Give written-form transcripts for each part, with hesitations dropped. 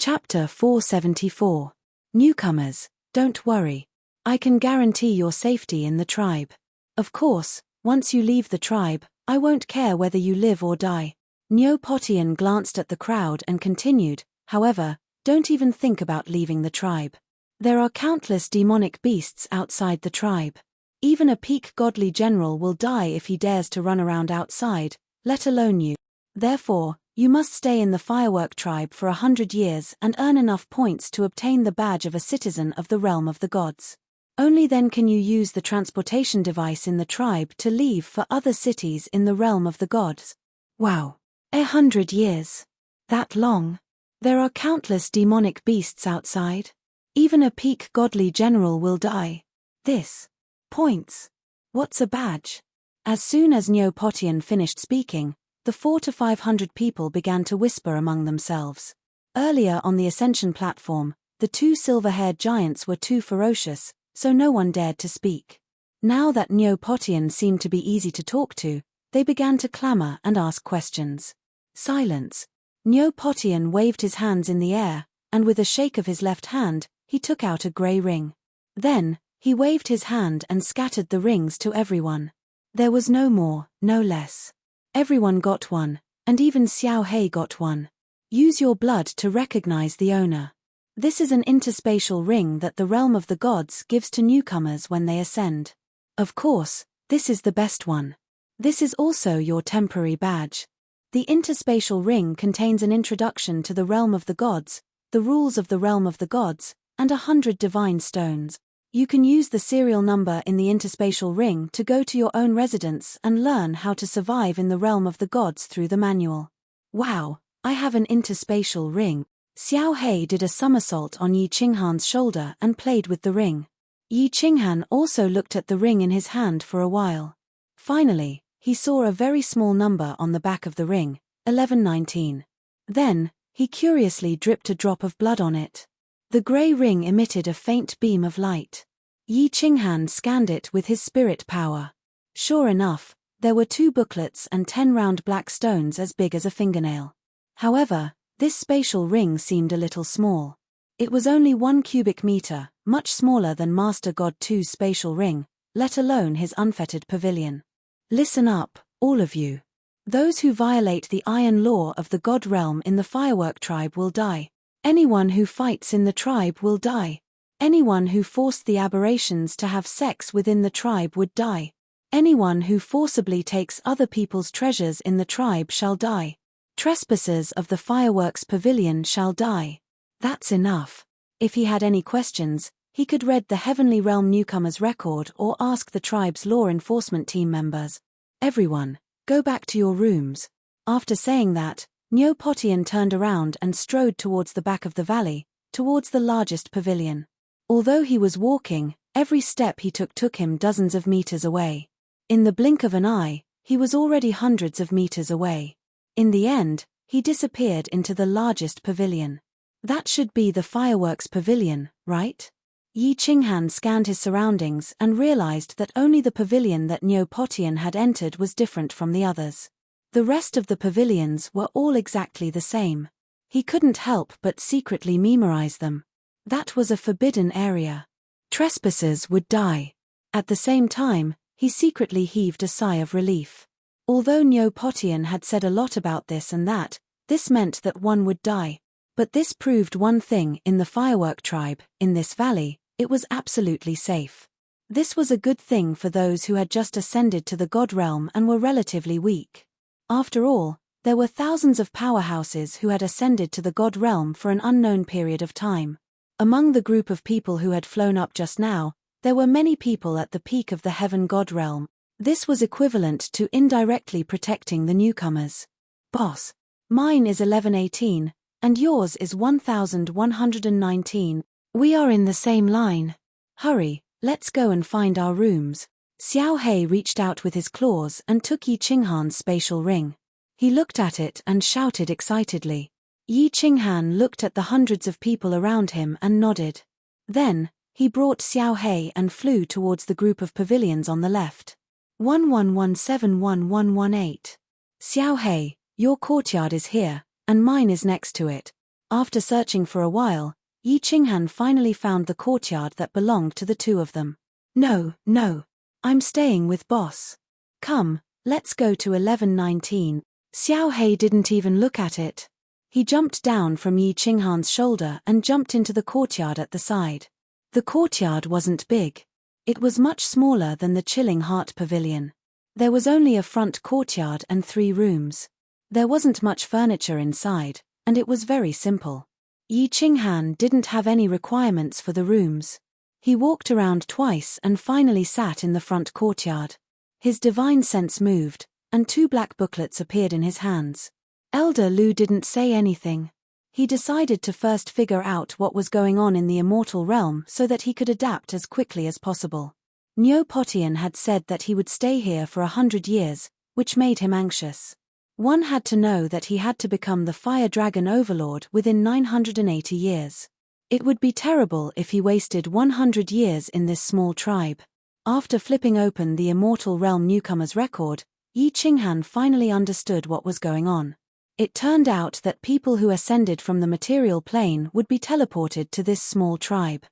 Chapter 474. Newcomers, don't worry. I can guarantee your safety in the tribe. Of course, once you leave the tribe, I won't care whether you live or die. Neopotian glanced at the crowd and continued, however, don't even think about leaving the tribe. There are countless demonic beasts outside the tribe. Even a peak godly general will die if he dares to run around outside, let alone you. Therefore, you must stay in the firework tribe for 100 years and earn enough points to obtain the badge of a citizen of the realm of the gods. Only then can you use the transportation device in the tribe to leave for other cities in the realm of the gods. Wow. 100 years. That long? There are countless demonic beasts outside. Even a peak godly general will die. This. Points. What's a badge? As soon as Neopotian finished speaking, the 400 to 500 people began to whisper among themselves. Earlier on the ascension platform, the two silver-haired giants were too ferocious, so no one dared to speak. Now that Neopotian seemed to be easy to talk to, they began to clamor and ask questions. Silence. Neopotian waved his hands in the air, and with a shake of his left hand, he took out a grey ring. Then, he waved his hand and scattered the rings to everyone. There was no more, no less. Everyone got one, and even Xiao Hei got one. Use your blood to recognize the owner. This is an interspatial ring that the realm of the gods gives to newcomers when they ascend. Of course, this is the best one. This is also your temporary badge. The interspatial ring contains an introduction to the realm of the gods, the rules of the realm of the gods, and 100 divine stones. You can use the serial number in the interspatial ring to go to your own residence and learn how to survive in the realm of the gods through the manual. Wow, I have an interspatial ring. Xiao Hei did a somersault on Yi Qinghan's shoulder and played with the ring. Yi Qinghan also looked at the ring in his hand for a while. Finally, he saw a very small number on the back of the ring, 1119. Then, he curiously dripped a drop of blood on it. The grey ring emitted a faint beam of light. Yi Qinghan scanned it with his spirit power. Sure enough, there were 2 booklets and 10 round black stones as big as a fingernail. However, this spatial ring seemed a little small. It was only 1 cubic meter, much smaller than Master God 2's spatial ring, let alone his unfettered pavilion. Listen up, all of you. Those who violate the iron law of the god realm in the firework tribe will die. Anyone who fights in the tribe will die. Anyone who forced the aberrations to have sex within the tribe would die. Anyone who forcibly takes other people's treasures in the tribe shall die. Trespassers of the fireworks pavilion shall die. That's enough. If he had any questions, he could read the Heavenly Realm newcomer's record or ask the tribe's law enforcement team members. Everyone, go back to your rooms. After saying that, Neopotian turned around and strode towards the back of the valley, towards the largest pavilion. Although he was walking, every step he took him dozens of meters away. In the blink of an eye, he was already hundreds of meters away. In the end, he disappeared into the largest pavilion. That should be the fireworks pavilion, right? Yi Qinghan scanned his surroundings and realized that only the pavilion that Neopotian had entered was different from the others. The rest of the pavilions were all exactly the same. He couldn't help but secretly memorize them. That was a forbidden area. Trespassers would die. At the same time, he secretly heaved a sigh of relief. Although Neopotian had said a lot about this and that, this meant that one would die. But this proved one thing in the firework tribe, in this valley, it was absolutely safe. This was a good thing for those who had just ascended to the god realm and were relatively weak. After all, there were thousands of powerhouses who had ascended to the god realm for an unknown period of time. Among the group of people who had flown up just now, there were many people at the peak of the heaven god realm. This was equivalent to indirectly protecting the newcomers. Boss, mine is 1118, and yours is 1119. We are in the same line. Hurry, let's go and find our rooms. Xiao Hei reached out with his claws and took Yi Qinghan's spatial ring. He looked at it and shouted excitedly. Yi Qinghan looked at the hundreds of people around him and nodded. Then, he brought Xiao Hei and flew towards the group of pavilions on the left. 11171118. Xiao Hei, your courtyard is here, and mine is next to it. After searching for a while, Yi Qinghan finally found the courtyard that belonged to the two of them. No, no. I'm staying with boss. Come, let's go to 1119. Xiao Hei didn't even look at it. He jumped down from Yi Qinghan's shoulder and jumped into the courtyard at the side. The courtyard wasn't big. It was much smaller than the Chilling Heart Pavilion. There was only a front courtyard and 3 rooms. There wasn't much furniture inside, and it was very simple. Yi Qinghan didn't have any requirements for the rooms. He walked around twice and finally sat in the front courtyard. His divine sense moved, and 2 black booklets appeared in his hands. Elder Lu didn't say anything. He decided to first figure out what was going on in the immortal realm so that he could adapt as quickly as possible. Neo Potian had said that he would stay here for 100 years, which made him anxious. One had to know that he had to become the Fire Dragon Overlord within 980 years. It would be terrible if he wasted 100 years in this small tribe. After flipping open the Immortal Realm Newcomer's record, Yi Qinghan finally understood what was going on. It turned out that people who ascended from the material plane would be teleported to this small tribe.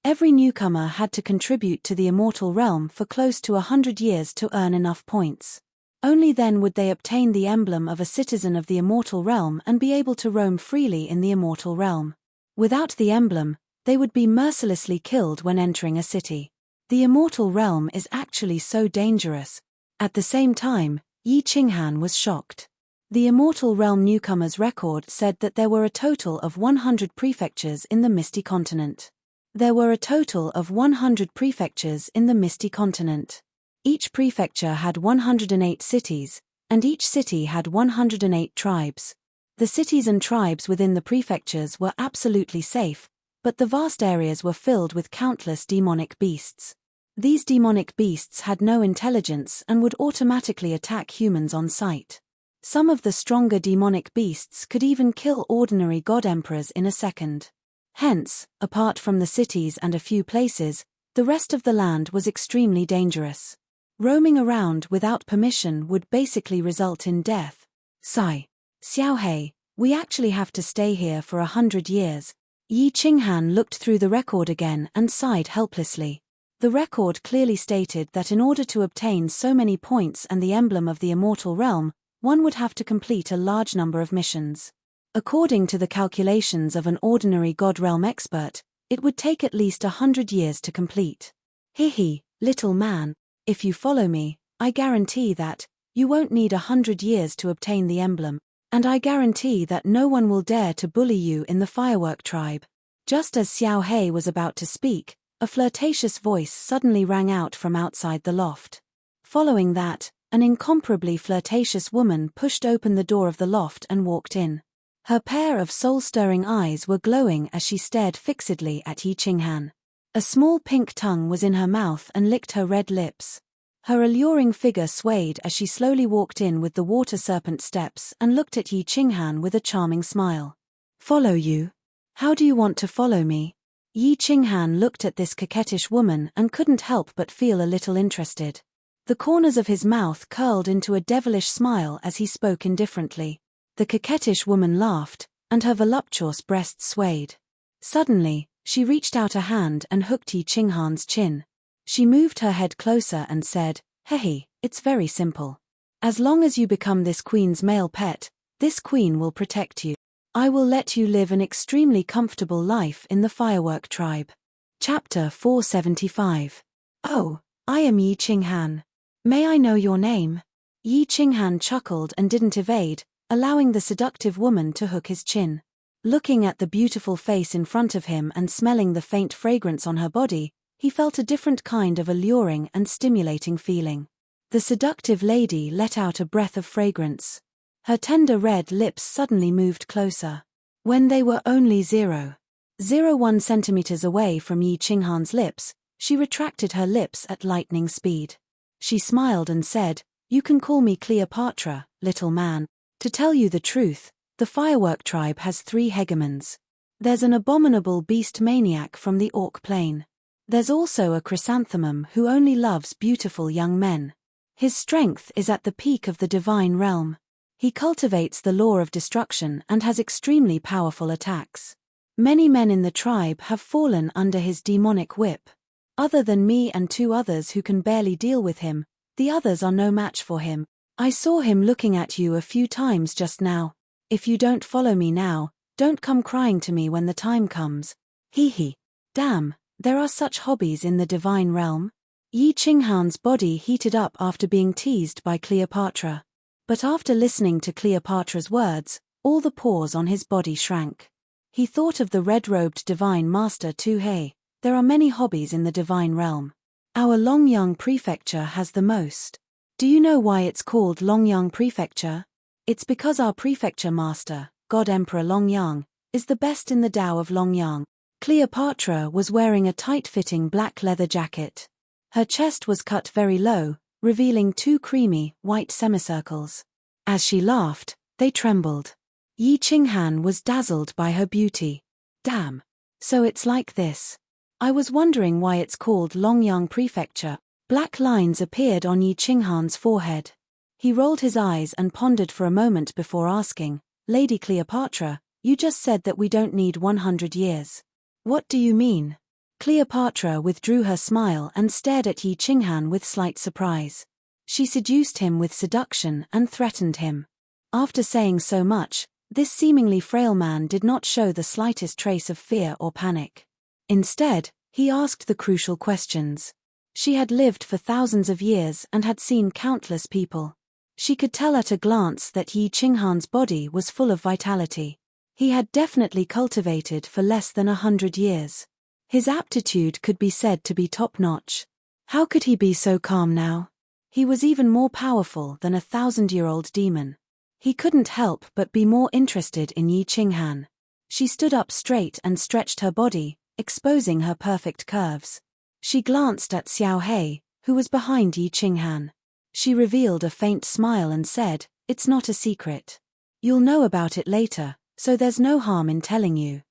Every newcomer had to contribute to the Immortal Realm for close to 100 years to earn enough points. Only then would they obtain the emblem of a citizen of the Immortal Realm and be able to roam freely in the Immortal Realm. Without the emblem, they would be mercilessly killed when entering a city. The Immortal Realm is actually so dangerous. At the same time, Yi Qinghan was shocked. The Immortal Realm Newcomer's record said that there were a total of 100 prefectures in the Misty Continent. There were a total of 100 prefectures in the Misty Continent. Each prefecture had 108 cities, and each city had 108 tribes. The cities and tribes within the prefectures were absolutely safe, but the vast areas were filled with countless demonic beasts. These demonic beasts had no intelligence and would automatically attack humans on sight. Some of the stronger demonic beasts could even kill ordinary god emperors in a second. Hence, apart from the cities and a few places, the rest of the land was extremely dangerous. Roaming around without permission would basically result in death. Sigh. Xiao Hei, we actually have to stay here for 100 years. Yi Qinghan looked through the record again and sighed helplessly. The record clearly stated that in order to obtain so many points and the emblem of the Immortal Realm, one would have to complete a large number of missions. According to the calculations of an ordinary God Realm expert, it would take at least 100 years to complete. Hihi, little man, if you follow me, I guarantee that you won't need 100 years to obtain the emblem, and I guarantee that no one will dare to bully you in the Firework tribe. Just as Xiao Hei was about to speak, a flirtatious voice suddenly rang out from outside the loft. Following that, an incomparably flirtatious woman pushed open the door of the loft and walked in. Her pair of soul-stirring eyes were glowing as she stared fixedly at Yi Qinghan. A small pink tongue was in her mouth and licked her red lips. Her alluring figure swayed as she slowly walked in with the water serpent steps and looked at Yi Qinghan with a charming smile. Follow you? How do you want to follow me? Yi Qinghan looked at this coquettish woman and couldn't help but feel a little interested. The corners of his mouth curled into a devilish smile as he spoke indifferently. The coquettish woman laughed, and her voluptuous breasts swayed. Suddenly, she reached out a hand and hooked Yi Qinghan's chin. She moved her head closer and said, "Hehe, it's very simple. As long as you become this queen's male pet, this queen will protect you. I will let you live an extremely comfortable life in the Firework tribe." Chapter 475. Oh, I am Yi Qinghan. May I know your name? Yi Qinghan chuckled and didn't evade, allowing the seductive woman to hook his chin. Looking at the beautiful face in front of him and smelling the faint fragrance on her body, he felt a different kind of alluring and stimulating feeling. The seductive lady let out a breath of fragrance. Her tender red lips suddenly moved closer. When they were only 0.01 centimeters away from Yi Qinghan's lips, she retracted her lips at lightning speed. She smiled and said, "You can call me Cleopatra, little man. To tell you the truth, the Firework tribe has 3 hegemons. There's an abominable beast maniac from the Orc Plain. There's also a chrysanthemum who only loves beautiful young men. His strength is at the peak of the divine realm. He cultivates the law of destruction and has extremely powerful attacks. Many men in the tribe have fallen under his demonic whip. Other than me and 2 others who can barely deal with him, the others are no match for him. I saw him looking at you a few times just now. If you don't follow me now, don't come crying to me when the time comes. Hee hee. Damn, there are such hobbies in the divine realm. Yi Qinghan's body heated up after being teased by Cleopatra. But after listening to Cleopatra's words, all the pores on his body shrank. He thought of the red-robed divine master too. Hey, there are many hobbies in the divine realm. Our Longyang prefecture has the most. Do you know why it's called Longyang prefecture? It's because our prefecture master, God Emperor Longyang, is the best in the Tao of Longyang. Cleopatra was wearing a tight-fitting black leather jacket. Her chest was cut very low, revealing 2 creamy, white semicircles. As she laughed, they trembled. Yi Qinghan was dazzled by her beauty. Damn. So it's like this. I was wondering why it's called Longyang prefecture. Black lines appeared on Yi Qinghan's forehead. He rolled his eyes and pondered for a moment before asking, Lady Cleopatra, you just said that we don't need 100 years. What do you mean? Cleopatra withdrew her smile and stared at Yi Qinghan with slight surprise. She seduced him with seduction and threatened him. After saying so much, this seemingly frail man did not show the slightest trace of fear or panic. Instead, he asked the crucial questions. She had lived for thousands of years and had seen countless people. She could tell at a glance that Yi Qinghan's body was full of vitality. He had definitely cultivated for less than 100 years. His aptitude could be said to be top-notch. How could he be so calm now? He was even more powerful than a 1,000-year-old demon. He couldn't help but be more interested in Yi Qinghan. She stood up straight and stretched her body, exposing her perfect curves. She glanced at Xiao He, who was behind Yi Qinghan. She revealed a faint smile and said, It's not a secret. You'll know about it later, so there's no harm in telling you.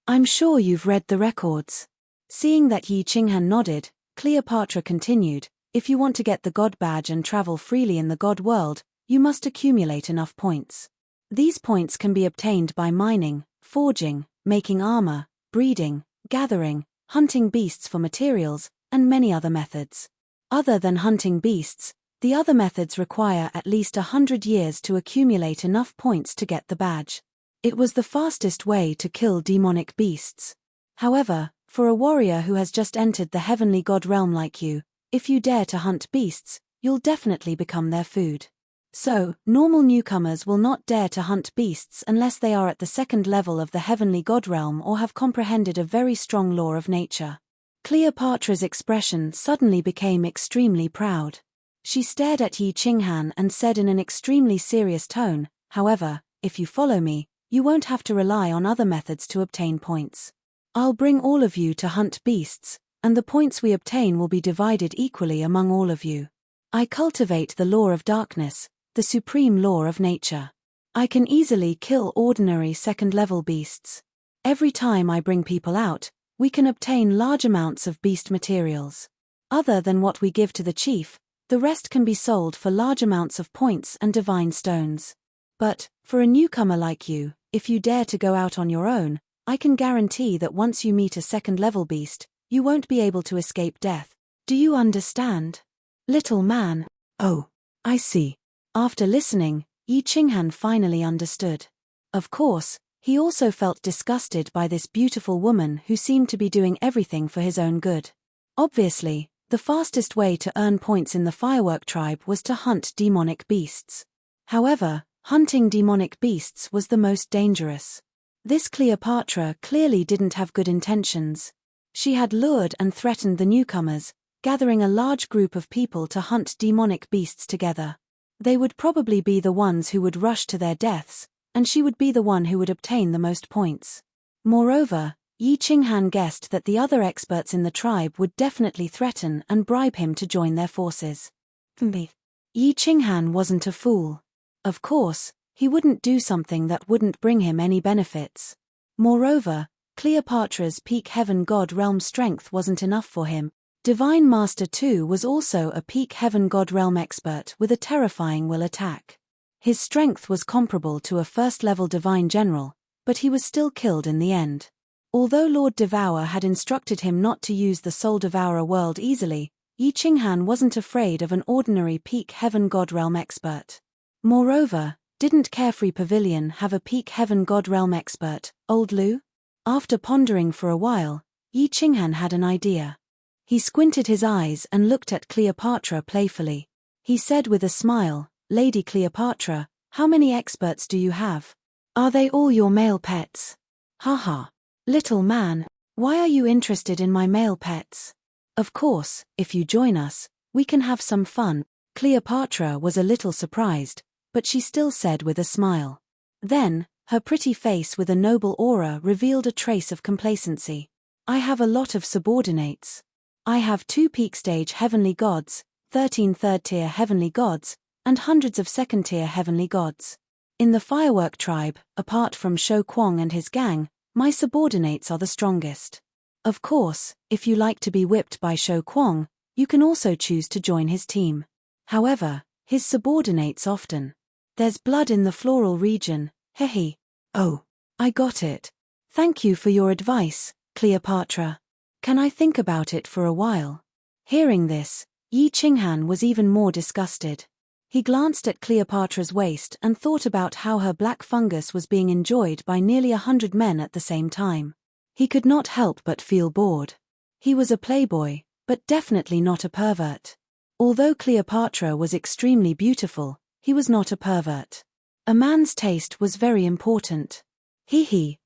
I'm sure you've read the records. Seeing that Yi Qinghan nodded, Cleopatra continued, If you want to get the God badge and travel freely in the God world, you must accumulate enough points. These points can be obtained by mining, forging, making armor, breeding, gathering, hunting beasts for materials, and many other methods. Other than hunting beasts, the other methods require at least 100 years to accumulate enough points to get the badge. It was the fastest way to kill demonic beasts. However, for a warrior who has just entered the heavenly god realm like you, if you dare to hunt beasts, you'll definitely become their food. So, normal newcomers will not dare to hunt beasts unless they are at the 2nd level of the heavenly god realm or have comprehended a very strong law of nature. Cleopatra's expression suddenly became extremely proud. She stared at Yi Qinghan and said in an extremely serious tone, However, if you follow me, you won't have to rely on other methods to obtain points. I'll bring all of you to hunt beasts, and the points we obtain will be divided equally among all of you. I cultivate the law of darkness, the supreme law of nature. I can easily kill ordinary 2nd-level beasts. Every time I bring people out, we can obtain large amounts of beast materials. Other than what we give to the chief, the rest can be sold for large amounts of points and divine stones. But, for a newcomer like you, if you dare to go out on your own, I can guarantee that once you meet a 2nd-level beast, you won't be able to escape death. Do you understand? Little man. Oh, I see. After listening, Yi Qinghan finally understood. Of course, he also felt disgusted by this beautiful woman who seemed to be doing everything for his own good. Obviously, the fastest way to earn points in the Firework tribe was to hunt demonic beasts. However, hunting demonic beasts was the most dangerous. This Cleopatra clearly didn't have good intentions. She had lured and threatened the newcomers, gathering a large group of people to hunt demonic beasts together. They would probably be the ones who would rush to their deaths, and she would be the one who would obtain the most points. Moreover, Yi Qinghan guessed that the other experts in the tribe would definitely threaten and bribe him to join their forces. Yi Qinghan wasn't a fool. Of course, he wouldn't do something that wouldn't bring him any benefits. Moreover, Cleopatra's peak heaven god realm strength wasn't enough for him. Divine Master 2 was also a peak heaven god realm expert with a terrifying will attack. His strength was comparable to a first-level divine general, but he was still killed in the end. Although Lord Devour had instructed him not to use the Soul Devourer world easily, Yi Qinghan wasn't afraid of an ordinary peak heaven god realm expert. Moreover, didn't Carefree Pavilion have a peak heaven god realm expert, Old Lu? After pondering for a while, Yi Qinghan had an idea. He squinted his eyes and looked at Cleopatra playfully. He said with a smile, "Lady Cleopatra, how many experts do you have? Are they all your male pets?" "Haha. Little man, why are you interested in my male pets?" "Of course, if you join us, we can have some fun." Cleopatra was a little surprised, but she still said with a smile. Then, her pretty face with a noble aura revealed a trace of complacency. "I have a lot of subordinates. I have 2 peak stage heavenly gods, 13 third-tier heavenly gods, and hundreds of second-tier heavenly gods. In the Firework tribe, apart from Shou Kuang and his gang, my subordinates are the strongest. Of course, if you like to be whipped by Shou Kuang, you can also choose to join his team. However, his subordinates often. There's blood in the floral region, hehe." "Oh, I got it. Thank you for your advice, Cleopatra. Can I think about it for a while?" Hearing this, Yi Qinghan was even more disgusted. He glanced at Cleopatra's waist and thought about how her black fungus was being enjoyed by nearly 100 men at the same time. He could not help but feel bored. He was a playboy, but definitely not a pervert. Although Cleopatra was extremely beautiful, he was not a pervert. A man's taste was very important.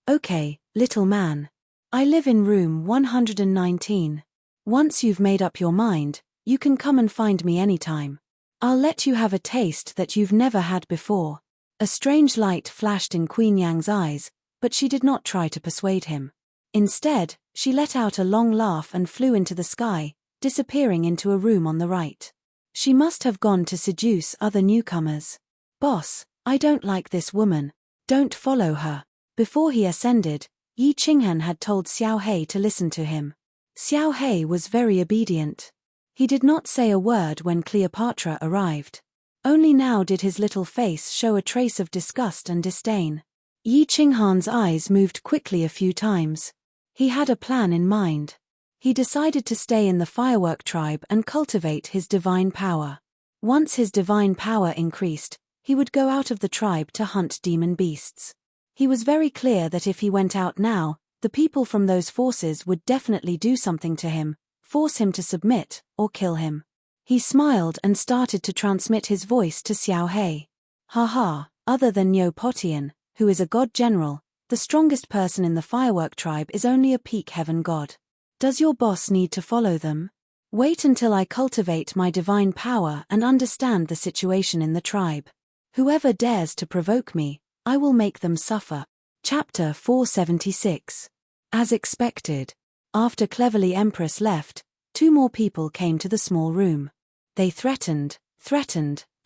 Okay, little man. I live in room 119. Once you've made up your mind, you can come and find me anytime. I'll let you have a taste that you've never had before." A strange light flashed in Queen Yang's eyes, but she did not try to persuade him. Instead, she let out a long laugh and flew into the sky, disappearing into a room on the right. She must have gone to seduce other newcomers. "Boss, I don't like this woman. Don't follow her." Before he ascended, Yi Qinghan had told Xiao He to listen to him. Xiao He was very obedient. He did not say a word when Cleopatra arrived. Only now did his little face show a trace of disgust and disdain. Yi Qinghan's eyes moved quickly a few times. He had a plan in mind. He decided to stay in the Firework tribe and cultivate his divine power. Once his divine power increased, he would go out of the tribe to hunt demon beasts. He was very clear that if he went out now, the people from those forces would definitely do something to him, force him to submit, or kill him. He smiled and started to transmit his voice to Xiao He. "Haha, other than Nyo Potian, who is a god general, the strongest person in the Firework tribe is only a peak heaven god. Does your boss need to follow them? Wait until I cultivate my divine power and understand the situation in the tribe. Whoever dares to provoke me, I will make them suffer." Chapter 476. As expected. After Cleverly Empress left, 2 more people came to the small room. They threatened,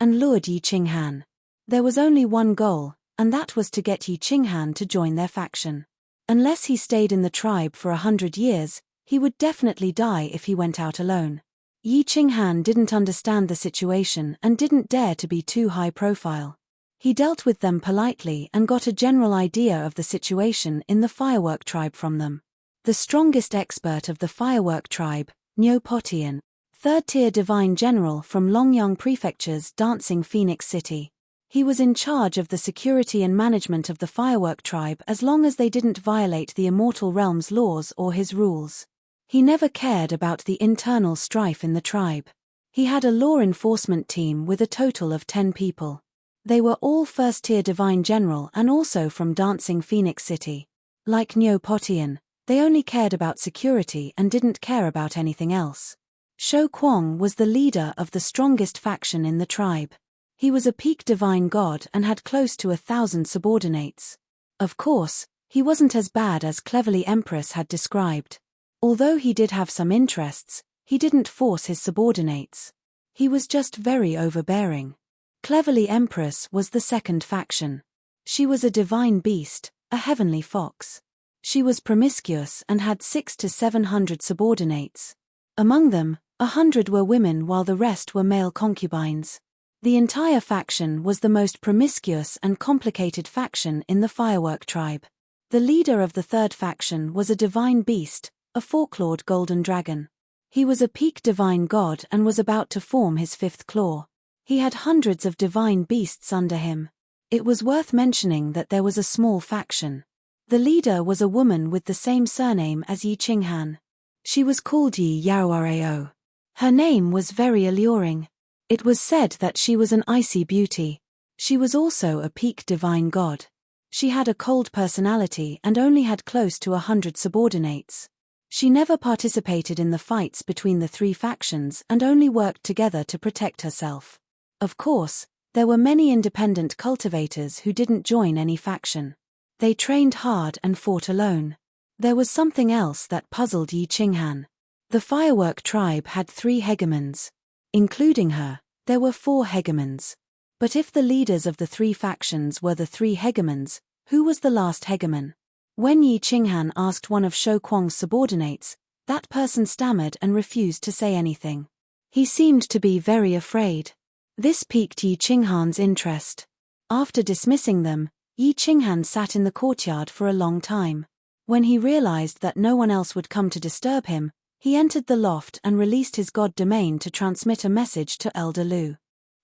and lured Yi Qinghan. There was only one goal, and that was to get Yi Qinghan to join their faction. Unless he stayed in the tribe for 100 years, he would definitely die if he went out alone. Yi Qinghan didn't understand the situation and didn't dare to be too high profile. He dealt with them politely and got a general idea of the situation in the Firework tribe from them. The strongest expert of the Firework tribe, Nyo Potian, 3rd-tier divine general from Longyang Prefecture's Dancing Phoenix City. He was in charge of the security and management of the Firework tribe as long as they didn't violate the Immortal Realm's laws or his rules. He never cared about the internal strife in the tribe. He had a law enforcement team with a total of 10 people. They were all 1st-tier divine general and also from Dancing Phoenix City. Like Nyo Potian, they only cared about security and didn't care about anything else. Shou Kuang was the leader of the strongest faction in the tribe. He was a peak divine god and had close to 1,000 subordinates. Of course, he wasn't as bad as Cleverly Empress had described. Although he did have some interests, he didn't force his subordinates. He was just very overbearing. Cleverly Empress was the 2nd faction. She was a divine beast, a heavenly fox. She was promiscuous and had 600 to 700 subordinates. Among them, 100 were women while the rest were male concubines. The entire faction was the most promiscuous and complicated faction in the Firework tribe. The leader of the third faction was a divine beast, a four-clawed golden dragon. He was a peak divine god and was about to form his fifth claw. He had hundreds of divine beasts under him. It was worth mentioning that there was a small faction. The leader was a woman with the same surname as Yi Qinghan. She was called Yi Yaoarao. Her name was very alluring. It was said that she was an icy beauty. She was also a peak divine god. She had a cold personality and only had close to 100 subordinates. She never participated in the fights between the three factions and only worked together to protect herself. Of course, there were many independent cultivators who didn't join any faction. They trained hard and fought alone. There was something else that puzzled Yi Qinghan. The Firework tribe had 3 hegemons. Including her, there were 4 hegemons. But if the leaders of the 3 factions were the 3 hegemons, who was the last hegemon? When Yi Qinghan asked one of Shou Kuang's subordinates, that person stammered and refused to say anything. He seemed to be very afraid. This piqued Yi Qinghan's interest. After dismissing them, Yi Qinghan sat in the courtyard for a long time. When he realized that no one else would come to disturb him, he entered the loft and released his god domain to transmit a message to Elder Lu.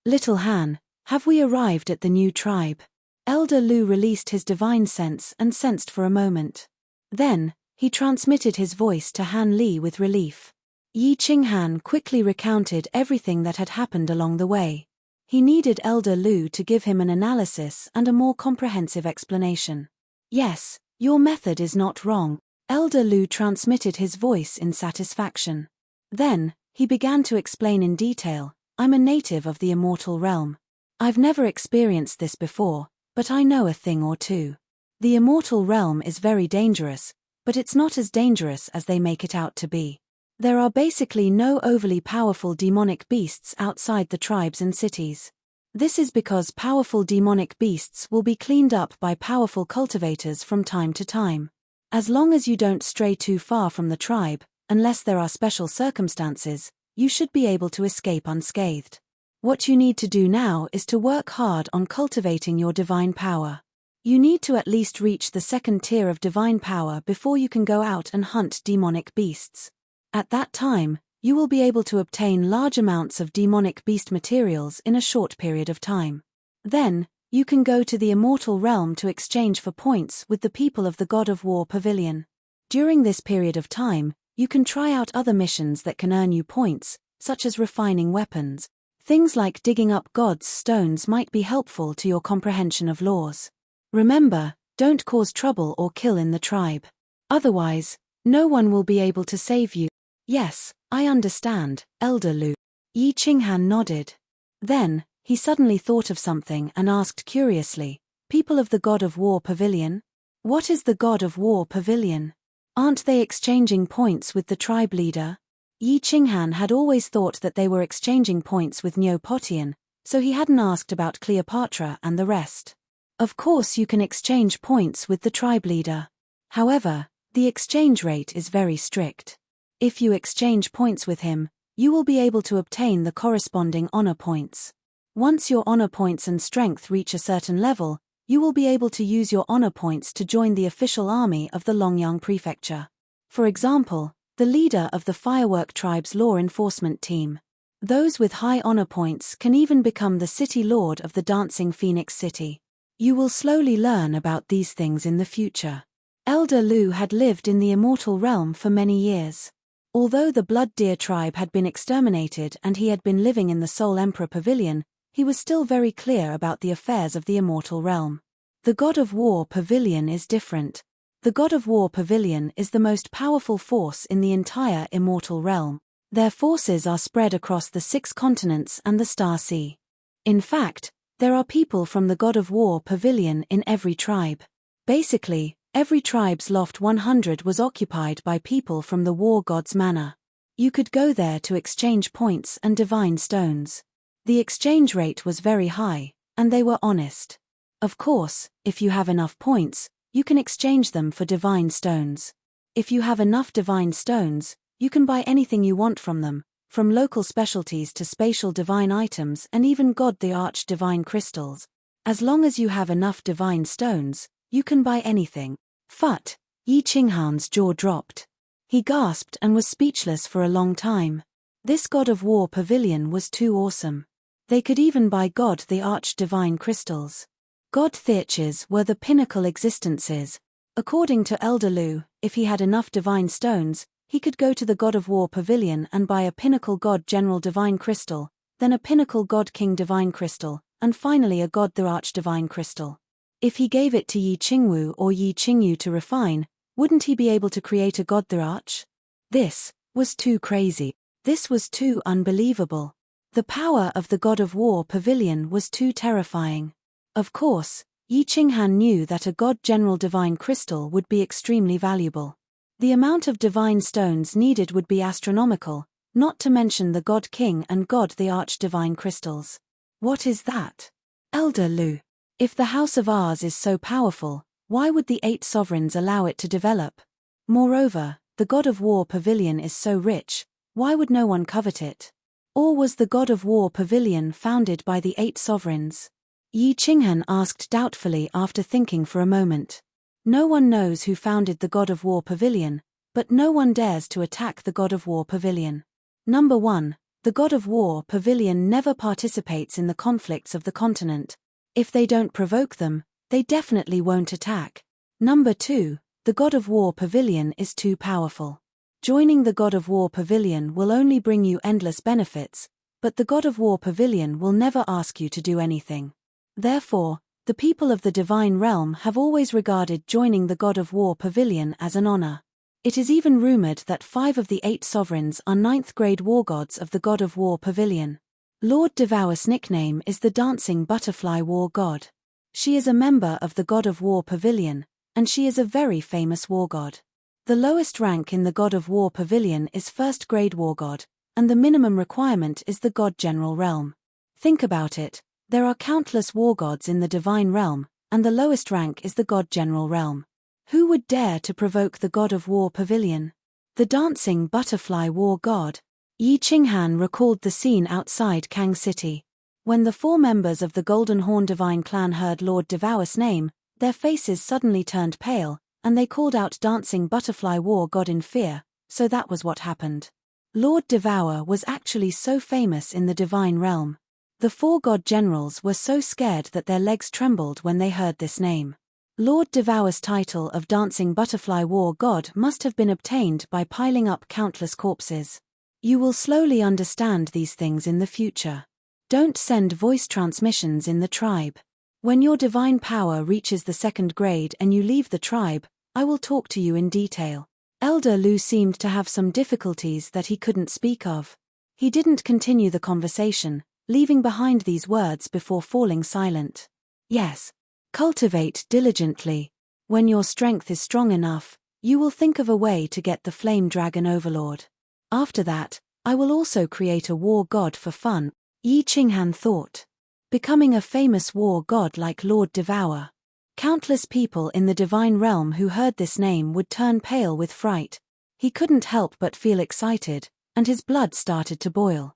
Little Han, have we arrived at the new tribe? Elder Lu released his divine sense and sensed for a moment. Then, he transmitted his voice to Han Li with relief. Yi Qinghan quickly recounted everything that had happened along the way. He needed Elder Lu to give him an analysis and a more comprehensive explanation. Yes, your method is not wrong. Elder Lu transmitted his voice in satisfaction. Then, he began to explain in detail, I'm a native of the immortal realm. I've never experienced this before, but I know a thing or two. The immortal realm is very dangerous, but it's not as dangerous as they make it out to be. There are basically no overly powerful demonic beasts outside the tribes and cities. This is because powerful demonic beasts will be cleaned up by powerful cultivators from time to time. As long as you don't stray too far from the tribe, unless there are special circumstances, you should be able to escape unscathed. What you need to do now is to work hard on cultivating your divine power. You need to at least reach the 2nd tier of divine power before you can go out and hunt demonic beasts. At that time, you will be able to obtain large amounts of demonic beast materials in a short period of time. Then, you can go to the immortal realm to exchange for points with the people of the God of War Pavilion. During this period of time, you can try out other missions that can earn you points, such as refining weapons. Things like digging up God's stones might be helpful to your comprehension of laws. Remember, don't cause trouble or kill in the tribe. Otherwise, no one will be able to save you. Yes, I understand, Elder Lu. Yi Qinghan nodded. Then, he suddenly thought of something and asked curiously, people of the God of War Pavilion? What is the God of War Pavilion? Aren't they exchanging points with the tribe leader? Yi Qinghan had always thought that they were exchanging points with Neopotian, so he hadn't asked about Cleopatra and the rest. Of course you can exchange points with the tribe leader. However, the exchange rate is very strict. If you exchange points with him, you will be able to obtain the corresponding honor points. Once your honor points and strength reach a certain level, you will be able to use your honor points to join the official army of the Longyang Prefecture. For example, the leader of the Firework tribe's law enforcement team. Those with high honor points can even become the city lord of the Dancing Phoenix City. You will slowly learn about these things in the future. Elder Lu had lived in the immortal realm for many years. Although the Blood Deer tribe had been exterminated and he had been living in the Soul Emperor Pavilion, he was still very clear about the affairs of the immortal realm. The God of War Pavilion is different. The God of War Pavilion is the most powerful force in the entire immortal realm. Their forces are spread across the 6 continents and the Star Sea. In fact, there are people from the God of War Pavilion in every tribe. Basically, every tribe's Loft 100 was occupied by people from the War God's Manor. You could go there to exchange points and divine stones. The exchange rate was very high, and they were honest. Of course, if you have enough points, you can exchange them for divine stones. If you have enough divine stones, you can buy anything you want from them, from local specialties to spatial divine items and even God the Arch divine crystals. As long as you have enough divine stones, you can buy anything. Phut! Yi Qinghan's jaw dropped. He gasped and was speechless for a long time. This God of War pavilion was too awesome. They could even buy God the Arch divine crystals. God Theurches were the pinnacle existences. According to Elder Lu, if he had enough divine stones, he could go to the God of War pavilion and buy a pinnacle God General divine crystal, then a pinnacle God King divine crystal, and finally a God the Arch divine crystal. If he gave it to Yi Qingwu or Yi Qingyu to refine, wouldn't he be able to create a God the Arch? This was too crazy. This was too unbelievable. The power of the God of War pavilion was too terrifying. Of course, Yi Qinghan knew that a God General divine crystal would be extremely valuable. The amount of divine stones needed would be astronomical, not to mention the God King and God the Arch divine crystals. What is that? Elder Lu. If the house of ours is so powerful, why would the 8 sovereigns allow it to develop? Moreover, the God of War pavilion is so rich, why would no one covet it? Or was the God of War pavilion founded by the 8 sovereigns? Yi Qinghan asked doubtfully after thinking for a moment. No one knows who founded the God of War pavilion, but no one dares to attack the God of War pavilion. Number 1, the God of War pavilion never participates in the conflicts of the continent. If they don't provoke them, they definitely won't attack. Number 2, the God of War pavilion is too powerful. Joining the God of War pavilion will only bring you endless benefits, but the God of War pavilion will never ask you to do anything. Therefore, the people of the divine realm have always regarded joining the God of War pavilion as an honor. It is even rumored that 5 of the 8 sovereigns are 9th grade war gods of the God of War pavilion. Lord Devour's nickname is the Dancing Butterfly War God. She is a member of the God of War pavilion, and she is a very famous war god. The lowest rank in the God of War pavilion is 1st grade war god, and the minimum requirement is the God General realm. Think about it, there are countless war gods in the divine realm, and the lowest rank is the God General realm. Who would dare to provoke the God of War pavilion? The Dancing Butterfly War God. Yi Qinghan recalled the scene outside Kang City. When the 4 members of the Golden Horn Divine Clan heard Lord Devour's name, their faces suddenly turned pale, and they called out Dancing Butterfly War God in fear, so that was what happened. Lord Devour was actually so famous in the divine realm. The 4 god generals were so scared that their legs trembled when they heard this name. Lord Devour's title of Dancing Butterfly War God must have been obtained by piling up countless corpses. You will slowly understand these things in the future. Don't send voice transmissions in the tribe. When your divine power reaches the 2nd grade and you leave the tribe, I will talk to you in detail. Elder Lu seemed to have some difficulties that he couldn't speak of. He didn't continue the conversation, leaving behind these words before falling silent. Yes. Cultivate diligently. When your strength is strong enough, you will think of a way to get the Flame Dragon Overlord. After that, I will also create a war god for fun, Yi Qinghan thought. Becoming a famous war god like Lord Devour. Countless people in the divine realm who heard this name would turn pale with fright. He couldn't help but feel excited, and his blood started to boil.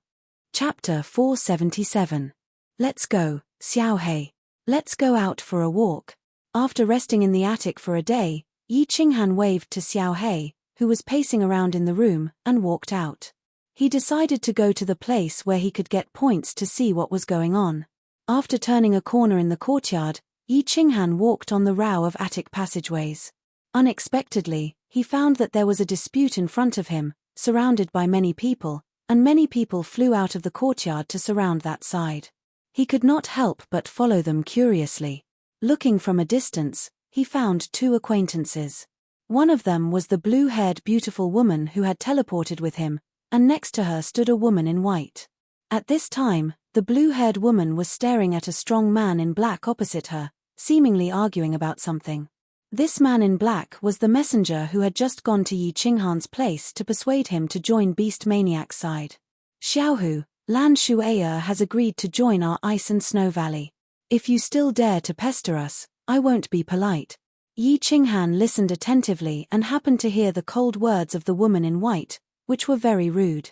Chapter 477. Let's go, Xiaohei. Let's go out for a walk. After resting in the attic for a day, Yi Qinghan waved to Xiaohei, who was pacing around in the room, and walked out. He decided to go to the place where he could get points to see what was going on. After turning a corner in the courtyard, Yi Qinghan walked on the row of attic passageways. Unexpectedly, he found that there was a dispute in front of him, surrounded by many people, and many people flew out of the courtyard to surround that side. He could not help but follow them curiously. Looking from a distance, he found 2 acquaintances. One of them was the blue-haired beautiful woman who had teleported with him, and next to her stood a woman in white. At this time, the blue-haired woman was staring at a strong man in black opposite her, seemingly arguing about something. This man in black was the messenger who had just gone to Yi Qinghan's place to persuade him to join Beast Maniac's side. Xiaohu, Lan Shu'er has agreed to join our Ice and Snow Valley. If you still dare to pester us, I won't be polite. Yi Qinghan listened attentively and happened to hear the cold words of the woman in white, which were very rude.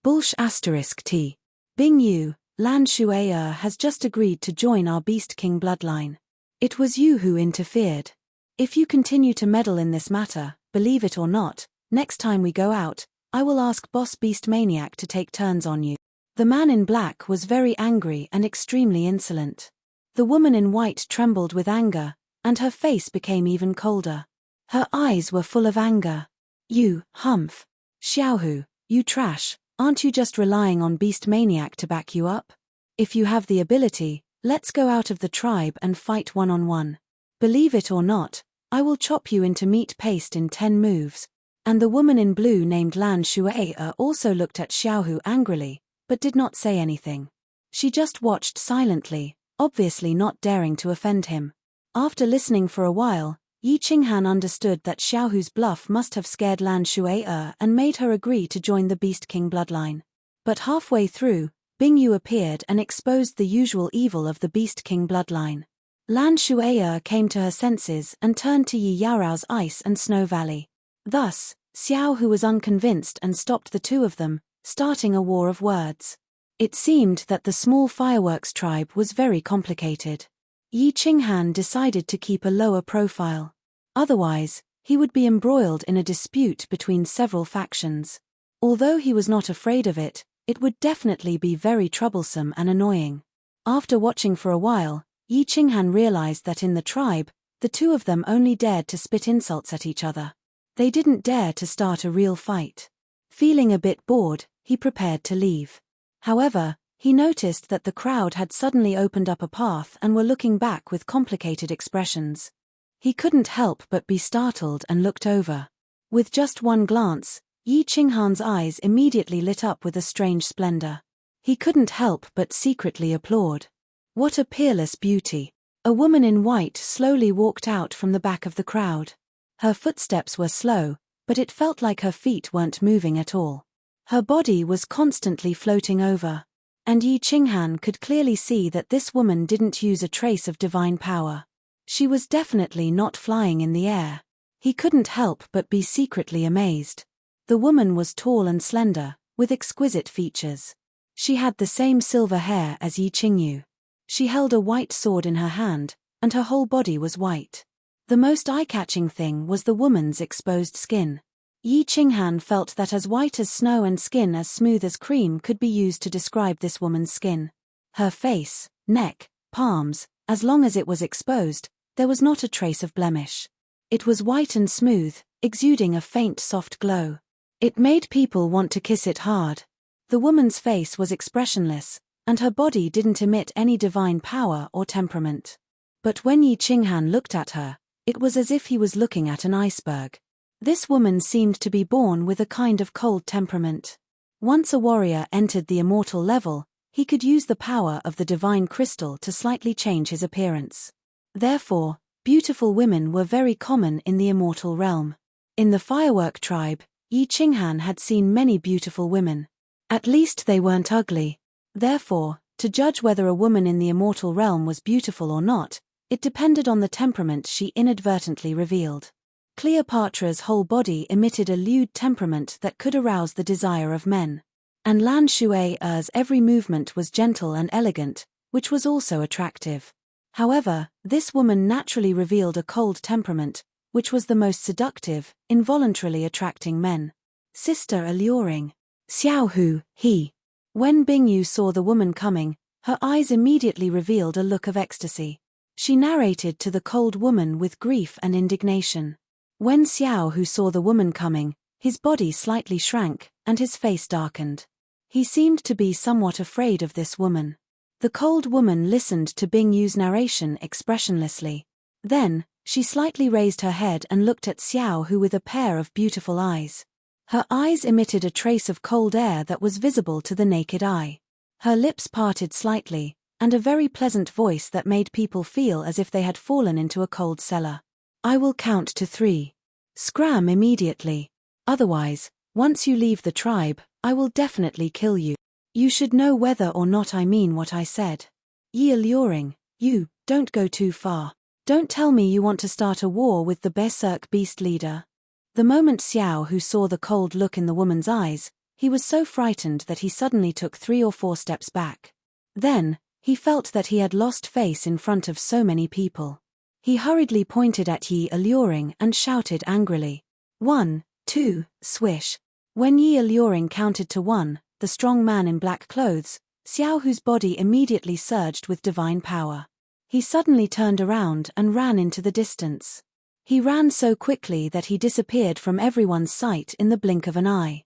Bulsh asterisk T. Bing Yu, Lan Shui has just agreed to join our Beast King bloodline. It was you who interfered. If you continue to meddle in this matter, believe it or not, next time we go out, I will ask Boss Beast Maniac to take turns on you. The man in black was very angry and extremely insolent. The woman in white trembled with anger, and her face became even colder. Her eyes were full of anger. You, humph. Xiaohu, you trash, aren't you just relying on Beast Maniac to back you up? If you have the ability, let's go out of the tribe and fight one-on-one. Believe it or not, I will chop you into meat paste in 10 moves. And the woman in blue named Lan Shui also looked at Xiaohu angrily, but did not say anything. She just watched silently, obviously not daring to offend him. After listening for a while, Yi Qinghan understood that Xiaohu's bluff must have scared Lan Shui and made her agree to join the Beast King bloodline. But halfway through, Bing Yu appeared and exposed the usual evil of the Beast King bloodline. Lan Shui came to her senses and turned to Yi Yaorao's Ice and Snow Valley. Thus, Xiaohu was unconvinced and stopped the two of them, starting a war of words. It seemed that the small fireworks tribe was very complicated. Yi Qinghan decided to keep a lower profile. Otherwise, he would be embroiled in a dispute between several factions. Although he was not afraid of it, it would definitely be very troublesome and annoying. After watching for a while, Yi Qinghan realized that in the tribe, the two of them only dared to spit insults at each other. They didn't dare to start a real fight. Feeling a bit bored, he prepared to leave. However, he noticed that the crowd had suddenly opened up a path and were looking back with complicated expressions. He couldn't help but be startled and looked over. With just one glance, Yi Qinghan's eyes immediately lit up with a strange splendor. He couldn't help but secretly applaud. What a peerless beauty! A woman in white slowly walked out from the back of the crowd. Her footsteps were slow, but it felt like her feet weren't moving at all. Her body was constantly floating over. And Yi Qinghan could clearly see that this woman didn't use a trace of divine power. She was definitely not flying in the air. He couldn't help but be secretly amazed. The woman was tall and slender, with exquisite features. She had the same silver hair as Yi Qingyu. She held a white sword in her hand, and her whole body was white. The most eye-catching thing was the woman's exposed skin. Yi Qinghan felt that as white as snow and skin as smooth as cream could be used to describe this woman's skin. Her face, neck, palms, as long as it was exposed, there was not a trace of blemish. It was white and smooth, exuding a faint soft glow. It made people want to kiss it hard. The woman's face was expressionless, and her body didn't emit any divine power or temperament. But when Yi Qinghan looked at her, it was as if he was looking at an iceberg. This woman seemed to be born with a kind of cold temperament. Once a warrior entered the immortal level, he could use the power of the divine crystal to slightly change his appearance. Therefore, beautiful women were very common in the immortal realm. In the firework tribe, Yi Qinghan had seen many beautiful women. At least they weren't ugly. Therefore, to judge whether a woman in the immortal realm was beautiful or not, it depended on the temperament she inadvertently revealed. Cleopatra's whole body emitted a lewd temperament that could arouse the desire of men. And Lan Shui's every movement was gentle and elegant, which was also attractive. However, this woman naturally revealed a cold temperament, which was the most seductive, involuntarily attracting men. Sister alluring. Xiaohu, he. When Bing Yu saw the woman coming, her eyes immediately revealed a look of ecstasy. She narrated to the cold woman with grief and indignation. When Xiaohu saw the woman coming, his body slightly shrank, and his face darkened. He seemed to be somewhat afraid of this woman. The cold woman listened to Bing Yu's narration expressionlessly. Then, she slightly raised her head and looked at Xiaohu with a pair of beautiful eyes. Her eyes emitted a trace of cold air that was visible to the naked eye. Her lips parted slightly, and a very pleasant voice that made people feel as if they had fallen into a cold cellar. I will count to 3. Scram immediately. Otherwise, once you leave the tribe, I will definitely kill you. You should know whether or not I mean what I said. Yi alluring, you, don't go too far. Don't tell me you want to start a war with the Berserk beast leader. The moment Xiaohu saw the cold look in the woman's eyes, He was so frightened that he suddenly took 3 or 4 steps back. Then, he felt that he had lost face in front of so many people. He hurriedly pointed at Yi Alluring and shouted angrily. 1, 2, swish. When Yi Alluring counted to 1, the strong man in black clothes, Xiao Hu's body immediately surged with divine power. He suddenly turned around and ran into the distance. He ran so quickly that he disappeared from everyone's sight in the blink of an eye.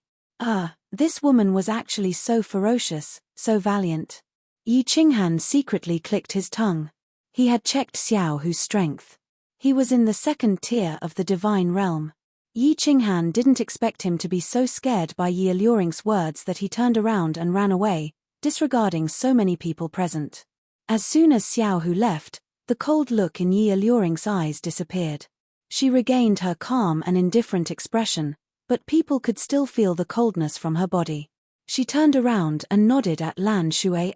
This woman was actually so ferocious, so valiant. Yi Qinghan secretly clicked his tongue. He had checked Xiao Hu's strength. He was in the 2nd tier of the divine realm. Yi Qinghan didn't expect him to be so scared by Yi Alluring's words that he turned around and ran away, disregarding so many people present. As soon as Xiao Hu left, the cold look in Yi Alluring's eyes disappeared. She regained her calm and indifferent expression, but people could still feel the coldness from her body. She turned around and nodded at Lan Shui.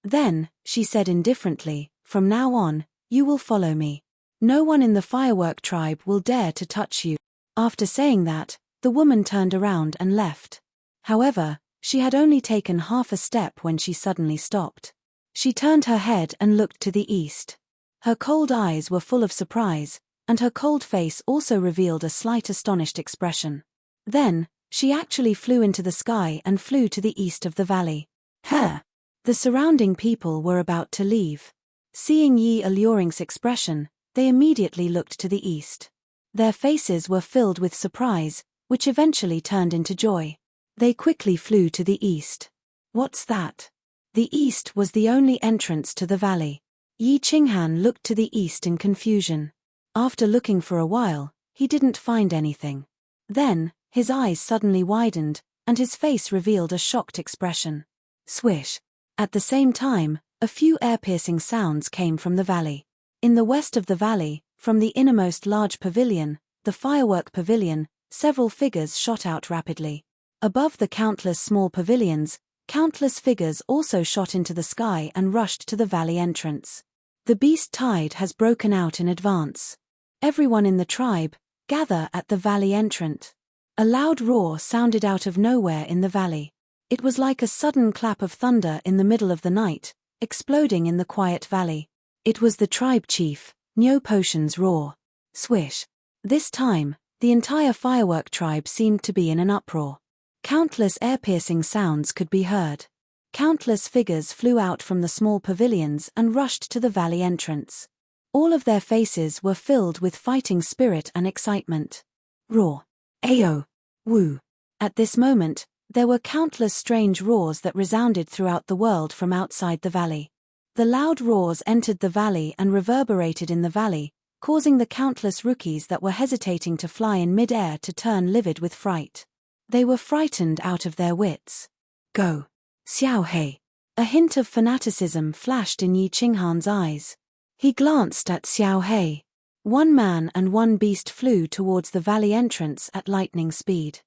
Then, she said indifferently, "From now on, you will follow me. No one in the firework tribe will dare to touch you." After saying that, the woman turned around and left. However, she had only taken half a step when she suddenly stopped. She turned her head and looked to the east. Her cold eyes were full of surprise, and her cold face also revealed a slight astonished expression. Then, she actually flew into the sky and flew to the east of the valley. The surrounding people were about to leave. Seeing Yi Alluring's expression, they immediately looked to the east. Their faces were filled with surprise, which eventually turned into joy. They quickly flew to the east. What's that? The east was the only entrance to the valley. Yi Qinghan looked to the east in confusion. After looking for a while, he didn't find anything. Then, his eyes suddenly widened, and his face revealed a shocked expression. Swish. At the same time, a few ear-piercing sounds came from the valley. In the west of the valley, from the innermost large pavilion, the firework pavilion, several figures shot out rapidly. Above the countless small pavilions, countless figures also shot into the sky and rushed to the valley entrance. The beast tide has broken out in advance. Everyone in the tribe, gather at the valley entrance. A loud roar sounded out of nowhere in the valley. It was like a sudden clap of thunder in the middle of the night, exploding in the quiet valley. It was the tribe chief, Nyo Potion's roar. Swish. This time, the entire firework tribe seemed to be in an uproar. Countless ear-piercing sounds could be heard. Countless figures flew out from the small pavilions and rushed to the valley entrance. All of their faces were filled with fighting spirit and excitement. Roar. Ayo. Woo. At this moment, there were countless strange roars that resounded throughout the world from outside the valley. The loud roars entered the valley and reverberated in the valley, causing the countless rookies that were hesitating to fly in mid-air to turn livid with fright. They were frightened out of their wits. Go. Xiao He. A hint of fanaticism flashed in Yi Qinghan's eyes. He glanced at Xiao He. One man and one beast flew towards the valley entrance at lightning speed.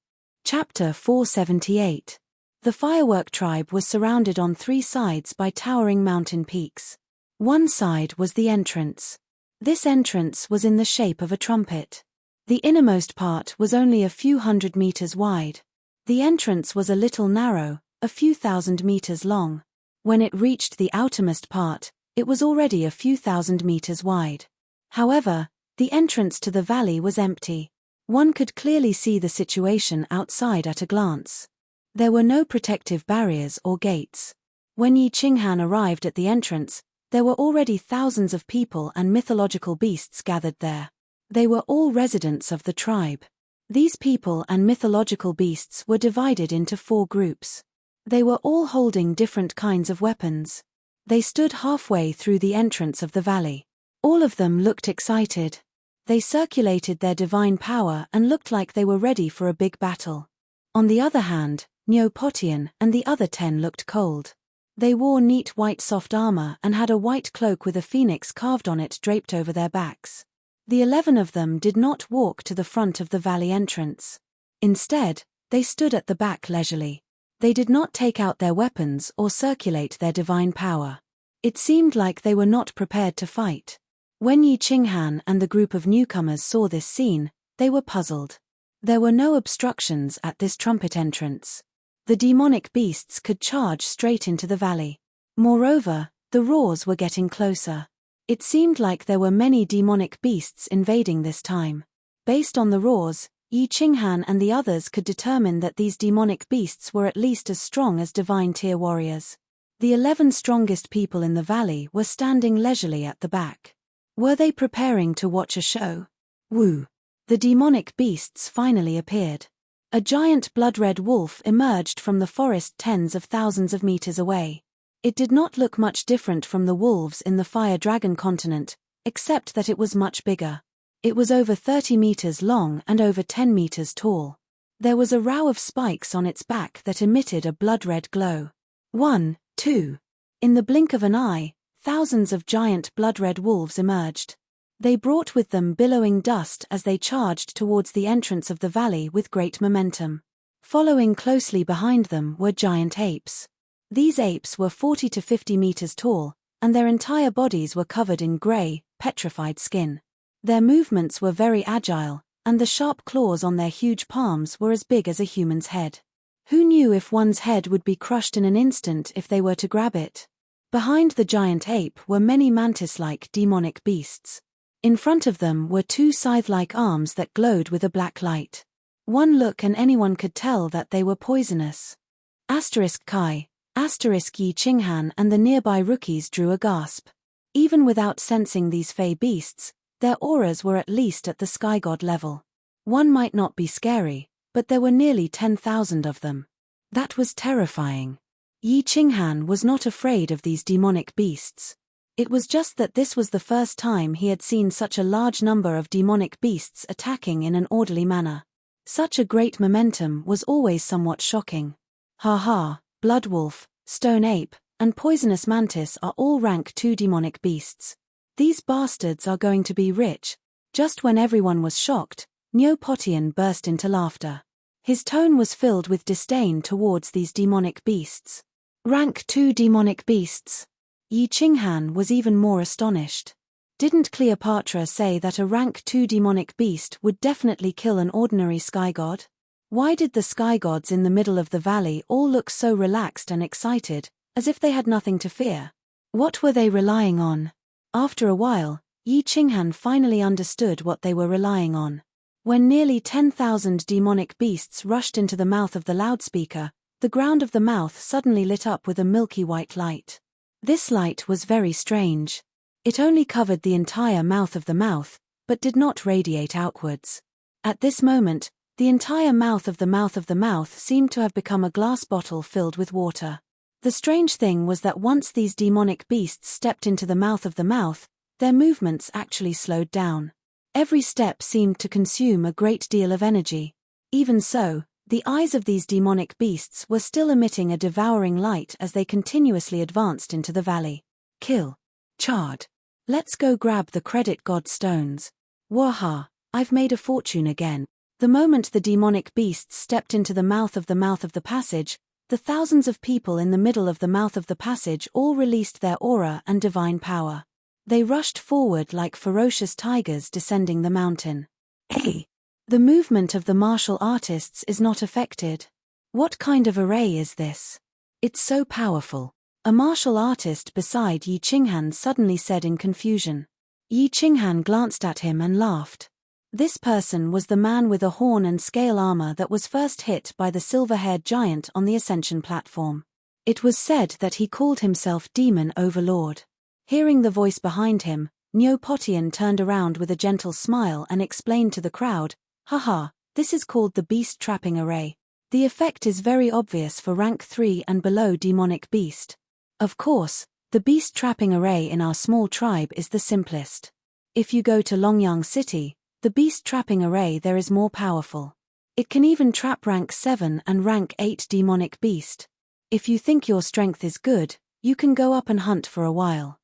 Chapter 478. The firework tribe was surrounded on 3 sides by towering mountain peaks. One side was the entrance. This entrance was in the shape of a trumpet. The innermost part was only a few hundred meters wide. The entrance was a little narrow, a few thousand meters long. When it reached the outermost part, it was already a few thousand meters wide. However, the entrance to the valley was empty. One could clearly see the situation outside at a glance. There were no protective barriers or gates. When Yi Qinghan arrived at the entrance, there were already thousands of people and mythological beasts gathered there. They were all residents of the tribe. These people and mythological beasts were divided into 4 groups. They were all holding different kinds of weapons. They stood halfway through the entrance of the valley. All of them looked excited. They circulated their divine power and looked like they were ready for a big battle. On the other hand, Nyo Potion and the other 10 looked cold. They wore neat white soft armor and had a white cloak with a phoenix carved on it draped over their backs. The 11 of them did not walk to the front of the valley entrance. Instead, they stood at the back leisurely. They did not take out their weapons or circulate their divine power. It seemed like they were not prepared to fight. When Yi Qinghan and the group of newcomers saw this scene, they were puzzled. There were no obstructions at this trumpet entrance. The demonic beasts could charge straight into the valley. Moreover, the roars were getting closer. It seemed like there were many demonic beasts invading this time. Based on the roars, Yi Qinghan and the others could determine that these demonic beasts were at least as strong as divine tier warriors. The 11 strongest people in the valley were standing leisurely at the back. Were they preparing to watch a show? Woo! The demonic beasts finally appeared. A giant blood-red wolf emerged from the forest tens of thousands of meters away. It did not look much different from the wolves in the Fire Dragon continent, except that it was much bigger. It was over 30 meters long and over 10 meters tall. There was a row of spikes on its back that emitted a blood-red glow. 1, 2. In the blink of an eye, thousands of giant blood-red wolves emerged. They brought with them billowing dust as they charged towards the entrance of the valley with great momentum. Following closely behind them were giant apes. These apes were 40 to 50 meters tall, and their entire bodies were covered in gray, petrified skin. Their movements were very agile, and the sharp claws on their huge palms were as big as a human's head. Who knew if one's head would be crushed in an instant if they were to grab it? Behind the giant ape were many mantis-like demonic beasts. In front of them were 2 scythe-like arms that glowed with a black light. One look and anyone could tell that they were poisonous. Kai, Yi Qinghan and the nearby rookies drew a gasp. Even without sensing these fey beasts, their auras were at least at the sky god level. One might not be scary, but there were nearly 10,000 of them. That was terrifying. Yi Qinghan was not afraid of these demonic beasts. It was just that this was the first time he had seen such a large number of demonic beasts attacking in an orderly manner. Such a great momentum was always somewhat shocking. Blood wolf, stone ape, and poisonous mantis are all rank 2 demonic beasts. These bastards are going to be rich. Just when everyone was shocked, Niu Potian burst into laughter. His tone was filled with disdain towards these demonic beasts. Rank 2 demonic beasts. Yi Qinghan was even more astonished. Didn't Cleopatra say that a rank 2 demonic beast would definitely kill an ordinary sky god? Why did the sky gods in the middle of the valley all look so relaxed and excited, as if they had nothing to fear? What were they relying on? After a while, Yi Qinghan finally understood what they were relying on. When nearly 10,000 demonic beasts rushed into the mouth of the loudspeaker, the ground of the mouth suddenly lit up with a milky white light. This light was very strange. It only covered the entire mouth of the mouth, but did not radiate outwards. At this moment, the entire mouth of the mouth seemed to have become a glass bottle filled with water. The strange thing was that once these demonic beasts stepped into the mouth, their movements actually slowed down. Every step seemed to consume a great deal of energy. Even so, the eyes of these demonic beasts were still emitting a devouring light as they continuously advanced into the valley. Kill. Chard. Let's go grab the credit god stones. Waha, I've made a fortune again. The moment the demonic beasts stepped into the mouth of the passage, the thousands of people in the middle of the mouth of the passage all released their aura and divine power. They rushed forward like ferocious tigers descending the mountain. Hey! The movement of the martial artists is not affected. What kind of array is this? It's so powerful. A martial artist beside Yi Qinghan suddenly said in confusion. Yi Qinghan glanced at him and laughed. This person was the man with a horn and scale armor that was first hit by the silver-haired giant on the ascension platform. It was said that he called himself Demon Overlord. Hearing the voice behind him, Niu Potian turned around with a gentle smile and explained to the crowd, this is called the Beast Trapping Array. The effect is very obvious for rank 3 and below demonic beast. Of course, the Beast Trapping Array in our small tribe is the simplest. If you go to Longyang City, the Beast Trapping Array there is more powerful. It can even trap rank 7 and rank 8 demonic beast. If you think your strength is good, you can go up and hunt for a while.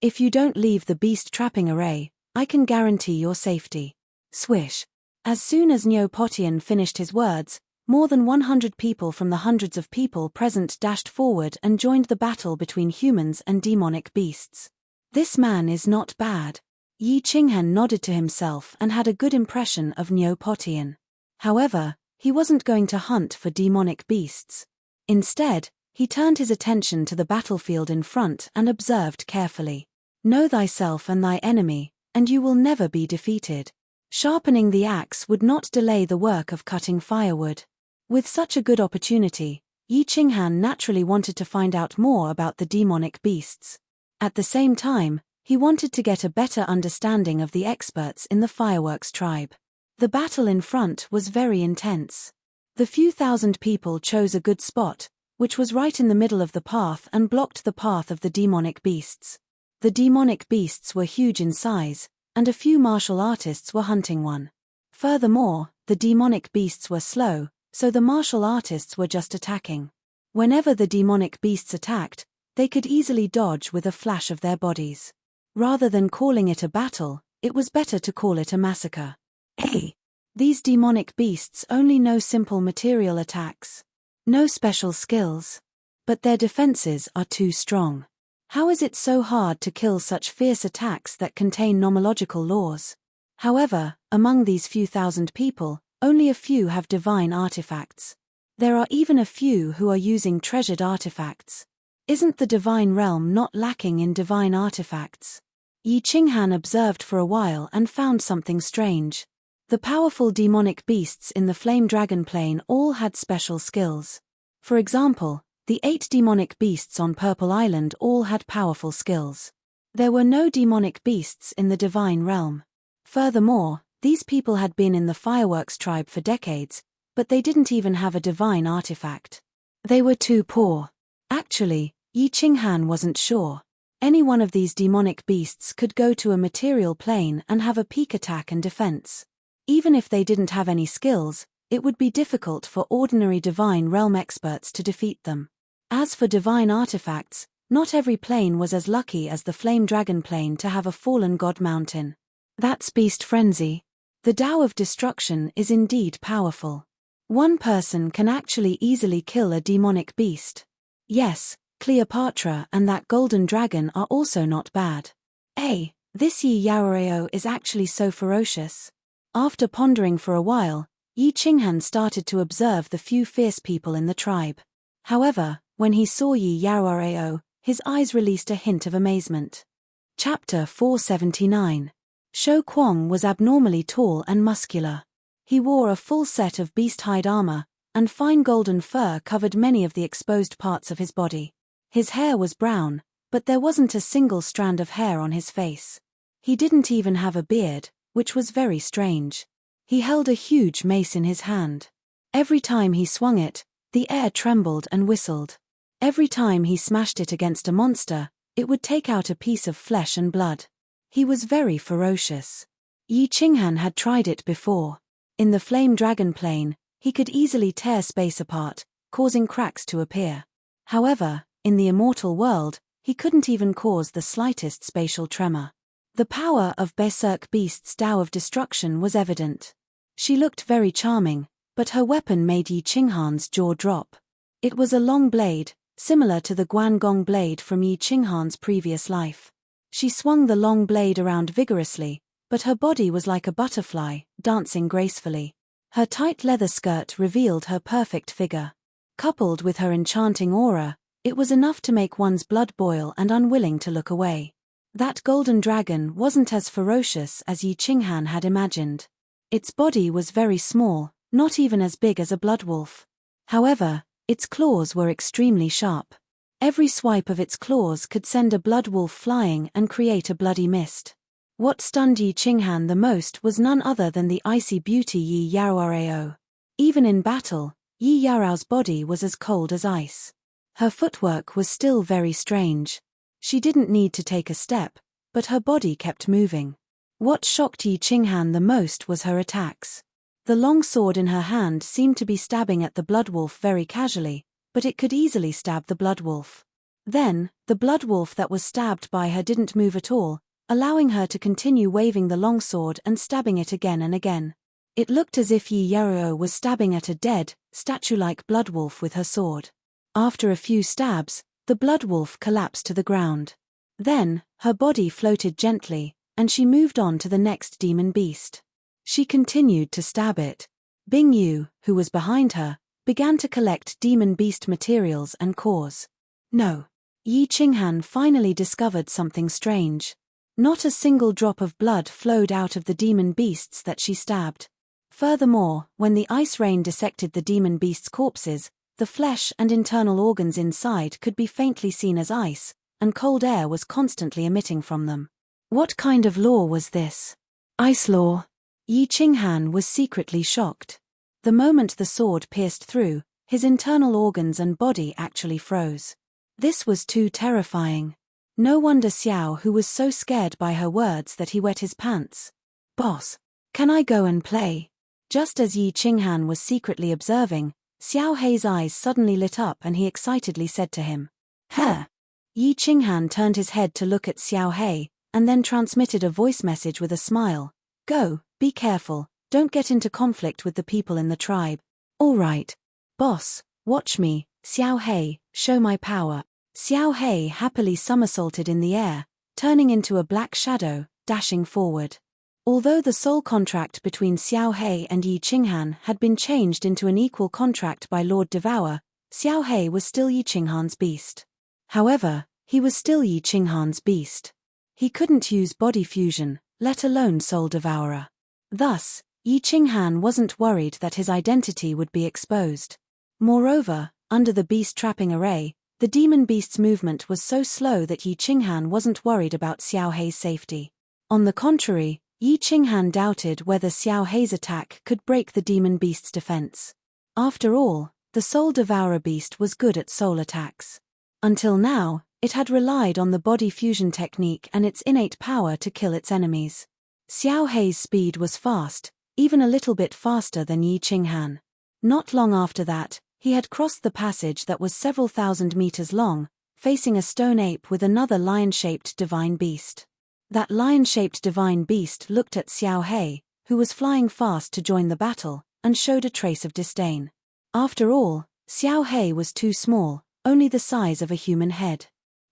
If you don't leave the Beast Trapping Array, I can guarantee your safety. Swish. As soon as Niu Potian finished his words, more than 100 people from the hundreds of people present dashed forward and joined the battle between humans and demonic beasts. This man is not bad. Yi Qinghan nodded to himself and had a good impression of Niu Potian. However, he wasn't going to hunt for demonic beasts. Instead, he turned his attention to the battlefield in front and observed carefully. Know thyself and thy enemy, and you will never be defeated. Sharpening the axe would not delay the work of cutting firewood. With such a good opportunity, Yi Qinghan naturally wanted to find out more about the demonic beasts. At the same time, he wanted to get a better understanding of the experts in the fireworks tribe. The battle in front was very intense. The few thousand people chose a good spot, which was right in the middle of the path and blocked the path of the demonic beasts. The demonic beasts were huge in size, and a few martial artists were hunting one. Furthermore, the demonic beasts were slow, so the martial artists were just attacking. Whenever the demonic beasts attacked, they could easily dodge with a flash of their bodies. Rather than calling it a battle, it was better to call it a massacre. These demonic beasts only know simple material attacks. No special skills. But their defenses are too strong. How is it so hard to kill such fierce attacks that contain nomological laws? However, among these few thousand people, only a few have divine artifacts. There are even a few who are using treasured artifacts. Isn't the divine realm not lacking in divine artifacts? Yi Qinghan observed for a while and found something strange. The powerful demonic beasts in the Flame Dragon Plane all had special skills. For example, the 8 demonic beasts on Purple Island all had powerful skills. There were no demonic beasts in the divine realm. Furthermore, these people had been in the fireworks tribe for decades, but they didn't even have a divine artifact. They were too poor. Actually, Yi Qinghan wasn't sure. Any one of these demonic beasts could go to a material plane and have a peak attack and defense. Even if they didn't have any skills, it would be difficult for ordinary divine realm experts to defeat them. As for divine artifacts, not every plane was as lucky as the Flame Dragon Plane to have a fallen god mountain. That's beast frenzy. The Tao of destruction is indeed powerful. One person can actually easily kill a demonic beast. Yes, Cleopatra and that golden dragon are also not bad. This Yi Yaoreo is actually so ferocious. After pondering for a while, Yi Qinghan started to observe the few fierce people in the tribe. However, when he saw Yi Yaoreo, his eyes released a hint of amazement. Chapter 479. Shou Kuang was abnormally tall and muscular. He wore a full set of beast-hide armor, and fine golden fur covered many of the exposed parts of his body. His hair was brown, but there wasn't a single strand of hair on his face. He didn't even have a beard, which was very strange. He held a huge mace in his hand. Every time he swung it, the air trembled and whistled. Every time he smashed it against a monster, it would take out a piece of flesh and blood. He was very ferocious. Yi Qinghan had tried it before. In the Flame Dragon Plane, he could easily tear space apart, causing cracks to appear. However, in the immortal world, he couldn't even cause the slightest spatial tremor. The power of Berserk Beast's Tao of Destruction was evident. She looked very charming, but her weapon made Yi Qinghan's jaw drop. It was a long blade, similar to the Guangong blade from Yi Qinghan's previous life. She swung the long blade around vigorously, but her body was like a butterfly, dancing gracefully. Her tight leather skirt revealed her perfect figure. Coupled with her enchanting aura, it was enough to make one's blood boil and unwilling to look away. That golden dragon wasn't as ferocious as Yi Qinghan had imagined. Its body was very small, not even as big as a bloodwolf. However, its claws were extremely sharp. Every swipe of its claws could send a bloodwolf flying and create a bloody mist. What stunned Yi Qinghan the most was none other than the icy beauty Yi Yaoreo. Even in battle, Yi Yaorao's body was as cold as ice. Her footwork was still very strange. She didn't need to take a step, but her body kept moving. What shocked Yi Qinghan the most was her attacks. The long sword in her hand seemed to be stabbing at the bloodwolf very casually, but it could easily stab the bloodwolf. Then, the bloodwolf that was stabbed by her didn't move at all, allowing her to continue waving the longsword and stabbing it again and again. It looked as if Yi Yaoreo was stabbing at a dead, statue-like bloodwolf with her sword. After a few stabs, the bloodwolf collapsed to the ground. Then, her body floated gently, and she moved on to the next demon beast. She continued to stab it. Bing Yu, who was behind her, began to collect demon beast materials and cores. No. Yi Qinghan finally discovered something strange. Not a single drop of blood flowed out of the demon beasts that she stabbed. Furthermore, when the ice rain dissected the demon beasts' corpses, the flesh and internal organs inside could be faintly seen as ice, and cold air was constantly emitting from them. What kind of law was this? Ice law? Yi Qinghan was secretly shocked. The moment the sword pierced through, his internal organs and body actually froze. This was too terrifying. No wonder Xiao Hu was so scared by her words that he wet his pants. Boss, can I go and play? Just as Yi Qinghan was secretly observing, Xiao Hei's eyes suddenly lit up and he excitedly said to him, "Huh." Yi Qinghan turned his head to look at Xiao Hei, and then transmitted a voice message with a smile. "Go, be careful, don't get into conflict with the people in the tribe." "All right. Boss, watch me, Xiao Hei, show my power." Xiao Hei happily somersaulted in the air, turning into a black shadow, dashing forward. Although the soul contract between Xiao Hei and Yi Qinghan had been changed into an equal contract by Lord Devour, Xiao Hei was still Yi Qinghan's beast. However, he was still Yi Qinghan's beast. He couldn't use body fusion, let alone soul devourer. Thus, Yi Qinghan wasn't worried that his identity would be exposed. Moreover, under the beast trapping array, the demon beast's movement was so slow that Yi Qinghan wasn't worried about Xiao Hei's safety. On the contrary, Yi Qinghan doubted whether Xiao Hei's attack could break the demon beast's defense. After all, the soul devourer beast was good at soul attacks. Until now, it had relied on the body fusion technique and its innate power to kill its enemies. Xiao Hei's speed was fast, even a little bit faster than Yi Qinghan. Not long after that, he had crossed the passage that was several thousand meters long, facing a stone ape with another lion-shaped divine beast. That lion-shaped divine beast looked at Xiao Hei, who was flying fast to join the battle, and showed a trace of disdain. After all, Xiao Hei was too small, only the size of a human head.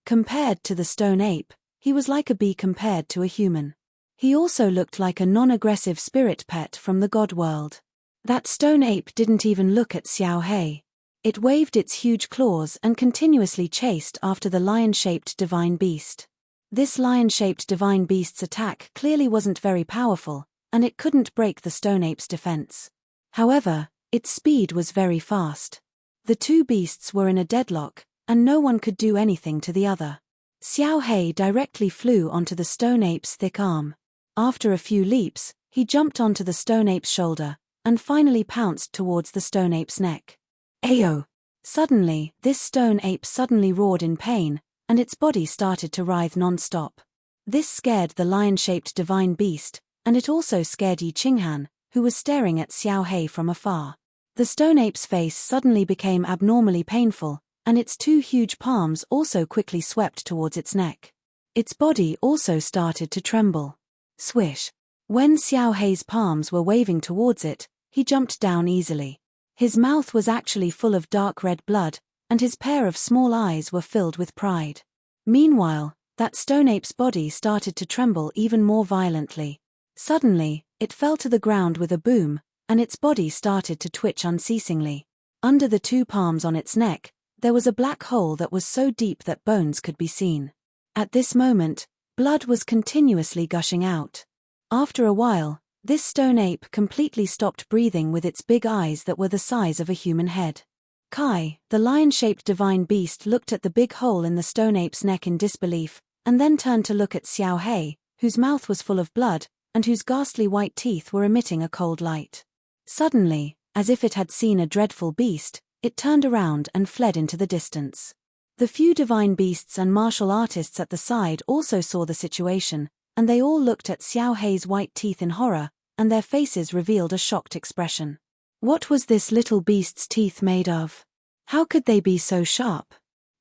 Compared to the stone ape, he was like a bee compared to a human. He also looked like a non-aggressive spirit pet from the god world. That stone ape didn't even look at Xiao Hei. It waved its huge claws and continuously chased after the lion-shaped divine beast. This lion-shaped divine beast's attack clearly wasn't very powerful, and it couldn't break the stone ape's defense. However, its speed was very fast. The two beasts were in a deadlock, and no one could do anything to the other. Xiao Hei directly flew onto the stone ape's thick arm. After a few leaps, he jumped onto the stone ape's shoulder, and finally pounced towards the stone ape's neck. Ayo! Suddenly, this stone ape suddenly roared in pain, and its body started to writhe non-stop. This scared the lion-shaped divine beast, and it also scared Yi Qinghan, who was staring at Xiao Hei from afar. The stone ape's face suddenly became abnormally painful, and its two huge palms also quickly swept towards its neck. Its body also started to tremble. Swish! When Xiao Hei's palms were waving towards it, he jumped down easily. His mouth was actually full of dark red blood, and his pair of small eyes were filled with pride. Meanwhile, that stone ape's body started to tremble even more violently. Suddenly, it fell to the ground with a boom, and its body started to twitch unceasingly. Under the two palms on its neck, there was a black hole that was so deep that bones could be seen. At this moment, blood was continuously gushing out. After a while, this stone ape completely stopped breathing with its big eyes that were the size of a human head. Kai, the lion-shaped divine beast, looked at the big hole in the stone ape's neck in disbelief, and then turned to look at Xiao Hei, whose mouth was full of blood, and whose ghastly white teeth were emitting a cold light. Suddenly, as if it had seen a dreadful beast, it turned around and fled into the distance. The few divine beasts and martial artists at the side also saw the situation, and they all looked at Xiao Hei's white teeth in horror, and their faces revealed a shocked expression. What was this little beast's teeth made of? How could they be so sharp?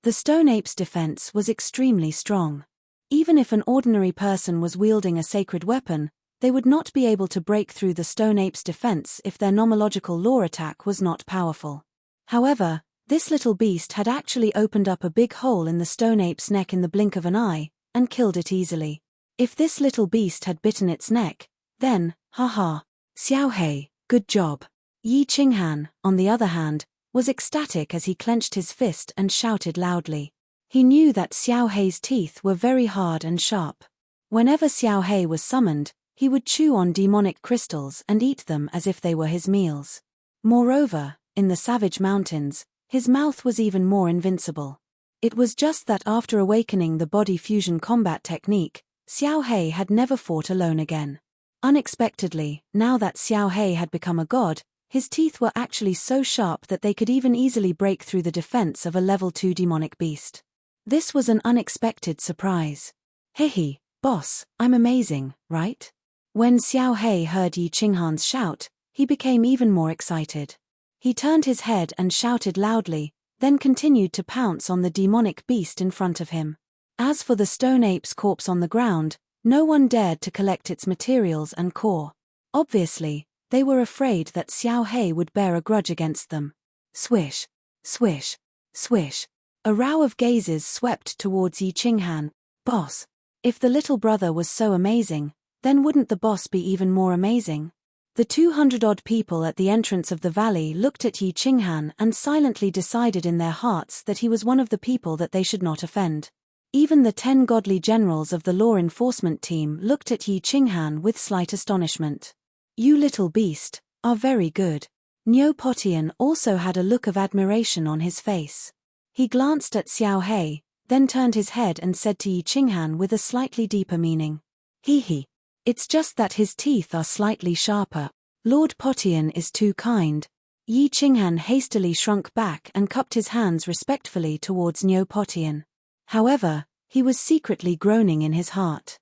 The stone ape's defense was extremely strong. Even if an ordinary person was wielding a sacred weapon, they would not be able to break through the stone ape's defense if their nomological law attack was not powerful. However, this little beast had actually opened up a big hole in the stone ape's neck in the blink of an eye, and killed it easily. If this little beast had bitten its neck, then, haha, Xiao Hei, good job. Yi Qinghan, on the other hand, was ecstatic as he clenched his fist and shouted loudly. He knew that Xiao Hei's teeth were very hard and sharp. Whenever Xiao Hei was summoned, he would chew on demonic crystals and eat them as if they were his meals. Moreover, in the Savage Mountains, his mouth was even more invincible. It was just that after awakening the body fusion combat technique, Xiao Hei had never fought alone again. Unexpectedly, now that Xiao Hei had become a god, his teeth were actually so sharp that they could even easily break through the defense of a level 2 demonic beast. This was an unexpected surprise. Hehe, boss, I'm amazing, right? When Xiao Hei heard Yi Qinghan's shout, he became even more excited. He turned his head and shouted loudly, then continued to pounce on the demonic beast in front of him. As for the stone ape's corpse on the ground, no one dared to collect its materials and core. Obviously, they were afraid that Xiao Hei would bear a grudge against them. Swish, swish, swish. A row of gazes swept towards Yi Qinghan. Boss, if the little brother was so amazing, then wouldn't the boss be even more amazing? The 200-odd people at the entrance of the valley looked at Yi Qinghan and silently decided in their hearts that he was one of the people that they should not offend. Even the 10 godly generals of the law enforcement team looked at Yi Qinghan with slight astonishment. You little beast, are very good. Niu Potian also had a look of admiration on his face. He glanced at Xiao Hei, then turned his head and said to Yi Qinghan with a slightly deeper meaning. Hee. It's just that his teeth are slightly sharper. Lord Potian is too kind. Yi Qinghan hastily shrunk back and cupped his hands respectfully towards Niu Potian. However, he was secretly groaning in his heart.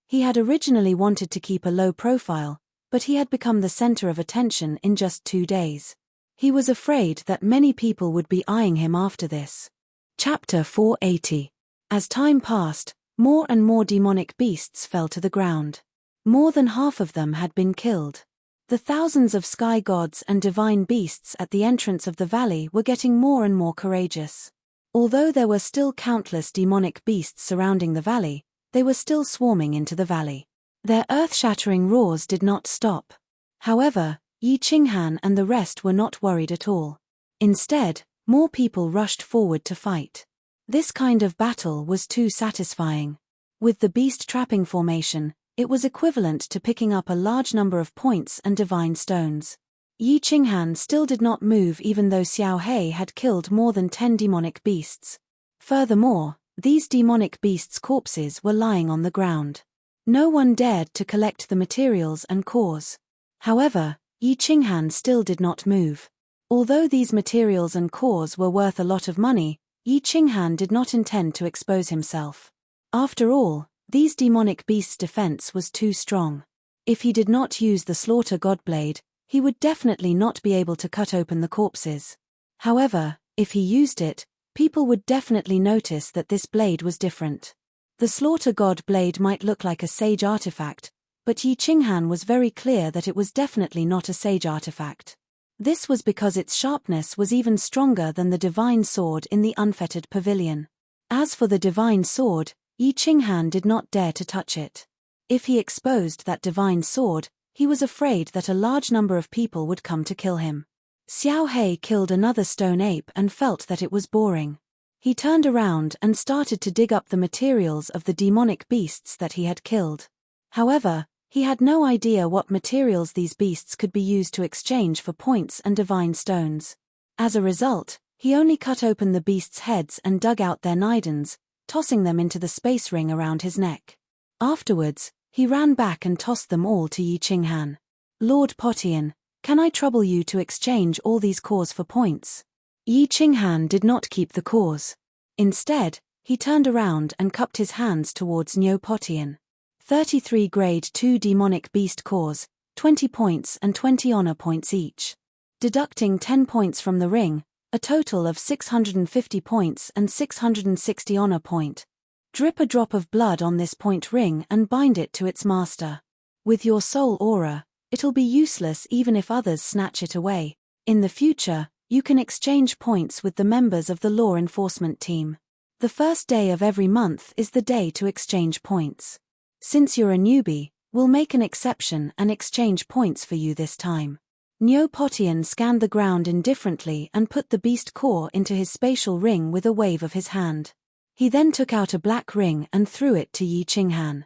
He had originally wanted to keep a low profile, but he had become the center of attention in just 2 days. He was afraid that many people would be eyeing him after this. Chapter 480. As time passed, more and more demonic beasts fell to the ground. More than half of them had been killed. The thousands of sky gods and divine beasts at the entrance of the valley were getting more and more courageous. Although there were still countless demonic beasts surrounding the valley, they were still swarming into the valley. Their earth-shattering roars did not stop. However, Yi Qinghan and the rest were not worried at all. Instead, more people rushed forward to fight. This kind of battle was too satisfying. With the beast trapping formation, it was equivalent to picking up a large number of points and divine stones. Yi Qinghan still did not move even though Xiao Hei had killed more than 10 demonic beasts. Furthermore, these demonic beasts' corpses were lying on the ground. No one dared to collect the materials and cores. However, Yi Qinghan still did not move. Although these materials and cores were worth a lot of money, Yi Qinghan did not intend to expose himself. After all, these demonic beasts' defense was too strong. If he did not use the Slaughter God Blade, he would definitely not be able to cut open the corpses. However, if he used it, people would definitely notice that this blade was different. The Slaughter God Blade might look like a sage artifact, but Yi Qinghan was very clear that it was definitely not a sage artifact. This was because its sharpness was even stronger than the divine sword in the unfettered pavilion. As for the divine sword, Yi Qinghan did not dare to touch it. If he exposed that divine sword, he was afraid that a large number of people would come to kill him. Xiao Hei killed another stone ape and felt that it was boring. He turned around and started to dig up the materials of the demonic beasts that he had killed. However, he had no idea what materials these beasts could be used to exchange for points and divine stones. As a result, he only cut open the beasts' heads and dug out their nidans, tossing them into the space ring around his neck. Afterwards, he ran back and tossed them all to Yi Qinghan. Lord Potian, can I trouble you to exchange all these cores for points? Yi Qinghan did not keep the cores. Instead, he turned around and cupped his hands towards Niu Potian. 33 Grade 2 Demonic Beast cores, 20 points and 20 honor points each. Deducting 10 points from the ring, a total of 650 points and 660 honor point. Drip a drop of blood on this point ring and bind it to its master. With your soul aura, it'll be useless even if others snatch it away. In the future, you can exchange points with the members of the law enforcement team. The first day of every month is the day to exchange points. Since you're a newbie, we'll make an exception and exchange points for you this time. Neopotian scanned the ground indifferently and put the beast core into his spatial ring with a wave of his hand. He then took out a black ring and threw it to Yi Qinghan.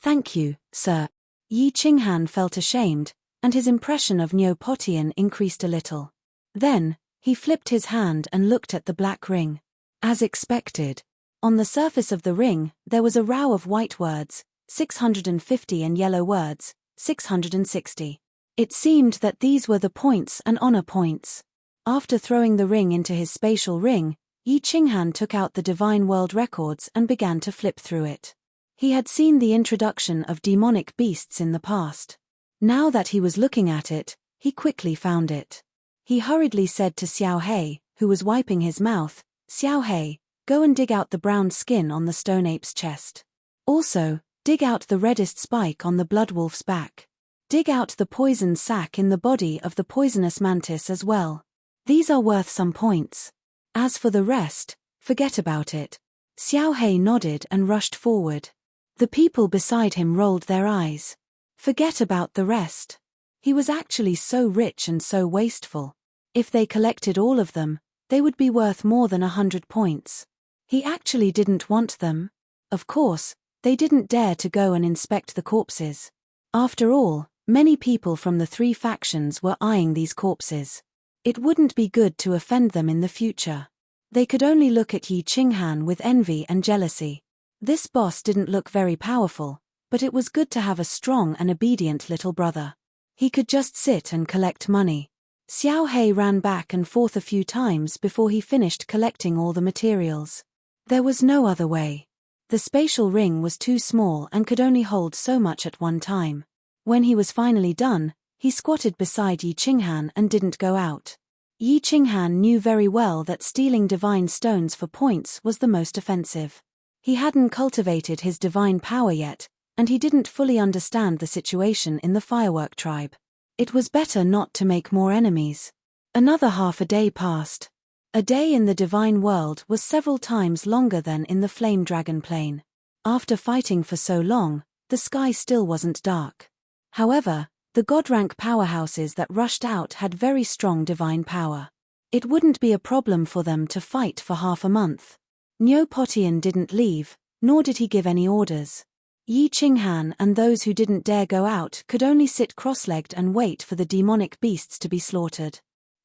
Thank you, sir. Yi Qinghan felt ashamed, and his impression of Neopotian increased a little. Then, he flipped his hand and looked at the black ring. As expected. On the surface of the ring, there was a row of white words, 650, and yellow words, 660. It seemed that these were the points and honor points. After throwing the ring into his spatial ring, Yi Qinghan took out the Divine World Records and began to flip through it. He had seen the introduction of demonic beasts in the past. Now that he was looking at it, he quickly found it. He hurriedly said to Xiao He, who was wiping his mouth, "Xiao He, go and dig out the brown skin on the stone ape's chest. Also, dig out the reddest spike on the blood wolf's back. Dig out the poison sac in the body of the poisonous mantis as well. These are worth some points. As for the rest, forget about it." Xiao He nodded and rushed forward. The people beside him rolled their eyes. Forget about the rest. He was actually so rich and so wasteful. If they collected all of them, they would be worth more than 100 points. He actually didn't want them. Of course, they didn't dare to go and inspect the corpses. After all, many people from the 3 factions were eyeing these corpses. It wouldn't be good to offend them in the future. They could only look at Yi Qinghan with envy and jealousy. This boss didn't look very powerful, but it was good to have a strong and obedient little brother. He could just sit and collect money. Xiao He ran back and forth a few times before he finished collecting all the materials. There was no other way. The spatial ring was too small and could only hold so much at one time. When he was finally done, he squatted beside Yi Qinghan and didn't go out. Yi Qinghan knew very well that stealing divine stones for points was the most offensive. He hadn't cultivated his divine power yet, and he didn't fully understand the situation in the firework tribe. It was better not to make more enemies. Another half a day passed. A day in the divine world was several times longer than in the flame dragon plane. After fighting for so long, the sky still wasn't dark. However, the god-rank powerhouses that rushed out had very strong divine power. It wouldn't be a problem for them to fight for half a month. Neopotian didn't leave, nor did he give any orders. Yi Qinghan and those who didn't dare go out could only sit cross-legged and wait for the demonic beasts to be slaughtered.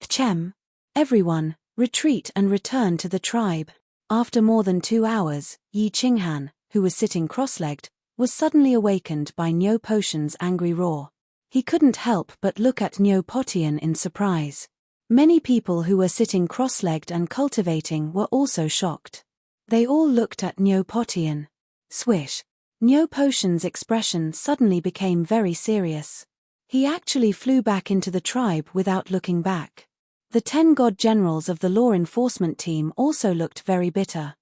Chem. Everyone, retreat and return to the tribe. After more than 2 hours, Yi Qinghan, who was sitting cross-legged, was suddenly awakened by Neopotian's angry roar. He couldn't help but look at Neopotian in surprise. Many people who were sitting cross-legged and cultivating were also shocked. They all looked at Neopotian. Swish. Neopotian's expression suddenly became very serious. He actually flew back into the tribe without looking back. The 10 god generals of the law enforcement team also looked very bitter.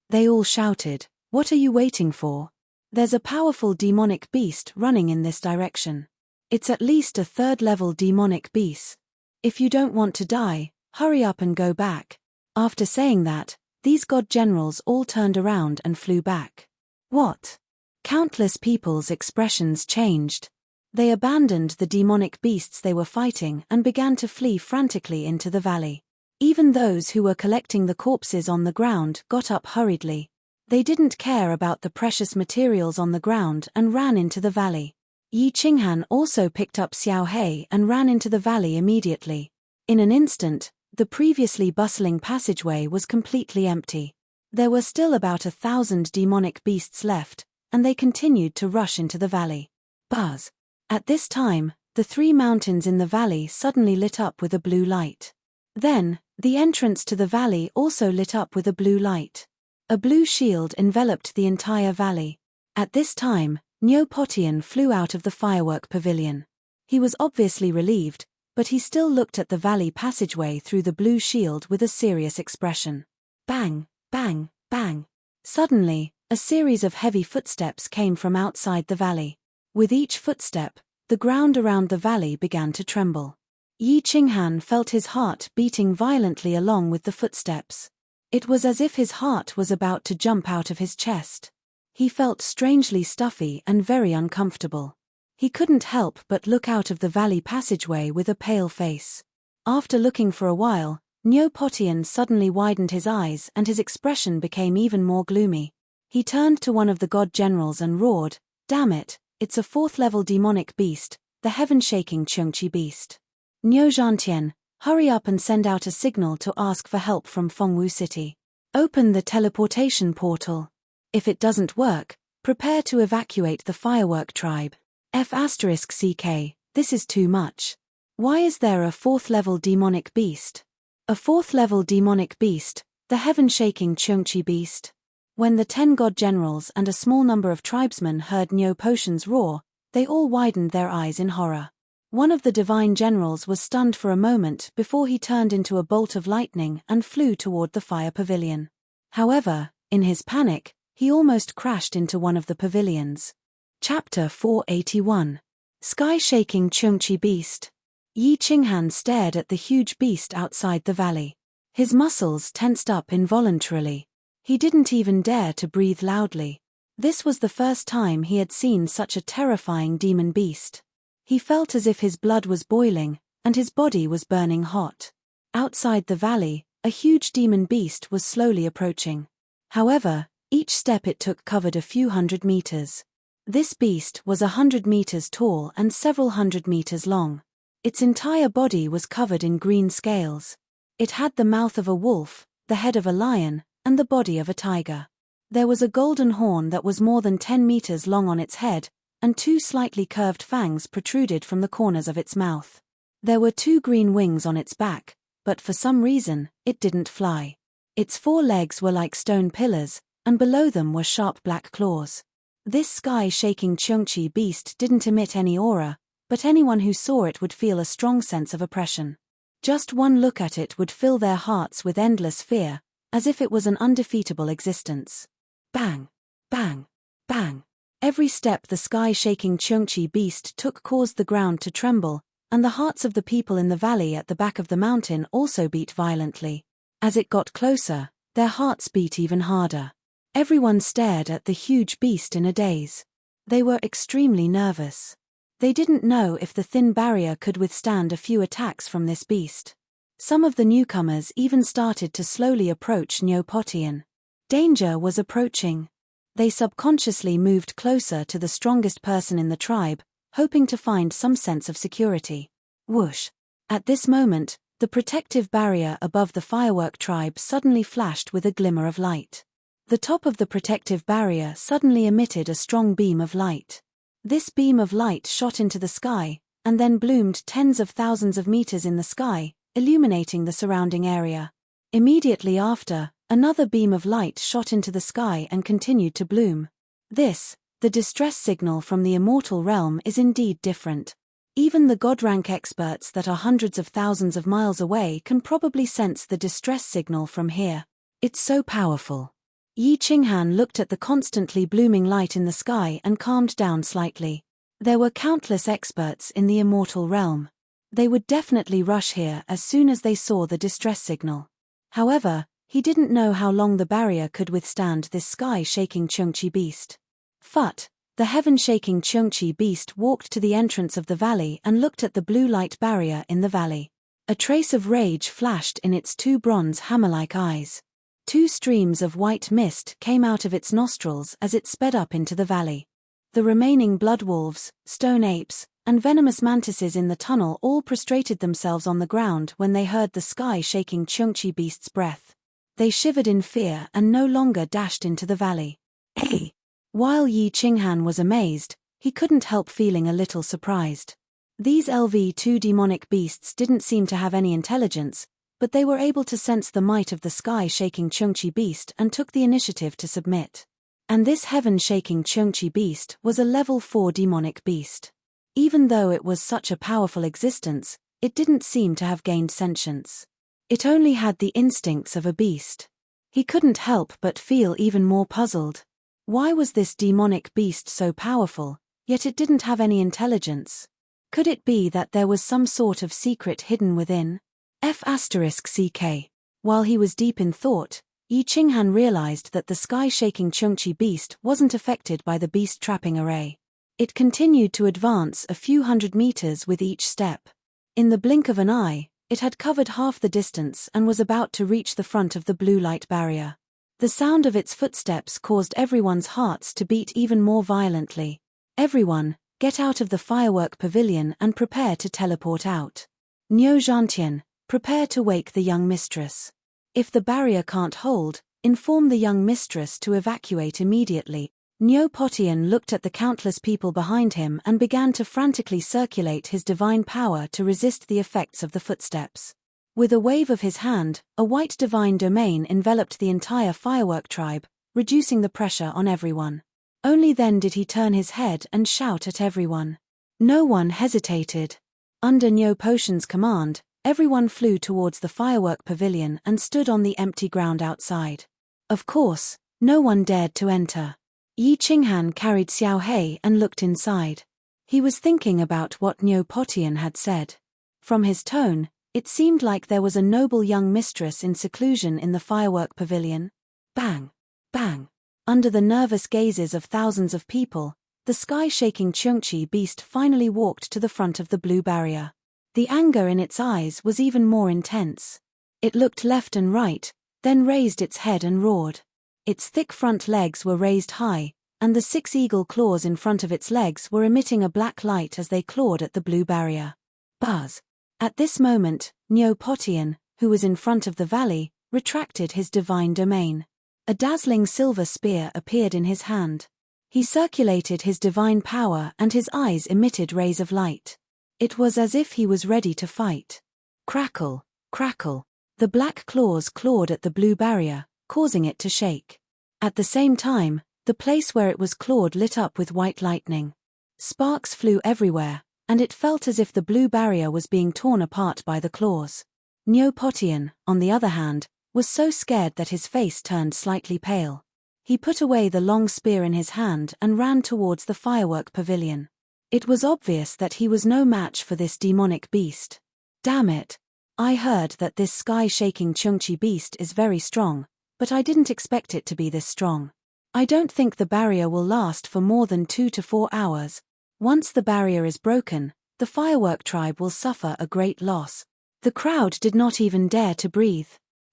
They all shouted, "What are you waiting for? There's a powerful demonic beast running in this direction. It's at least a 3rd-level demonic beast. If you don't want to die, hurry up and go back." After saying that, these god generals all turned around and flew back. What? Countless people's expressions changed. They abandoned the demonic beasts they were fighting and began to flee frantically into the valley. Even those who were collecting the corpses on the ground got up hurriedly. They didn't care about the precious materials on the ground and ran into the valley. Yi Qinghan also picked up Xiao He and ran into the valley immediately. In an instant, the previously bustling passageway was completely empty. There were still about 1,000 demonic beasts left, and they continued to rush into the valley. Buzz. At this time, the 3 mountains in the valley suddenly lit up with a blue light. Then, the entrance to the valley also lit up with a blue light. A blue shield enveloped the entire valley. At this time, Neopotian flew out of the firework pavilion. He was obviously relieved, but he still looked at the valley passageway through the blue shield with a serious expression. Bang, bang, bang. Suddenly, a series of heavy footsteps came from outside the valley. With each footstep, the ground around the valley began to tremble. Yi Qinghan felt his heart beating violently along with the footsteps. It was as if his heart was about to jump out of his chest. He felt strangely stuffy and very uncomfortable. He couldn't help but look out of the valley passageway with a pale face. After looking for a while, Neopotian suddenly widened his eyes and his expression became even more gloomy. He turned to one of the god generals and roared, "Damn it, it's a 4th-level demonic beast, the heaven-shaking Chungchi beast. Neojantian, hurry up and send out a signal to ask for help from Fengwu City. Open the teleportation portal. If it doesn't work, prepare to evacuate the firework tribe. F***CK, this is too much. Why is there a 4th-level demonic beast? A 4th-level demonic beast, the heaven-shaking Chungchi beast?" When the 10 god generals and a small number of tribesmen heard Neopotian's roar, they all widened their eyes in horror. One of the divine generals was stunned for a moment before he turned into a bolt of lightning and flew toward the fire pavilion. However, in his panic, he almost crashed into one of the pavilions. Chapter 481. Sky-shaking Chungchi beast. Yi Qinghan stared at the huge beast outside the valley. His muscles tensed up involuntarily. He didn't even dare to breathe loudly. This was the first time he had seen such a terrifying demon beast. He felt as if his blood was boiling, and his body was burning hot. Outside the valley, a huge demon beast was slowly approaching. However, each step it took covered a few hundred meters. This beast was 100 meters tall and several hundred meters long. Its entire body was covered in green scales. It had the mouth of a wolf, the head of a lion, and the body of a tiger. There was a golden horn that was more than 10 meters long on its head, and 2 slightly curved fangs protruded from the corners of its mouth. There were 2 green wings on its back, but for some reason, it didn't fly. Its 4 legs were like stone pillars, and below them were sharp black claws. This sky-shaking Chungchi beast didn't emit any aura, but anyone who saw it would feel a strong sense of oppression. Just one look at it would fill their hearts with endless fear, as if it was an undefeatable existence. Bang! Bang! Bang! Every step the sky-shaking Chungchi beast took caused the ground to tremble, and the hearts of the people in the valley at the back of the mountain also beat violently. As it got closer, their hearts beat even harder. Everyone stared at the huge beast in a daze. They were extremely nervous. They didn't know if the thin barrier could withstand a few attacks from this beast. Some of the newcomers even started to slowly approach Neopotian. Danger was approaching. They subconsciously moved closer to the strongest person in the tribe, hoping to find some sense of security. Whoosh! At this moment, the protective barrier above the firework tribe suddenly flashed with a glimmer of light. The top of the protective barrier suddenly emitted a strong beam of light. This beam of light shot into the sky, and then bloomed tens of thousands of meters in the sky, illuminating the surrounding area. Immediately after, another beam of light shot into the sky and continued to bloom. This, the distress signal from the immortal realm, is indeed different. Even the god-rank experts that are hundreds of thousands of miles away can probably sense the distress signal from here. It's so powerful. Yi Qinghan looked at the constantly blooming light in the sky and calmed down slightly. There were countless experts in the immortal realm. They would definitely rush here as soon as they saw the distress signal. However, he didn't know how long the barrier could withstand this sky-shaking Chungchi beast. Phut! The heaven-shaking Chungchi beast walked to the entrance of the valley and looked at the blue light barrier in the valley. A trace of rage flashed in its 2 bronze hammer-like eyes. 2 streams of white mist came out of its nostrils as it sped up into the valley. The remaining blood wolves, stone apes, and venomous mantises in the tunnel all prostrated themselves on the ground when they heard the sky-shaking Chungchi beast's breath. They shivered in fear and no longer dashed into the valley. Hey! While Yi Qinghan was amazed, he couldn't help feeling a little surprised. These LV2 demonic beasts didn't seem to have any intelligence, but they were able to sense the might of the sky-shaking Chungchi beast and took the initiative to submit. And this heaven-shaking Chungchi beast was a level 4 demonic beast. Even though it was such a powerful existence, it didn't seem to have gained sentience. It only had the instincts of a beast. He couldn't help but feel even more puzzled. Why was this demonic beast so powerful, yet it didn't have any intelligence? Could it be that there was some sort of secret hidden within? F***CK. While he was deep in thought, Yi Qinghan realized that the sky-shaking Chungchi beast wasn't affected by the beast-trapping array. It continued to advance a few hundred meters with each step. In the blink of an eye, it had covered half the distance and was about to reach the front of the blue light barrier. The sound of its footsteps caused everyone's hearts to beat even more violently. Everyone, get out of the firework pavilion and prepare to teleport out. Enchanting, prepare to wake the young mistress. If the barrier can't hold, inform the young mistress to evacuate immediately. Enchanting looked at the countless people behind him and began to frantically circulate his divine power to resist the effects of the footsteps. With a wave of his hand, a white divine domain enveloped the entire firework tribe, reducing the pressure on everyone. Only then did he turn his head and shout at everyone. No one hesitated. Under Enchanting's command, everyone flew towards the firework pavilion and stood on the empty ground outside. Of course, no one dared to enter. Yi Qinghan carried Xiao Hei and looked inside. He was thinking about what Enchanting had said. From his tone, it seemed like there was a noble young mistress in seclusion in the firework pavilion. Bang! Bang! Under the nervous gazes of thousands of people, the sky-shaking Chungchi beast finally walked to the front of the blue barrier. The anger in its eyes was even more intense. It looked left and right, then raised its head and roared. Its thick front legs were raised high, and the 6 eagle claws in front of its legs were emitting a black light as they clawed at the blue barrier. Buzz! At this moment, Enchanting, who was in front of the valley, retracted his divine domain. A dazzling silver spear appeared in his hand. He circulated his divine power and his eyes emitted rays of light. It was as if he was ready to fight. Crackle, crackle. The black claws clawed at the blue barrier, causing it to shake. At the same time, the place where it was clawed lit up with white lightning. Sparks flew everywhere, and it felt as if the blue barrier was being torn apart by the claws. Enchanting, on the other hand, was so scared that his face turned slightly pale. He put away the long spear in his hand and ran towards the firework pavilion. It was obvious that he was no match for this demonic beast. Damn it! I heard that this sky-shaking Chungchi beast is very strong, but I didn't expect it to be this strong. I don't think the barrier will last for more than 2 to 4 hours. Once the barrier is broken, the firework tribe will suffer a great loss. The crowd did not even dare to breathe.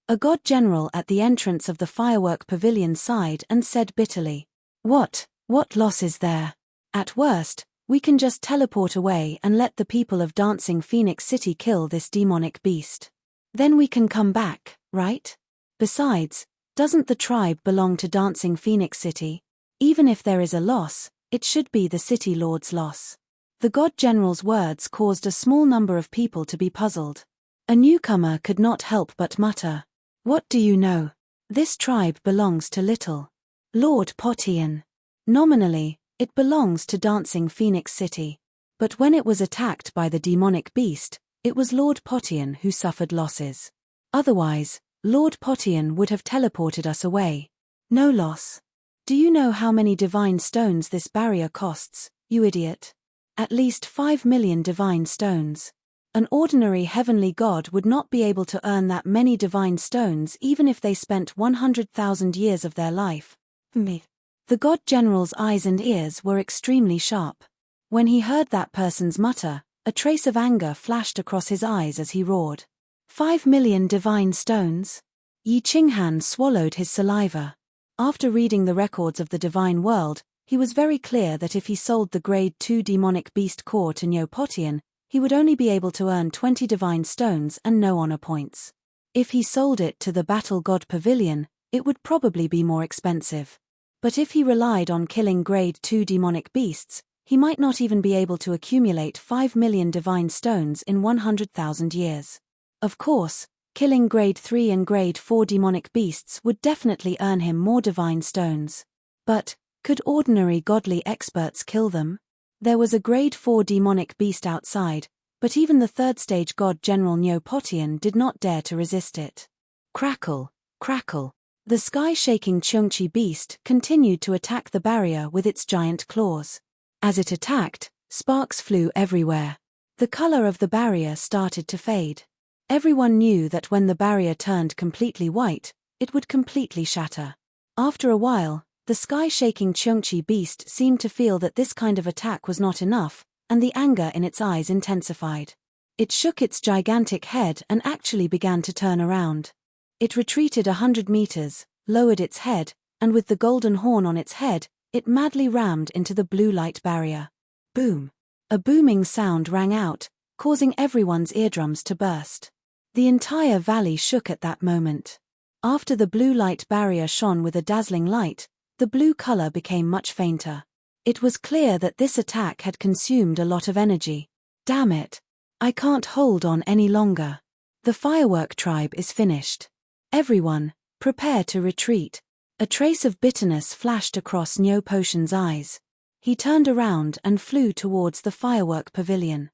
A god general at the entrance of the firework pavilion sighed and said bitterly, What loss is there? At worst, we can just teleport away and let the people of Dancing Phoenix City kill this demonic beast. Then we can come back, right? Besides, doesn't the tribe belong to Dancing Phoenix City? Even if there is a loss, it should be the city lord's loss. The god general's words caused a small number of people to be puzzled. A newcomer could not help but mutter, What do you know? This tribe belongs to Little Lord Potian. Nominally, it belongs to Dancing Phoenix City. But when it was attacked by the demonic beast, it was Lord Potian who suffered losses. Otherwise, Lord Potian would have teleported us away. No loss. Do you know how many divine stones this barrier costs, you idiot? At least 5 million divine stones. An ordinary heavenly god would not be able to earn that many divine stones even if they spent 100,000 years of their life. Me. The god general's eyes and ears were extremely sharp. When he heard that person's mutter, a trace of anger flashed across his eyes as he roared. 5 million divine stones? Yi Qinghan swallowed his saliva. After reading the records of the divine world, he was very clear that if he sold the Grade 2 demonic beast core to Enchanting, he would only be able to earn 20 divine stones and no honor points. If he sold it to the Battle God Pavilion, it would probably be more expensive. But if he relied on killing Grade 2 demonic beasts, he might not even be able to accumulate 5 million divine stones in 100,000 years. Of course, killing Grade 3 and Grade 4 demonic beasts would definitely earn him more divine stones. But, could ordinary godly experts kill them? There was a Grade 4 demonic beast outside, but even the third-stage god General Enchanting did not dare to resist it. Crackle, crackle. The sky-shaking Chungchi beast continued to attack the barrier with its giant claws. As it attacked, sparks flew everywhere. The color of the barrier started to fade. Everyone knew that when the barrier turned completely white, it would completely shatter. After a while, The sky-shaking Cheongchi beast seemed to feel that this kind of attack was not enough, and the anger in its eyes intensified. It shook its gigantic head and actually began to turn around. It retreated 100 meters, lowered its head, and with the golden horn on its head, it madly rammed into the blue light barrier. Boom! A booming sound rang out, causing everyone's eardrums to burst. The entire valley shook at that moment. After the blue light barrier shone with a dazzling light, the blue color became much fainter. It was clear that this attack had consumed a lot of energy. Damn it! I can't hold on any longer. The firework tribe is finished. Everyone, prepare to retreat. A trace of bitterness flashed across Nyo Potion's eyes. He turned around and flew towards the firework pavilion.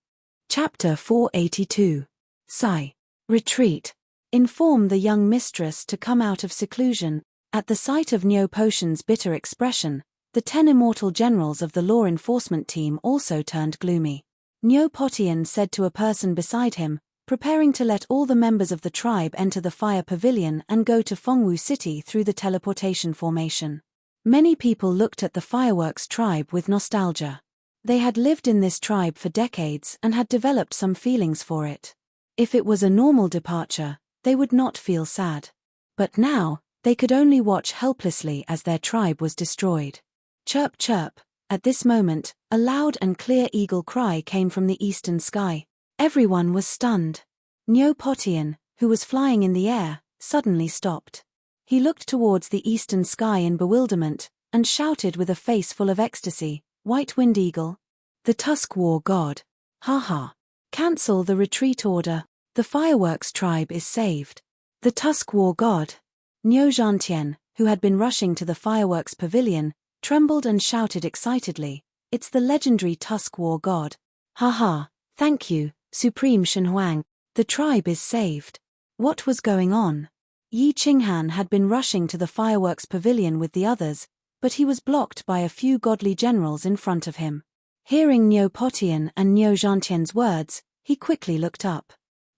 Chapter 482. Sigh. Retreat. Inform the young mistress to come out of seclusion. At the sight of Nyo Potion's bitter expression, the 10 immortal generals of the law enforcement team also turned gloomy. Nyo Potion said to a person beside him, preparing to let all the members of the tribe enter the fire pavilion and go to Fengwu City through the teleportation formation. Many people looked at the fireworks tribe with nostalgia. They had lived in this tribe for decades and had developed some feelings for it. If it was a normal departure, they would not feel sad. But now, they could only watch helplessly as their tribe was destroyed. Chirp chirp. At this moment, a loud and clear eagle cry came from the eastern sky. Everyone was stunned. Nyo Potion, who was flying in the air, suddenly stopped. He looked towards the eastern sky in bewilderment, and shouted with a face full of ecstasy, "White-winged eagle? The Tusk War God. Ha ha. Cancel the retreat order. The fireworks tribe is saved. The Tusk War God." Nyo Zhantien, who had been rushing to the fireworks pavilion, trembled and shouted excitedly, "It's the legendary Tusk War God. Ha ha, thank you, Supreme Shenhuang. The tribe is saved." What was going on? Yi Qinghan had been rushing to the fireworks pavilion with the others, but he was blocked by a few godly generals in front of him. Hearing Nyo Potion and Nyo Zhantian's words, he quickly looked up.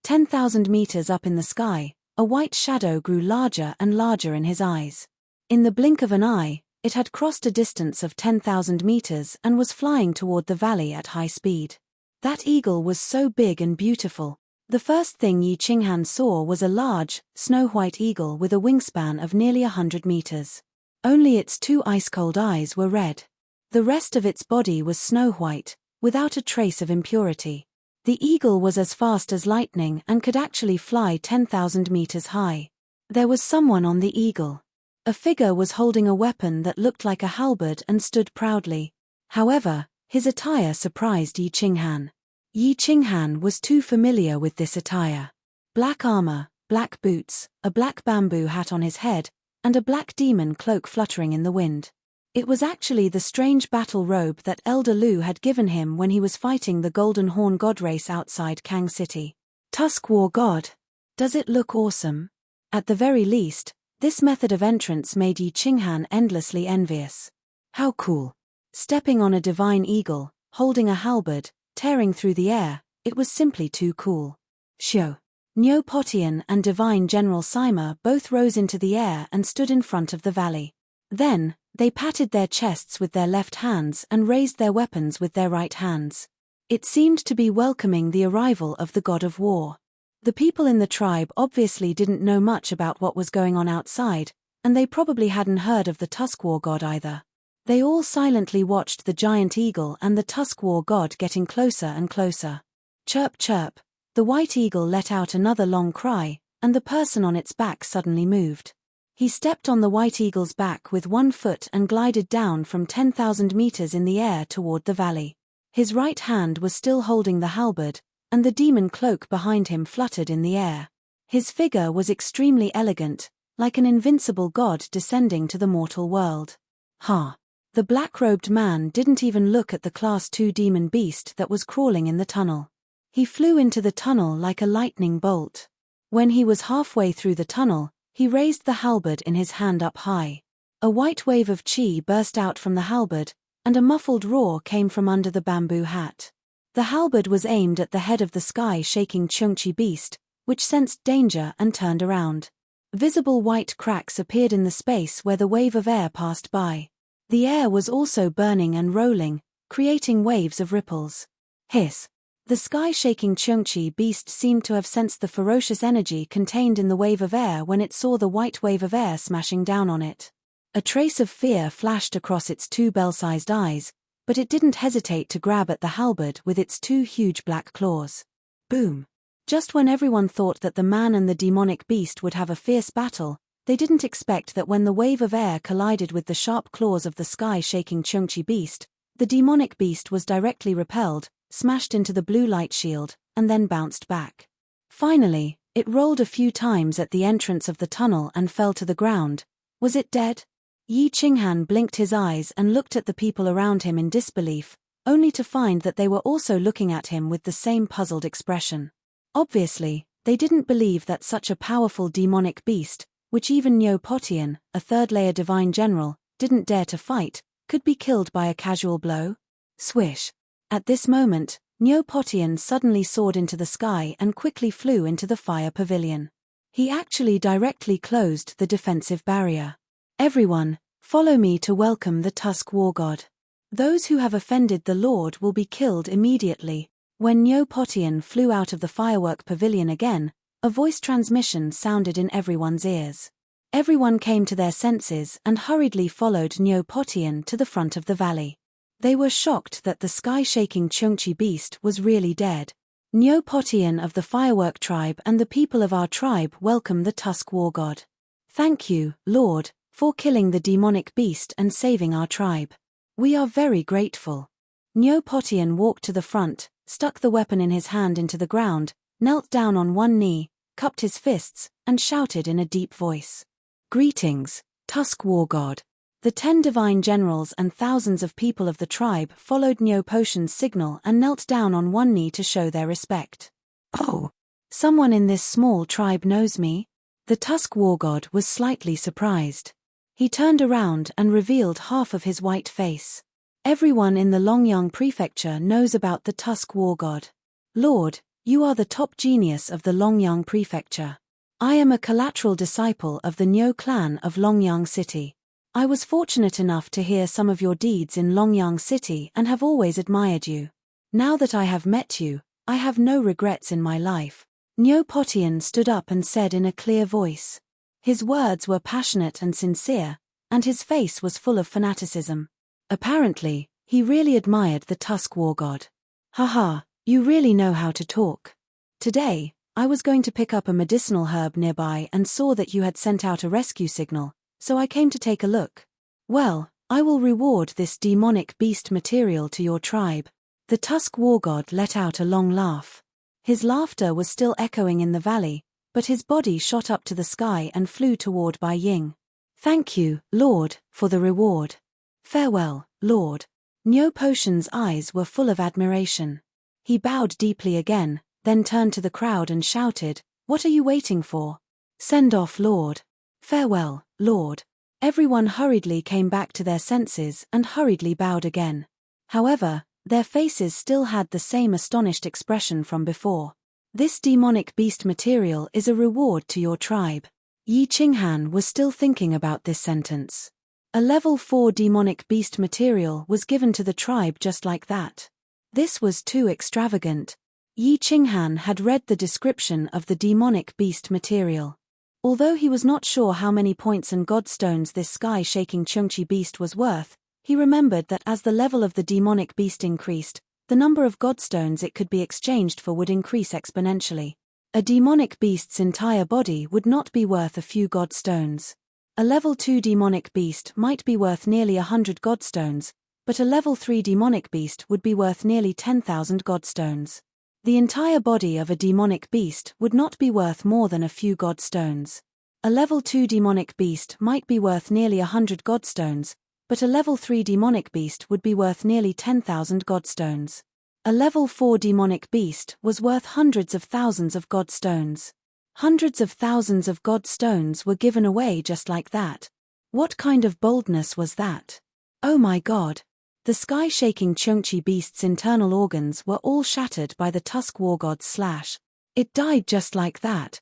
10,000 meters up in the sky, a white shadow grew larger and larger in his eyes. In the blink of an eye, it had crossed a distance of 10,000 meters and was flying toward the valley at high speed. That eagle was so big and beautiful. The first thing Yi Qinghan saw was a large, snow-white eagle with a wingspan of nearly 100 meters. Only its 2 ice-cold eyes were red. The rest of its body was snow-white, without a trace of impurity. The eagle was as fast as lightning and could actually fly 10,000 meters high. There was someone on the eagle. A figure was holding a weapon that looked like a halberd and stood proudly. However, his attire surprised Yi Qinghan. Yi Qinghan was too familiar with this attire. Black armor, black boots, a black bamboo hat on his head, and a black demon cloak fluttering in the wind. It was actually the strange battle robe that Elder Lu had given him when he was fighting the Golden Horn God race outside Kang City. Tusk War God. Does it look awesome? At the very least, this method of entrance made Yi Qinghan endlessly envious. How cool. Stepping on a divine eagle, holding a halberd, tearing through the air, it was simply too cool. Shio. Nyo Potion and Divine General Sima both rose into the air and stood in front of the valley. Then, they patted their chests with their left hands and raised their weapons with their right hands. It seemed to be welcoming the arrival of the god of war. The people in the tribe obviously didn't know much about what was going on outside, and they probably hadn't heard of the Tusk War God either. They all silently watched the giant eagle and the Tusk War God getting closer and closer. Chirp chirp, the white eagle let out another long cry, and the person on its back suddenly moved. He stepped on the white eagle's back with one foot and glided down from 10,000 meters in the air toward the valley. His right hand was still holding the halberd, and the demon cloak behind him fluttered in the air. His figure was extremely elegant, like an invincible god descending to the mortal world. Ha! The black-robed man didn't even look at the Class 2 demon beast that was crawling in the tunnel. He flew into the tunnel like a lightning bolt. When he was halfway through the tunnel, he raised the halberd in his hand up high. A white wave of chi burst out from the halberd, and a muffled roar came from under the bamboo hat. The halberd was aimed at the head of the sky-shaking Cheongchi beast, which sensed danger and turned around. Visible white cracks appeared in the space where the wave of air passed by. The air was also burning and rolling, creating waves of ripples. Hiss. The sky-shaking Chungchi beast seemed to have sensed the ferocious energy contained in the wave of air when it saw the white wave of air smashing down on it. A trace of fear flashed across its two bell-sized eyes, but it didn't hesitate to grab at the halberd with its two huge black claws. Boom! Just when everyone thought that the man and the demonic beast would have a fierce battle, they didn't expect that when the wave of air collided with the sharp claws of the sky-shaking Chungchi beast, the demonic beast was directly repelled, smashed into the blue light shield, and then bounced back. Finally, it rolled a few times at the entrance of the tunnel and fell to the ground. Was it dead? Yi Qinghan blinked his eyes and looked at the people around him in disbelief, only to find that they were also looking at him with the same puzzled expression. Obviously, they didn't believe that such a powerful demonic beast, which even Niu Potian, a third-layer divine general, didn't dare to fight, could be killed by a casual blow. Swish! At this moment, Niu Potian suddenly soared into the sky and quickly flew into the fire pavilion. He actually directly closed the defensive barrier. Everyone, follow me to welcome the Tusk War God. Those who have offended the Lord will be killed immediately. When Niu Potian flew out of the firework pavilion again, a voice transmission sounded in everyone's ears. Everyone came to their senses and hurriedly followed Niu Potian to the front of the valley. They were shocked that the sky-shaking Chungchi beast was really dead. Niu Potian of the firework tribe and the people of our tribe welcome the Tusk War God. Thank you, Lord, for killing the demonic beast and saving our tribe. We are very grateful. Niu Potian walked to the front, stuck the weapon in his hand into the ground, knelt down on one knee, cupped his fists, and shouted in a deep voice. Greetings, Tusk War God. The 10 divine generals and thousands of people of the tribe followed Niu Potian's signal and knelt down on one knee to show their respect. Oh, someone in this small tribe knows me? The Tusk War God was slightly surprised. He turned around and revealed half of his white face. Everyone in the Longyang Prefecture knows about the Tusk War God. Lord, you are the top genius of the Longyang Prefecture. I am a collateral disciple of the Niu clan of Longyang City. I was fortunate enough to hear some of your deeds in Longyang City and have always admired you. Now that I have met you, I have no regrets in my life. Niu Potian stood up and said in a clear voice. His words were passionate and sincere, and his face was full of fanaticism. Apparently, he really admired the Tusk War God. Haha, you really know how to talk. Today, I was going to pick up a medicinal herb nearby and saw that you had sent out a rescue signal, so I came to take a look. Well, I will reward this demonic beast material to your tribe. The Tusk War God let out a long laugh. His laughter was still echoing in the valley, but his body shot up to the sky and flew toward Bai Ying. Thank you, Lord, for the reward. Farewell, Lord. Niu Potian's eyes were full of admiration. He bowed deeply again, then turned to the crowd and shouted, What are you waiting for? Send off, Lord. Farewell, Lord. Everyone hurriedly came back to their senses and hurriedly bowed again. However, their faces still had the same astonished expression from before. This demonic beast material is a reward to your tribe. Yi Qinghan was still thinking about this sentence. A level 4 demonic beast material was given to the tribe just like that. This was too extravagant. Yi Qinghan had read the description of the demonic beast material. Although he was not sure how many points and godstones this sky-shaking Chungchi beast was worth, he remembered that as the level of the demonic beast increased, the number of godstones it could be exchanged for would increase exponentially. A demonic beast's entire body would not be worth a few godstones. A level 2 demonic beast might be worth nearly 100 godstones, but a level 3 demonic beast would be worth nearly 10,000 godstones. The entire body of a demonic beast would not be worth more than a few godstones. A level 2 demonic beast might be worth nearly 100 godstones, but a level 3 demonic beast would be worth nearly 10,000 godstones. A level 4 demonic beast was worth hundreds of thousands of godstones. Hundreds of thousands of godstones were given away just like that. What kind of boldness was that? Oh my God! The sky-shaking Chungchi beast's internal organs were all shattered by the Tusk War God's slash. It died just like that.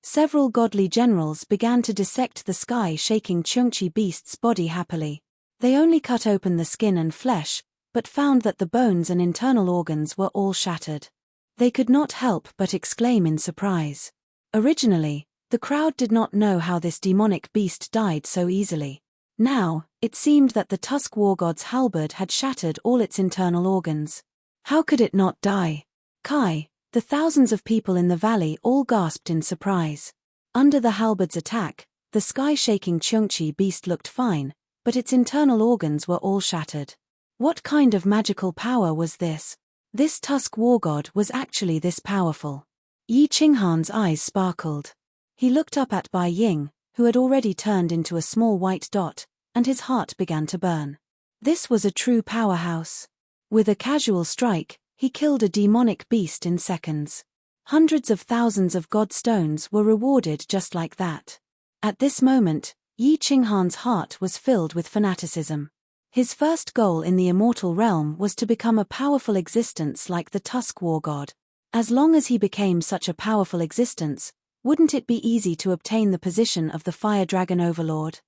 Several godly generals began to dissect the sky-shaking Chungchi beast's body happily. They only cut open the skin and flesh, but found that the bones and internal organs were all shattered. They could not help but exclaim in surprise. Originally, the crowd did not know how this demonic beast died so easily. Now, it seemed that the Tusk War God's halberd had shattered all its internal organs. How could it not die? Kai, the thousands of people in the valley all gasped in surprise. Under the halberd's attack, the sky-shaking Chungchi beast looked fine, but its internal organs were all shattered. What kind of magical power was this? This Tusk War God was actually this powerful. Yi Qinghan's eyes sparkled. He looked up at Bai Ying, who had already turned into a small white dot, and his heart began to burn. This was a true powerhouse. With a casual strike, he killed a demonic beast in seconds. Hundreds of thousands of god stones were rewarded just like that. At this moment, Yi Qinghan's heart was filled with fanaticism. His first goal in the immortal realm was to become a powerful existence like the Tusk War God. As long as he became such a powerful existence, wouldn't it be easy to obtain the position of the Fire Dragon Overlord?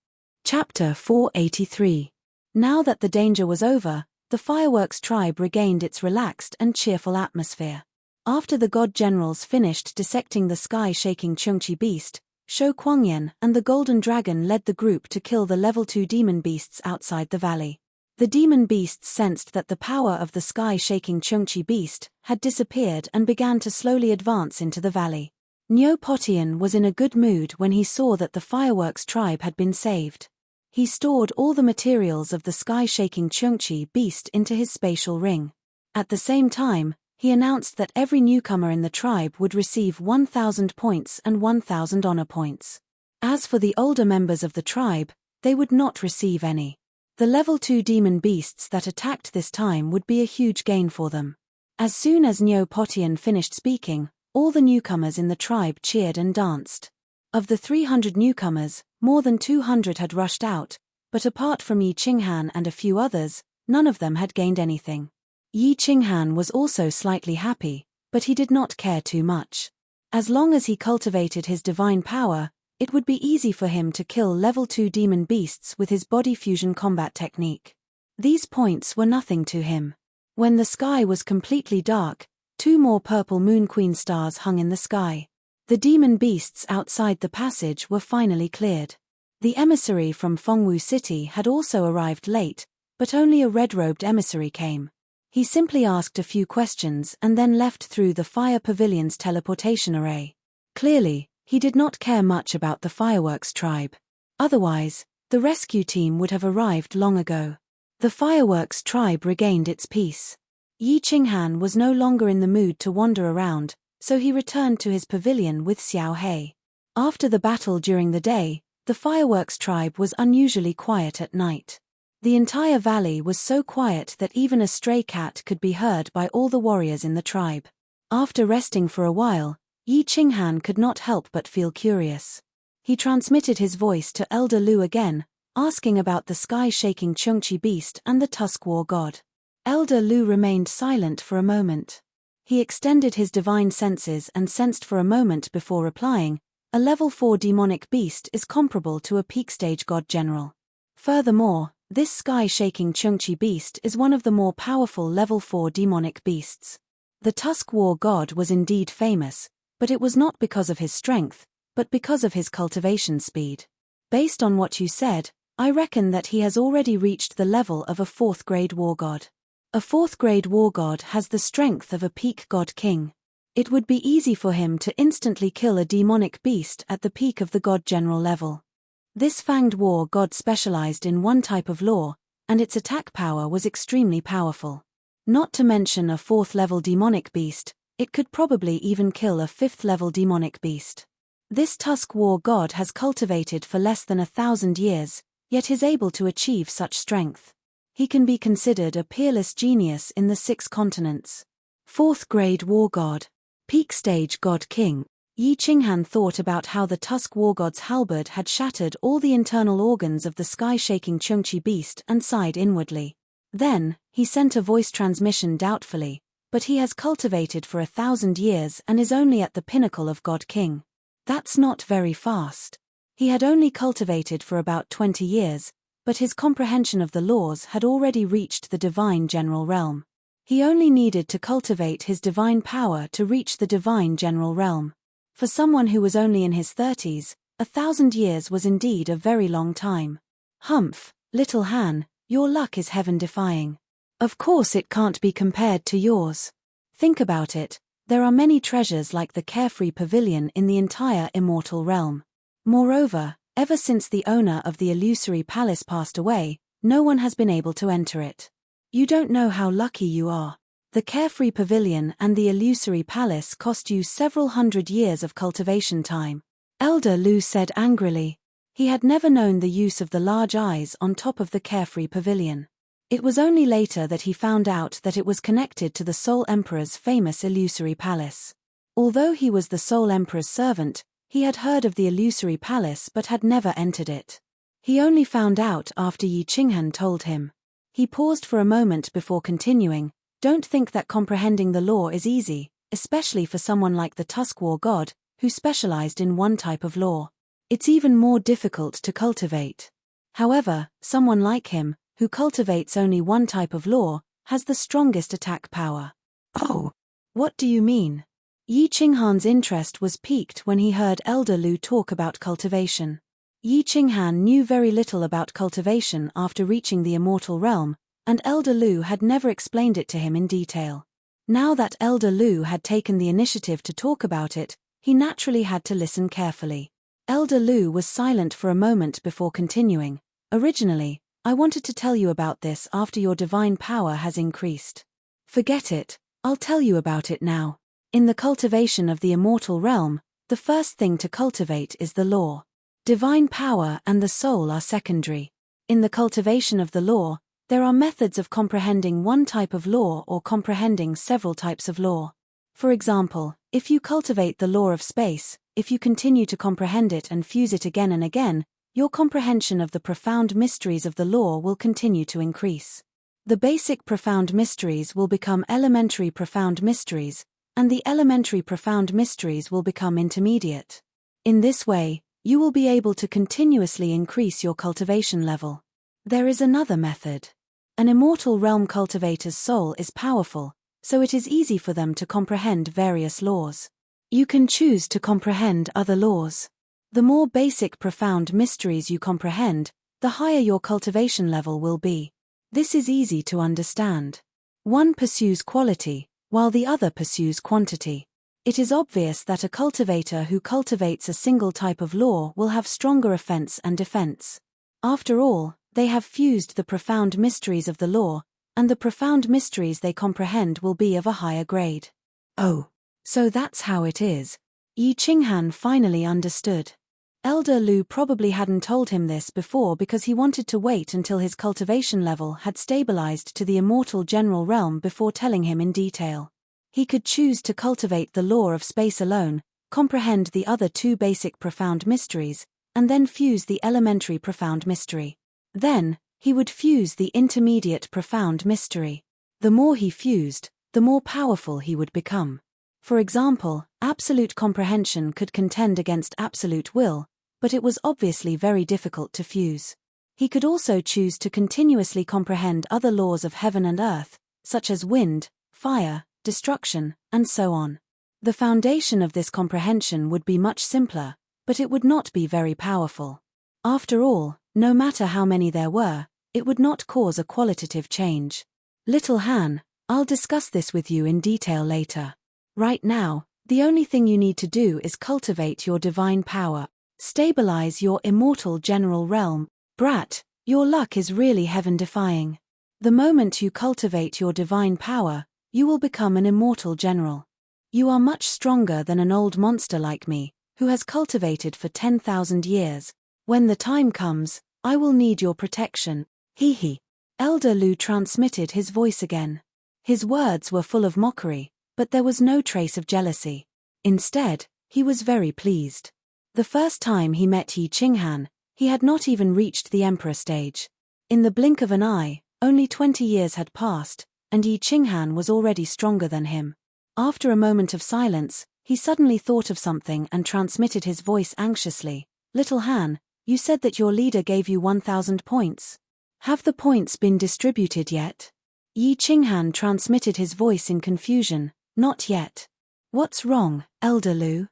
Chapter 483. Now that the danger was over, the Fireworks tribe regained its relaxed and cheerful atmosphere. After the god generals finished dissecting the sky-shaking Chungchi beast, Shou Kuangyan and the Golden Dragon led the group to kill the level 2 demon beasts outside the valley. The demon beasts sensed that the power of the sky-shaking Chungchi beast had disappeared and began to slowly advance into the valley. Niu Potian was in a good mood when he saw that the Fireworks tribe had been saved. He stored all the materials of the sky-shaking Chungchi beast into his spatial ring. At the same time, he announced that every newcomer in the tribe would receive 1,000 points and 1,000 honor points. As for the older members of the tribe, they would not receive any. The level 2 demon beasts that attacked this time would be a huge gain for them. As soon as Niu Potian finished speaking, all the newcomers in the tribe cheered and danced. Of the 300 newcomers, more than 200 had rushed out, but apart from Yi Qinghan and a few others, none of them had gained anything. Yi Qinghan was also slightly happy, but he did not care too much. As long as he cultivated his divine power, it would be easy for him to kill level 2 demon beasts with his body fusion combat technique. These points were nothing to him. When the sky was completely dark, 2 more purple Moon Queen stars hung in the sky. The demon beasts outside the passage were finally cleared. The emissary from Fengwu City had also arrived late, but only a red-robed emissary came. He simply asked a few questions and then left through the Fire Pavilion's teleportation array. Clearly, he did not care much about the Fireworks tribe. Otherwise, the rescue team would have arrived long ago. The Fireworks tribe regained its peace. Yi Qinghan was no longer in the mood to wander around, so he returned to his pavilion with Xiao He. After the battle during the day, the Fireworks tribe was unusually quiet at night. The entire valley was so quiet that even a stray cat could be heard by all the warriors in the tribe. After resting for a while, Yi Qinghan could not help but feel curious. He transmitted his voice to Elder Lu again, asking about the sky-shaking Chungchi beast and the Tusk War God. Elder Lu remained silent for a moment. He extended his divine senses and sensed for a moment before replying, "A level 4 demonic beast is comparable to a peak stage god general. Furthermore, this sky-shaking Chungchi beast is one of the more powerful level 4 demonic beasts." The Tusk War God was indeed famous, but it was not because of his strength, but because of his cultivation speed. Based on what you said, I reckon that he has already reached the level of a 4th grade war god. A 4th grade war god has the strength of a peak god king. It would be easy for him to instantly kill a demonic beast at the peak of the god general level. This fanged war god specialized in one type of law, and its attack power was extremely powerful. Not to mention a 4th level demonic beast, it could probably even kill a 5th level demonic beast. This Tusk War God has cultivated for less than 1,000 years, yet is able to achieve such strength. He can be considered a peerless genius in the 6 continents. 4th grade war god, peak stage god king. Yi Qinghan thought about how the Tusk War God's halberd had shattered all the internal organs of the sky-shaking Chungchi beast and sighed inwardly. Then, he sent a voice transmission doubtfully, "But he has cultivated for 1,000 years and is only at the pinnacle of God King. That's not very fast. He had only cultivated for about 20 years, but his comprehension of the laws had already reached the divine general realm. He only needed to cultivate his divine power to reach the divine general realm. For someone who was only in his 30s, 1,000 years was indeed a very long time. Humph, little Han, your luck is heaven-defying. Of course it can't be compared to yours. Think about it, there are many treasures like the Carefree Pavilion in the entire immortal realm. Moreover, ever since the owner of the illusory palace passed away, no one has been able to enter it. You don't know how lucky you are. The Carefree Pavilion and the illusory palace cost you several hundred years of cultivation time. Elder Lu said angrily. He had never known the use of the large eyes on top of the Carefree Pavilion. It was only later that he found out that it was connected to the Soul Emperor's famous illusory palace. Although he was the Soul Emperor's servant, he had heard of the illusory palace but had never entered it. He only found out after Yi Qinghan told him. He paused for a moment before continuing. Don't think that comprehending the law is easy, especially for someone like the Tusk War god, who specialized in one type of law. It's even more difficult to cultivate. However, someone like him, who cultivates only one type of law, has the strongest attack power. Oh, what do you mean? Yi Qinghan's interest was piqued when he heard Elder Lu talk about cultivation. Yi Qinghan knew very little about cultivation after reaching the immortal realm, and Elder Lu had never explained it to him in detail. Now that Elder Lu had taken the initiative to talk about it, he naturally had to listen carefully. Elder Lu was silent for a moment before continuing. Originally, I wanted to tell you about this after your divine power has increased. Forget it, I'll tell you about it now. In the cultivation of the immortal realm, the first thing to cultivate is the law. Divine power and the soul are secondary. In the cultivation of the law, there are methods of comprehending one type of law or comprehending several types of law. For example, if you cultivate the law of space, if you continue to comprehend it and fuse it again and again, your comprehension of the profound mysteries of the law will continue to increase. The basic profound mysteries will become elementary profound mysteries, and the elementary profound mysteries will become intermediate. In this way, you will be able to continuously increase your cultivation level. There is another method. An immortal realm cultivator's soul is powerful, so it is easy for them to comprehend various laws. You can choose to comprehend other laws. The more basic profound mysteries you comprehend, the higher your cultivation level will be. This is easy to understand. One pursues quality, while the other pursues quantity. It is obvious that a cultivator who cultivates a single type of law will have stronger offense and defense. After all, they have fused the profound mysteries of the law, and the profound mysteries they comprehend will be of a higher grade. Oh, so that's how it is. Yi Qinghan finally understood. Elder Lu probably hadn't told him this before because he wanted to wait until his cultivation level had stabilized to the immortal general realm before telling him in detail. He could choose to cultivate the law of space alone, comprehend the other two basic profound mysteries, and then fuse the elementary profound mystery. Then, he would fuse the intermediate profound mystery. The more he fused, the more powerful he would become. For example, absolute comprehension could contend against absolute will, but it was obviously very difficult to fuse. He could also choose to continuously comprehend other laws of heaven and earth, such as wind, fire, destruction, and so on. The foundation of this comprehension would be much simpler, but it would not be very powerful. After all, no matter how many there were, it would not cause a qualitative change. Little Han, I'll discuss this with you in detail later. Right now, the only thing you need to do is cultivate your divine power. Stabilize your immortal general realm. Brat, your luck is really heaven-defying. The moment you cultivate your divine power, you will become an immortal general. You are much stronger than an old monster like me, who has cultivated for 10,000 years. When the time comes, I will need your protection. Hee hee. Elder Lu transmitted his voice again. His words were full of mockery, but there was no trace of jealousy. Instead, he was very pleased. The first time he met Yi Qinghan, he had not even reached the emperor stage. In the blink of an eye, only 20 years had passed, and Yi Qinghan was already stronger than him. After a moment of silence, He suddenly thought of something and transmitted his voice anxiously. Little Han, you said that your leader gave you 1,000 points. Have the points been distributed yet? Yi Qinghan transmitted his voice in confusion. Not yet. What's wrong, Elder Lu?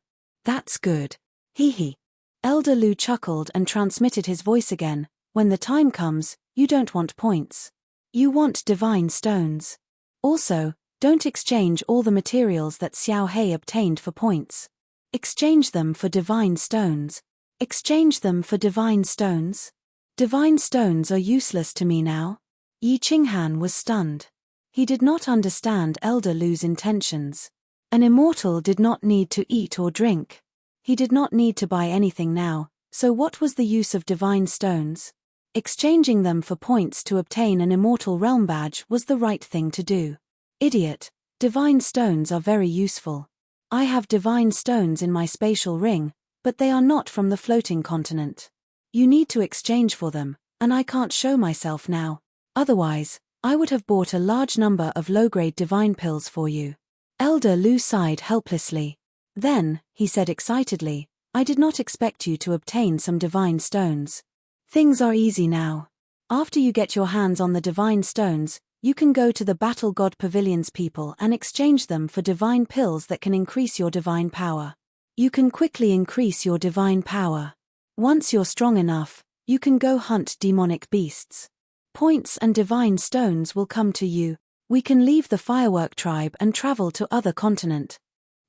That's good. Hee hee. Elder Lu chuckled and transmitted his voice again. When the time comes, you don't want points. You want divine stones. Also, don't exchange all the materials that Xiao Hei obtained for points. Exchange them for divine stones. Exchange them for divine stones? Divine stones are useless to me now. Yi Qinghan was stunned. He did not understand Elder Lu's intentions. An immortal did not need to eat or drink. He did not need to buy anything now, so what was the use of divine stones? Exchanging them for points to obtain an immortal realm badge was the right thing to do. Idiot, divine stones are very useful. I have divine stones in my spatial ring, but they are not from the floating continent. You need to exchange for them, and I can't show myself now. Otherwise, I would have bought a large number of low-grade divine pills for you. Elder Lu sighed helplessly. Then, he said excitedly, I did not expect you to obtain some divine stones. Things are easy now. After you get your hands on the divine stones, you can go to the Battle God Pavilion's people and exchange them for divine pills that can increase your divine power. You can quickly increase your divine power. Once you're strong enough, you can go hunt demonic beasts. Points and divine stones will come to you. We can leave the Firework Tribe and travel to other continent.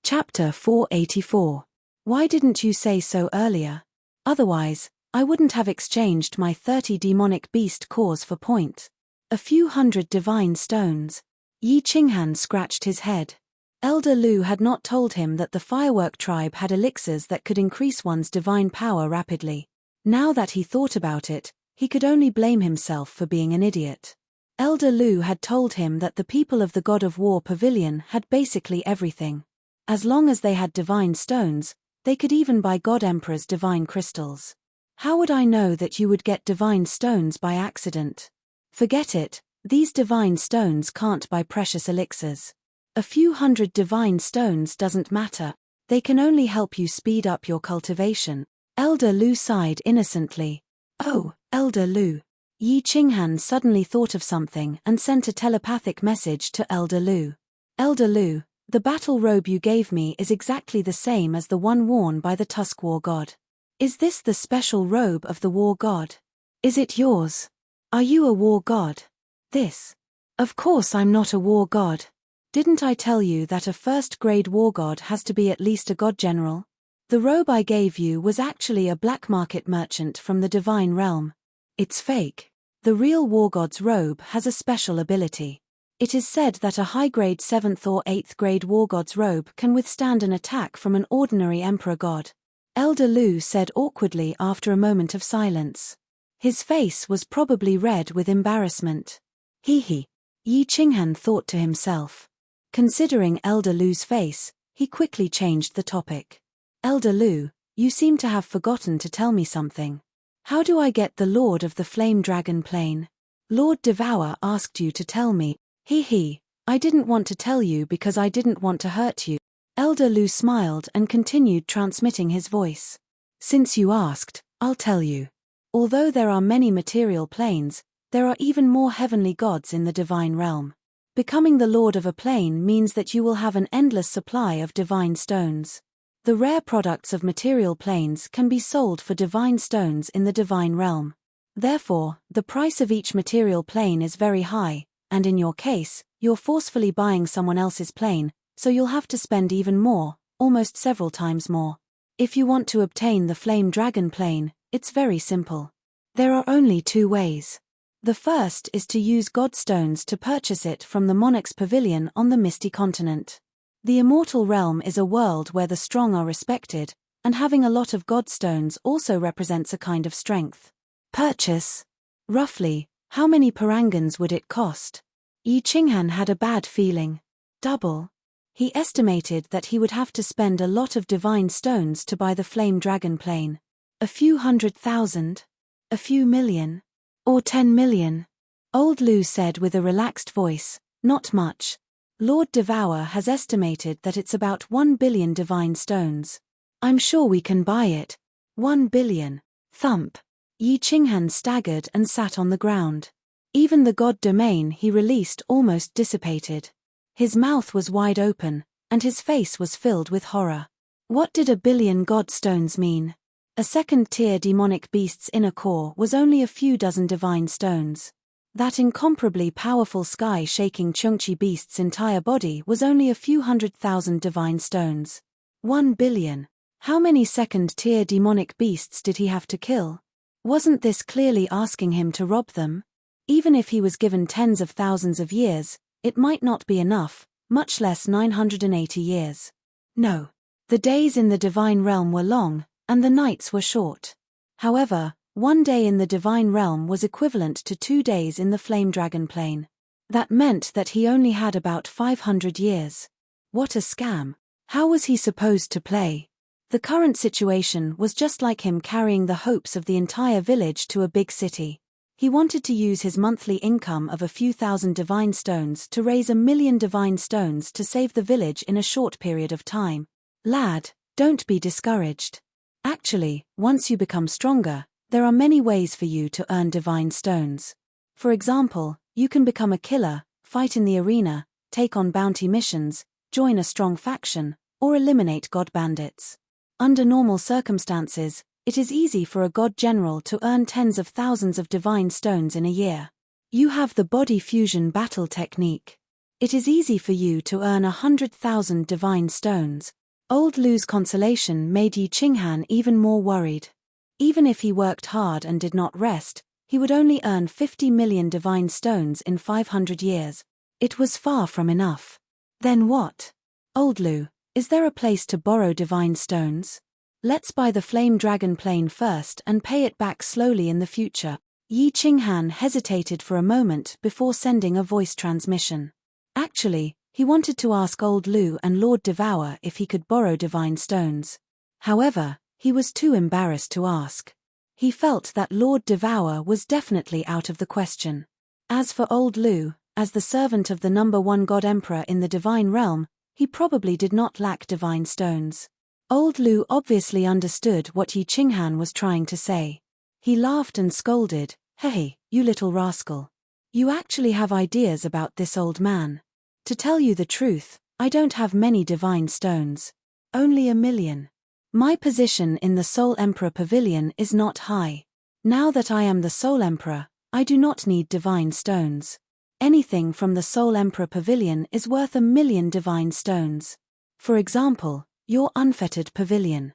Chapter 484. Why didn't you say so earlier? Otherwise, I wouldn't have exchanged my 30 demonic beast cores for point. A few hundred divine stones. Yi Qinghan scratched his head. Elder Lu had not told him that the Firework Tribe had elixirs that could increase one's divine power rapidly. Now that he thought about it, he could only blame himself for being an idiot. Elder Lu had told him that the people of the God of War Pavilion had basically everything. As long as they had divine stones, they could even buy God Emperor's divine crystals. How would I know that you would get divine stones by accident? Forget it, these divine stones can't buy precious elixirs. A few hundred divine stones doesn't matter, they can only help you speed up your cultivation. Elder Lu sighed innocently. Oh, Elder Lu. Yi Qinghan suddenly thought of something and sent a telepathic message to Elder Lu. Elder Lu, the battle robe you gave me is exactly the same as the one worn by the Tusk War God. Is this the special robe of the War God? Is it yours? Are you a War God? This. Of course I'm not a War God. Didn't I tell you that a first-grade War God has to be at least a God General? The robe I gave you was actually a black market merchant from the Divine Realm. It's fake. The real War God's robe has a special ability. It is said that a high-grade 7th or 8th grade War God's robe can withstand an attack from an ordinary Emperor God. Elder Lu said awkwardly after a moment of silence. His face was probably red with embarrassment. Hee hee. Yi Qinghan thought to himself. Considering Elder Lu's face, he quickly changed the topic. Elder Lu, you seem to have forgotten to tell me something. How do I get the Lord of the Flame Dragon Plane? Lord Devour asked you to tell me. Hee hee, I didn't want to tell you because I didn't want to hurt you. Elder Lu smiled and continued transmitting his voice. Since you asked, I'll tell you. Although there are many material planes, there are even more heavenly gods in the divine realm. Becoming the Lord of a plane means that you will have an endless supply of divine stones. The rare products of material planes can be sold for divine stones in the divine realm. Therefore, the price of each material plane is very high, and in your case, you're forcefully buying someone else's plane, so you'll have to spend even more, almost several times more. If you want to obtain the Flame Dragon plane, it's very simple. There are only two ways. The first is to use Godstones to purchase it from the Monarch's Pavilion on the Misty Continent. The Immortal Realm is a world where the strong are respected, and having a lot of Godstones also represents a kind of strength. Purchase. Roughly, how many parangons would it cost? Yi Qinghan had a bad feeling. Double. He estimated that he would have to spend a lot of divine stones to buy the Flame Dragon plane. A few 100,000? A few million? Or 10 million? Old Lu said with a relaxed voice, not much. Lord Devour has estimated that it's about 1 billion divine stones. I'm sure we can buy it. 1 billion. Thump. Yi Qinghan staggered and sat on the ground. Even the god domain he released almost dissipated. His mouth was wide open, and his face was filled with horror. What did 1 billion god stones mean? A second-tier demonic beast's inner core was only a few dozen divine stones. That incomparably powerful sky-shaking Chungchi beast's entire body was only a few 100,000 divine stones. 1 billion. How many second-tier demonic beasts did he have to kill? Wasn't this clearly asking him to rob them? Even if he was given tens of thousands of years, it might not be enough, much less 980 years. No. The days in the divine realm were long, and the nights were short. However, 1 day in the divine realm was equivalent to 2 days in the flame dragon plane. That meant that he only had about 500 years. What a scam. How was he supposed to play? The current situation was just like him carrying the hopes of the entire village to a big city. He wanted to use his monthly income of a few thousand divine stones to raise 1 million divine stones to save the village in a short period of time. Lad, don't be discouraged. Actually, once you become stronger, there are many ways for you to earn divine stones. For example, you can become a killer, fight in the arena, take on bounty missions, join a strong faction, or eliminate god bandits. Under normal circumstances, it is easy for a god general to earn tens of thousands of divine stones in a year. You have the body fusion battle technique. It is easy for you to earn 100,000 divine stones. Old Lu's consolation made Yi Qinghan even more worried. Even if he worked hard and did not rest, he would only earn 50 million divine stones in 500 years. It was far from enough. Then what? Old Lu, is there a place to borrow divine stones? Let's buy the flame dragon plane first and pay it back slowly in the future. Yi Qinghan hesitated for a moment before sending a voice transmission. Actually, he wanted to ask Old Lu and Lord Devour if he could borrow divine stones. However, he was too embarrassed to ask. He felt that Lord Devour was definitely out of the question. As for Old Lu, as the servant of the #1 God Emperor in the divine realm, he probably did not lack divine stones. Old Lu obviously understood what Yi Qinghan was trying to say. He laughed and scolded, "Hey, you little rascal. You actually have ideas about this old man. To tell you the truth, I don't have many divine stones. Only 1 million. My position in the Soul Emperor Pavilion is not high. Now that I am the Soul Emperor, I do not need divine stones. Anything from the Soul Emperor Pavilion is worth 1 million divine stones. For example, your unfettered pavilion.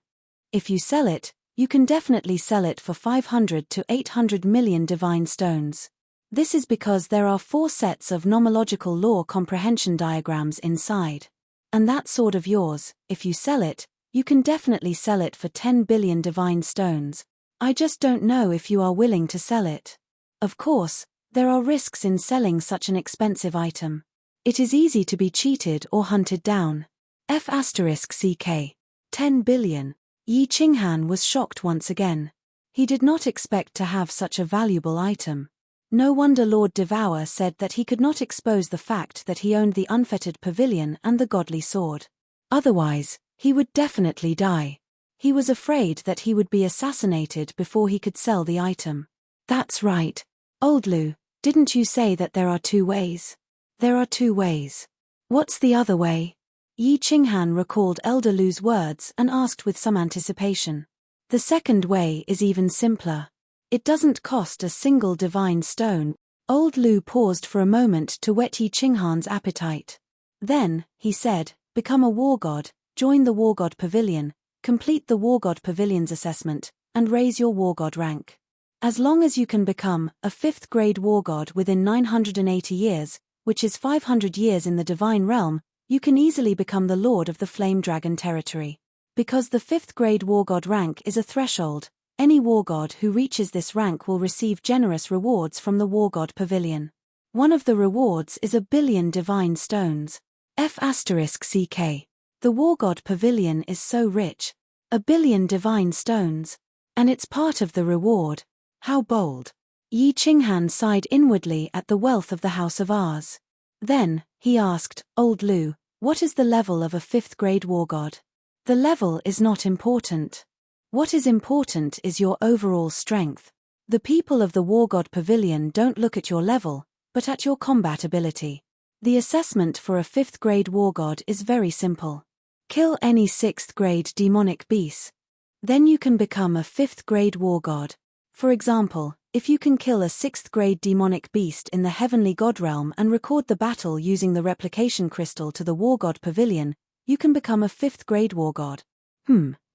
If you sell it, you can definitely sell it for 500 to 800 million divine stones. This is because there are 4 sets of nomological law comprehension diagrams inside. And that sword of yours, if you sell it, you can definitely sell it for 10 billion divine stones. I just don't know if you are willing to sell it. Of course, there are risks in selling such an expensive item. It is easy to be cheated or hunted down. F***CK. 10 billion. Yi Qinghan was shocked once again. He did not expect to have such a valuable item. No wonder Lord Devour said that he could not expose the fact that he owned the unfettered pavilion and the godly sword. Otherwise, he would definitely die. He was afraid that he would be assassinated before he could sell the item. That's right. Old Lu, didn't you say that there are 2 ways? There are 2 ways. What's the other way? Yi Qinghan recalled Elder Lu's words and asked with some anticipation. The second way is even simpler. It doesn't cost a single divine stone. Old Lu paused for a moment to whet Yi Qinghan's appetite. Then, he said, become a war god, join the war god pavilion, complete the war god pavilion's assessment, and raise your war god rank. As long as you can become a 5th grade war god within 980 years, which is 500 years in the divine realm, you can easily become the lord of the flame dragon territory. Because the 5th grade war god rank is a threshold, any war god who reaches this rank will receive generous rewards from the war god pavilion. One of the rewards is 1 billion divine stones. F***CK. The war god pavilion is so rich. 1 billion divine stones. And it's part of the reward. How bold. Yi Qinghan sighed inwardly at the wealth of the House of Ars. Then, he asked, Old Lu, what is the level of a 5th grade war god? The level is not important. What is important is your overall strength. The people of the War God Pavilion don't look at your level, but at your combat ability. The assessment for a 5th grade war god is very simple. Kill any 6th grade demonic beast. Then you can become a 5th grade war god. For example, if you can kill a 6th grade demonic beast in the heavenly god realm and record the battle using the replication crystal to the War God Pavilion, you can become a 5th grade war god.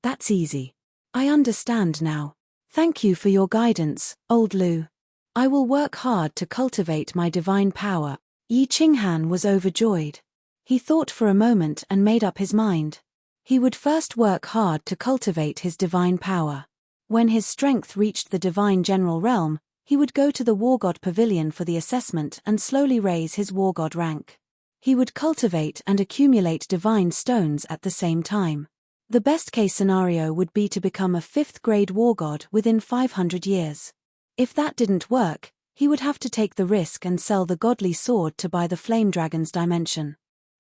That's easy. I understand now. Thank you for your guidance, Old Lu. I will work hard to cultivate my divine power. Yi Qinghan was overjoyed. He thought for a moment and made up his mind. He would first work hard to cultivate his divine power. When his strength reached the divine general realm, he would go to the War God Pavilion for the assessment and slowly raise his war god rank. He would cultivate and accumulate divine stones at the same time. The best-case scenario would be to become a 5th grade war god within 500 years. If that didn't work, he would have to take the risk and sell the godly sword to buy the flame dragon's dimension.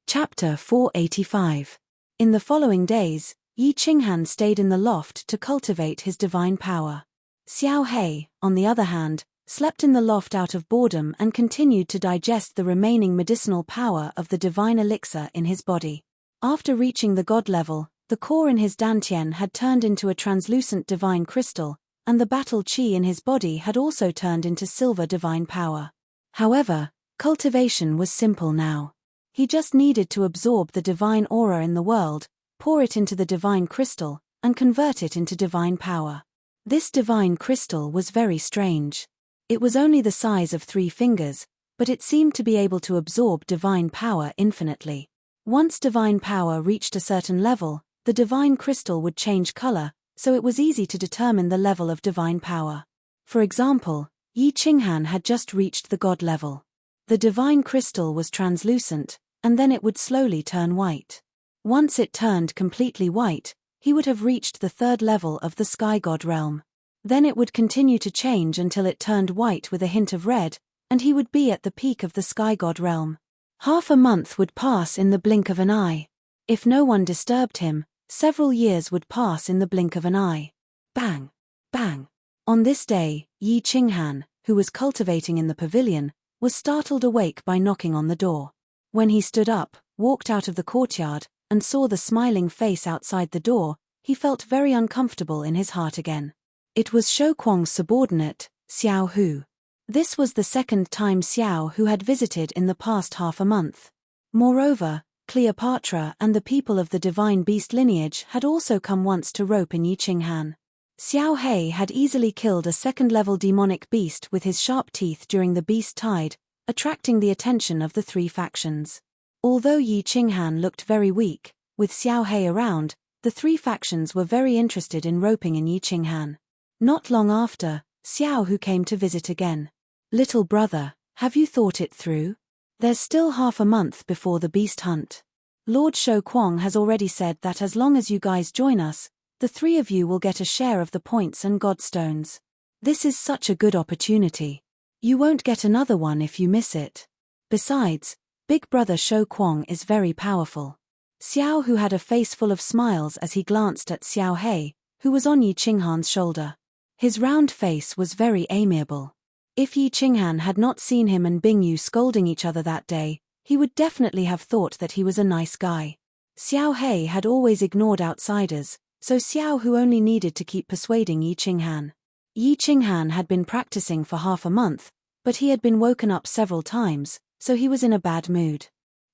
Chapter 485. In the following days, Yi Qinghan stayed in the loft to cultivate his divine power. Xiao He, on the other hand, slept in the loft out of boredom and continued to digest the remaining medicinal power of the divine elixir in his body. After reaching the god level, the core in his dantian had turned into a translucent divine crystal, and the battle chi in his body had also turned into silver divine power. However, cultivation was simple now. He just needed to absorb the divine aura in the world, pour it into the divine crystal, and convert it into divine power. This divine crystal was very strange. It was only the size of 3 fingers, but it seemed to be able to absorb divine power infinitely. Once divine power reached a certain level, the divine crystal would change color, so it was easy to determine the level of divine power. For example, Yi Qinghan had just reached the god level. The divine crystal was translucent, and then it would slowly turn white. Once it turned completely white, he would have reached the 3rd level of the sky god realm. Then it would continue to change until it turned white with a hint of red, and he would be at the peak of the sky god realm. Half a month would pass in the blink of an eye. If no one disturbed him, several years would pass in the blink of an eye. Bang! Bang! On this day, Yi Qinghan, who was cultivating in the pavilion, was startled awake by knocking on the door. When he stood up, walked out of the courtyard, and saw the smiling face outside the door, he felt very uncomfortable in his heart again. It was Shou Kuang's subordinate, Xiao Hu. This was the 2nd time Xiao Hu had visited in the past half a month. Moreover, Cleopatra and the people of the divine beast lineage had also come once to rope in Yi Qinghan. Xiao He had easily killed a 2nd-level demonic beast with his sharp teeth during the beast tide, attracting the attention of the 3 factions. Although Yi Qinghan looked very weak, with Xiao He around, the 3 factions were very interested in roping in Yi Qinghan. Not long after, Xiao Hu came to visit again. Little brother, have you thought it through? There's still half a month before the beast hunt. Lord Shou Kuang has already said that as long as you guys join us, the 3 of you will get a share of the points and godstones. This is such a good opportunity. You won't get another one if you miss it. Besides, Big Brother Shou Kuang is very powerful. Xiao Hu had a face full of smiles as he glanced at Xiao He, who was on Yi Qinghan's shoulder. His round face was very amiable. If Yi Qinghan had not seen him and Bing Yu scolding each other that day, he would definitely have thought that he was a nice guy. Xiao He had always ignored outsiders, so Xiao Hu only needed to keep persuading Yi Qinghan. Yi Qinghan had been practicing for half a month, but he had been woken up several times, so he was in a bad mood.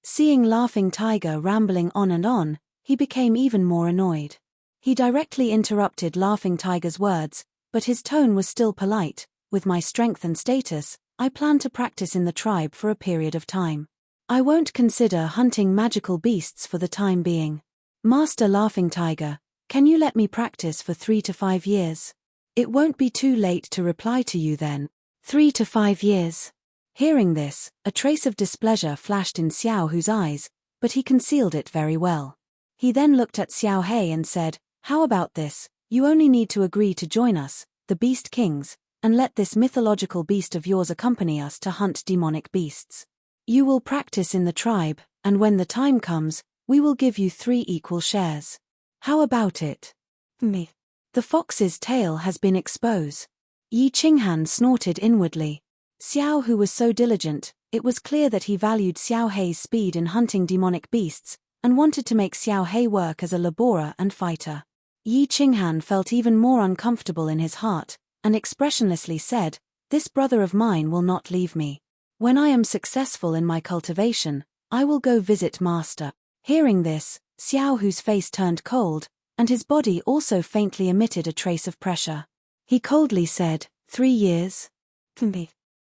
Seeing Laughing Tiger rambling on and on, he became even more annoyed. He directly interrupted Laughing Tiger's words, but his tone was still polite. With my strength and status, I plan to practice in the tribe for a period of time. I won't consider hunting magical beasts for the time being. Master Laughing Tiger, can you let me practice for 3 to 5 years? It won't be too late to reply to you then. 3 to 5 years. Hearing this, a trace of displeasure flashed in Xiao Hu's eyes, but he concealed it very well. He then looked at Xiao He and said, "How about this? You only need to agree to join us, the Beast Kings, and let this mythological beast of yours accompany us to hunt demonic beasts. You will practice in the tribe, and when the time comes, we will give you 3 equal shares. How about it? Me. The fox's tail has been exposed. Yi Qinghan snorted inwardly. Xiao Hu was so diligent, it was clear that he valued Xiao Hei's speed in hunting demonic beasts, and wanted to make Xiao Hei work as a laborer and fighter. Yi Qinghan felt even more uncomfortable in his heart, and expressionlessly said, "This brother of mine will not leave me. When I am successful in my cultivation, I will go visit master." Hearing this, Xiao Hu's face turned cold, and his body also faintly emitted a trace of pressure. He coldly said, 3 years?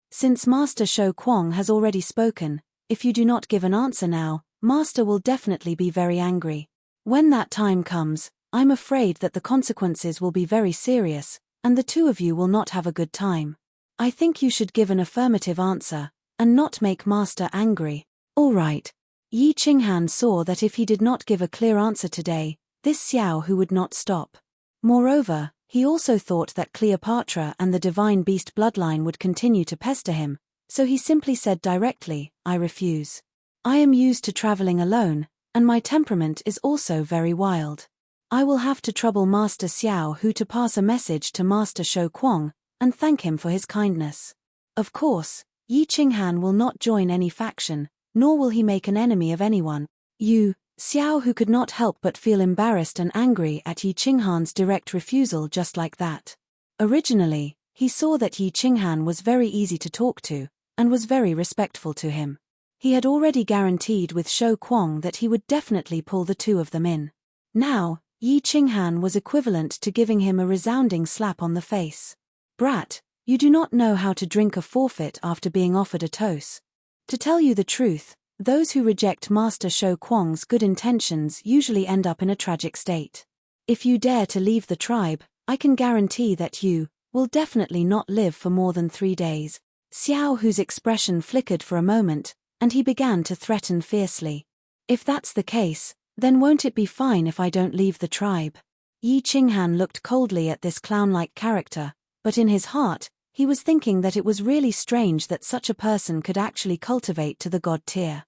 Since Master Shou Kuang has already spoken, if you do not give an answer now, Master will definitely be very angry. When that time comes, I'm afraid that the consequences will be very serious, and the 2 of you will not have a good time. I think you should give an affirmative answer, and not make Master angry. All right. Yi Qinghan saw that if he did not give a clear answer today, this Xiao Hu would not stop. Moreover, he also thought that Cleopatra and the divine beast bloodline would continue to pester him, so he simply said directly, "I refuse. I am used to traveling alone, and my temperament is also very wild. I will have to trouble Master Xiao Hu to pass a message to Master Shou Kuang, and thank him for his kindness." Of course, Yi Qinghan will not join any faction, nor will he make an enemy of anyone. Xiao Hu could not help but feel embarrassed and angry at Yi Qinghan's direct refusal just like that. Originally, he saw that Yi Qinghan was very easy to talk to, and was very respectful to him. He had already guaranteed with Shou Kuang that he would definitely pull the 2 of them in. Now, Yi Qinghan was equivalent to giving him a resounding slap on the face. "Brat, you do not know how to drink a forfeit after being offered a toast. To tell you the truth, those who reject Master Shou Kuang's good intentions usually end up in a tragic state. If you dare to leave the tribe, I can guarantee that you will definitely not live for more than 3 days." Xiao Hu's expression flickered for a moment, and he began to threaten fiercely. "If that's the case, then won't it be fine if I don't leave the tribe?" Yi Qinghan looked coldly at this clown-like character, but in his heart, he was thinking that it was really strange that such a person could actually cultivate to the god tier.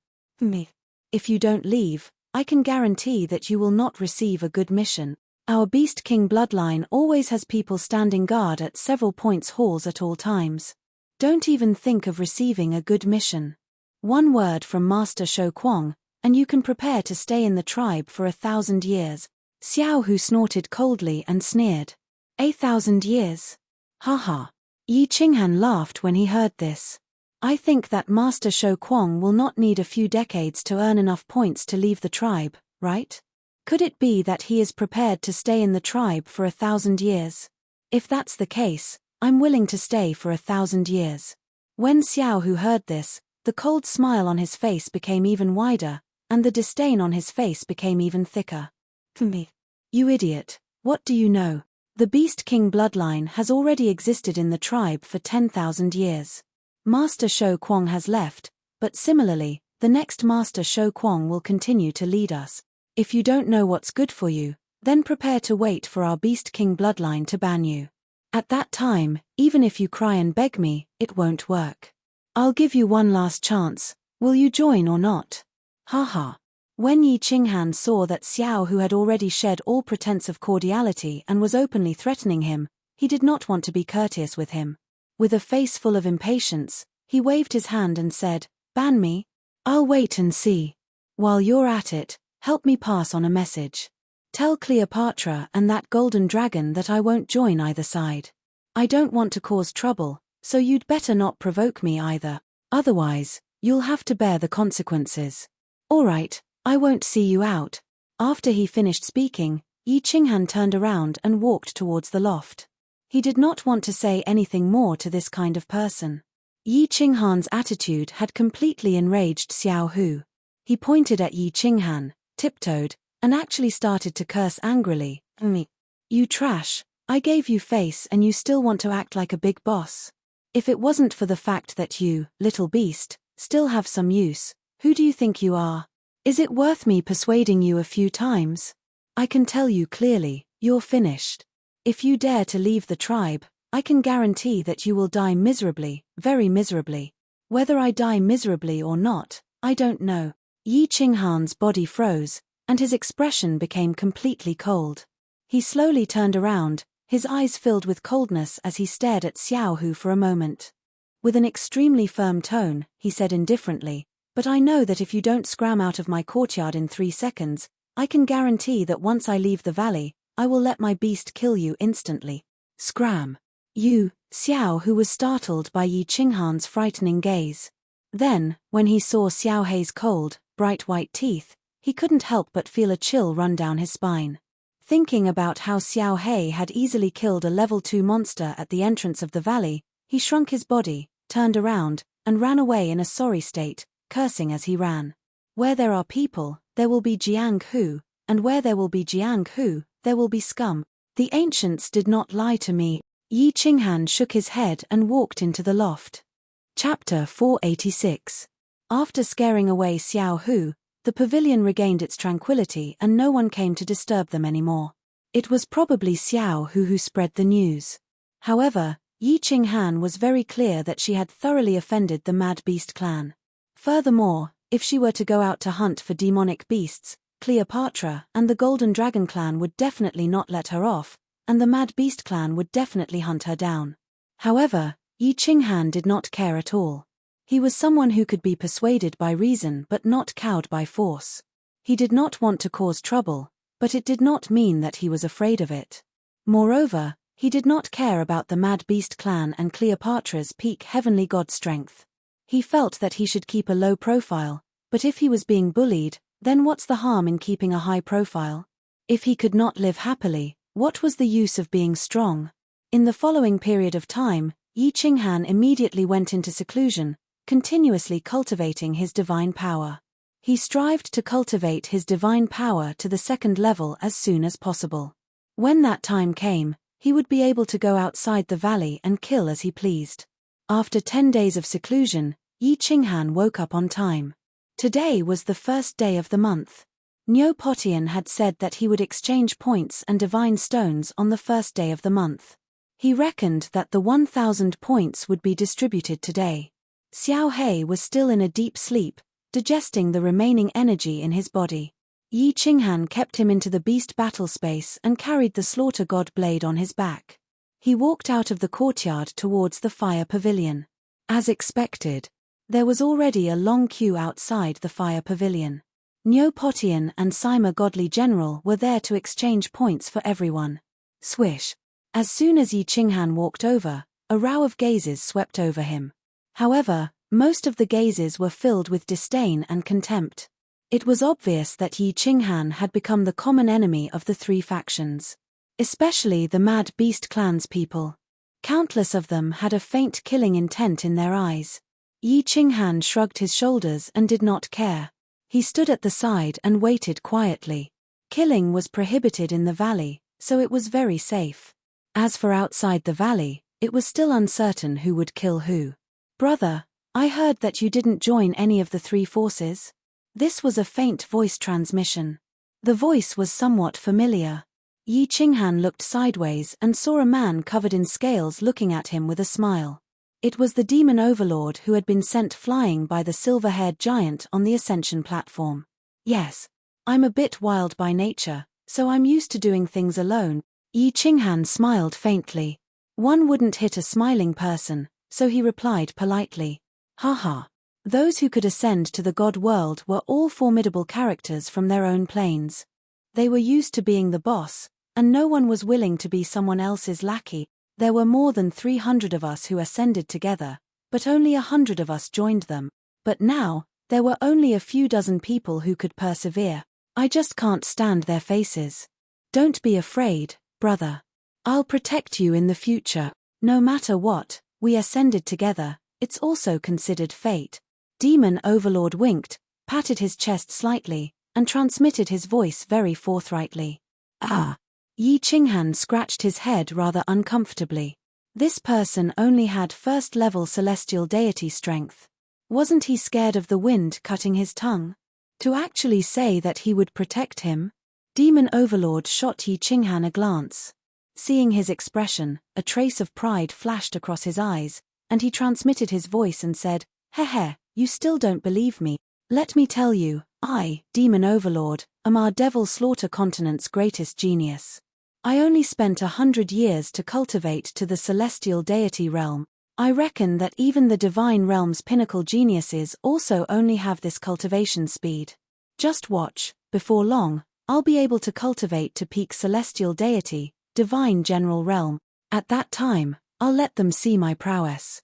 If you don't leave, I can guarantee that you will not receive a good mission. Our Beast King bloodline always has people standing guard at several points halls at all times. Don't even think of receiving a good mission. 1 word from Master Shou Kuang, and you can prepare to stay in the tribe for 1,000 years. Xiao Hu snorted coldly and sneered. 1,000 years? Haha. Yi Qinghan laughed when he heard this. I think that Master Shou Kuang will not need a few decades to earn enough points to leave the tribe, right? Could it be that he is prepared to stay in the tribe for 1,000 years? If that's the case, I'm willing to stay for 1,000 years. When Xiao Hu heard this, the cold smile on his face became even wider, and the disdain on his face became even thicker. Me. You idiot, what do you know? The Beast King bloodline has already existed in the tribe for 10,000 years. Master Shou Kuang has left, but similarly, the next Master Shou Kuang will continue to lead us. If you don't know what's good for you, then prepare to wait for our Beast King bloodline to ban you. At that time, even if you cry and beg me, it won't work. I'll give you one last chance, will you join or not? Haha. When Yi Qinghan saw that Xiao Hu had already shed all pretense of cordiality and was openly threatening him, he did not want to be courteous with him. With a face full of impatience, he waved his hand and said, "Ban me? I'll wait and see. While you're at it, help me pass on a message. Tell Cleopatra and that golden dragon that I won't join either side. I don't want to cause trouble, so you'd better not provoke me either. Otherwise, you'll have to bear the consequences." "All right, I won't see you out." After he finished speaking, Yi Qinghan turned around and walked towards the loft. He did not want to say anything more to this kind of person. Yi Qinghan's attitude had completely enraged Xiao Hu. He pointed at Yi Qinghan, tiptoed, and actually started to curse angrily. "Me. You trash, I gave you face and you still want to act like a big boss. If it wasn't for the fact that you, little beast, still have some use, who do you think you are? Is it worth me persuading you a few times? I can tell you clearly, you're finished. If you dare to leave the tribe, I can guarantee that you will die miserably, very miserably." Whether I die miserably or not, I don't know. Yi Qinghan's body froze, and his expression became completely cold. He slowly turned around, his eyes filled with coldness as he stared at Xiao Hu for a moment. With an extremely firm tone, he said indifferently, "But I know that if you don't scram out of my courtyard in 3 seconds, I can guarantee that once I leave the valley, I will let my beast kill you instantly." Scram. Xiao Hu was startled by Yi Qinghan's frightening gaze. Then, when he saw Xiao Hei's cold, bright white teeth, he couldn't help but feel a chill run down his spine. Thinking about how Xiao Hei had easily killed a level 2 monster at the entrance of the valley, he shrunk his body, turned around, and ran away in a sorry state, cursing as he ran. Where there are people, there will be Jiang Hu, and where there will be Jiang Hu, there will be scum. The ancients did not lie to me. Yi Qinghan shook his head and walked into the loft. Chapter 486. After scaring away Xiao Hu, the pavilion regained its tranquility and no one came to disturb them anymore. It was probably Xiao Hu who spread the news. However, Yi Qinghan was very clear that she had thoroughly offended the Mad Beast clan. Furthermore, if she were to go out to hunt for demonic beasts, Cleopatra and the Golden Dragon clan would definitely not let her off, and the Mad Beast clan would definitely hunt her down. However, Yi Qinghan did not care at all. He was someone who could be persuaded by reason but not cowed by force. He did not want to cause trouble, but it did not mean that he was afraid of it. Moreover, he did not care about the Mad Beast clan and Cleopatra's peak heavenly god strength. He felt that he should keep a low profile, but if he was being bullied, then what's the harm in keeping a high profile? If he could not live happily, what was the use of being strong? In the following period of time, Yi Qinghan immediately went into seclusion, continuously cultivating his divine power. He strived to cultivate his divine power to the 2nd level as soon as possible. When that time came, he would be able to go outside the valley and kill as he pleased. After 10 days of seclusion, Yi Qinghan woke up on time. Today was the 1st day of the month. Niu Potian had said that he would exchange points and divine stones on the 1st day of the month. He reckoned that the 1,000 points would be distributed today. Xiao Hei was still in a deep sleep, digesting the remaining energy in his body. Yi Qinghan kept him into the beast battle space and carried the slaughter god blade on his back. He walked out of the courtyard towards the fire pavilion. As expected, there was already a long queue outside the fire pavilion. Niu Potian and Sima Godly General were there to exchange points for everyone. Swish. As soon as Yi Qinghan walked over, a row of gazes swept over him. However, most of the gazes were filled with disdain and contempt. It was obvious that Yi Qinghan had become the common enemy of the 3 factions. Especially the Mad Beast clan's people. Countless of them had a faint killing intent in their eyes. Yi Qinghan shrugged his shoulders and did not care. He stood at the side and waited quietly. Killing was prohibited in the valley, so it was very safe. As for outside the valley, it was still uncertain who would kill who. "Brother, I heard that you didn't join any of the 3 forces?" This was a faint voice transmission. The voice was somewhat familiar. Yi Qinghan looked sideways and saw a man covered in scales looking at him with a smile. It was the demon overlord who had been sent flying by the silver-haired giant on the ascension platform. "Yes. I'm a bit wild by nature, so I'm used to doing things alone." Yi Qinghan smiled faintly. One wouldn't hit a smiling person, so he replied politely. "Haha. Those who could ascend to the god world were all formidable characters from their own planes. They were used to being the boss, and no one was willing to be someone else's lackey. There were more than 300 of us who ascended together, but only 100 of us joined them. But now, there were only a few dozen people who could persevere. I just can't stand their faces. Don't be afraid, brother. I'll protect you in the future. No matter what, we ascended together, it's also considered fate." Demon Overlord winked, patted his chest slightly, and transmitted his voice very forthrightly. "Ah." Yi Qinghan scratched his head rather uncomfortably. This person only had 1st-level celestial deity strength. Wasn't he scared of the wind cutting his tongue? To actually say that he would protect him? Demon Overlord shot Yi Qinghan a glance. Seeing his expression, a trace of pride flashed across his eyes, and he transmitted his voice and said, Heh, you still don't believe me. Let me tell you, I, Demon Overlord, am our Devil Slaughter continent's greatest genius. I only spent 100 years to cultivate to the celestial deity realm. I reckon that even the divine realm's pinnacle geniuses also only have this cultivation speed. Just watch, before long, I'll be able to cultivate to peak celestial deity, divine general realm. At that time, I'll let them see my prowess.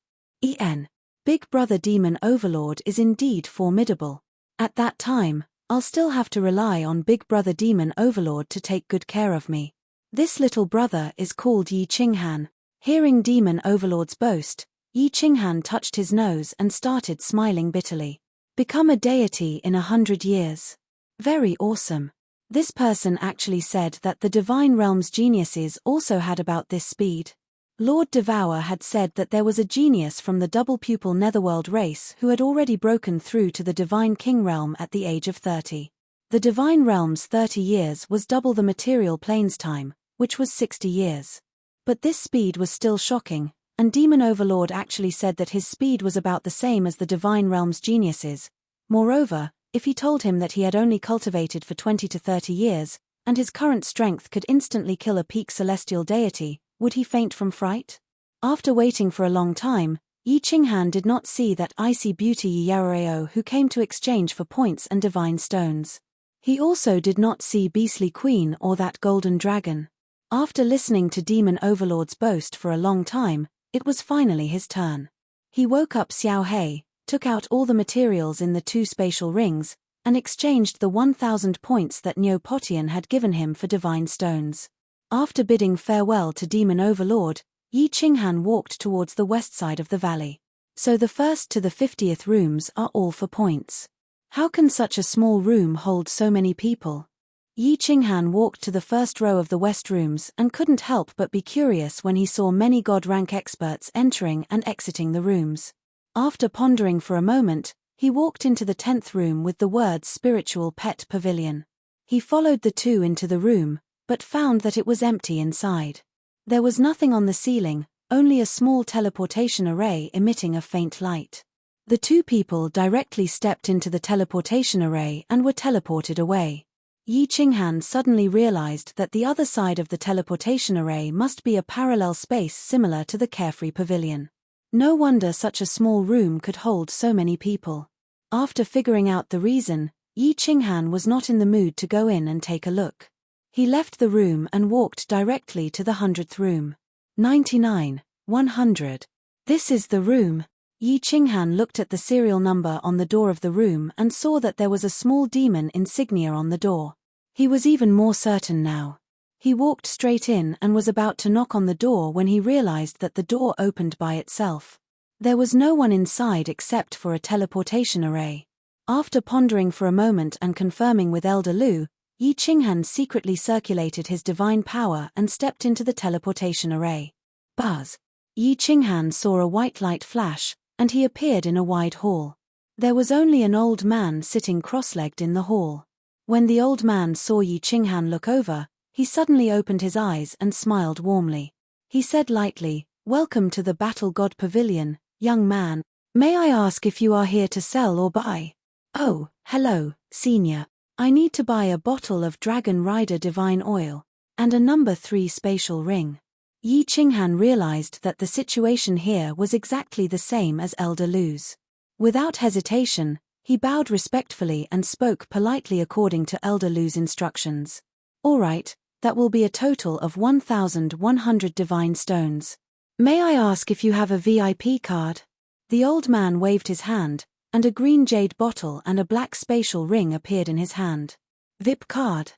Big Brother Demon Overlord is indeed formidable. At that time, I'll still have to rely on Big Brother Demon Overlord to take good care of me. This little brother is called Yi Qinghan. Hearing Demon Overlord's boast, Yi Qinghan touched his nose and started smiling bitterly. Become a deity in 100 years. Very awesome. This person actually said that the divine realm's geniuses also had about this speed. Lord Devour had said that there was a genius from the double-pupil netherworld race who had already broken through to the divine king realm at the age of 30. The divine realm's 30 years was double the material plane's time, which was 60 years. But this speed was still shocking, and Demon Overlord actually said that his speed was about the same as the divine realm's geniuses. Moreover, if he told him that he had only cultivated for 20 to 30 years, and his current strength could instantly kill a peak celestial deity, would he faint from fright? After waiting for a long time, Yi Qinghan did not see that icy beauty Yi Yaroreo who came to exchange for points and divine stones. He also did not see Beastly Queen or that golden dragon. After listening to Demon Overlord's boast for a long time, it was finally his turn. He woke up Xiao Hei, took out all the materials in the 2 spatial rings, and exchanged the 1,000 points that Neopotian had given him for divine stones. After bidding farewell to Demon Overlord, Yi Qinghan walked towards the west side of the valley. So the 1st to the 50th rooms are all for points. How can such a small room hold so many people? Yi Qinghan walked to the first row of the west rooms and couldn't help but be curious when he saw many god-rank experts entering and exiting the rooms. After pondering for a moment, he walked into the 10th room with the words Spiritual Pet Pavilion. He followed the 2 into the room, but found that it was empty inside. There was nothing on the ceiling, only a small teleportation array emitting a faint light. The 2 people directly stepped into the teleportation array and were teleported away. Yi Qinghan suddenly realized that the other side of the teleportation array must be a parallel space similar to the Carefree Pavilion. No wonder such a small room could hold so many people. After figuring out the reason, Yi Qinghan was not in the mood to go in and take a look. He left the room and walked directly to the 100th room. 99, 100. This is the room. Yi Qinghan looked at the serial number on the door of the room and saw that there was a small demon insignia on the door. He was even more certain now. He walked straight in and was about to knock on the door when he realized that the door opened by itself. There was no one inside except for a teleportation array. After pondering for a moment and confirming with Elder Lu, Yi Qinghan secretly circulated his divine power and stepped into the teleportation array. Buzz! Yi Qinghan saw a white light flash, and he appeared in a wide hall. There was only an old man sitting cross-legged in the hall. When the old man saw Yi Qinghan look over, he suddenly opened his eyes and smiled warmly. He said lightly, "Welcome to the Battle God Pavilion, young man. May I ask if you are here to sell or buy?" "Oh, hello, senior. I need to buy a bottle of Dragon Rider Divine Oil, and a number 3 spatial ring." Yi Qinghan realized that the situation here was exactly the same as Elder Lu's. Without hesitation, he bowed respectfully and spoke politely according to Elder Lu's instructions. "All right, that will be a total of 1,100 divine stones. May I ask if you have a VIP card?" The old man waved his hand, and a green jade bottle and a black spatial ring appeared in his hand. "VIP card?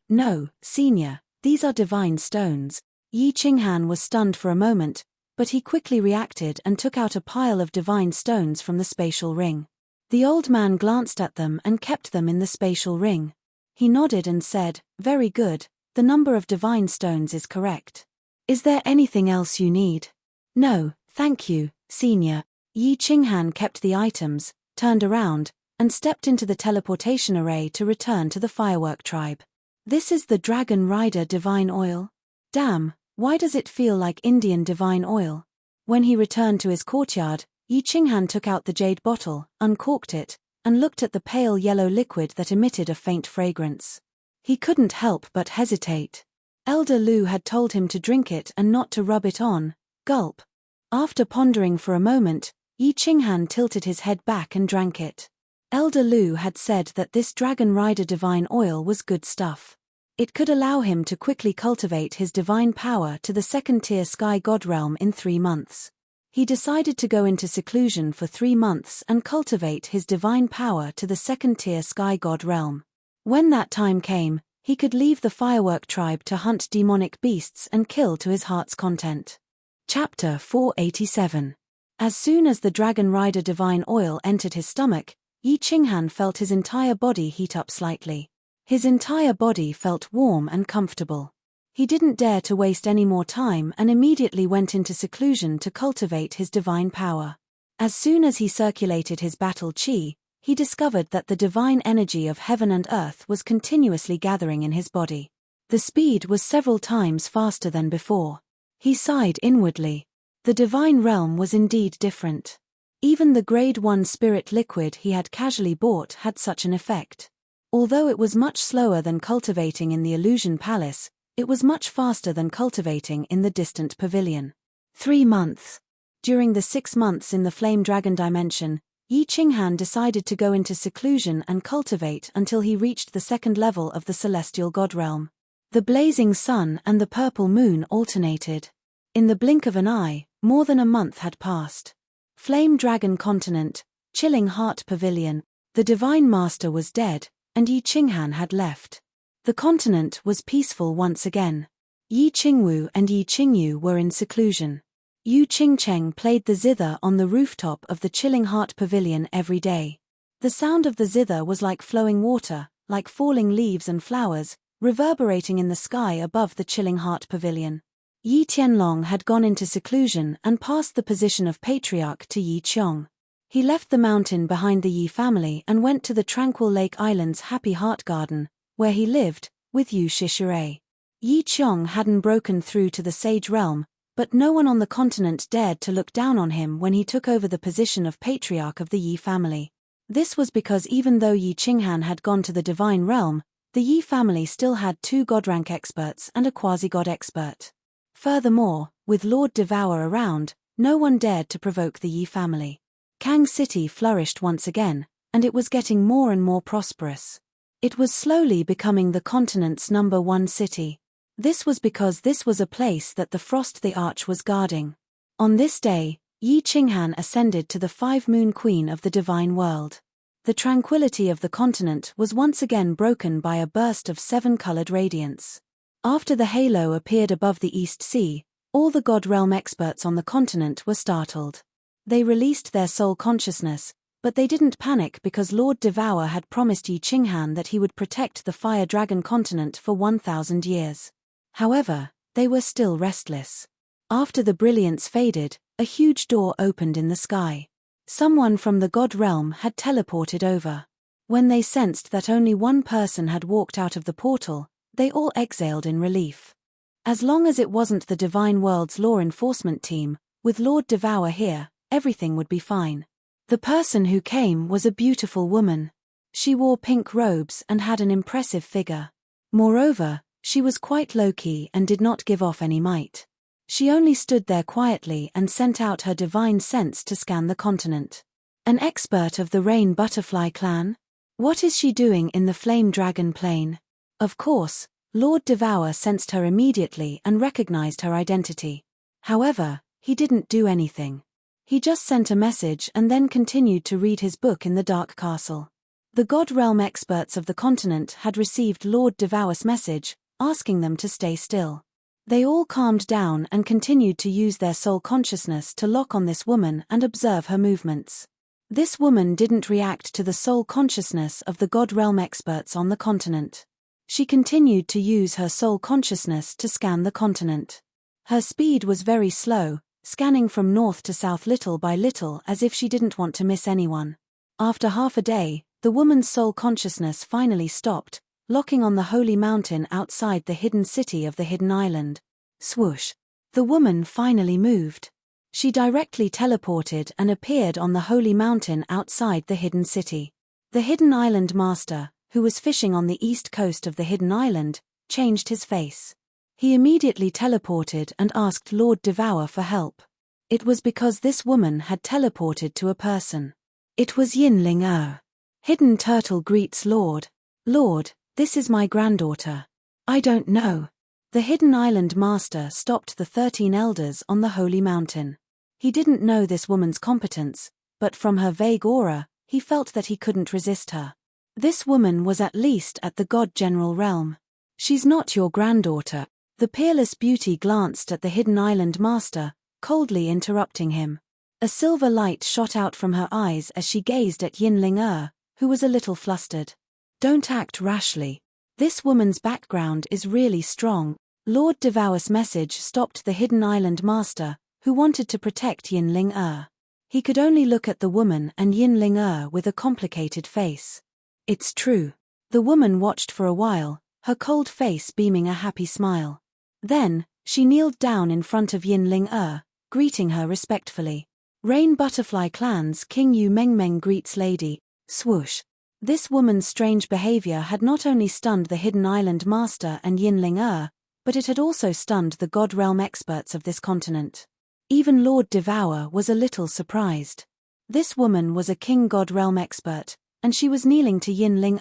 No, senior, these are divine stones." Yi Qinghan was stunned for a moment, but he quickly reacted and took out a pile of divine stones from the spatial ring. The old man glanced at them and kept them in the spatial ring. He nodded and said, "Very good, the number of divine stones is correct. Is there anything else you need?" "No, thank you, senior." Yi Qinghan kept the items, turned around, and stepped into the teleportation array to return to the firework tribe. "This is the Dragon Rider Divine Oil? Damn, why does it feel like Indian divine oil?" When he returned to his courtyard, Yi Qinghan took out the jade bottle, uncorked it, and looked at the pale yellow liquid that emitted a faint fragrance. He couldn't help but hesitate. Elder Lu had told him to drink it and not to rub it on. Gulp. After pondering for a moment, Yi Qinghan tilted his head back and drank it. Elder Lu had said that this Dragon Rider divine oil was good stuff. It could allow him to quickly cultivate his divine power to the second-tier sky god realm in 3 months. He decided to go into seclusion for 3 months and cultivate his divine power to the second-tier sky god realm. When that time came, he could leave the firework tribe to hunt demonic beasts and kill to his heart's content. Chapter 487. As soon as the Dragon Rider divine oil entered his stomach, Yi Qinghan felt his entire body heat up slightly. His entire body felt warm and comfortable. He didn't dare to waste any more time and immediately went into seclusion to cultivate his divine power. As soon as he circulated his battle chi, he discovered that the divine energy of heaven and earth was continuously gathering in his body. The speed was several times faster than before. He sighed inwardly. The divine realm was indeed different. Even the grade 1 spirit liquid he had casually bought had such an effect. Although it was much slower than cultivating in the Illusion Palace, it was much faster than cultivating in the distant pavilion. 3 months. During the 6 months in the Flame Dragon dimension, Yi Qinghan decided to go into seclusion and cultivate until he reached the second level of the celestial god realm. The blazing sun and the purple moon alternated. In the blink of an eye, more than a month had passed. Flame Dragon Continent, Chilling Heart Pavilion, the Divine Master was dead, and Yi Qinghan had left. The continent was peaceful once again. Yi Qingwu and Yi Qingyu were in seclusion. Yu Qingcheng played the zither on the rooftop of the Chilling Heart Pavilion every day. The sound of the zither was like flowing water, like falling leaves and flowers, reverberating in the sky above the Chilling Heart Pavilion. Yi Tianlong had gone into seclusion and passed the position of patriarch to Yi Qiong. He left the mountain behind the Yi family and went to the tranquil Lake Island's Happy Heart Garden, where he lived, with Yu Shishirai. Yi Qiong hadn't broken through to the Sage Realm, but no one on the continent dared to look down on him when he took over the position of patriarch of the Yi family. This was because even though Yi Qinghan had gone to the Divine Realm, the Yi family still had 2 god-rank experts and a quasi-god expert. Furthermore, with Lord Devour around, no one dared to provoke the Yi family. Kang City flourished once again, and it was getting more and more prosperous. It was slowly becoming the continent's #1 city. This was because this was a place that the Frost the Arch was guarding. On this day, Yi Qinghan ascended to the 5-moon queen of the divine world. The tranquility of the continent was once again broken by a burst of 7-colored radiance. After the halo appeared above the East Sea, all the God Realm experts on the continent were startled. They released their soul consciousness, but they didn't panic because Lord Devour had promised Yi Qinghan that he would protect the Fire Dragon continent for 1,000 years. However, they were still restless. After the brilliance faded, a huge door opened in the sky. Someone from the God Realm had teleported over. When they sensed that only one person had walked out of the portal, they all exhaled in relief. As long as it wasn't the Divine World's law enforcement team, with Lord Devour here, everything would be fine. The person who came was a beautiful woman. She wore pink robes and had an impressive figure. Moreover, she was quite low-key and did not give off any might. She only stood there quietly and sent out her divine sense to scan the continent. An expert of the Rain Butterfly clan? What is she doing in the Flame Dragon plane? Of course, Lord Devour sensed her immediately and recognized her identity. However, he didn't do anything. He just sent a message and then continued to read his book in the Dark Castle. The God Realm experts of the continent had received Lord Devour's message, asking them to stay still. They all calmed down and continued to use their soul consciousness to lock on this woman and observe her movements. This woman didn't react to the soul consciousness of the God Realm experts on the continent. She continued to use her soul consciousness to scan the continent. Her speed was very slow, scanning from north to south little by little as if she didn't want to miss anyone. After half a day, the woman's soul consciousness finally stopped, locking on the holy mountain outside the hidden city of the hidden island. Swoosh! The woman finally moved. She directly teleported and appeared on the holy mountain outside the hidden city. The hidden island master, who was fishing on the east coast of the hidden island, changed his face. He immediately teleported and asked Lord Devour for help. It was because this woman had teleported to a person. It was Yin. Hidden turtle greets Lord. Lord, this is my granddaughter. I don't know. The hidden island master stopped the 13 elders on the holy mountain. He didn't know this woman's competence, but from her vague aura, he felt that he couldn't resist her. This woman was at least at the god-general realm. She's not your granddaughter. The peerless beauty glanced at the hidden island master, coldly interrupting him. A silver light shot out from her eyes as she gazed at Yin, who was a little flustered. Don't act rashly. This woman's background is really strong. Lord Devour's message stopped the hidden island master, who wanted to protect Yin. He could only look at the woman and Yin with a complicated face. It's true. The woman watched for a while, her cold face beaming a happy smile. Then, she kneeled down in front of Yin, greeting her respectfully. Rain Butterfly Clan's King Yu Mengmeng greets Lady. Swoosh. This woman's strange behavior had not only stunned the hidden island master and Yin, but it had also stunned the god realm experts of this continent. Even Lord Devour was a little surprised. This woman was a king god realm expert, and she was kneeling to Yin,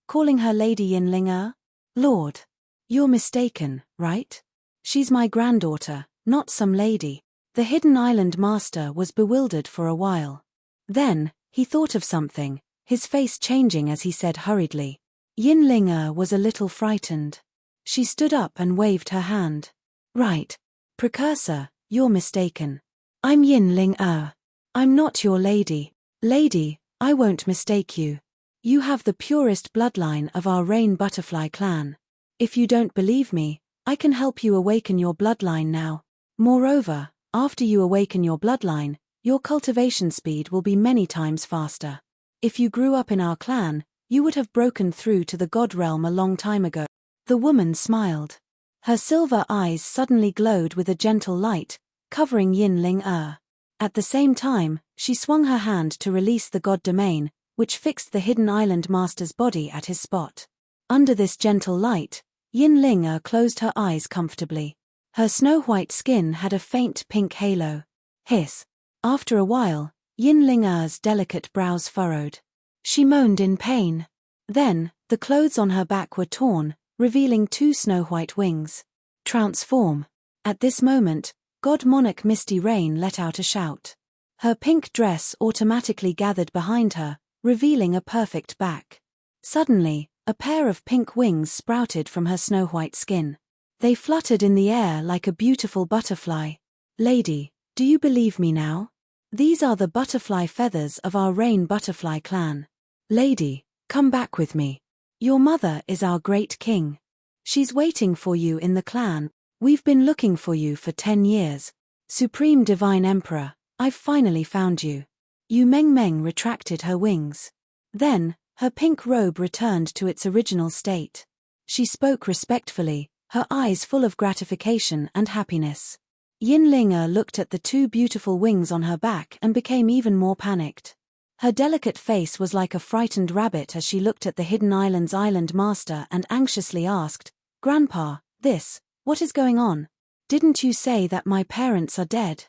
calling her Lady Yin. Lord. You're mistaken, right? She's my granddaughter, not some lady. The hidden island master was bewildered for a while. Then, he thought of something, his face changing as he said hurriedly. Yin was a little frightened. She stood up and waved her hand. Right. Precursor, you're mistaken. I'm Yin. I'm not your lady. Lady, I won't mistake you. You have the purest bloodline of our Rain Butterfly clan. If you don't believe me, I can help you awaken your bloodline now. Moreover, after you awaken your bloodline, your cultivation speed will be many times faster. If you grew up in our clan, you would have broken through to the god realm a long time ago. The woman smiled. Her silver eyes suddenly glowed with a gentle light, covering Yin. At the same time, she swung her hand to release the god domain, which fixed the hidden island master's body at his spot. Under this gentle light, Yin closed her eyes comfortably. Her snow-white skin had a faint pink halo. Hiss. After a while, Yin-Ling's delicate brows furrowed. She moaned in pain. Then, the clothes on her back were torn, revealing 2 snow-white wings. Transform. At this moment, God Monarch Misty Rain let out a shout. Her pink dress automatically gathered behind her, revealing a perfect back. Suddenly, a pair of pink wings sprouted from her snow-white skin. They fluttered in the air like a beautiful butterfly. Lady, do you believe me now? These are the butterfly feathers of our Rain Butterfly clan. Lady, come back with me. Your mother is our great king. She's waiting for you in the clan. We've been looking for you for 10 years. Supreme Divine Emperor, I've finally found you. Yu Mengmeng retracted her wings. Then, her pink robe returned to its original state. She spoke respectfully, her eyes full of gratification and happiness. Yin looked at the 2 beautiful wings on her back and became even more panicked. Her delicate face was like a frightened rabbit as she looked at the hidden island's island master and anxiously asked, Grandpa, what is going on? Didn't you say that my parents are dead?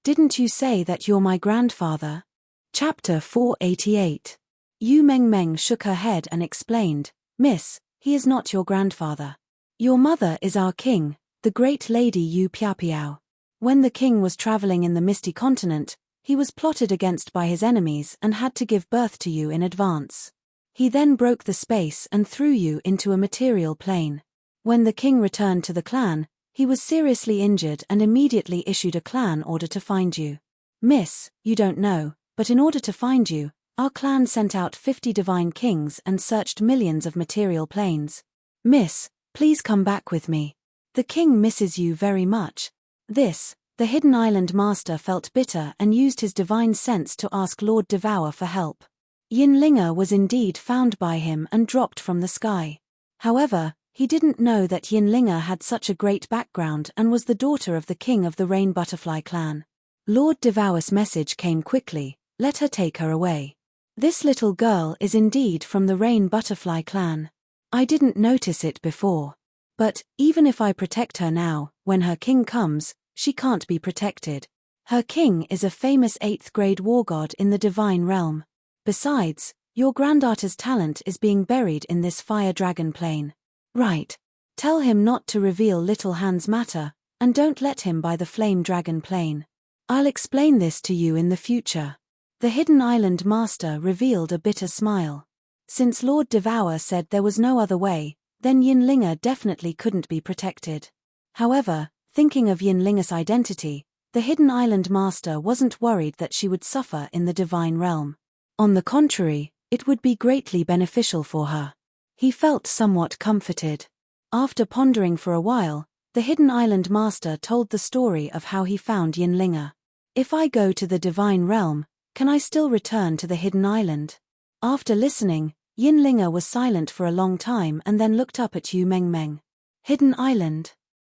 Didn't you say that you're my grandfather? Chapter 488. Yu Mengmeng shook her head and explained, Miss, he is not your grandfather. Your mother is our king, the great lady Yu Piapiao. When the king was traveling in the Misty Continent, he was plotted against by his enemies and had to give birth to you in advance. He then broke the space and threw you into a material plane. When the king returned to the clan, he was seriously injured and immediately issued a clan order to find you. Miss, you don't know, but in order to find you, our clan sent out 50 divine kings and searched millions of material planes. Miss, please come back with me. The king misses you very much. The hidden island master felt bitter and used his divine sense to ask Lord Devour for help. Yin was indeed found by him and dropped from the sky. However, he didn't know that Yin had such a great background and was the daughter of the king of the Rain Butterfly clan. Lord Devour's message came quickly, let her take her away. This little girl is indeed from the Rain Butterfly clan. I didn't notice it before. But, even if I protect her now, when her king comes, she can't be protected. Her king is a famous 8th grade war god in the divine realm. Besides, your granddaughter's talent is being buried in this fire dragon plane. Right. Tell him not to reveal Little Hand's matter, and don't let him buy the flame dragon plane. I'll explain this to you in the future. The Hidden Island Master revealed a bitter smile. Since Lord Devour said there was no other way, then Yinlinga definitely couldn't be protected. However, thinking of Yinlinga's identity, the Hidden Island Master wasn't worried that she would suffer in the divine realm. On the contrary, it would be greatly beneficial for her. He felt somewhat comforted. After pondering for a while, the Hidden Island Master told the story of how he found Yinlinga. If I go to the divine realm, can I still return to the Hidden Island? After listening, Yinlinga was silent for a long time and then looked up at Yu Mengmeng. Hidden Island?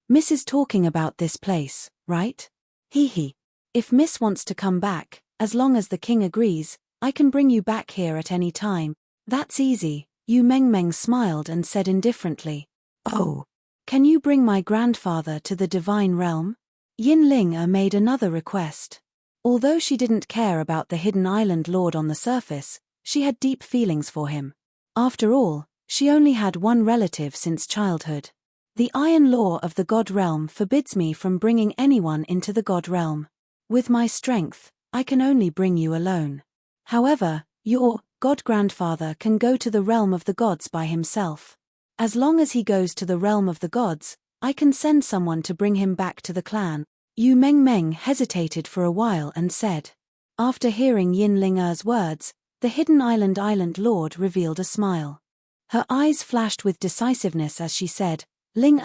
Miss is talking about this place, right? Hee hee. If Miss wants to come back, as long as the king agrees, I can bring you back here at any time. That's easy, Yu Mengmeng smiled and said indifferently. Oh. Can you bring my grandfather to the divine realm? Yinlinga made another request. Although she didn't care about the Hidden Island Lord on the surface, she had deep feelings for him. After all, she only had one relative since childhood. The iron law of the God realm forbids me from bringing anyone into the God realm. With my strength, I can only bring you alone. However, your god-grandfather can go to the realm of the gods by himself. As long as he goes to the realm of the gods, I can send someone to bring him back to the clan. Yu Mengmeng hesitated for a while and said. After hearing Yinlinga's words, the Hidden Island Lord revealed a smile. Her eyes flashed with decisiveness as she said, Ling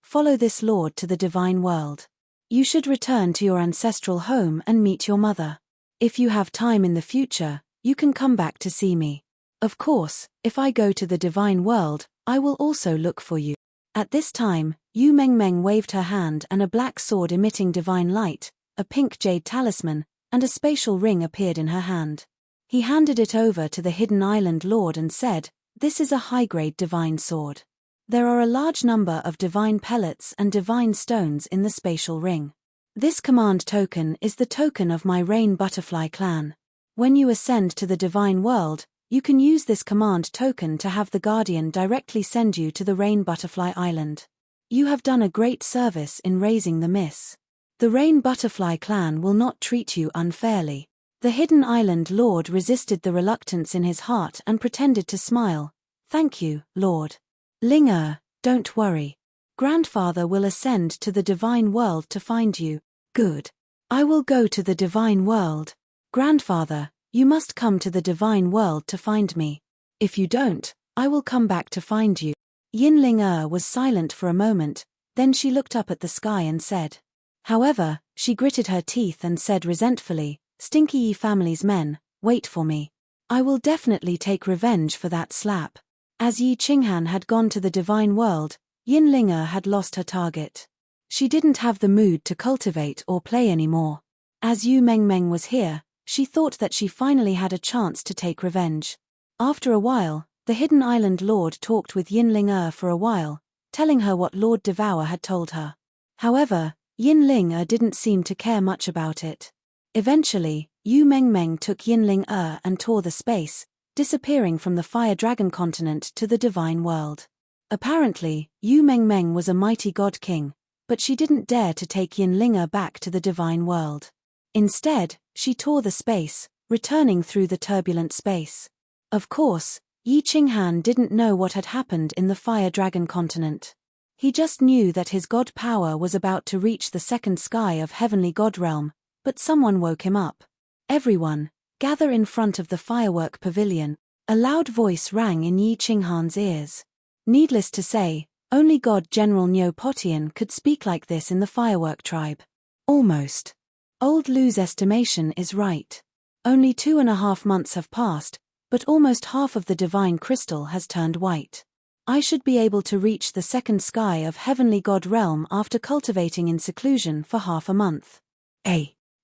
follow this lord to the divine world. You should return to your ancestral home and meet your mother. If you have time in the future, you can come back to see me. Of course, if I go to the divine world, I will also look for you. At this time, Yu Mengmeng waved her hand and a black sword emitting divine light, a pink jade talisman, and a spatial ring appeared in her hand. He handed it over to the Hidden Island Lord and said, This is a high-grade divine sword. There are a large number of divine pellets and divine stones in the spatial ring. This command token is the token of my Rain Butterfly clan. When you ascend to the divine world, you can use this command token to have the Guardian directly send you to the Rain Butterfly Island. You have done a great service in raising the Miss. The Rain Butterfly clan will not treat you unfairly. The Hidden Island Lord resisted the reluctance in his heart and pretended to smile. Thank you, Lord. Ling don't worry. Grandfather will ascend to the divine world to find you. Good. I will go to the divine world. Grandfather, you must come to the divine world to find me. If you don't, I will come back to find you. Yinling was silent for a moment, then she looked up at the sky and said. However, she gritted her teeth and said resentfully, Stinky Yi family's men, wait for me. I will definitely take revenge for that slap. As Yi Qinghan had gone to the divine world, Yinling had lost her target. She didn't have the mood to cultivate or play anymore. As Yu Mengmeng was here, she thought that she finally had a chance to take revenge. After a while, the Hidden Island Lord talked with Yinling for a while, telling her what Lord Devour had told her. However, Yinling didn't seem to care much about it. Eventually, Yu Mengmeng took Yinling and tore the space, disappearing from the Fire Dragon continent to the divine world. Apparently, Yu Mengmeng was a mighty god king, but she didn't dare to take Yinling back to the divine world. Instead, she tore the space, returning through the turbulent space. Of course, Yi Qinghan didn't know what had happened in the Fire Dragon continent. He just knew that his god power was about to reach the second sky of Heavenly God Realm, but someone woke him up. Everyone, gather in front of the firework pavilion. A loud voice rang in Yi Qinghan's ears. Needless to say, only God General Nyo Potian could speak like this in the firework tribe. Almost. Old Lu's estimation is right. Only 2.5 months have passed, but almost half of the divine crystal has turned white. I should be able to reach the second sky of Heavenly God Realm after cultivating in seclusion for half a month.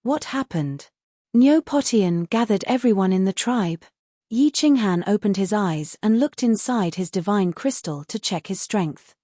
What happened? Nyo Potian gathered everyone in the tribe. Yi Qinghan opened his eyes and looked inside his divine crystal to check his strength.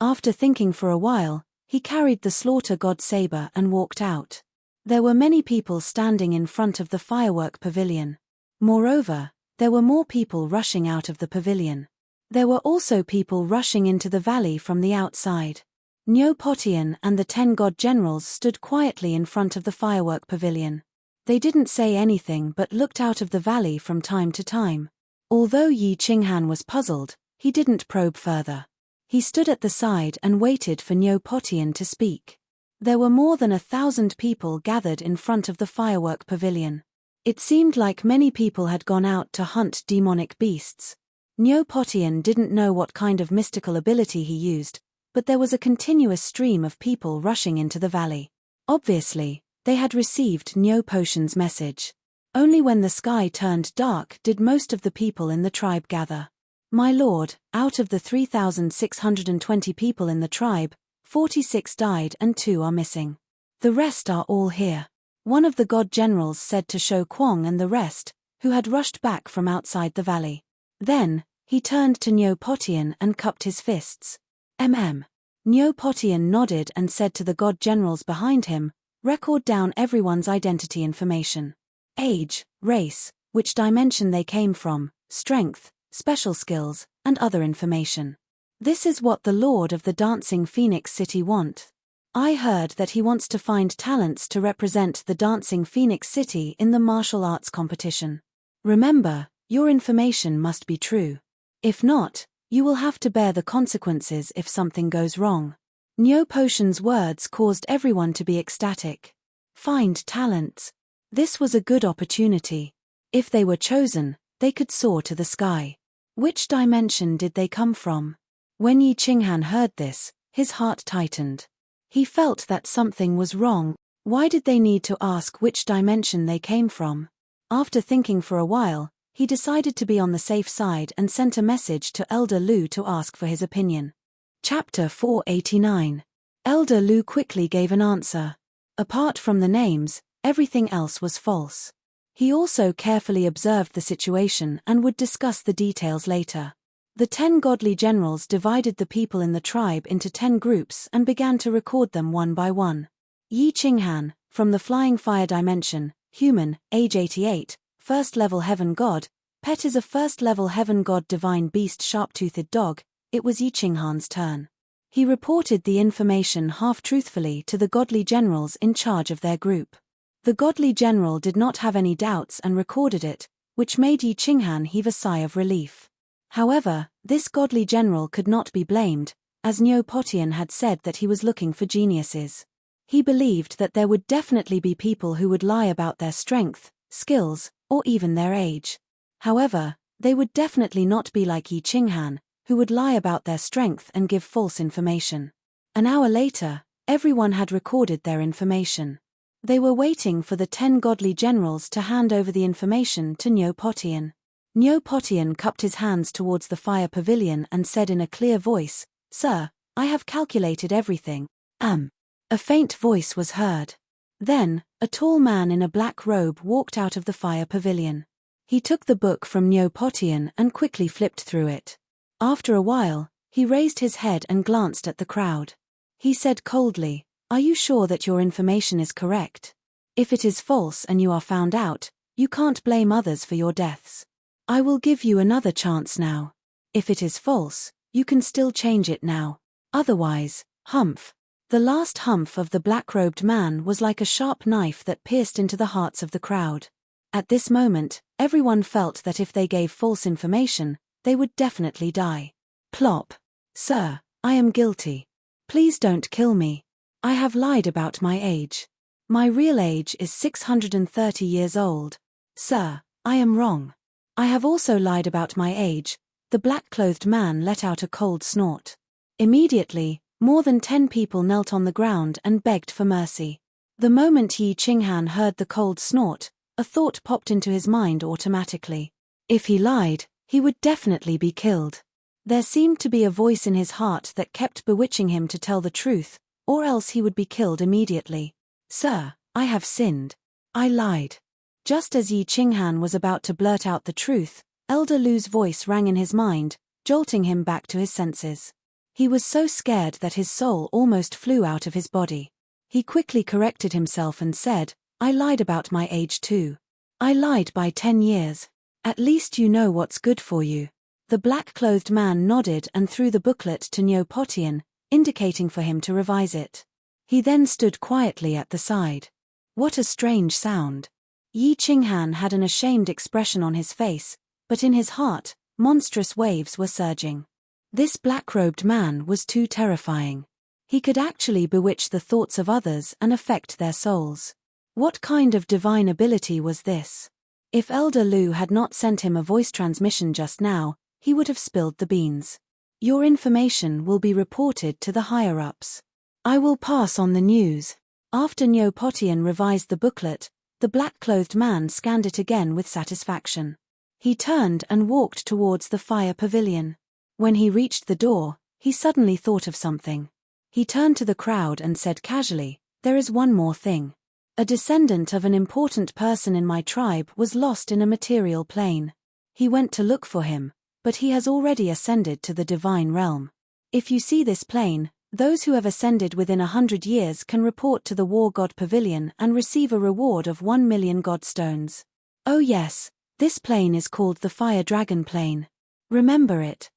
After thinking for a while, he carried the slaughter god saber and walked out. There were many people standing in front of the firework pavilion. Moreover, there were more people rushing out of the pavilion. There were also people rushing into the valley from the outside. Nyo Potian and the 10 god generals stood quietly in front of the firework pavilion. They didn't say anything but looked out of the valley from time to time. Although Yi Qinghan was puzzled, he didn't probe further. He stood at the side and waited for Nyo Potian to speak. There were more than 1,000 people gathered in front of the firework pavilion. It seemed like many people had gone out to hunt demonic beasts. Nyo Potian didn't know what kind of mystical ability he used, but there was a continuous stream of people rushing into the valley. Obviously, they had received Nyo Potian's message. Only when the sky turned dark did most of the people in the tribe gather. My lord, out of the 3,620 people in the tribe, 46 died and 2 are missing. The rest are all here. One of the god generals said to Shou Kuang and the rest, who had rushed back from outside the valley. Then, he turned to Nyo Potian and cupped his fists. Nyo Potian nodded and said to the god generals behind him, record down everyone's identity information. Age, race, which dimension they came from, strength, special skills, and other information. This is what the Lord of the Dancing Phoenix City want. I heard that he wants to find talents to represent the Dancing Phoenix City in the martial arts competition. Remember, your information must be true. If not, you will have to bear the consequences if something goes wrong. Nyo Potian's words caused everyone to be ecstatic. Find talents. This was a good opportunity. If they were chosen, they could soar to the sky. Which dimension did they come from? When Yi Qinghan heard this, his heart tightened. He felt that something was wrong. Why did they need to ask which dimension they came from? After thinking for a while, he decided to be on the safe side and sent a message to Elder Lu to ask for his opinion. Chapter 489. Elder Lu quickly gave an answer. Apart from the names, everything else was false. He also carefully observed the situation and would discuss the details later. The 10 godly generals divided the people in the tribe into 10 groups and began to record them one by one. Yi Qinghan, from the Flying Fire Dimension, human, age 88, first-level heaven god. Pet is a first-level heaven god divine beast sharp-toothed dog. It was Yi Qinghan's turn. He reported the information half-truthfully to the godly generals in charge of their group. The godly general did not have any doubts and recorded it, which made Yi Qinghan heave a sigh of relief. However, this godly general could not be blamed, as Nyo Potian had said that he was looking for geniuses. He believed that there would definitely be people who would lie about their strength, skills, or even their age. However, they would definitely not be like Yi Qinghan, who would lie about their strength and give false information. An hour later, everyone had recorded their information. They were waiting for the 10 godly generals to hand over the information to Nyo Potian. Nyo Potian cupped his hands towards the fire pavilion and said in a clear voice, "Sir, I have calculated everything." A faint voice was heard. Then, a tall man in a black robe walked out of the fire pavilion. He took the book from Nyo Potian and quickly flipped through it. After a while, he raised his head and glanced at the crowd. He said coldly, "Are you sure that your information is correct? If it is false and you are found out, you can't blame others for your deaths. I will give you another chance now. If it is false, you can still change it now. Otherwise, humph." The last humph of the black-robed man was like a sharp knife that pierced into the hearts of the crowd. At this moment, everyone felt that if they gave false information, they would definitely die. Plop. "Sir, I am guilty. Please don't kill me. I have lied about my age. My real age is 630 years old. Sir, I am wrong. I have also lied about my age." The black-clothed man let out a cold snort. Immediately, more than 10 people knelt on the ground and begged for mercy. The moment Yi Qinghan heard the cold snort, a thought popped into his mind automatically. If he lied, he would definitely be killed. There seemed to be a voice in his heart that kept bewitching him to tell the truth, or else he would be killed immediately. "Sir, I have sinned. I lied. Just as Yi Qinghan was about to blurt out the truth, Elder Lu's voice rang in his mind, jolting him back to his senses. He was so scared that his soul almost flew out of his body. He quickly corrected himself and said, I lied about my age too. I lied by 10 years. At least you know what's good for you. The black-clothed man nodded and threw the booklet to Nyo Potian, indicating for him to revise it. He then stood quietly at the side. What a strange sound. Yi Qinghan had an ashamed expression on his face, but in his heart, monstrous waves were surging. This black-robed man was too terrifying. He could actually bewitch the thoughts of others and affect their souls. What kind of divine ability was this? If Elder Lu had not sent him a voice transmission just now, he would have spilled the beans. Your information will be reported to the higher-ups. I will pass on the news. After Nyo Potian revised the booklet, the black-clothed man scanned it again with satisfaction. He turned and walked towards the fire pavilion. When he reached the door, he suddenly thought of something. He turned to the crowd and said casually, there is one more thing. A descendant of an important person in my tribe was lost in a material plane. He went to look for him, but he has already ascended to the divine realm. If you see this plane, those who have ascended within 100 years can report to the War God Pavilion and receive a reward of 1 million God stones. Oh yes, this plane is called the Fire Dragon Plane. Remember it,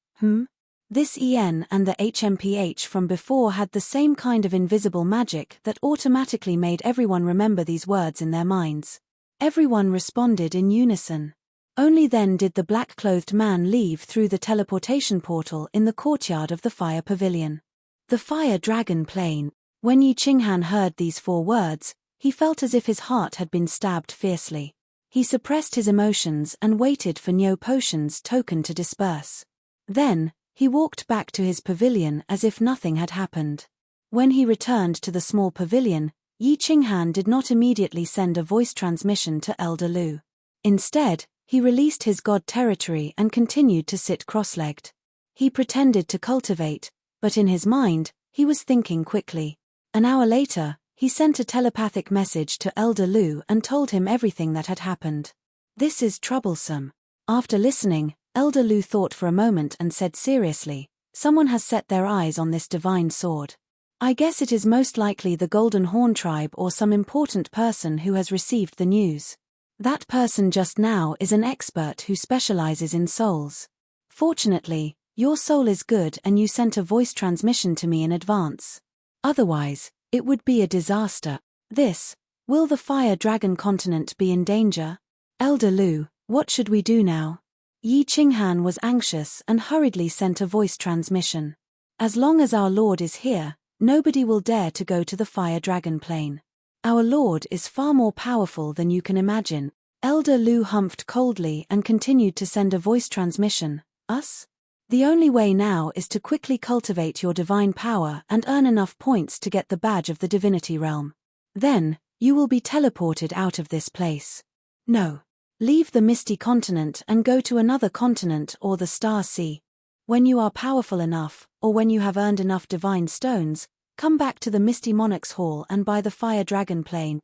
This EN and the HMPH from before had the same kind of invisible magic that automatically made everyone remember these words in their minds. Everyone responded in unison. Only then did the black-clothed man leave through the teleportation portal in the courtyard of the Fire Pavilion. The Fire Dragon Plane. When Yi Qinghan heard these 4 words, he felt as if his heart had been stabbed fiercely. He suppressed his emotions and waited for Nyo Potian's token to disperse. Then, he walked back to his pavilion as if nothing had happened. When he returned to the small pavilion, Yi Qinghan did not immediately send a voice transmission to Elder Lu. Instead, he released his god territory and continued to sit cross-legged. He pretended to cultivate, but in his mind, he was thinking quickly. An hour later, he sent a telepathic message to Elder Lu and told him everything that had happened. This is troublesome. After listening, Elder Lu thought for a moment and said seriously, someone has set their eyes on this divine sword. I guess it is most likely the Golden Horn tribe or some important person who has received the news. That person just now is an expert who specializes in souls. Fortunately, your soul is good and you sent a voice transmission to me in advance. Otherwise, it would be a disaster. Will the Fire Dragon continent be in danger? Elder Lu, what should we do now? Yi Qinghan was anxious and hurriedly sent a voice transmission. As long as our Lord is here, nobody will dare to go to the Fire Dragon Plane. Our Lord is far more powerful than you can imagine. Elder Lu humphed coldly and continued to send a voice transmission. Us? The only way now is to quickly cultivate your divine power and earn enough points to get the badge of the divinity realm. Then, you will be teleported out of this place. No. Leave the Misty Continent and go to another continent or the Star Sea. When you are powerful enough, or when you have earned enough divine stones, come back to the Misty Monarch's Hall and buy the Fire Dragon Plane.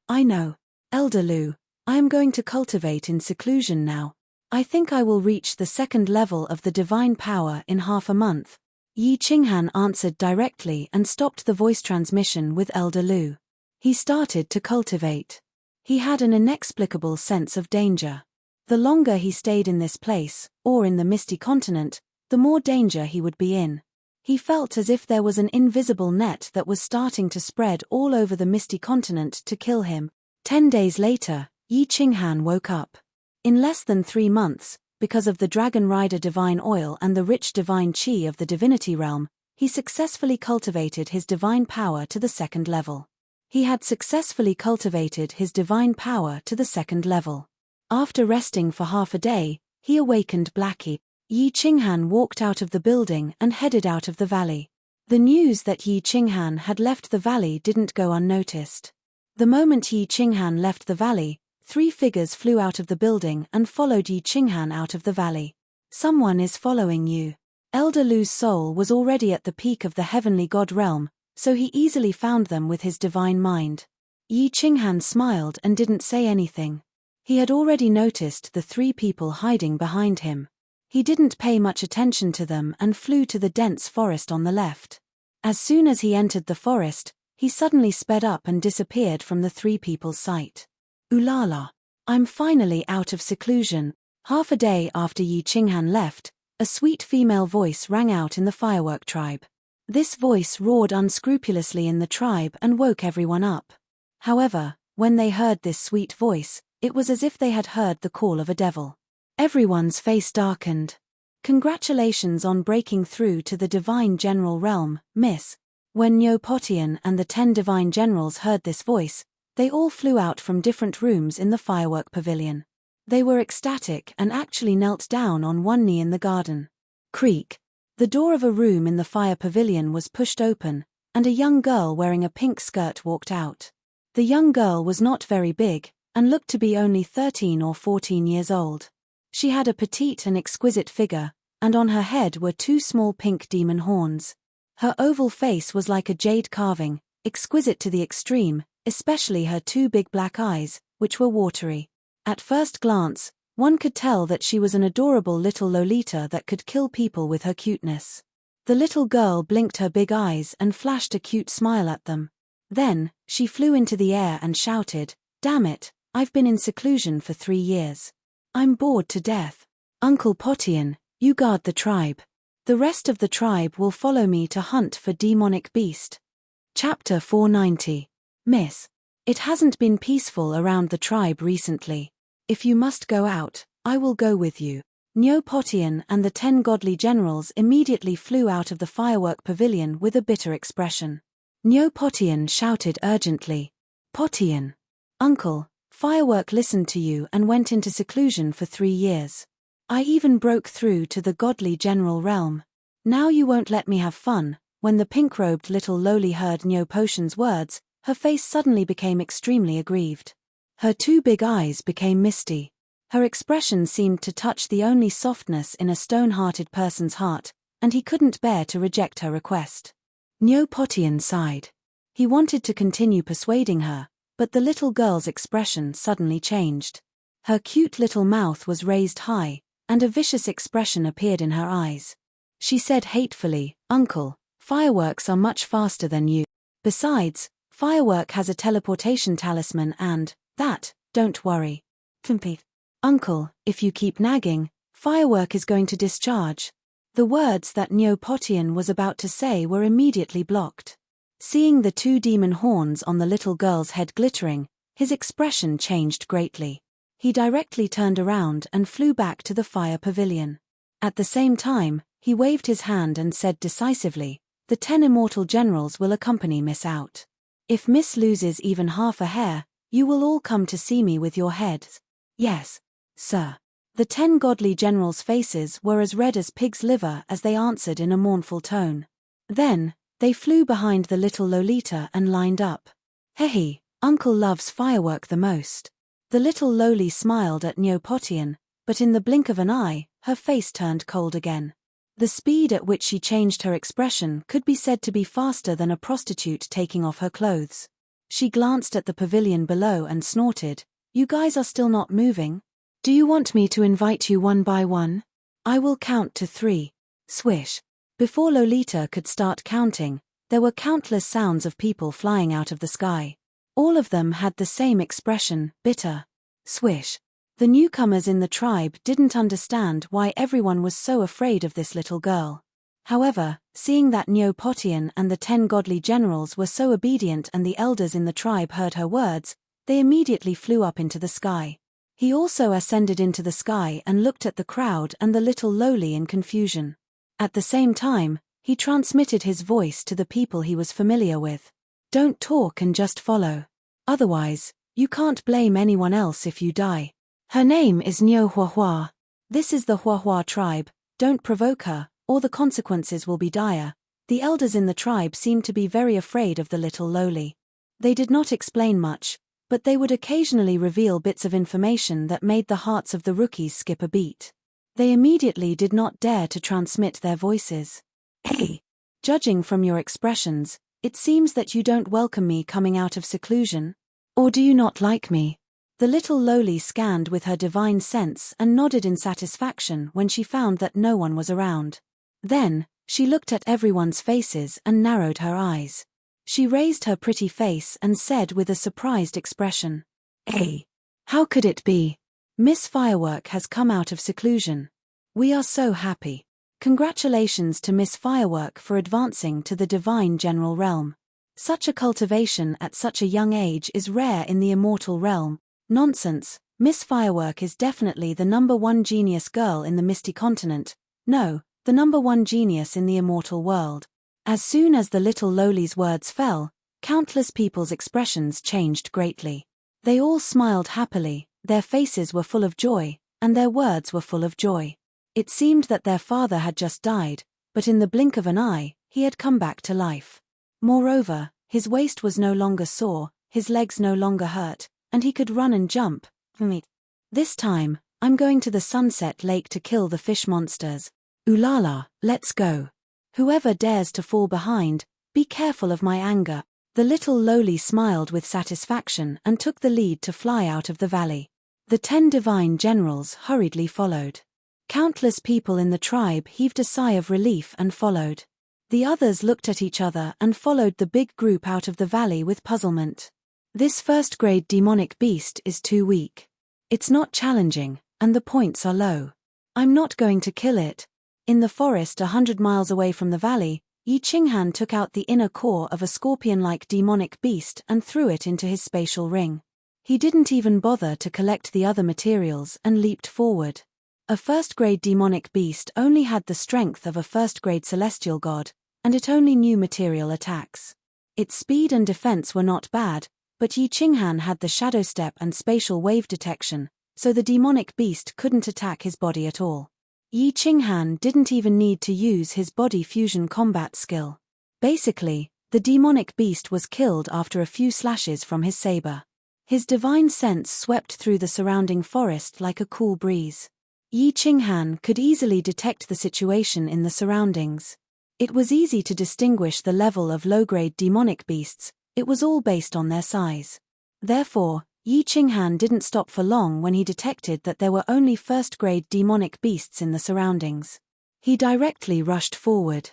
I know. Elder Lu, I am going to cultivate in seclusion now. I think I will reach the 2nd level of the divine power in half a month. Yi Qinghan answered directly and stopped the voice transmission with Elder Lu. He started to cultivate. He had an inexplicable sense of danger. The longer he stayed in this place, or in the Misty Continent, the more danger he would be in. He felt as if there was an invisible net that was starting to spread all over the Misty Continent to kill him. 10 days later, Yi Qinghan woke up. In less than 3 months, because of the Dragon Rider divine oil and the rich divine chi of the divinity realm, he successfully cultivated his divine power to the 2nd level. He had successfully cultivated his divine power to the 2nd level. After resting for half a day, he awakened Blackie. Yi Qinghan walked out of the building and headed out of the valley. The news that Yi Qinghan had left the valley didn't go unnoticed. The moment Yi Qinghan left the valley, 3 figures flew out of the building and followed Yi Qinghan out of the valley. Someone is following you. Elder Lu's soul was already at the peak of the heavenly god realm, so he easily found them with his divine mind. Yi Qinghan smiled and didn't say anything. He had already noticed the 3 people hiding behind him. He didn't pay much attention to them and flew to the dense forest on the left. As soon as he entered the forest, he suddenly sped up and disappeared from the 3 people's sight. Ooh la la! I'm finally out of seclusion. Half a day after Yi Qinghan left, a sweet female voice rang out in the firework tribe. This voice roared unscrupulously in the tribe and woke everyone up. However, when they heard this sweet voice, it was as if they had heard the call of a devil. Everyone's face darkened. Congratulations on breaking through to the Divine General Realm, Miss. When Niu Potian and the 10 Divine Generals heard this voice, they all flew out from different rooms in the firework pavilion. They were ecstatic and actually knelt down on one knee in the garden. Creak. The door of a room in the fire pavilion was pushed open, and a young girl wearing a pink skirt walked out. The young girl was not very big, and looked to be only 13 or 14 years old. She had a petite and exquisite figure, and on her head were 2 small pink demon horns. Her oval face was like a jade carving, exquisite to the extreme, especially her 2 big black eyes, which were watery. At first glance, one could tell that she was an adorable little Lolita that could kill people with her cuteness. The little girl blinked her big eyes and flashed a cute smile at them. Then, she flew into the air and shouted, "Damn it, I've been in seclusion for 3 years. I'm bored to death. Uncle Potian, you guard the tribe. The rest of the tribe will follow me to hunt for demonic beast." Chapter 490. Miss. It hasn't been peaceful around the tribe recently. If you must go out, I will go with you. Niu Potian and the 10 godly generals immediately flew out of the firework pavilion with a bitter expression. Niu Potian shouted urgently, "Potian! Uncle, Firework listened to you and went into seclusion for 3 years. I even broke through to the godly general realm. Now you won't let me have fun." When the pink-robed little lowly heard Niu Potian's words, her face suddenly became extremely aggrieved. Her 2 big eyes became misty. Her expression seemed to touch the only softness in a stone-hearted person's heart, and he couldn't bear to reject her request. Niu Potian sighed. He wanted to continue persuading her, but the little girl's expression suddenly changed. Her cute little mouth was raised high, and a vicious expression appeared in her eyes. She said hatefully, "Uncle, fireworks are much faster than you. Besides, Firework has a teleportation talisman and, don't worry. Uncle, if you keep nagging, Firework is going to discharge." The words that Niu Potian was about to say were immediately blocked. Seeing the 2 demon horns on the little girl's head glittering, his expression changed greatly. He directly turned around and flew back to the fire pavilion. At the same time, he waved his hand and said decisively, "The 10 immortal generals will accompany Miss out. If Miss loses even half a hair, you will all come to see me with your heads." "Yes, sir." The 10 godly generals' faces were as red as pig's liver as they answered in a mournful tone. Then, they flew behind the little Lolita and lined up. "Hey, Uncle loves Firework the most." The little lowly smiled at Niu Potian, but in the blink of an eye, her face turned cold again. The speed at which she changed her expression could be said to be faster than a prostitute taking off her clothes. She glanced at the pavilion below and snorted, "You guys are still not moving? Do you want me to invite you one by one? I will count to 3. Swish. Before Lolita could start counting, there were countless sounds of people flying out of the sky. All of them had the same expression, bitter. Swish. The newcomers in the tribe didn't understand why everyone was so afraid of this little girl. However, seeing that Niu Potian and the 10 godly generals were so obedient and the elders in the tribe heard her words, they immediately flew up into the sky. He also ascended into the sky and looked at the crowd and the little lowly in confusion. At the same time, he transmitted his voice to the people he was familiar with. "Don't talk and just follow. Otherwise, you can't blame anyone else if you die. Her name is Niu Huahua. This is the Huahua tribe. Don't provoke her, or the consequences will be dire." The elders in the tribe seemed to be very afraid of the little lowly. They did not explain much, but they would occasionally reveal bits of information that made the hearts of the rookies skip a beat. They immediately did not dare to transmit their voices. "Hey, judging from your expressions, it seems that you don't welcome me coming out of seclusion. Or do you not like me? The little lowly scanned with her divine sense and nodded in satisfaction when she found that no one was around. Then, she looked at everyone's faces and narrowed her eyes. She raised her pretty face and said with a surprised expression, "Hey! How could it be? Miss Firework has come out of seclusion. We are so happy. Congratulations to Miss Firework for advancing to the divine general realm. Such a cultivation at such a young age is rare in the immortal realm." Nonsense, Miss Firework is definitely the #1 genius girl in the Misty Continent. No, the #1 genius in the immortal world. As soon as the little lowly's words fell, countless people's expressions changed greatly. They all smiled happily, their faces were full of joy, and their words were full of joy. It seemed that their father had just died, but in the blink of an eye, he had come back to life. Moreover, his waist was no longer sore, his legs no longer hurt, and he could run and jump. This time, I'm going to the Sunset Lake to kill the fish monsters. Ooh la la, let's go. Whoever dares to fall behind, be careful of my anger. The little lowly smiled with satisfaction and took the lead to fly out of the valley. The 10 divine generals hurriedly followed. Countless people in the tribe heaved a sigh of relief and followed. The others looked at each other and followed the big group out of the valley with puzzlement. This first-grade demonic beast is too weak. It's not challenging, and the points are low. I'm not going to kill it. In the forest 100 miles away from the valley, Yi Qinghan took out the inner core of a scorpion-like demonic beast and threw it into his spatial ring. He didn't even bother to collect the other materials and leaped forward. A first-grade demonic beast only had the strength of a first-grade celestial god, and it only knew material attacks. Its speed and defense were not bad, but Yi Qinghan had the shadow step and spatial wave detection, so the demonic beast couldn't attack his body at all. Yi Qinghan didn't even need to use his body fusion combat skill. Basically, the demonic beast was killed after a few slashes from his saber. His divine sense swept through the surrounding forest like a cool breeze. Yi Qinghan could easily detect the situation in the surroundings. It was easy to distinguish the level of low-grade demonic beasts. It was all based on their size. Therefore, Yi Qinghan didn't stop for long when he detected that there were only first-grade demonic beasts in the surroundings. He directly rushed forward.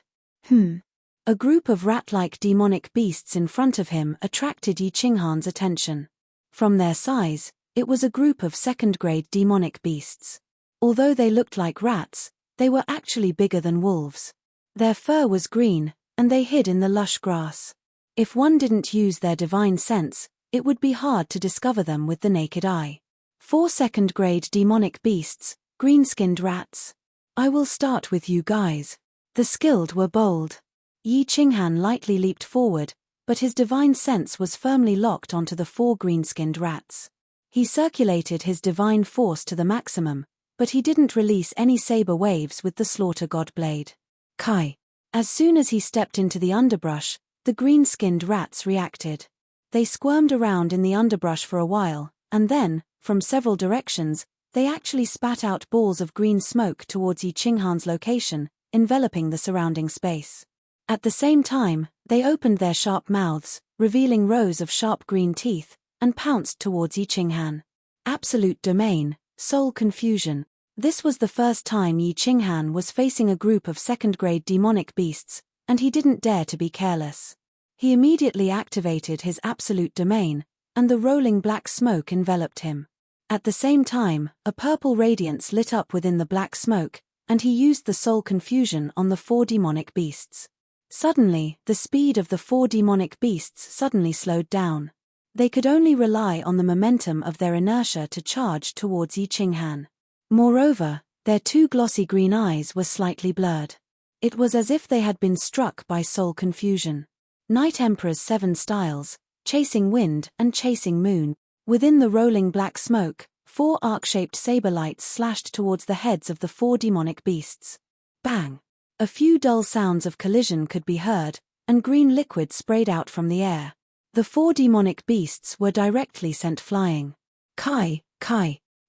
A group of rat-like demonic beasts in front of him attracted Yi Qinghan's attention. From their size, it was a group of second-grade demonic beasts. Although they looked like rats, they were actually bigger than wolves. Their fur was green, and they hid in the lush grass. If one didn't use their divine sense, it would be hard to discover them with the naked eye. 4 second-grade demonic beasts, green-skinned rats. I will start with you guys. The skilled were bold. Yi Qinghan lightly leaped forward, but his divine sense was firmly locked onto the 4 green-skinned rats. He circulated his divine force to the maximum, but he didn't release any saber waves with the slaughter god blade. Kai. As soon as he stepped into the underbrush, the green-skinned rats reacted. They squirmed around in the underbrush for a while, and then, from several directions, they actually spat out balls of green smoke towards Yi Qinghan's location, enveloping the surrounding space. At the same time, they opened their sharp mouths, revealing rows of sharp green teeth, and pounced towards Yi Qinghan. Absolute domain, soul confusion. This was the first time Yi Qinghan was facing a group of second-grade demonic beasts, and he didn't dare to be careless. He immediately activated his absolute domain, and the rolling black smoke enveloped him. At the same time, a purple radiance lit up within the black smoke, and he used the soul confusion on the 4 demonic beasts. Suddenly, the speed of the 4 demonic beasts suddenly slowed down. They could only rely on the momentum of their inertia to charge towards Yi Qinghan. Moreover, their 2 glossy green eyes were slightly blurred. It was as if they had been struck by soul confusion. Night Emperor's 7 styles, Chasing Wind and Chasing Moon. Within the rolling black smoke, 4 arc-shaped saber lights slashed towards the heads of the 4 demonic beasts. Bang! A few dull sounds of collision could be heard, and green liquid sprayed out from the air. The 4 demonic beasts were directly sent flying. Kai!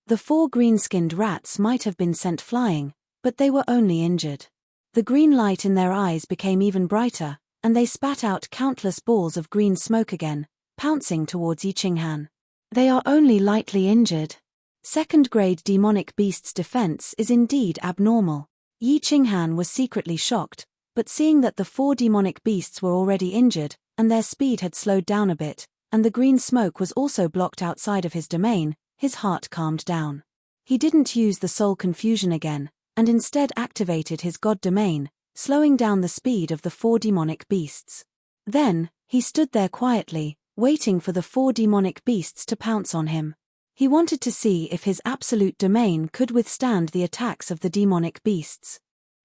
The 4 green-skinned rats might have been sent flying, but they were only injured. The green light in their eyes became even brighter, and they spat out countless balls of green smoke again, pouncing towards Yi Qinghan. They are only lightly injured. Second-grade demonic beast's defense is indeed abnormal. Yi Qinghan was secretly shocked, but seeing that the 4 demonic beasts were already injured, and their speed had slowed down a bit, and the green smoke was also blocked outside of his domain, his heart calmed down. He didn't use the soul confusion again, and instead activated his god domain, slowing down the speed of the 4 demonic beasts. Then, he stood there quietly, waiting for the 4 demonic beasts to pounce on him. He wanted to see if his absolute domain could withstand the attacks of the demonic beasts.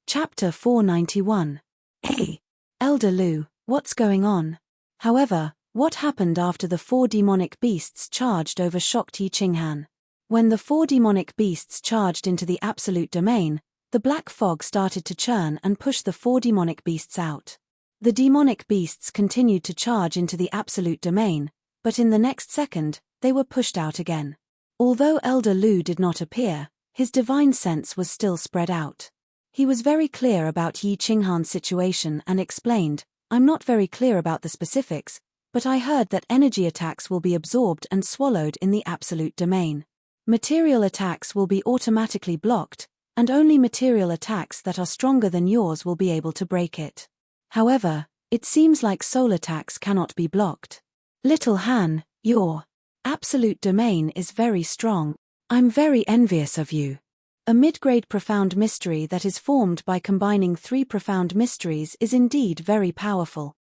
Chapter 491. Hey, Elder Lu, what's going on? However, what happened after the 4 demonic beasts charged over shocked Yi Qinghan? When the 4 demonic beasts charged into the absolute domain, the black fog started to churn and push the 4 demonic beasts out. The demonic beasts continued to charge into the absolute domain, but in the next second, they were pushed out again. Although Elder Lu did not appear, his divine sense was still spread out. He was very clear about Yi Qinghan's situation and explained, "I'm not very clear about the specifics, but I heard that energy attacks will be absorbed and swallowed in the absolute domain. Material attacks will be automatically blocked, and only material attacks that are stronger than yours will be able to break it. However, it seems like soul attacks cannot be blocked. Little Han, your absolute domain is very strong. I'm very envious of you. A mid-grade profound mystery that is formed by combining 3 profound mysteries is indeed very powerful.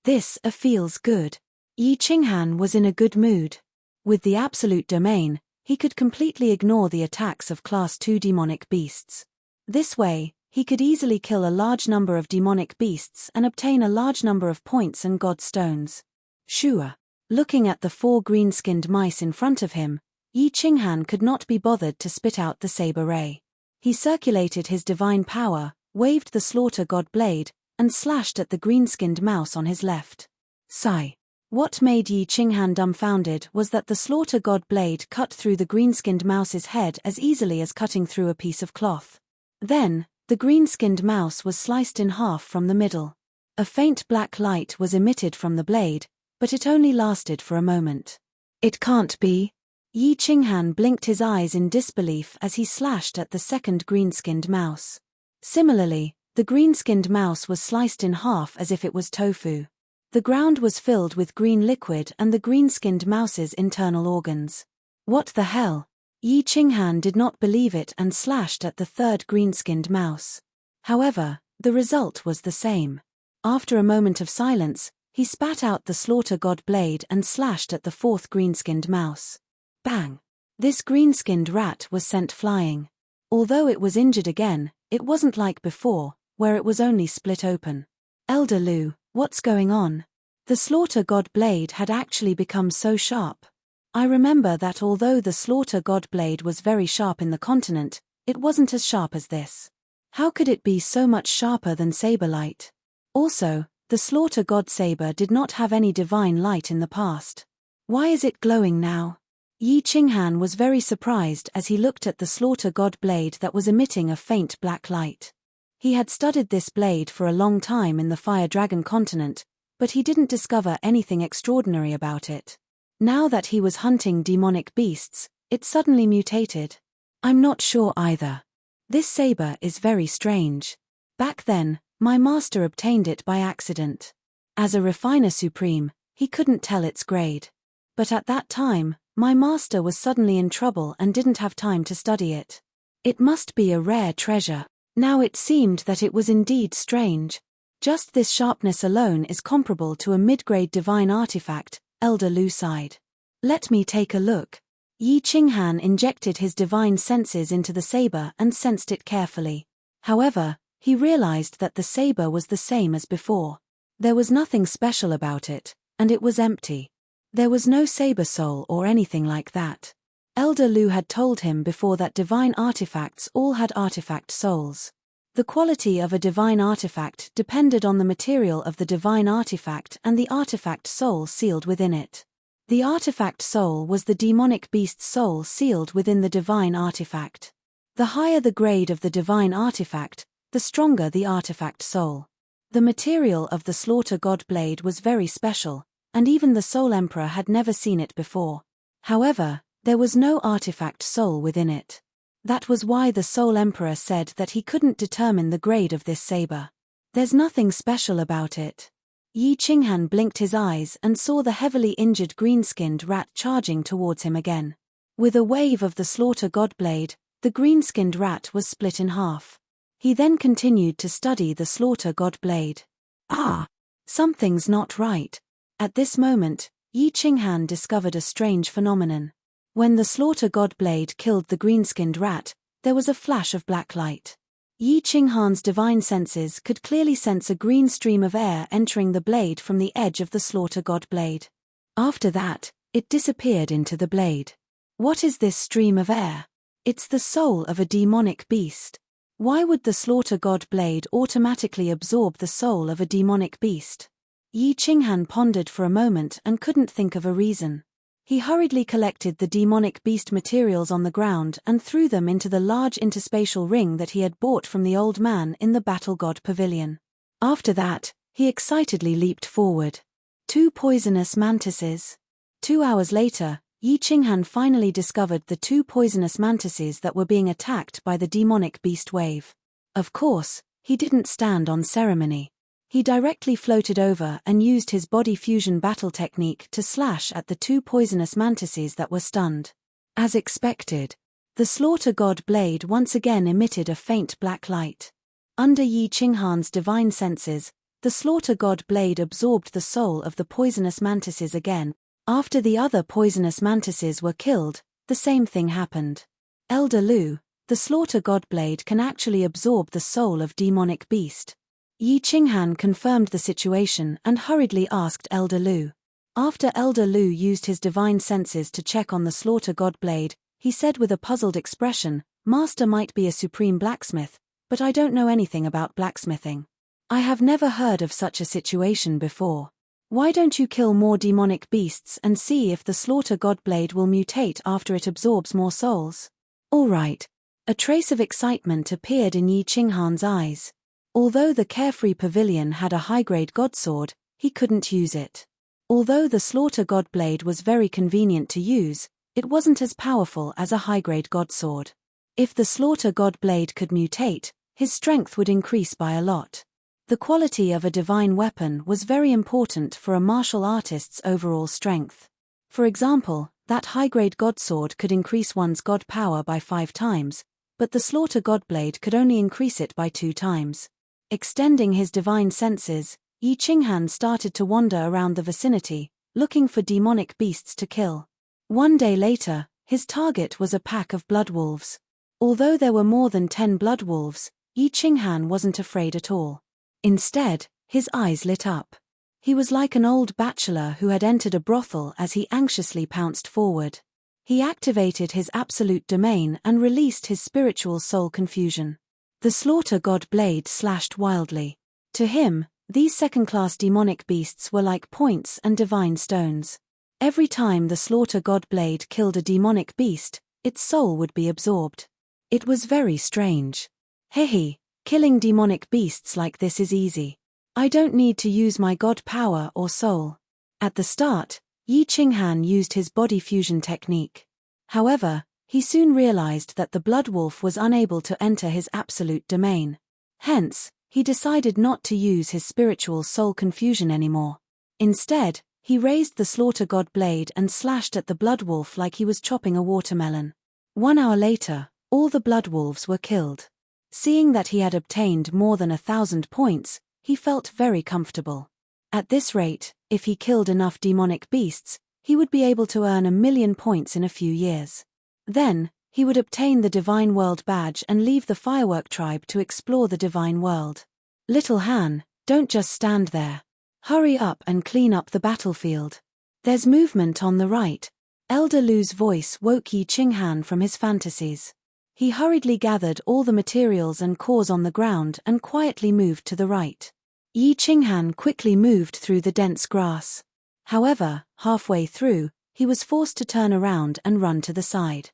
This feels good." Yi Qinghan was in a good mood. With the absolute domain, he could completely ignore the attacks of Class 2 demonic beasts. This way, he could easily kill a large number of demonic beasts and obtain a large number of points and god stones. Sure. Looking at the 4 green-skinned mice in front of him, Yi Qinghan could not be bothered to spit out the saber ray. He circulated his divine power, waved the slaughter god blade, and slashed at the green-skinned mouse on his left. Sigh. What made Yi Qinghan dumbfounded was that the slaughter god blade cut through the green-skinned mouse's head as easily as cutting through a piece of cloth. Then, the green-skinned mouse was sliced in half from the middle. A faint black light was emitted from the blade, but it only lasted for a moment. It can't be. Yi Qinghan blinked his eyes in disbelief as he slashed at the second green-skinned mouse. Similarly, the green-skinned mouse was sliced in half as if it was tofu. The ground was filled with green liquid and the green-skinned mouse's internal organs. What the hell? Yi Qinghan did not believe it and slashed at the 3rd green-skinned mouse. However, the result was the same. After a moment of silence, he spat out the slaughter god blade and slashed at the 4th green-skinned mouse. Bang! This green-skinned rat was sent flying. Although it was injured again, it wasn't like before, where it was only split open. Elder Lu, what's going on? The slaughter god blade had actually become so sharp. I remember that although the slaughter god blade was very sharp in the continent, it wasn't as sharp as this. How could it be so much sharper than saber light? Also, the slaughter god saber did not have any divine light in the past. Why is it glowing now? Yi Qinghan was very surprised as he looked at the slaughter god blade that was emitting a faint black light. He had studied this blade for a long time in the Fire Dragon continent, but he didn't discover anything extraordinary about it. Now that he was hunting demonic beasts, it suddenly mutated. I'm not sure either. This saber is very strange. Back then, my master obtained it by accident. As a refiner supreme, he couldn't tell its grade. But at that time, my master was suddenly in trouble and didn't have time to study it. It must be a rare treasure. Now it seemed that it was indeed strange. Just this sharpness alone is comparable to a mid-grade divine artifact, Elder Lu sighed. Let me take a look. Yi Qinghan injected his divine senses into the saber and sensed it carefully. However, he realized that the saber was the same as before. There was nothing special about it, and it was empty. There was no saber soul or anything like that. Elder Lu had told him before that divine artifacts all had artifact souls. The quality of a divine artifact depended on the material of the divine artifact and the artifact soul sealed within it. The artifact soul was the demonic beast's soul sealed within the divine artifact. The higher the grade of the divine artifact, the stronger the artifact soul. The material of the slaughter god blade was very special, and even the Soul Emperor had never seen it before. However, there was no artifact soul within it. That was why the Soul Emperor said that he couldn't determine the grade of this saber. There's nothing special about it. Yi Qinghan blinked his eyes and saw the heavily injured green-skinned rat charging towards him again. With a wave of the slaughter god blade, the green-skinned rat was split in half. He then continued to study the slaughter god blade. Ah! Something's not right. At this moment, Yi Qinghan discovered a strange phenomenon. When the slaughter god blade killed the green-skinned rat, there was a flash of black light. Yi Qinghan's divine senses could clearly sense a green stream of air entering the blade from the edge of the slaughter god blade. After that, it disappeared into the blade. What is this stream of air? It's the soul of a demonic beast. Why would the slaughter god blade automatically absorb the soul of a demonic beast? Yi Qinghan pondered for a moment and couldn't think of a reason. He hurriedly collected the demonic beast materials on the ground and threw them into the large interspatial ring that he had bought from the old man in the Battle God Pavilion. After that, he excitedly leaped forward. 2 poisonous mantises. 2 hours later, Yi Qinghan finally discovered the 2 poisonous mantises that were being attacked by the demonic beast wave. Of course, he didn't stand on ceremony. He directly floated over and used his body fusion battle technique to slash at the 2 poisonous mantises that were stunned. As expected, the slaughter god blade once again emitted a faint black light. Under Yi Qinghan's divine senses, the slaughter god blade absorbed the soul of the poisonous mantises again. After the other poisonous mantises were killed, the same thing happened. Elder Lu, the slaughter god blade can actually absorb the soul of demonic beast. Yi Qinghan confirmed the situation and hurriedly asked Elder Lu. After Elder Lu used his divine senses to check on the slaughter god blade, he said with a puzzled expression, "Master might be a supreme blacksmith, but I don't know anything about blacksmithing. I have never heard of such a situation before. Why don't you kill more demonic beasts and see if the slaughter god blade will mutate after it absorbs more souls?" All right. A trace of excitement appeared in Yi Qinghan's eyes. Although the carefree pavilion had a high-grade godsword, he couldn't use it. Although the slaughter god blade was very convenient to use, it wasn't as powerful as a high-grade godsword. If the slaughter god blade could mutate, his strength would increase by a lot. The quality of a divine weapon was very important for a martial artist's overall strength. For example, that high-grade godsword could increase one's god power by 5 times, but the slaughter god blade could only increase it by 2 times. Extending his divine senses, Yi Qinghan started to wander around the vicinity, looking for demonic beasts to kill. One day later, his target was a pack of blood wolves. Although there were more than 10 blood wolves, Yi Qinghan wasn't afraid at all. Instead, his eyes lit up. He was like an old bachelor who had entered a brothel as he anxiously pounced forward. He activated his absolute domain and released his spiritual soul confusion. The slaughter god blade slashed wildly. To him, these second-class demonic beasts were like points and divine stones. Every time the slaughter god blade killed a demonic beast, its soul would be absorbed. It was very strange. Hehe, killing demonic beasts like this is easy. I don't need to use my god power or soul. At the start, Yi Qinghan used his body fusion technique. However, he soon realized that the blood wolf was unable to enter his absolute domain. Hence, he decided not to use his spiritual soul confusion anymore. Instead, he raised the slaughter god blade and slashed at the blood wolf like he was chopping a watermelon. 1 hour later, all the blood wolves were killed. Seeing that he had obtained more than 1,000 points, he felt very comfortable. At this rate, if he killed enough demonic beasts, he would be able to earn 1,000,000 points in a few years. Then, he would obtain the Divine World badge and leave the Firework Tribe to explore the Divine World. Little Han, don't just stand there. Hurry up and clean up the battlefield. There's movement on the right. Elder Lu's voice woke Yi Qinghan from his fantasies. He hurriedly gathered all the materials and cores on the ground and quietly moved to the right. Yi Qinghan quickly moved through the dense grass. However, halfway through, he was forced to turn around and run to the side.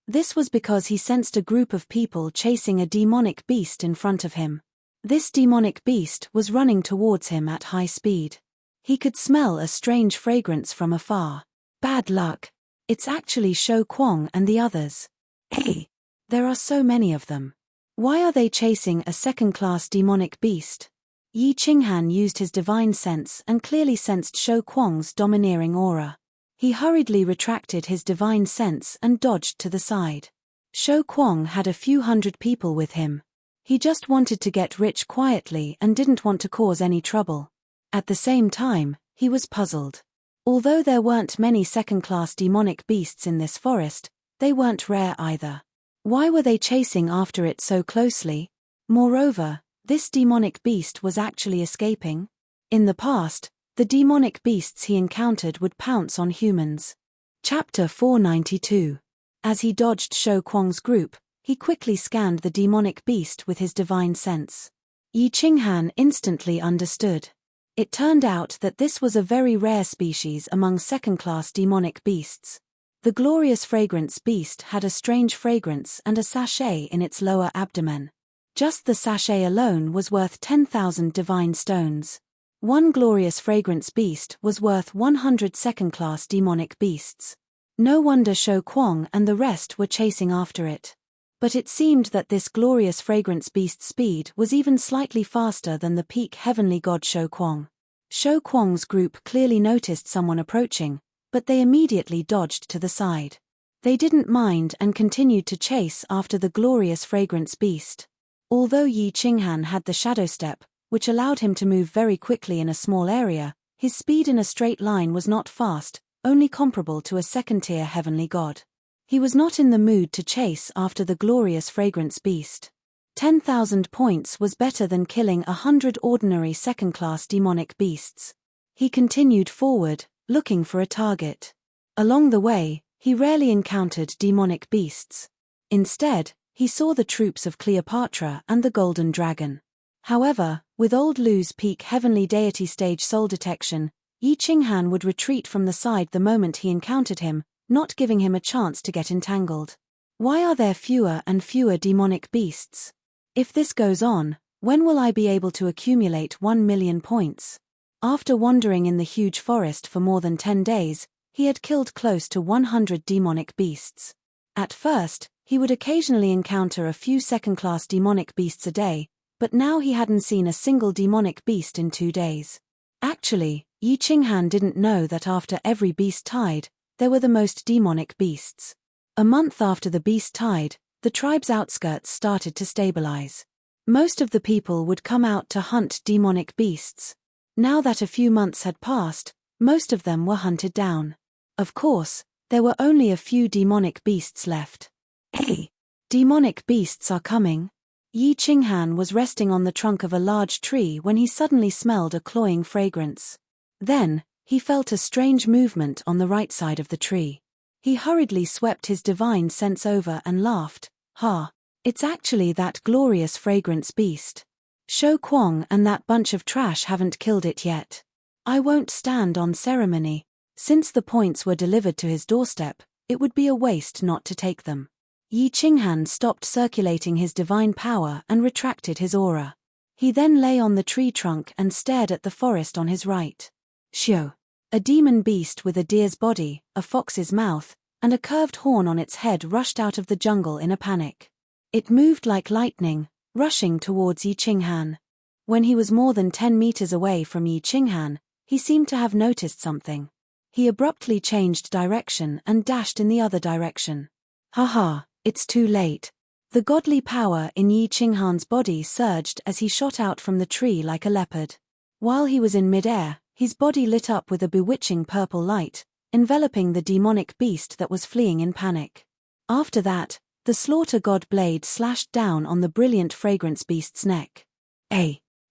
This was because he sensed a group of people chasing a demonic beast in front of him. This demonic beast was running towards him at high speed. He could smell a strange fragrance from afar. Bad luck. It's actually Shou Kwong and the others. Hey! There are so many of them. Why are they chasing a second-class demonic beast? Yi Qinghan used his divine sense and clearly sensed Shou Kwong's domineering aura. He hurriedly retracted his divine sense and dodged to the side. Shou Kwong had a few hundred people with him. He just wanted to get rich quietly and didn't want to cause any trouble. At the same time, he was puzzled. Although there weren't many second-class demonic beasts in this forest, they weren't rare either. Why were they chasing after it so closely? Moreover, this demonic beast was actually escaping. In the past, the demonic beasts he encountered would pounce on humans. Chapter 492. As he dodged Shou Kwong's group, he quickly scanned the demonic beast with his divine sense. Yi Qinghan instantly understood. It turned out that this was a very rare species among second-class demonic beasts. The glorious fragrance beast had a strange fragrance and a sachet in its lower abdomen. Just the sachet alone was worth 10,000 divine stones. One glorious fragrance beast was worth 100 second-class demonic beasts. No wonder Shou Kwong and the rest were chasing after it. But it seemed that this glorious fragrance beast's speed was even slightly faster than the peak heavenly god Shou Kwong. Shou Kwong's group clearly noticed someone approaching, but they immediately dodged to the side. They didn't mind and continued to chase after the glorious fragrance beast. Although Yi Qinghan had the shadow step, which allowed him to move very quickly in a small area, his speed in a straight line was not fast, only comparable to a second-tier heavenly god. He was not in the mood to chase after the glorious fragrance beast. 10,000 points was better than killing 100 ordinary second-class demonic beasts. He continued forward, looking for a target. Along the way, he rarely encountered demonic beasts. Instead, he saw the troops of Cleopatra and the Golden Dragon. However, with Old Lu's peak heavenly deity stage soul detection, Yi Qinghan would retreat from the side the moment he encountered him, not giving him a chance to get entangled. Why are there fewer and fewer demonic beasts? If this goes on, when will I be able to accumulate 1 million points? After wandering in the huge forest for more than 10 days, he had killed close to 100 demonic beasts. At first, he would occasionally encounter a few second-class demonic beasts a day, but now he hadn't seen a single demonic beast in 2 days. Actually, Yi Qinghan didn't know that after every beast tide, there were the most demonic beasts. A month after the beast tide, the tribe's outskirts started to stabilize. Most of the people would come out to hunt demonic beasts. Now that a few months had passed, most of them were hunted down. Of course, there were only a few demonic beasts left. Hey! Demonic beasts are coming. Yi Qinghan was resting on the trunk of a large tree when he suddenly smelled a cloying fragrance. Then, he felt a strange movement on the right side of the tree. He hurriedly swept his divine sense over and laughed. Ha! It's actually that glorious fragrance beast. Shou Kwong and that bunch of trash haven't killed it yet. I won't stand on ceremony. Since the points were delivered to his doorstep, it would be a waste not to take them. Yi Qinghan stopped circulating his divine power and retracted his aura. He then lay on the tree trunk and stared at the forest on his right. Xiu! A demon beast with a deer's body, a fox's mouth, and a curved horn on its head rushed out of the jungle in a panic. It moved like lightning, rushing towards Yi Qinghan. When he was more than 10 meters away from Yi Qinghan, he seemed to have noticed something. He abruptly changed direction and dashed in the other direction. Haha, it's too late. The godly power in Yi Qinghan's body surged as he shot out from the tree like a leopard. While he was in midair, his body lit up with a bewitching purple light, enveloping the demonic beast that was fleeing in panic. After that, the slaughter god blade slashed down on the brilliant fragrance beast's neck.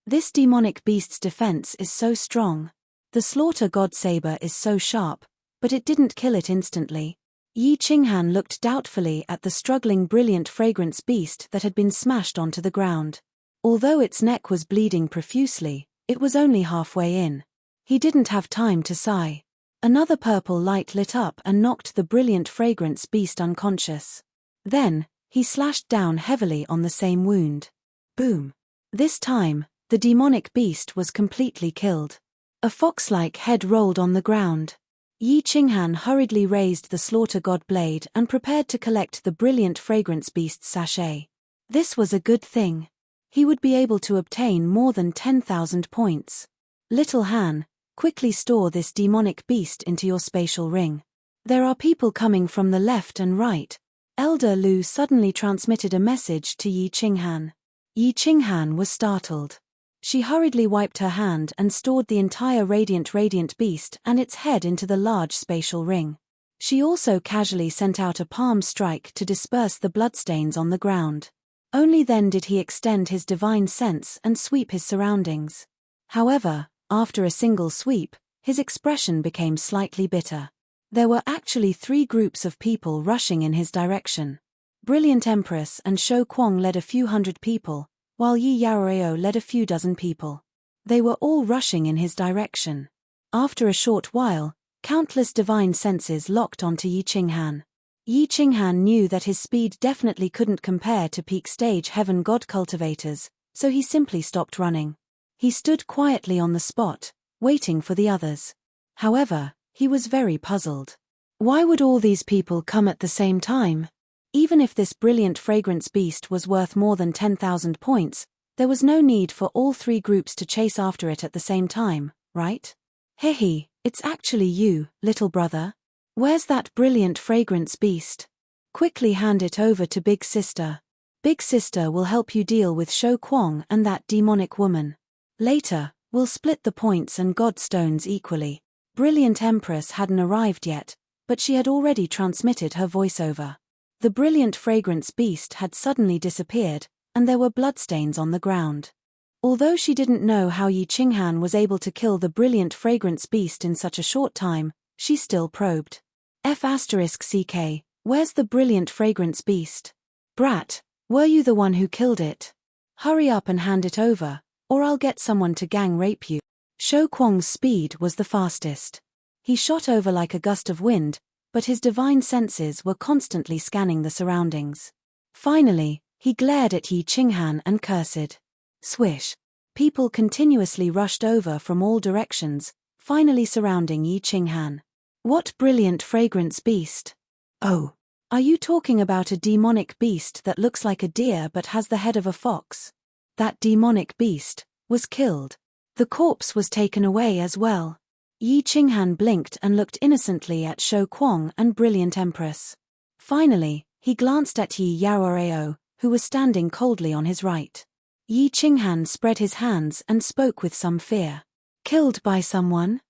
This demonic beast's defense is so strong. The slaughter god saber is so sharp, but it didn't kill it instantly. Yi Qinghan looked doubtfully at the struggling brilliant fragrance beast that had been smashed onto the ground. Although its neck was bleeding profusely, it was only halfway in. He didn't have time to sigh. Another purple light lit up and knocked the brilliant fragrance beast unconscious. Then, he slashed down heavily on the same wound. Boom! This time, the demonic beast was completely killed. A fox-like head rolled on the ground. Yi Qinghan hurriedly raised the slaughter god blade and prepared to collect the brilliant fragrance beast's sachet. This was a good thing. He would be able to obtain more than 10,000 points. Little Han, quickly store this demonic beast into your spatial ring. There are people coming from the left and right. Elder Lu suddenly transmitted a message to Yi Qinghan. Yi Qinghan was startled. She hurriedly wiped her hand and stored the entire radiant beast and its head into the large spatial ring. She also casually sent out a palm strike to disperse the bloodstains on the ground. Only then did he extend his divine sense and sweep his surroundings. However, after a single sweep, his expression became slightly bitter. There were actually 3 groups of people rushing in his direction. Brilliant Empress and Shou Kuang led a few hundred people, while Yi Yaoreo led a few dozen people. They were all rushing in his direction. After a short while, countless divine senses locked onto Yi Qinghan. Yi Qinghan knew that his speed definitely couldn't compare to peak stage heaven god cultivators, so he simply stopped running. He stood quietly on the spot, waiting for the others. However, he was very puzzled. Why would all these people come at the same time? Even if this brilliant fragrance beast was worth more than 10,000 points, there was no need for all 3 groups to chase after it at the same time, right? Hehe, it's actually you, little brother. Where's that brilliant fragrance beast? Quickly hand it over to Big Sister. Big Sister will help you deal with Shou Kuang and that demonic woman. Later, we'll split the points and god stones equally. Brilliant Empress hadn't arrived yet, but she had already transmitted her voiceover. The brilliant fragrance beast had suddenly disappeared, and there were bloodstains on the ground. Although she didn't know how Yi Qinghan was able to kill the brilliant fragrance beast in such a short time, she still probed. F***CK, where's the brilliant fragrance beast? Brat, were you the one who killed it? Hurry up and hand it over, or I'll get someone to gang rape you. Shou Kuang's speed was the fastest. He shot over like a gust of wind, but his divine senses were constantly scanning the surroundings. Finally, he glared at Yi Qinghan and cursed. Swish. People continuously rushed over from all directions, finally surrounding Yi Qinghan. What brilliant fragrance beast? Oh. Are you talking about a demonic beast that looks like a deer but has the head of a fox? That demonic beast was killed. The corpse was taken away as well. Yi Qinghan blinked and looked innocently at Shou Kuang and Brilliant Empress. Finally, he glanced at Yi Yaoreo, who was standing coldly on his right. Yi Qinghan spread his hands and spoke with some fear. Killed by someone?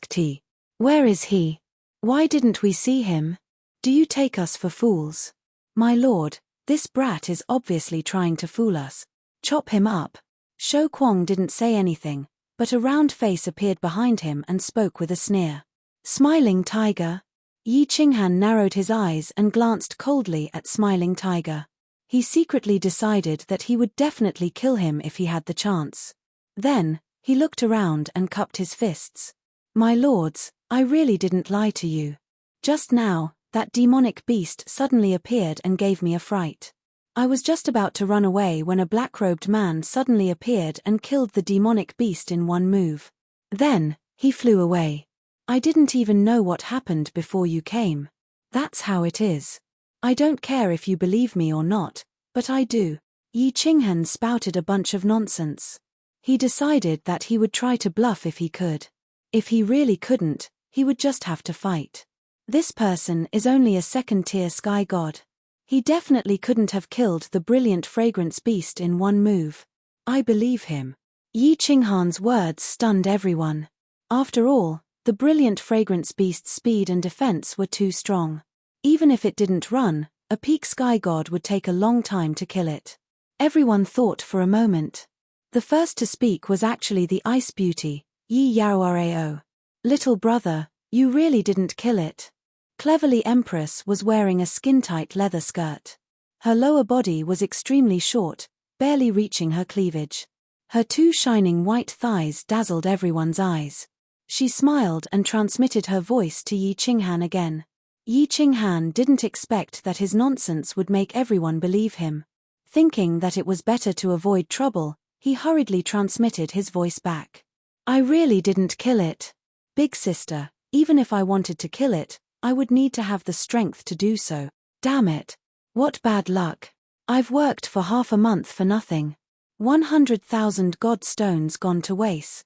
T. Where is he? Why didn't we see him? Do you take us for fools? My lord, this brat is obviously trying to fool us. Chop him up. Shou Kuang didn't say anything, but a round face appeared behind him and spoke with a sneer. Smiling Tiger? Yi Qinghan narrowed his eyes and glanced coldly at Smiling Tiger. He secretly decided that he would definitely kill him if he had the chance. Then, he looked around and cupped his fists. My lords, I really didn't lie to you. Just now, that demonic beast suddenly appeared and gave me a fright. I was just about to run away when a black-robed man suddenly appeared and killed the demonic beast in one move. Then, he flew away. I didn't even know what happened before you came. That's how it is. I don't care if you believe me or not, but I do. Yi Qinghan spouted a bunch of nonsense. He decided that he would try to bluff if he could. If he really couldn't, he would just have to fight. This person is only a second-tier sky god. He definitely couldn't have killed the brilliant fragrance beast in one move. I believe him. Yi Qinghan's words stunned everyone. After all, the brilliant fragrance beast's speed and defense were too strong. Even if it didn't run, a peak sky god would take a long time to kill it. Everyone thought for a moment. The first to speak was actually the ice beauty, Yi Yaoreo. Little brother, you really didn't kill it. Cleverly Empress was wearing a skin-tight leather skirt. Her lower body was extremely short, barely reaching her cleavage. Her 2 shining white thighs dazzled everyone's eyes. She smiled and transmitted her voice to Yi Qinghan again. Yi Qinghan didn't expect that his nonsense would make everyone believe him. Thinking that it was better to avoid trouble, he hurriedly transmitted his voice back. I really didn't kill it. Big sister, even if I wanted to kill it, I would need to have the strength to do so. Damn it. What bad luck. I've worked for half a month for nothing. 100,000 god stones gone to waste.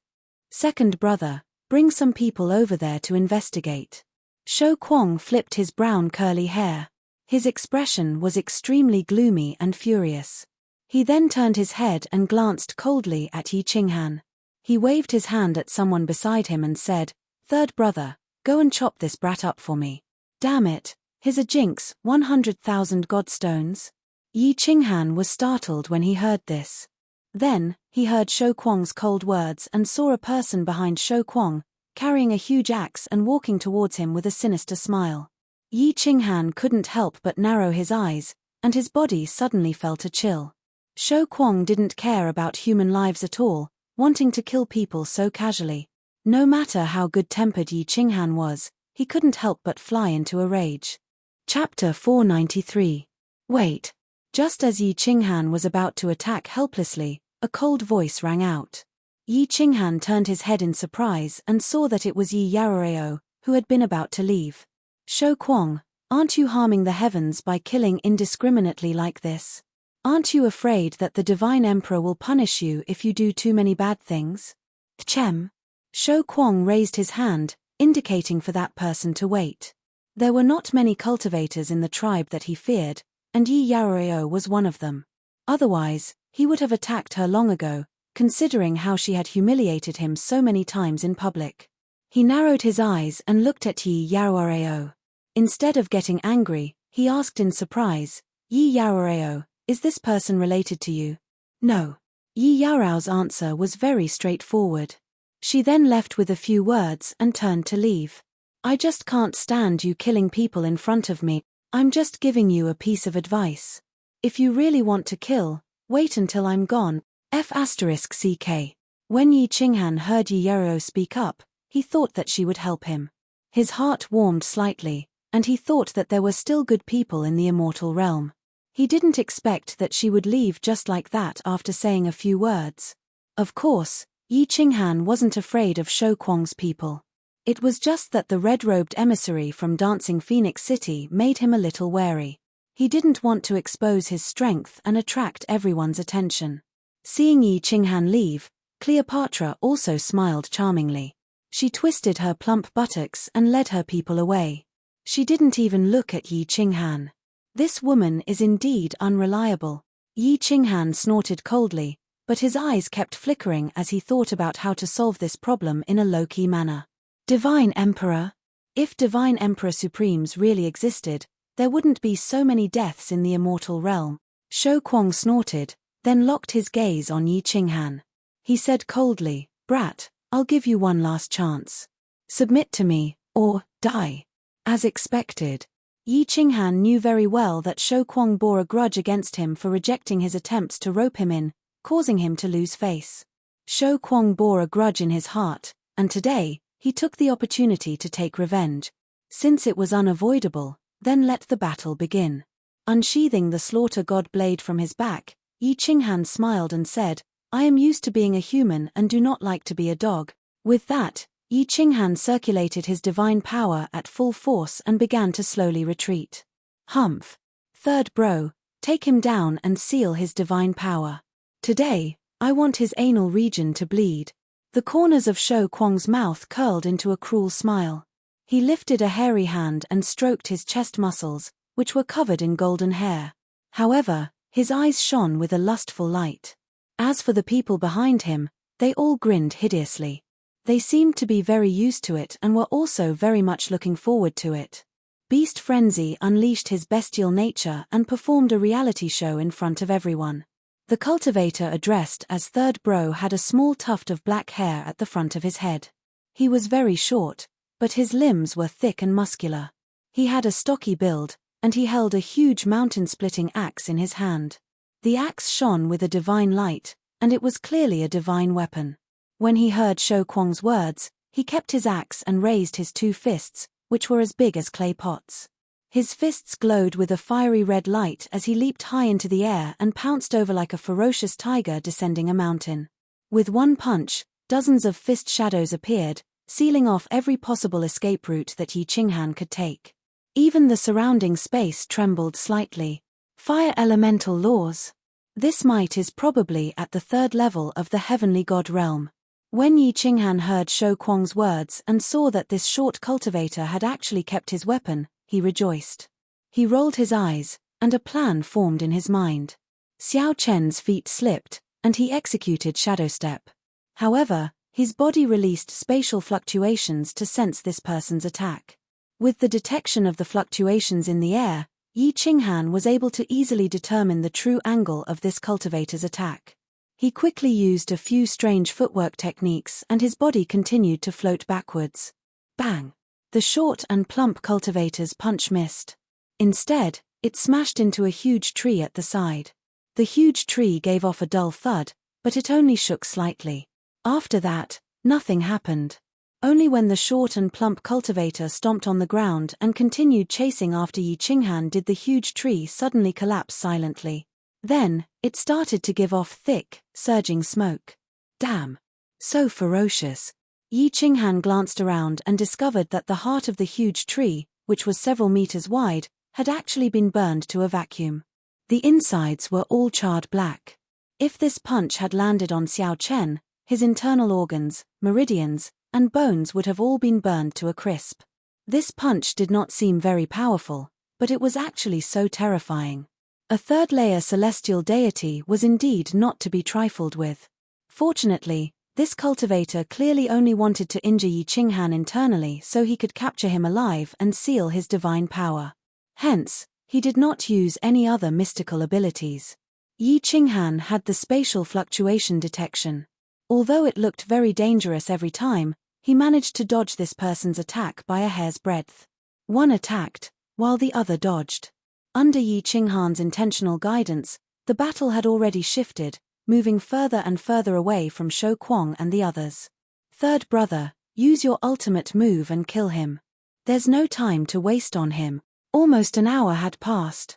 Second brother, bring some people over there to investigate. Shou Kwang flipped his brown curly hair. His expression was extremely gloomy and furious. He then turned his head and glanced coldly at Yi Qinghan. He waved his hand at someone beside him and said, "Third brother, go and chop this brat up for me." Damn it, he's a jinx, 100,000 god stones. Yi Qinghan was startled when he heard this. Then, he heard Shou Kwang's cold words and saw a person behind Shou Kwang, carrying a huge axe and walking towards him with a sinister smile. Yi Qinghan couldn't help but narrow his eyes, and his body suddenly felt a chill. Shou Kwang didn't care about human lives at all, wanting to kill people so casually. No matter how good-tempered Yi Qinghan was, he couldn't help but fly into a rage. Chapter 493. Wait. Just as Yi Qinghan was about to attack helplessly, a cold voice rang out. Yi Qinghan turned his head in surprise and saw that it was Yi Yaroreo, who had been about to leave. Shou Kwang, aren't you harming the heavens by killing indiscriminately like this? Aren't you afraid that the Divine Emperor will punish you if you do too many bad things? Tchem. Shou Kwang raised his hand, indicating for that person to wait. There were not many cultivators in the tribe that he feared, and Yi Yaroreo was one of them. Otherwise, he would have attacked her long ago, considering how she had humiliated him so many times in public. He narrowed his eyes and looked at Yi Yaroreo. Instead of getting angry, he asked in surprise, "Yi Yaroreo, is this person related to you?" "No." Yi Yaorao's answer was very straightforward. She then left with a few words and turned to leave. "I just can't stand you killing people in front of me. I'm just giving you a piece of advice. If you really want to kill, wait until I'm gone." F***CK. When Yi Qinghan heard Yi Yaroreo speak up, he thought that she would help him. His heart warmed slightly, and he thought that there were still good people in the immortal realm. He didn't expect that she would leave just like that after saying a few words. Of course, Yi Qinghan wasn't afraid of Shou Kwang's people. It was just that the red-robed emissary from Dancing Phoenix City made him a little wary. He didn't want to expose his strength and attract everyone's attention. Seeing Yi Qinghan leave, Cleopatra also smiled charmingly. She twisted her plump buttocks and led her people away. She didn't even look at Yi Qinghan. This woman is indeed unreliable. Yi Qinghan snorted coldly, but his eyes kept flickering as he thought about how to solve this problem in a low-key manner. Divine Emperor? If Divine Emperor Supremes really existed, there wouldn't be so many deaths in the immortal realm. Shou Kwang snorted, then locked his gaze on Yi Qinghan. He said coldly, "Brat, I'll give you one last chance. Submit to me, or die." As expected, Yi Qinghan knew very well that Shou Kwang bore a grudge against him for rejecting his attempts to rope him in, causing him to lose face. Shou Kwang bore a grudge in his heart, and today, he took the opportunity to take revenge. Since it was unavoidable, then let the battle begin. Unsheathing the slaughter god blade from his back, Yi Qinghan smiled and said, "I am used to being a human and do not like to be a dog." With that, Yi Qinghan circulated his divine power at full force and began to slowly retreat. Humph. Third bro, take him down and seal his divine power. Today, I want his anal region to bleed. The corners of Shou Kwang's mouth curled into a cruel smile. He lifted a hairy hand and stroked his chest muscles, which were covered in golden hair. However, his eyes shone with a lustful light. As for the people behind him, they all grinned hideously. They seemed to be very used to it and were also very much looking forward to it. Beast Frenzy unleashed his bestial nature and performed a reality show in front of everyone. The cultivator addressed as Third Bro had a small tuft of black hair at the front of his head. He was very short, but his limbs were thick and muscular. He had a stocky build, and he held a huge mountain-splitting axe in his hand. The axe shone with a divine light, and it was clearly a divine weapon. When he heard Shou Kwang's words, he kept his axe and raised his two fists, which were as big as clay pots. His fists glowed with a fiery red light as he leaped high into the air and pounced over like a ferocious tiger descending a mountain. With one punch, Dozens of fist shadows appeared, sealing off every possible escape route that Yi Qinghan could take. Even the surrounding space trembled slightly. Fire elemental laws. This might is probably at the 3rd level of the heavenly god realm. When Yi Qinghan heard Shou Kuang's words and saw that this short cultivator had actually kept his weapon, he rejoiced. He rolled his eyes, and a plan formed in his mind. Xiao Chen's feet slipped, and he executed Shadow Step. However, his body released spatial fluctuations to sense this person's attack. With the detection of the fluctuations in the air, Yi Qinghan was able to easily determine the true angle of this cultivator's attack. He quickly used a few strange footwork techniques and his body continued to float backwards. Bang! The short and plump cultivator's punch missed. Instead, it smashed into a huge tree at the side. The huge tree gave off a dull thud, but it only shook slightly. After that, nothing happened. Only when the short and plump cultivator stomped on the ground and continued chasing after Yi Qinghan did the huge tree suddenly collapse silently. Then, it started to give off thick, surging smoke. Damn! So ferocious. Yi Qinghan glanced around and discovered that the heart of the huge tree, which was several meters wide, had actually been burned to a vacuum. The insides were all charred black. If this punch had landed on Xiao Chen, his internal organs, meridians, and bones would have all been burned to a crisp. This punch did not seem very powerful, but it was actually so terrifying. A 3rd-layer celestial deity was indeed not to be trifled with. Fortunately, this cultivator clearly only wanted to injure Yi Qinghan internally so he could capture him alive and seal his divine power. Hence, he did not use any other mystical abilities. Yi Qinghan had the spatial fluctuation detection. Although it looked very dangerous every time, he managed to dodge this person's attack by a hair's breadth. One attacked, while the other dodged. Under Yi Qinghan's intentional guidance, the battle had already shifted, moving further and further away from Shou Kuang and the others. Third brother, use your ultimate move and kill him. There's no time to waste on him. Almost an hour had passed.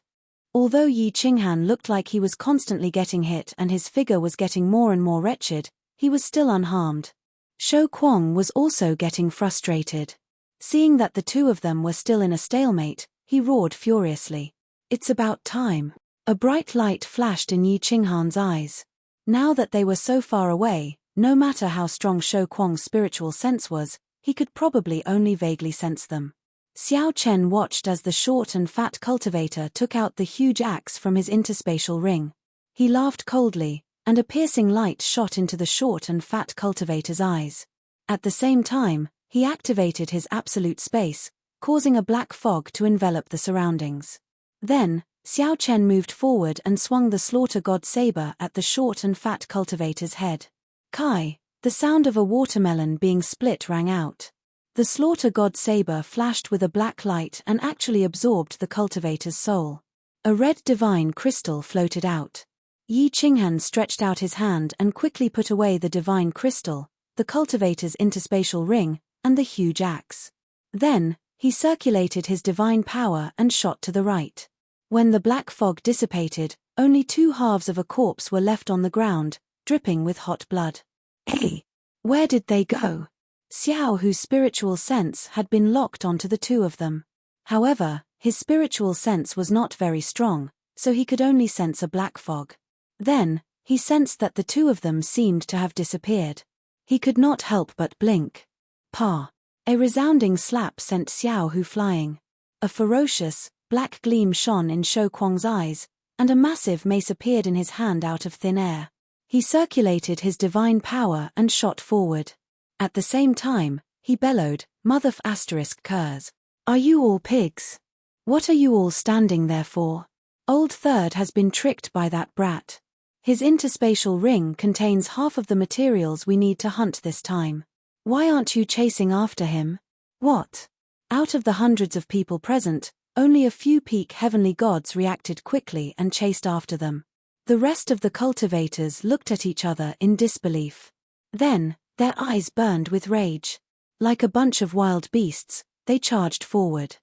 Although Yi Qinghan looked like he was constantly getting hit and his figure was getting more and more wretched, he was still unharmed. Shou Kuang was also getting frustrated. Seeing that the two of them were still in a stalemate, he roared furiously. It's about time. A bright light flashed in Yi Qinghan's eyes. Now that they were so far away, no matter how strong Shou Kuang's spiritual sense was, he could probably only vaguely sense them. Xiao Chen watched as the short and fat cultivator took out the huge axe from his interspatial ring. He laughed coldly, and a piercing light shot into the short and fat cultivator's eyes. At the same time, he activated his absolute space, causing a black fog to envelop the surroundings. Then, Xiao Chen moved forward and swung the slaughter god's saber at the short and fat cultivator's head. Kai, the sound of a watermelon being split rang out. The slaughter god's saber flashed with a black light and actually absorbed the cultivator's soul. A red divine crystal floated out. Yi Qinghan stretched out his hand and quickly put away the divine crystal, the cultivator's interspatial ring, and the huge axe. Then, he circulated his divine power and shot to the right. When the black fog dissipated, only 2 halves of a corpse were left on the ground, dripping with hot blood. Hey! Where did they go? Xiao, whose spiritual sense had been locked onto the 2 of them. However, his spiritual sense was not very strong, so he could only sense a black fog. Then, he sensed that the 2 of them seemed to have disappeared. He could not help but blink. Pa! A resounding slap sent Xiao Hu flying. A ferocious, black gleam shone in Shou Kuang's eyes, and a massive mace appeared in his hand out of thin air. He circulated his divine power and shot forward. At the same time, he bellowed, Mother f*** curs. Are you all pigs? What are you all standing there for? Old Third has been tricked by that brat. His interspatial ring contains half of the materials we need to hunt this time. Why aren't you chasing after him? What? Out of the hundreds of people present, only a few peak heavenly gods reacted quickly and chased after them. The rest of the cultivators looked at each other in disbelief. Then, their eyes burned with rage. Like a bunch of wild beasts, they charged forward.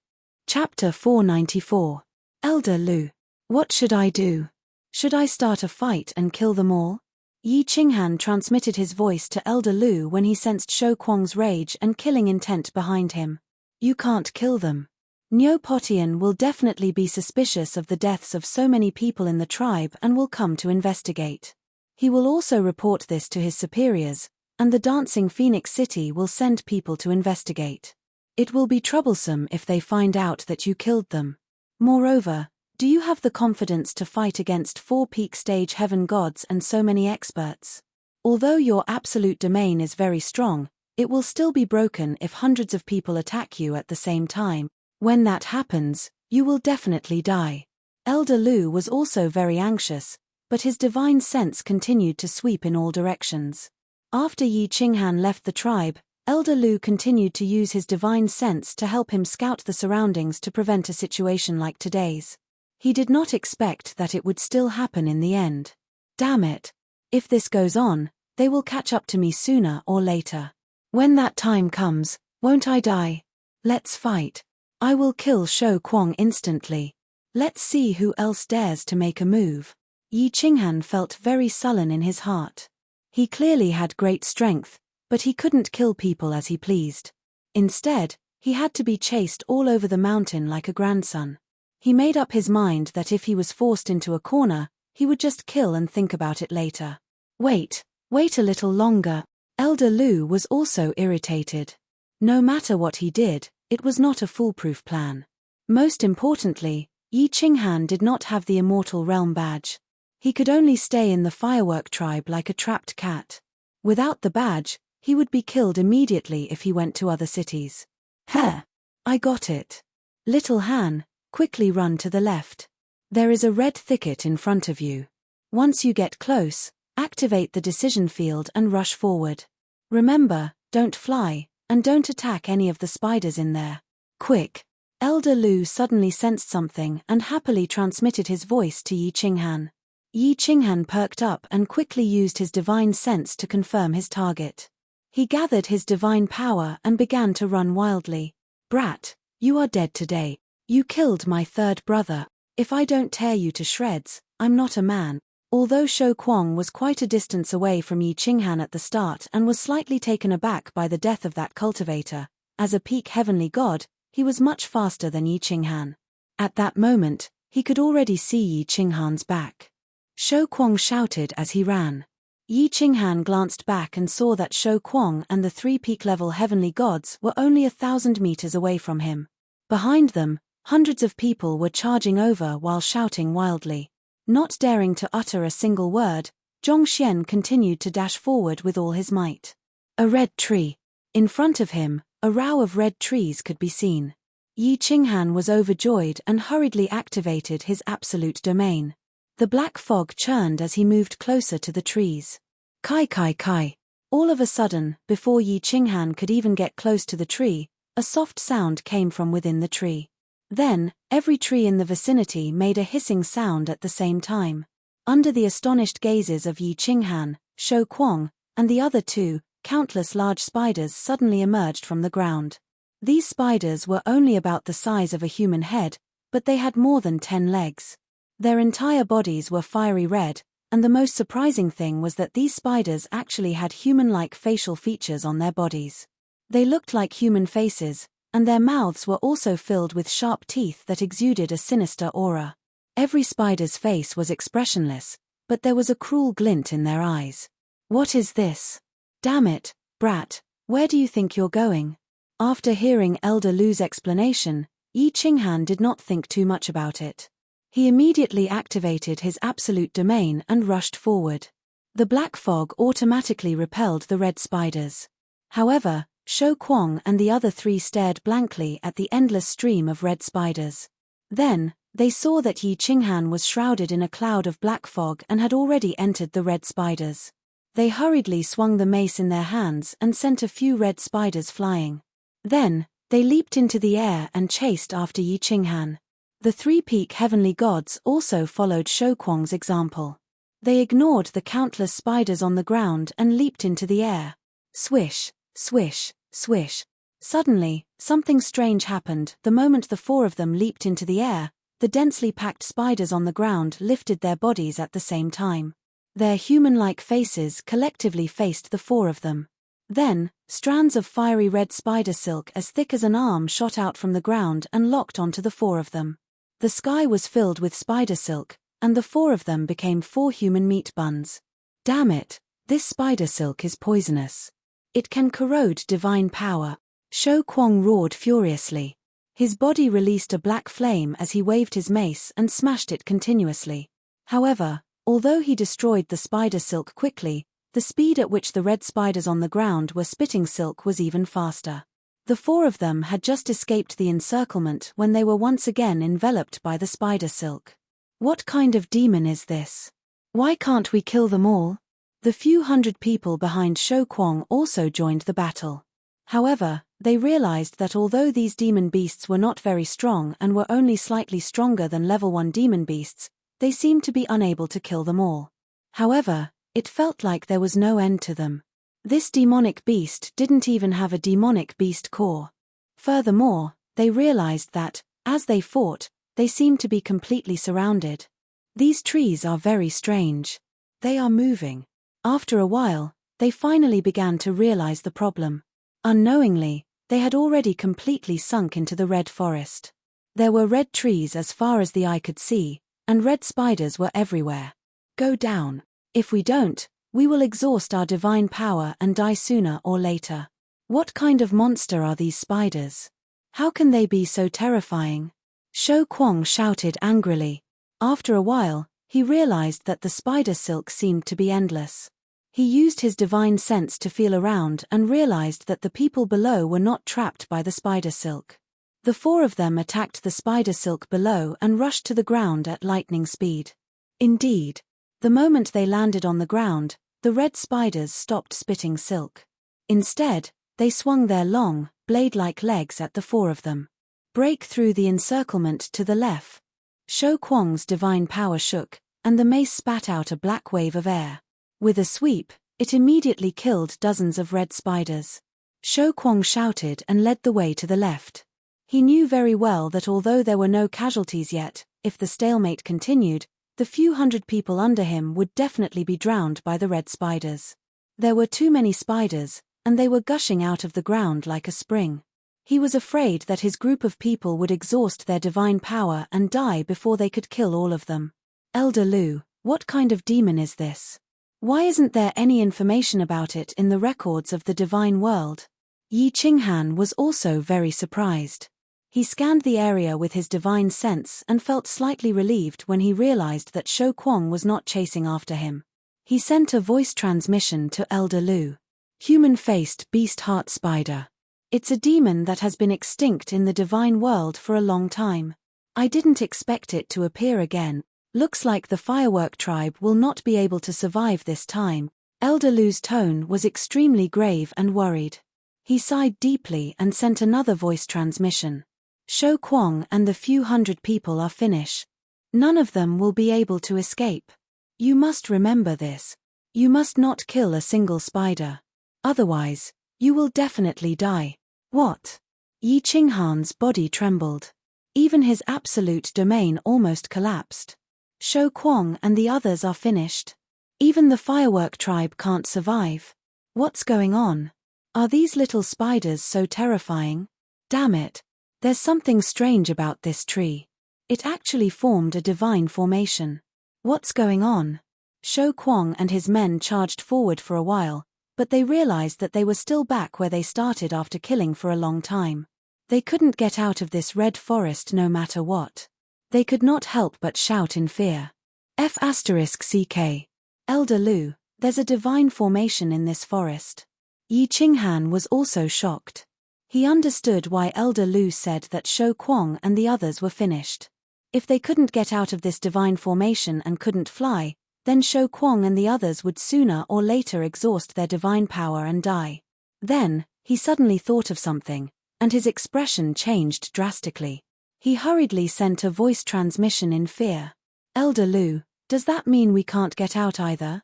Chapter 494. Elder Lu. What should I do? Should I start a fight and kill them all? Yi Qinghan transmitted his voice to Elder Lu when he sensed Shou Kuang's rage and killing intent behind him. You can't kill them. Niu Potian will definitely be suspicious of the deaths of so many people in the tribe and will come to investigate. He will also report this to his superiors, and the Dancing Phoenix City will send people to investigate. It will be troublesome if they find out that you killed them. Moreover, do you have the confidence to fight against 4 peak stage heaven gods and so many experts? Although your absolute domain is very strong, it will still be broken if hundreds of people attack you at the same time. When that happens, you will definitely die. Elder Lu was also very anxious, but his divine sense continued to sweep in all directions. After Yi Qinghan left the tribe, Elder Lu continued to use his divine sense to help him scout the surroundings to prevent a situation like today's. He did not expect that it would still happen in the end. Damn it. If this goes on, they will catch up to me sooner or later. When that time comes, won't I die? Let's fight. I will kill Shou Kuang instantly. Let's see who else dares to make a move. Yi Qinghan felt very sullen in his heart. He clearly had great strength, but he couldn't kill people as he pleased. Instead, he had to be chased all over the mountain like a grandson. He made up his mind that if he was forced into a corner, he would just kill and think about it later. Wait a little longer. Elder Lu was also irritated. No matter what he did, it was not a foolproof plan. Most importantly, Yi Qinghan did not have the Immortal Realm badge. He could only stay in the Firework tribe like a trapped cat. Without the badge, he would be killed immediately if he went to other cities. I got it. Little Han, quickly run to the left. There is a red thicket in front of you. Once you get close, activate the decision field and rush forward. Remember, don't fly, and don't attack any of the spiders in there. Quick! Elder Lu suddenly sensed something and happily transmitted his voice to Yi Qinghan. Yi Qinghan perked up and quickly used his divine sense to confirm his target. He gathered his divine power and began to run wildly. Brat, you are dead today. You killed my 3rd brother. If I don't tear you to shreds, I'm not a man. Although Shou Kuang was quite a distance away from Yi Qinghan at the start and was slightly taken aback by the death of that cultivator, as a peak heavenly god, he was much faster than Yi Qinghan. At that moment, he could already see Yi Qinghan's back. Shou Kuang shouted as he ran. Yi Qinghan glanced back and saw that Shou Kuang and the 3 peak-level heavenly gods were only 1,000 meters away from him. Behind them, hundreds of people were charging over while shouting wildly. Not daring to utter a single word, Zhongxian continued to dash forward with all his might. A red tree. In front of him, a row of red trees could be seen. Yi Qinghan was overjoyed and hurriedly activated his absolute domain. The black fog churned as he moved closer to the trees. Kai kai kai. All of a sudden, before Yi Qinghan could even get close to the tree, a soft sound came from within the tree. Then, every tree in the vicinity made a hissing sound at the same time. Under the astonished gazes of Yi Qinghan, Shou Kuang, and the other 2, countless large spiders suddenly emerged from the ground. These spiders were only about the size of a human head, but they had more than 10 legs. Their entire bodies were fiery red, and the most surprising thing was that these spiders actually had human-like facial features on their bodies. They looked like human faces, and their mouths were also filled with sharp teeth that exuded a sinister aura. Every spider's face was expressionless, but there was a cruel glint in their eyes. What is this? Damn it, brat, where do you think you're going? After hearing Elder Lu's explanation, Yi Qinghan did not think too much about it. He immediately activated his absolute domain and rushed forward. The black fog automatically repelled the red spiders. However, Shou Kuang and the other 3 stared blankly at the endless stream of red spiders. Then, they saw that Yi Qinghan was shrouded in a cloud of black fog and had already entered the red spiders. They hurriedly swung the mace in their hands and sent a few red spiders flying. Then, they leaped into the air and chased after Yi Qinghan. The 3 peak heavenly gods also followed Shou Kuang's example. They ignored the countless spiders on the ground and leaped into the air. Swish, swish, swish. Suddenly, something strange happened. The moment the 4 of them leaped into the air, the densely packed spiders on the ground lifted their bodies at the same time. Their human-like faces collectively faced the four of them. Then, strands of fiery red spider silk as thick as an arm shot out from the ground and locked onto the four of them. The sky was filled with spider silk, and the four of them became 4 human meat buns. Damn it, this spider silk is poisonous. It can corrode divine power. Shou Kuang roared furiously. His body released a black flame as he waved his mace and smashed it continuously. However, although he destroyed the spider silk quickly, the speed at which the red spiders on the ground were spitting silk was even faster. The four of them had just escaped the encirclement when they were once again enveloped by the spider silk. What kind of demon is this? Why can't we kill them all? The few hundred people behind Shou Kuang also joined the battle. However, they realized that although these demon beasts were not very strong and were only slightly stronger than level 1 demon beasts, they seemed to be unable to kill them all. However, it felt like there was no end to them. This demonic beast didn't even have a demonic beast core. Furthermore, they realized that, as they fought, they seemed to be completely surrounded. These trees are very strange. They are moving. After a while, they finally began to realize the problem. Unknowingly, they had already completely sunk into the red forest. There were red trees as far as the eye could see, and red spiders were everywhere. Go down. If we don't, we will exhaust our divine power and die sooner or later. What kind of monster are these spiders? How can they be so terrifying? Shou Kuang shouted angrily. After a while, he realized that the spider silk seemed to be endless. He used his divine sense to feel around and realized that the people below were not trapped by the spider silk. The four of them attacked the spider silk below and rushed to the ground at lightning speed. Indeed, the moment they landed on the ground, the red spiders stopped spitting silk. Instead, they swung their long, blade-like legs at the four of them. Break through the encirclement to the left. Shou Kuang's divine power shook, and the mace spat out a black wave of air. With a sweep, it immediately killed dozens of red spiders. Shou Kuang shouted and led the way to the left. He knew very well that although there were no casualties yet, if the stalemate continued, the few hundred people under him would definitely be drowned by the red spiders. There were too many spiders, and they were gushing out of the ground like a spring. He was afraid that his group of people would exhaust their divine power and die before they could kill all of them. Elder Lu, what kind of demon is this? Why isn't there any information about it in the records of the divine world? Yi Qinghan was also very surprised. He scanned the area with his divine sense and felt slightly relieved when he realized that Shou Kuang was not chasing after him. He sent a voice transmission to Elder Lu. Human-faced beast heart spider. It's a demon that has been extinct in the divine world for a long time. I didn't expect it to appear again. Looks like the firework tribe will not be able to survive this time. Elder Lu's tone was extremely grave and worried. He sighed deeply and sent another voice transmission. Shou Kuang and the few hundred people are finished. None of them will be able to escape. You must remember this. You must not kill a single spider. Otherwise, you will definitely die. What? Yi Qinghan's body trembled. Even his absolute domain almost collapsed. Shou Kuang and the others are finished. Even the firework tribe can't survive. What's going on? Are these little spiders so terrifying? Damn it. There's something strange about this tree. It actually formed a divine formation. What's going on? Shou Kuang and his men charged forward for a while, but they realized that they were still back where they started after killing for a long time. They couldn't get out of this red forest no matter what. They could not help but shout in fear. F***CK. Elder Lu, there's a divine formation in this forest. Yi Qinghan was also shocked. He understood why Elder Lu said that Shou Kuang and the others were finished. If they couldn't get out of this divine formation and couldn't fly, then Shou Kuang and the others would sooner or later exhaust their divine power and die. Then, he suddenly thought of something, and his expression changed drastically. He hurriedly sent a voice transmission in fear. Elder Lu, does that mean we can't get out either?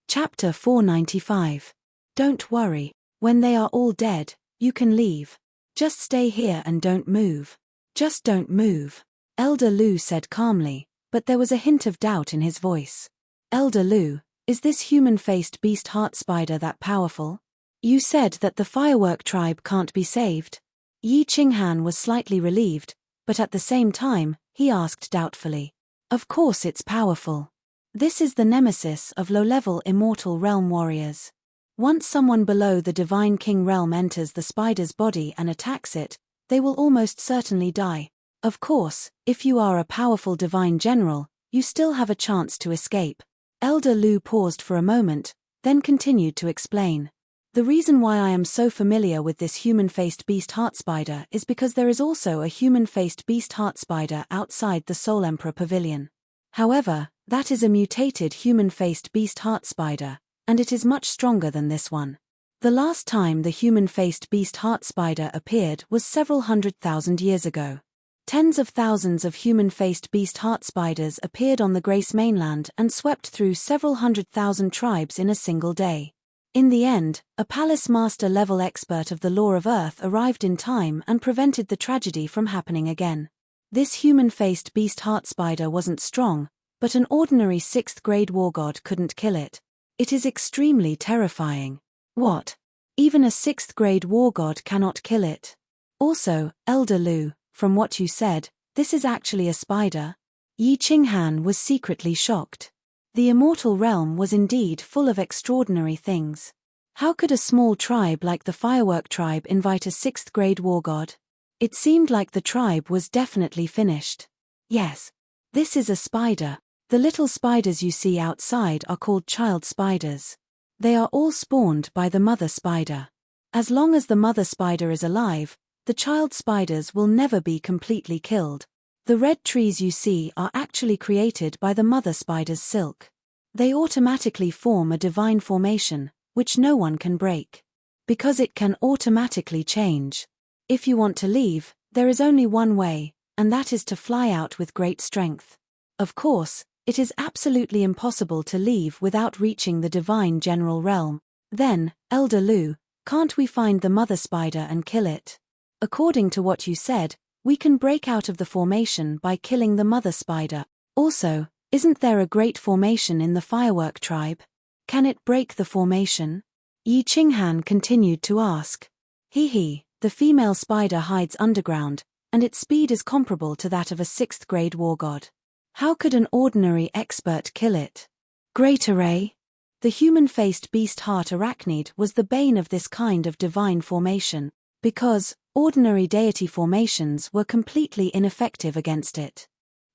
Chapter 495. Don't worry, when they are all dead, you can leave. Just stay here and don't move. Just don't move. Elder Lu said calmly, but there was a hint of doubt in his voice. Elder Lu, Is this human-faced beast heart spider that powerful? You said that the firework tribe can't be saved. Yi Qinghan was slightly relieved, but at the same time, he asked doubtfully. Of course it's powerful. This is the nemesis of low-level immortal realm warriors. Once someone below the Divine King realm enters the spider's body and attacks it, they will almost certainly die. Of course, if you are a powerful divine general, you still have a chance to escape. Elder Lu paused for a moment, then continued to explain. The reason why I am so familiar with this human-faced beast heart spider is because there is also a human-faced beast heart spider outside the Soul Emperor Pavilion. However, that is a mutated human-faced beast heart spider, and it is much stronger than this one. The last time the human-faced beast heart spider appeared was several 100,000 years ago. Tens of thousands of human-faced beast heart spiders appeared on the Grace mainland and swept through several 100,000 tribes in a single day. In the end, a palace master-level expert of the law of Earth arrived in time and prevented the tragedy from happening again. This human-faced beast heart spider wasn't strong, but an ordinary 6th grade war god couldn't kill it. It is extremely terrifying. What? Even a 6th grade war god cannot kill it? Also, Elder Lu, from what you said, this is actually a spider? Yi Qinghan was secretly shocked. The immortal realm was indeed full of extraordinary things. How could a small tribe like the Firework tribe invite a 6th grade war god? It seemed like the tribe was definitely finished. Yes. This is a spider. The little spiders you see outside are called child spiders. They are all spawned by the mother spider. As long as the mother spider is alive, the child spiders will never be completely killed. The red trees you see are actually created by the mother spider's silk. They automatically form a divine formation, which no one can break. Because it can automatically change. If you want to leave, there is only one way, and that is to fly out with great strength. Of course, it is absolutely impossible to leave without reaching the divine general realm. Then, Elder Lu, can't we find the mother spider and kill it? According to what you said, we can break out of the formation by killing the mother spider. Also, isn't there a great formation in the Firework tribe? Can it break the formation? Yi Qinghan continued to ask. The female spider hides underground, and its speed is comparable to that of a 6th grade war god. How could an ordinary expert kill it? Great Array? The human-faced beast heart arachnid was the bane of this kind of divine formation, because ordinary deity formations were completely ineffective against it.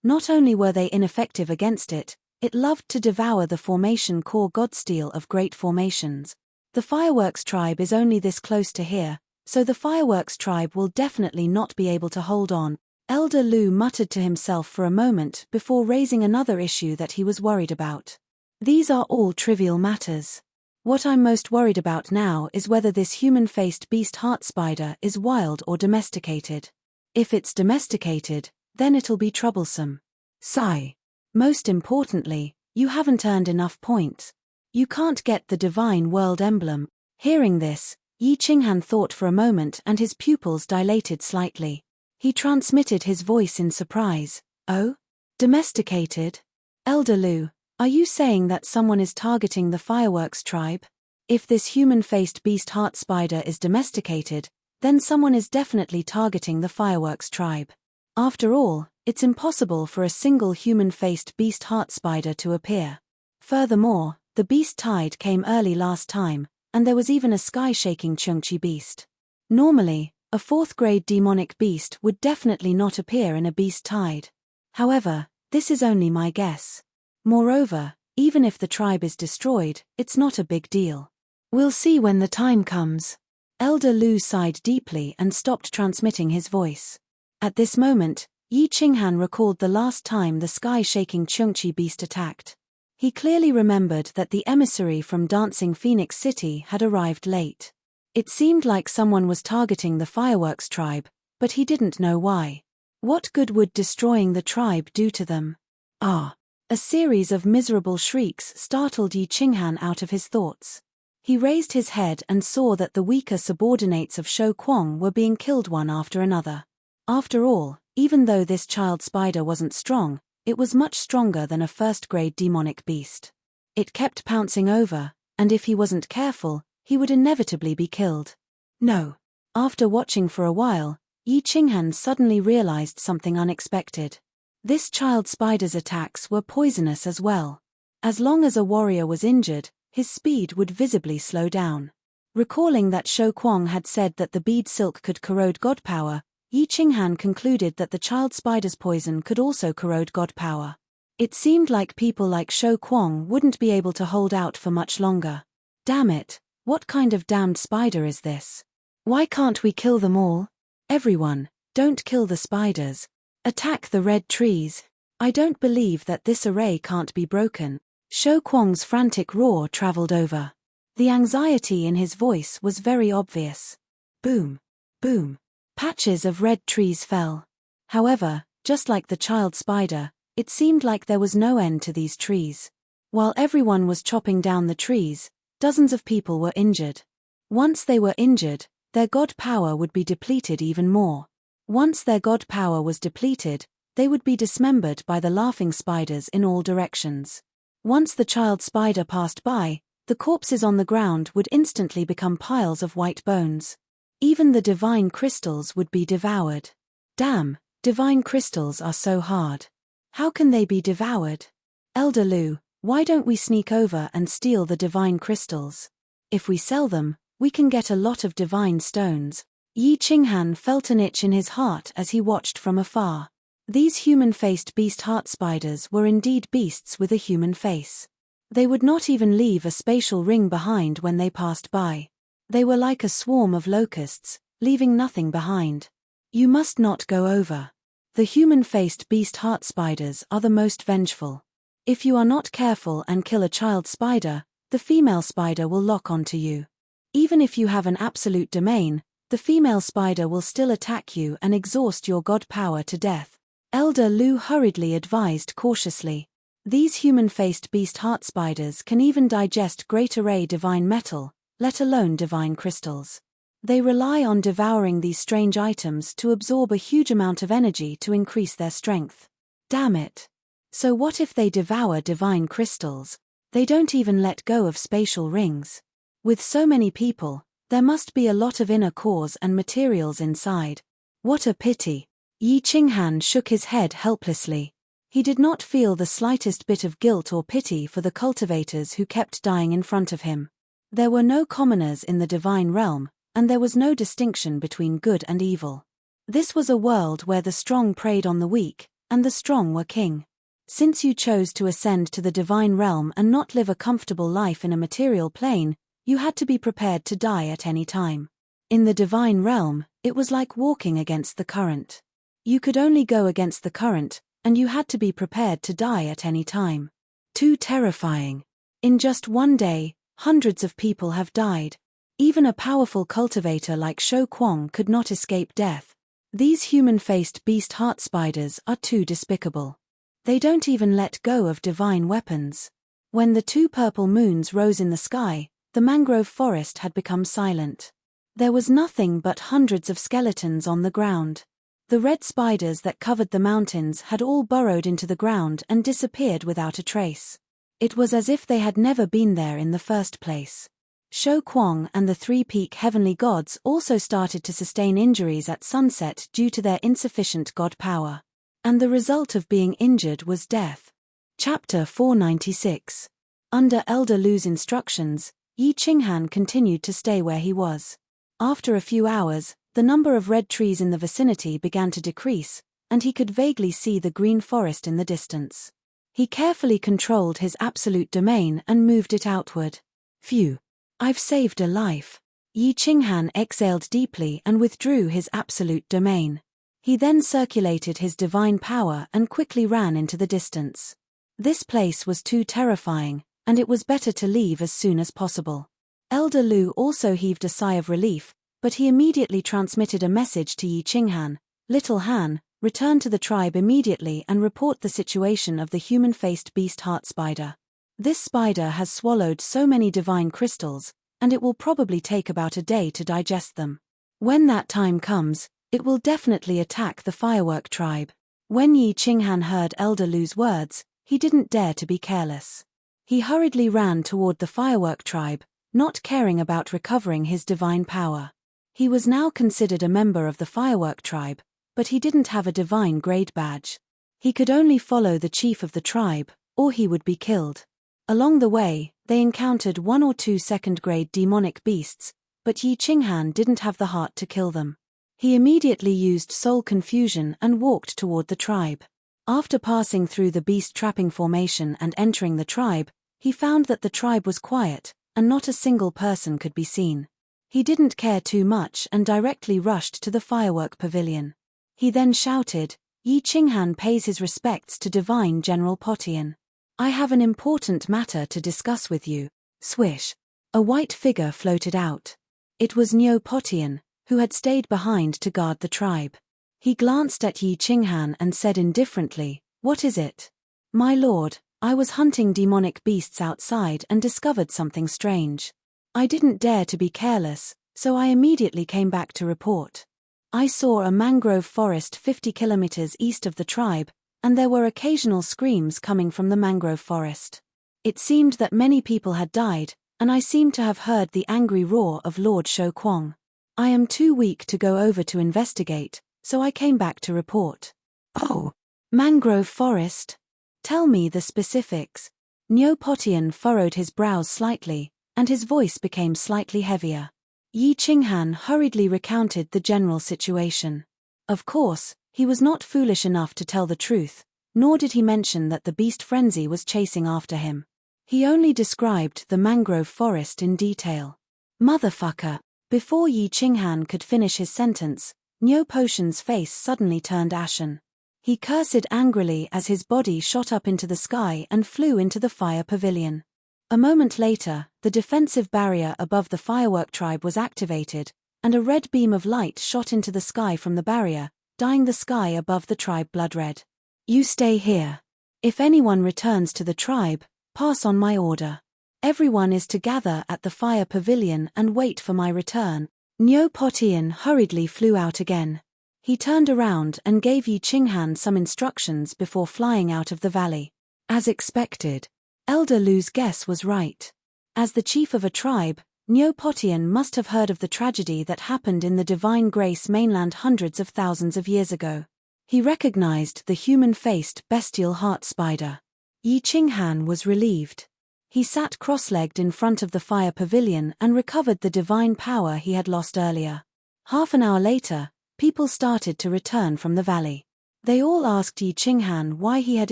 Not only were they ineffective against it, it loved to devour the formation core godsteel of great formations. The Fireworks tribe is only this close to here, so the Fireworks tribe will definitely not be able to hold on. Elder Lu muttered to himself for a moment before raising another issue that he was worried about. These are all trivial matters. What I'm most worried about now is whether this human-faced beast heart spider is wild or domesticated. If it's domesticated, then it'll be troublesome. Sigh. Most importantly, you haven't earned enough points. You can't get the Divine World Emblem. Hearing this, Yi Qinghan thought for a moment and his pupils dilated slightly. He transmitted his voice in surprise. Oh? Domesticated? Elder Lu, are you saying that someone is targeting the Fireworks tribe? If this human-faced beast heart spider is domesticated, then someone is definitely targeting the Fireworks tribe. After all, it's impossible for a single human-faced beast heart spider to appear. Furthermore, the beast tide came early last time, and there was even a sky-shaking Chungchi beast. Normally, a 4th grade demonic beast would definitely not appear in a beast tide. However, this is only my guess. Moreover, even if the tribe is destroyed, it's not a big deal. We'll see when the time comes. Elder Lu sighed deeply and stopped transmitting his voice. At this moment, Yi Qinghan recalled the last time the sky-shaking Chungchi beast attacked. He clearly remembered that the emissary from Dancing Phoenix City had arrived late. It seemed like someone was targeting the Fireworks tribe, but he didn't know why. What good would destroying the tribe do to them? Ah! A series of miserable shrieks startled Yi Qinghan out of his thoughts. He raised his head and saw that the weaker subordinates of Shou Kuang were being killed one after another. After all, even though this child spider wasn't strong, it was much stronger than a 1st grade demonic beast. It kept pouncing over, and if he wasn't careful, he would inevitably be killed. No. After watching for a while, Yi Qinghan suddenly realized something unexpected. This child spider's attacks were poisonous as well. As long as a warrior was injured, his speed would visibly slow down. Recalling that Shou Kuang had said that the bead silk could corrode god power, Yi Qinghan concluded that the child spider's poison could also corrode god power. It seemed like people like Shou Kuang wouldn't be able to hold out for much longer. Damn it, what kind of damned spider is this? Why can't we kill them all? Everyone, don't kill the spiders. Attack the red trees. I don't believe that this array can't be broken. Shou Kuang's frantic roar traveled over. The anxiety in his voice was very obvious. Boom. Boom. Patches of red trees fell. However, just like the child spider, it seemed like there was no end to these trees. While everyone was chopping down the trees, dozens of people were injured. Once they were injured, their god power would be depleted even more. Once their god power was depleted, they would be dismembered by the laughing spiders in all directions. Once the child spider passed by, the corpses on the ground would instantly become piles of white bones. Even the divine crystals would be devoured. Damn, divine crystals are so hard. How can they be devoured? Elder Lu, why don't we sneak over and steal the divine crystals? If we sell them, we can get a lot of divine stones. Yi Qinghan felt an itch in his heart as he watched from afar. These human-faced beast heart spiders were indeed beasts with a human face. They would not even leave a spatial ring behind when they passed by. They were like a swarm of locusts, leaving nothing behind. You must not go over. The human-faced beast heart spiders are the most vengeful. If you are not careful and kill a child spider, the female spider will lock onto you. Even if you have an absolute domain, the female spider will still attack you and exhaust your god power to death. Elder Lu hurriedly advised cautiously. These human-faced beast heart spiders can even digest great array divine metal, let alone divine crystals. They rely on devouring these strange items to absorb a huge amount of energy to increase their strength. Damn it. So what if they devour divine crystals? They don't even let go of spatial rings. With so many people, there must be a lot of inner cores and materials inside. What a pity. Yi Qinghan shook his head helplessly. He did not feel the slightest bit of guilt or pity for the cultivators who kept dying in front of him. There were no commoners in the divine realm, and there was no distinction between good and evil. This was a world where the strong preyed on the weak, and the strong were king. Since you chose to ascend to the divine realm and not live a comfortable life in a material plane, you had to be prepared to die at any time. In the divine realm, it was like walking against the current. You could only go against the current, and you had to be prepared to die at any time. Too terrifying. In just one day, hundreds of people have died. Even a powerful cultivator like Shou Kuang could not escape death. These human-faced beast heart spiders are too despicable. They don't even let go of divine weapons. When the 2 purple moons rose in the sky, the mangrove forest had become silent. There was nothing but hundreds of skeletons on the ground. The red spiders that covered the mountains had all burrowed into the ground and disappeared without a trace. It was as if they had never been there in the first place. Shou Kuang and the 3 peak heavenly gods also started to sustain injuries at sunset due to their insufficient god power. And the result of being injured was death. Chapter 496. Under Elder Lu's instructions, Yi Qinghan continued to stay where he was. After a few hours, the number of red trees in the vicinity began to decrease, and he could vaguely see the green forest in the distance. He carefully controlled his absolute domain and moved it outward. Phew. I've saved a life. Yi Qinghan exhaled deeply and withdrew his absolute domain. He then circulated his divine power and quickly ran into the distance. This place was too terrifying, and it was better to leave as soon as possible. Elder Lu also heaved a sigh of relief, but he immediately transmitted a message to Yi Qinghan. Little Han, return to the tribe immediately and report the situation of the human-faced beast heart spider. This spider has swallowed so many divine crystals, and it will probably take about a day to digest them. When that time comes, it will definitely attack the firework tribe. When Yi Qinghan heard Elder Lu's words, he didn't dare to be careless. He hurriedly ran toward the firework tribe, not caring about recovering his divine power. He was now considered a member of the firework tribe, but he didn't have a divine grade badge. He could only follow the chief of the tribe, or he would be killed. Along the way, they encountered 1 or 2 second-grade demonic beasts, but Yi Qinghan didn't have the heart to kill them. He immediately used soul confusion and walked toward the tribe. After passing through the beast trapping formation and entering the tribe, he found that the tribe was quiet, and not a single person could be seen. He didn't care too much and directly rushed to the firework pavilion. He then shouted, "Yi Qinghan pays his respects to Divine General Potian. I have an important matter to discuss with you." Swish. A white figure floated out. It was Nyo Potian, who had stayed behind to guard the tribe. He glanced at Yi Qinghan and said indifferently, "What is it?" "My lord, I was hunting demonic beasts outside and discovered something strange. I didn't dare to be careless, so I immediately came back to report. I saw a mangrove forest 50 kilometers east of the tribe, and there were occasional screams coming from the mangrove forest. It seemed that many people had died, and I seemed to have heard the angry roar of Lord Shou Kuang. I am too weak to go over to investigate, so I came back to report." "Oh, mangrove forest? Tell me the specifics." Nyo Potian furrowed his brows slightly, and his voice became slightly heavier. Yi Qinghan hurriedly recounted the general situation. Of course, he was not foolish enough to tell the truth, nor did he mention that the beast frenzy was chasing after him. He only described the mangrove forest in detail. "Motherfucker." Before Yi Qinghan could finish his sentence, Nyo Potian's face suddenly turned ashen. He cursed angrily as his body shot up into the sky and flew into the fire pavilion. A moment later, the defensive barrier above the firework tribe was activated, and a red beam of light shot into the sky from the barrier, dyeing the sky above the tribe blood red. "You stay here. If anyone returns to the tribe, pass on my order. Everyone is to gather at the fire pavilion and wait for my return." Nyo Potian hurriedly flew out again. He turned around and gave Yi Qinghan some instructions before flying out of the valley. As expected, Elder Lu's guess was right. As the chief of a tribe, Nyo Potian must have heard of the tragedy that happened in the Divine Grace mainland hundreds of thousands of years ago. He recognized the human-faced bestial heart spider. Yi Qinghan was relieved. He sat cross-legged in front of the fire pavilion and recovered the divine power he had lost earlier. Half an hour later, people started to return from the valley. They all asked Yi Qinghan why he had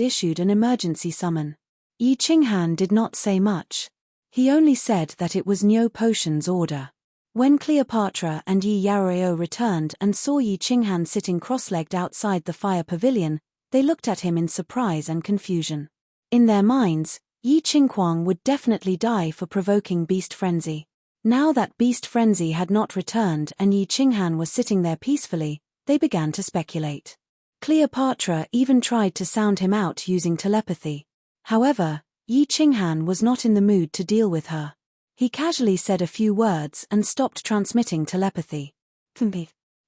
issued an emergency summon. Yi Qinghan did not say much. He only said that it was Nyo Potian's order. When Cleopatra and Yi Yaoreo returned and saw Yi Qinghan sitting cross-legged outside the fire pavilion, they looked at him in surprise and confusion. In their minds, Yi Qingquang would definitely die for provoking beast frenzy. Now that beast frenzy had not returned and Yi Qinghan was sitting there peacefully, they began to speculate. Cleopatra even tried to sound him out using telepathy. However, Yi Qinghan was not in the mood to deal with her. He casually said a few words and stopped transmitting telepathy.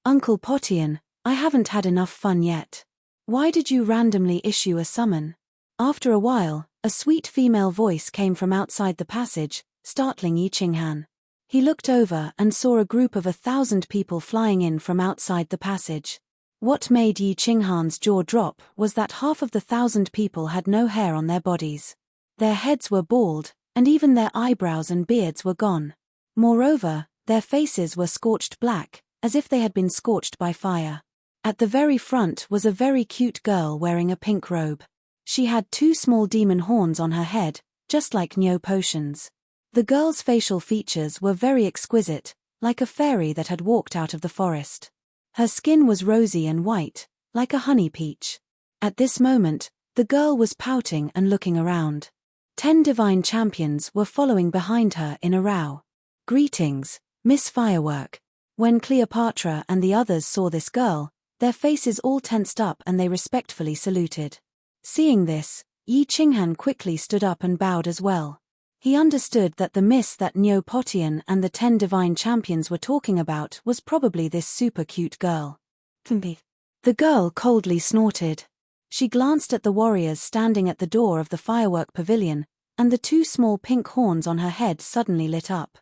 "Uncle Potian, I haven't had enough fun yet. Why did you randomly issue a summon?" After a while, a sweet female voice came from outside the passage, startling Yi Qinghan. He looked over and saw a group of 1,000 people flying in from outside the passage. What made Yi Qinghan's jaw drop was that half of the 1,000 people had no hair on their bodies. Their heads were bald, and even their eyebrows and beards were gone. Moreover, their faces were scorched black, as if they had been scorched by fire. At the very front was a very cute girl wearing a pink robe. She had 2 small demon horns on her head, just like Nyo Potian's. The girl's facial features were very exquisite, like a fairy that had walked out of the forest. Her skin was rosy and white, like a honey peach. At this moment, the girl was pouting and looking around. 10 divine champions were following behind her in a row. "Greetings, Miss Firework." When Cleopatra and the others saw this girl, their faces all tensed up and they respectfully saluted. Seeing this, Yi Qinghan quickly stood up and bowed as well. He understood that the miss that Nyo Potian and the 10 divine champions were talking about was probably this super cute girl. The girl coldly snorted. She glanced at the warriors standing at the door of the firework pavilion, and the two small pink horns on her head suddenly lit up.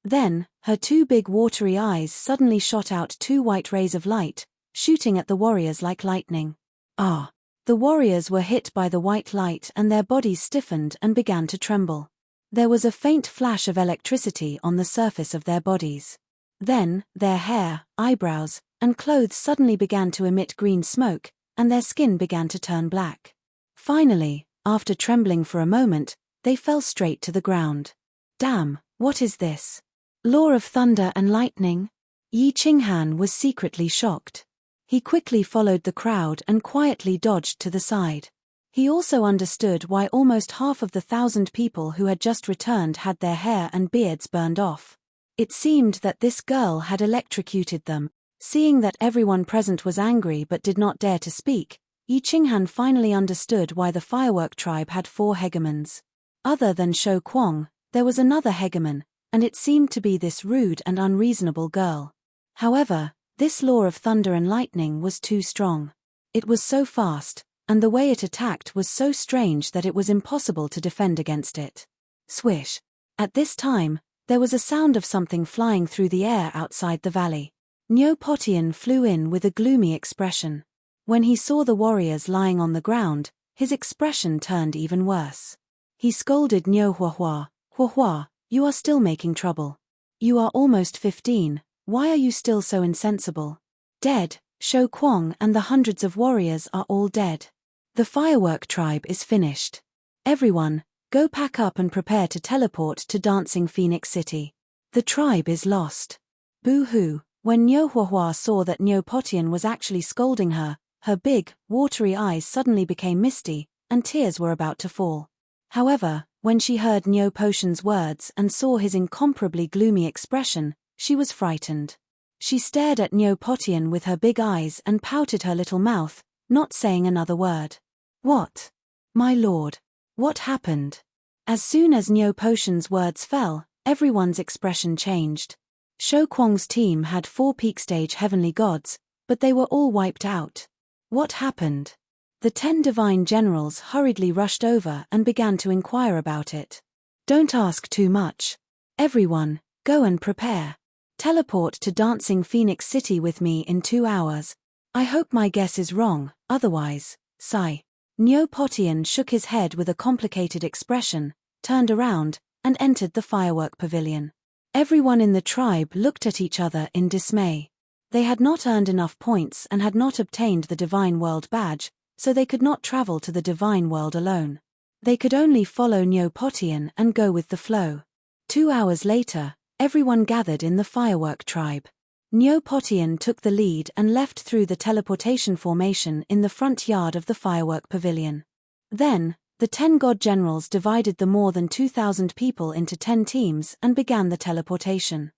Then, her two big watery eyes suddenly shot out two white rays of light, shooting at the warriors like lightning. Ah! The warriors were hit by the white light and their bodies stiffened and began to tremble. There was a faint flash of electricity on the surface of their bodies. Then, their hair, eyebrows, and clothes suddenly began to emit green smoke, and their skin began to turn black. Finally, after trembling for a moment, they fell straight to the ground. Damn, what is this? Law of thunder and lightning? Yi Qinghan was secretly shocked. He quickly followed the crowd and quietly dodged to the side. He also understood why almost half of the 1,000 people who had just returned had their hair and beards burned off. It seemed that this girl had electrocuted them. Seeing that everyone present was angry but did not dare to speak, Yi Qinghan finally understood why the firework tribe had 4 hegemons. Other than Shou Kuang, there was another hegemon, and it seemed to be this rude and unreasonable girl. However, this law of thunder and lightning was too strong. It was so fast, and the way it attacked was so strange that it was impossible to defend against it. Swish! At this time, there was a sound of something flying through the air outside the valley. Niu Potian flew in with a gloomy expression. When he saw the warriors lying on the ground, his expression turned even worse. He scolded Niu Huahua, "Huahua, you are still making trouble. You are almost 15, why are you still so insensible? Dead, Shou Kuang and the hundreds of warriors are all dead. The firework tribe is finished. Everyone, go pack up and prepare to teleport to Dancing Phoenix City. The tribe is lost." Boo-hoo. When Niu Huahua saw that Niu Potian was actually scolding her, her big, watery eyes suddenly became misty, and tears were about to fall. However, when she heard Niu Potian's words and saw his incomparably gloomy expression, she was frightened. She stared at Niu Potian with her big eyes and pouted her little mouth, not saying another word. "What? My lord. What happened?" As soon as Niu Potian's words fell, everyone's expression changed. Shou Kuang's team had 4 peak stage heavenly gods, but they were all wiped out. What happened? The 10 divine generals hurriedly rushed over and began to inquire about it. Don't ask too much. Everyone, go and prepare. Teleport to Dancing Phoenix City with me in 2 hours. I hope my guess is wrong, otherwise, sigh. Niu Potian shook his head with a complicated expression, turned around, and entered the firework pavilion. Everyone in the tribe looked at each other in dismay. They had not earned enough points and had not obtained the Divine World badge, so they could not travel to the Divine World alone. They could only follow Niu Potian and go with the flow. 2 hours later, everyone gathered in the firework tribe. Niu Potian took the lead and left through the teleportation formation in the front yard of the firework pavilion. Then, the 10 god generals divided the more than 2,000 people into 10 teams and began the teleportation.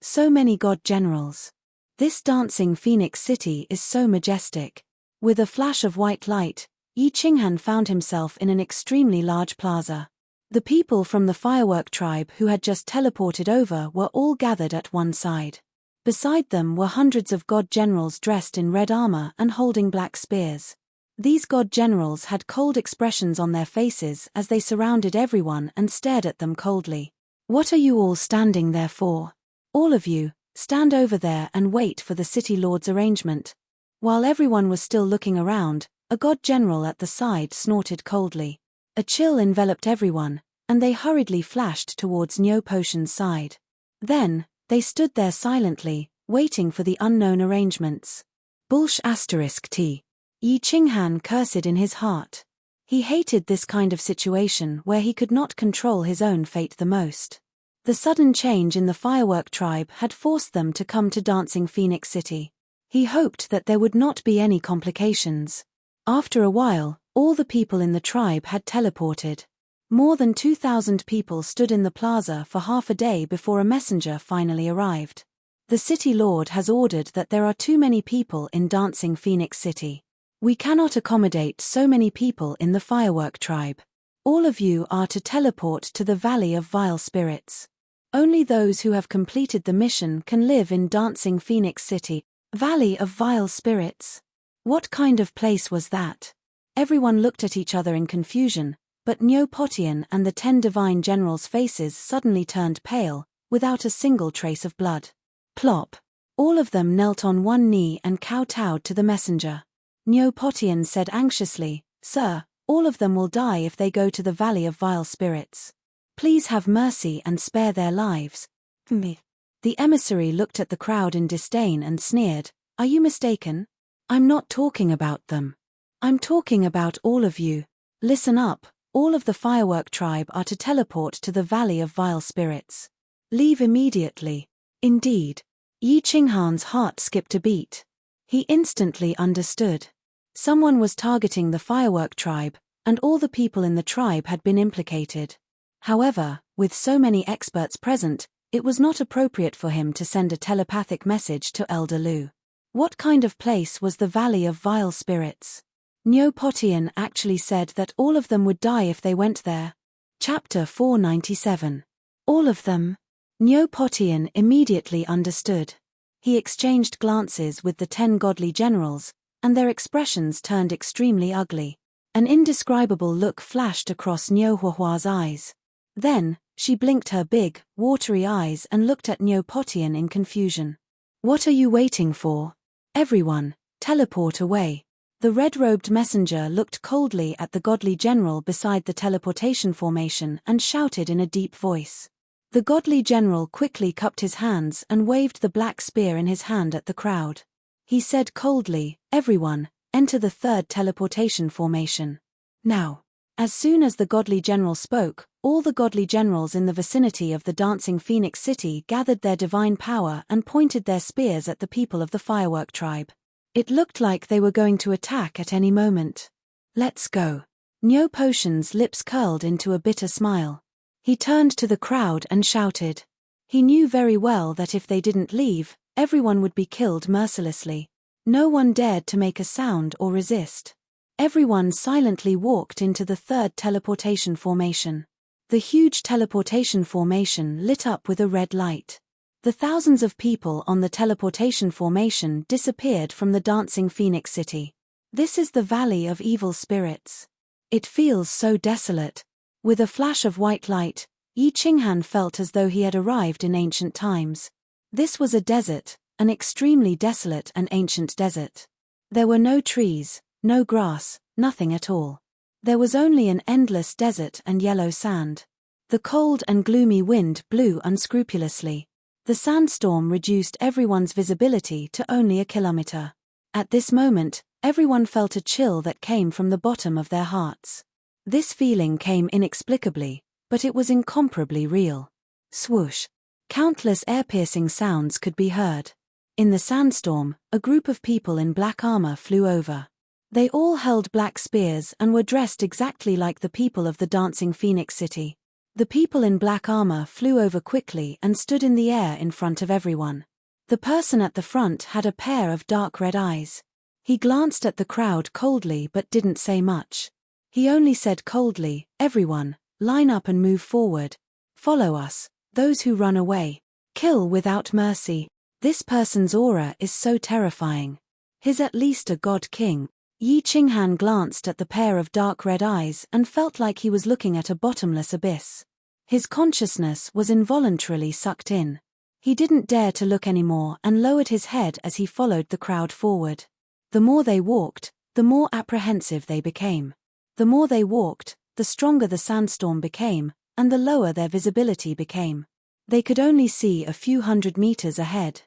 So many god generals. This Dancing Phoenix City is so majestic. With a flash of white light, Yi Qinghan found himself in an extremely large plaza. The people from the firework tribe who had just teleported over were all gathered at one side. Beside them were hundreds of god generals dressed in red armor and holding black spears. These god generals had cold expressions on their faces as they surrounded everyone and stared at them coldly. What are you all standing there for? All of you, stand over there and wait for the city lord's arrangement. While everyone was still looking around, a god general at the side snorted coldly. A chill enveloped everyone, and they hurriedly flashed towards Niu Potian's side. Then, they stood there silently, waiting for the unknown arrangements. T. Yi Qinghan cursed in his heart. He hated this kind of situation where he could not control his own fate the most. The sudden change in the firework tribe had forced them to come to Dancing Phoenix City. He hoped that there would not be any complications. After a while, all the people in the tribe had teleported. More than 2,000 people stood in the plaza for half a day before a messenger finally arrived. The city lord has ordered that there are too many people in Dancing Phoenix City. We cannot accommodate so many people in the firework tribe. All of you are to teleport to the Valley of Vile Spirits. Only those who have completed the mission can live in Dancing Phoenix City. Valley of Vile Spirits? What kind of place was that? Everyone looked at each other in confusion, But Neopotian and the 10 divine generals' faces suddenly turned pale, without a single trace of blood. Plop! All of them knelt on one knee and kowtowed to the messenger. Neopotian said anxiously, "Sir, all of them will die if they go to the Valley of Vile Spirits. Please have mercy and spare their lives." The emissary looked at the crowd in disdain and sneered, "Are you mistaken? I'm not talking about them. I'm talking about all of you. Listen up, all of the firework tribe are to teleport to the Valley of Vile Spirits. Leave immediately." Indeed. Yi Qinghan's heart skipped a beat. He instantly understood. Someone was targeting the firework tribe, and all the people in the tribe had been implicated. However, with so many experts present, it was not appropriate for him to send a telepathic message to Elder Lu. What kind of place was the Valley of Vile Spirits? Neopotian actually said that all of them would die if they went there. Chapter 497. All of them? Neopotian immediately understood. He exchanged glances with the 10 godly generals, and their expressions turned extremely ugly. An indescribable look flashed across Neohuahua's eyes. Then, she blinked her big, watery eyes and looked at Neopotian in confusion. "What are you waiting for? Everyone, teleport away." The red-robed messenger looked coldly at the godly general beside the teleportation formation and shouted in a deep voice. The godly general quickly cupped his hands and waved the black spear in his hand at the crowd. He said coldly, "Everyone, enter the 3rd teleportation formation. Now." As soon as the godly general spoke, all the godly generals in the vicinity of the Dancing Phoenix City gathered their divine power and pointed their spears at the people of the firework tribe. It looked like they were going to attack at any moment. "Let's go." Neopotian's lips curled into a bitter smile. He turned to the crowd and shouted. He knew very well that if they didn't leave, everyone would be killed mercilessly. No one dared to make a sound or resist. Everyone silently walked into the 3rd teleportation formation. The huge teleportation formation lit up with a red light. The thousands of people on the teleportation formation disappeared from the Dancing Phoenix City. This is the Valley of Evil Spirits. It feels so desolate. With a flash of white light, Yi Qinghan felt as though he had arrived in ancient times. This was a desert, an extremely desolate and ancient desert. There were no trees, no grass, nothing at all. There was only an endless desert and yellow sand. The cold and gloomy wind blew unscrupulously. The sandstorm reduced everyone's visibility to only a kilometer. At this moment, everyone felt a chill that came from the bottom of their hearts. This feeling came inexplicably, but it was incomparably real. Swoosh! Countless air-piercing sounds could be heard. In the sandstorm, a group of people in black armor flew over. They all held black spears and were dressed exactly like the people of the Dancing Phoenix City. The people in black armor flew over quickly and stood in the air in front of everyone. The person at the front had a pair of dark red eyes. He glanced at the crowd coldly but didn't say much. He only said coldly, "Everyone, line up and move forward. Follow us, those who run away. Kill without mercy." This person's aura is so terrifying. He's at least a god king. Yi Qinghan glanced at the pair of dark red eyes and felt like he was looking at a bottomless abyss. His consciousness was involuntarily sucked in. He didn't dare to look anymore and lowered his head as he followed the crowd forward. The more they walked, the more apprehensive they became. The more they walked, the stronger the sandstorm became, and the lower their visibility became. They could only see a few hundred meters ahead.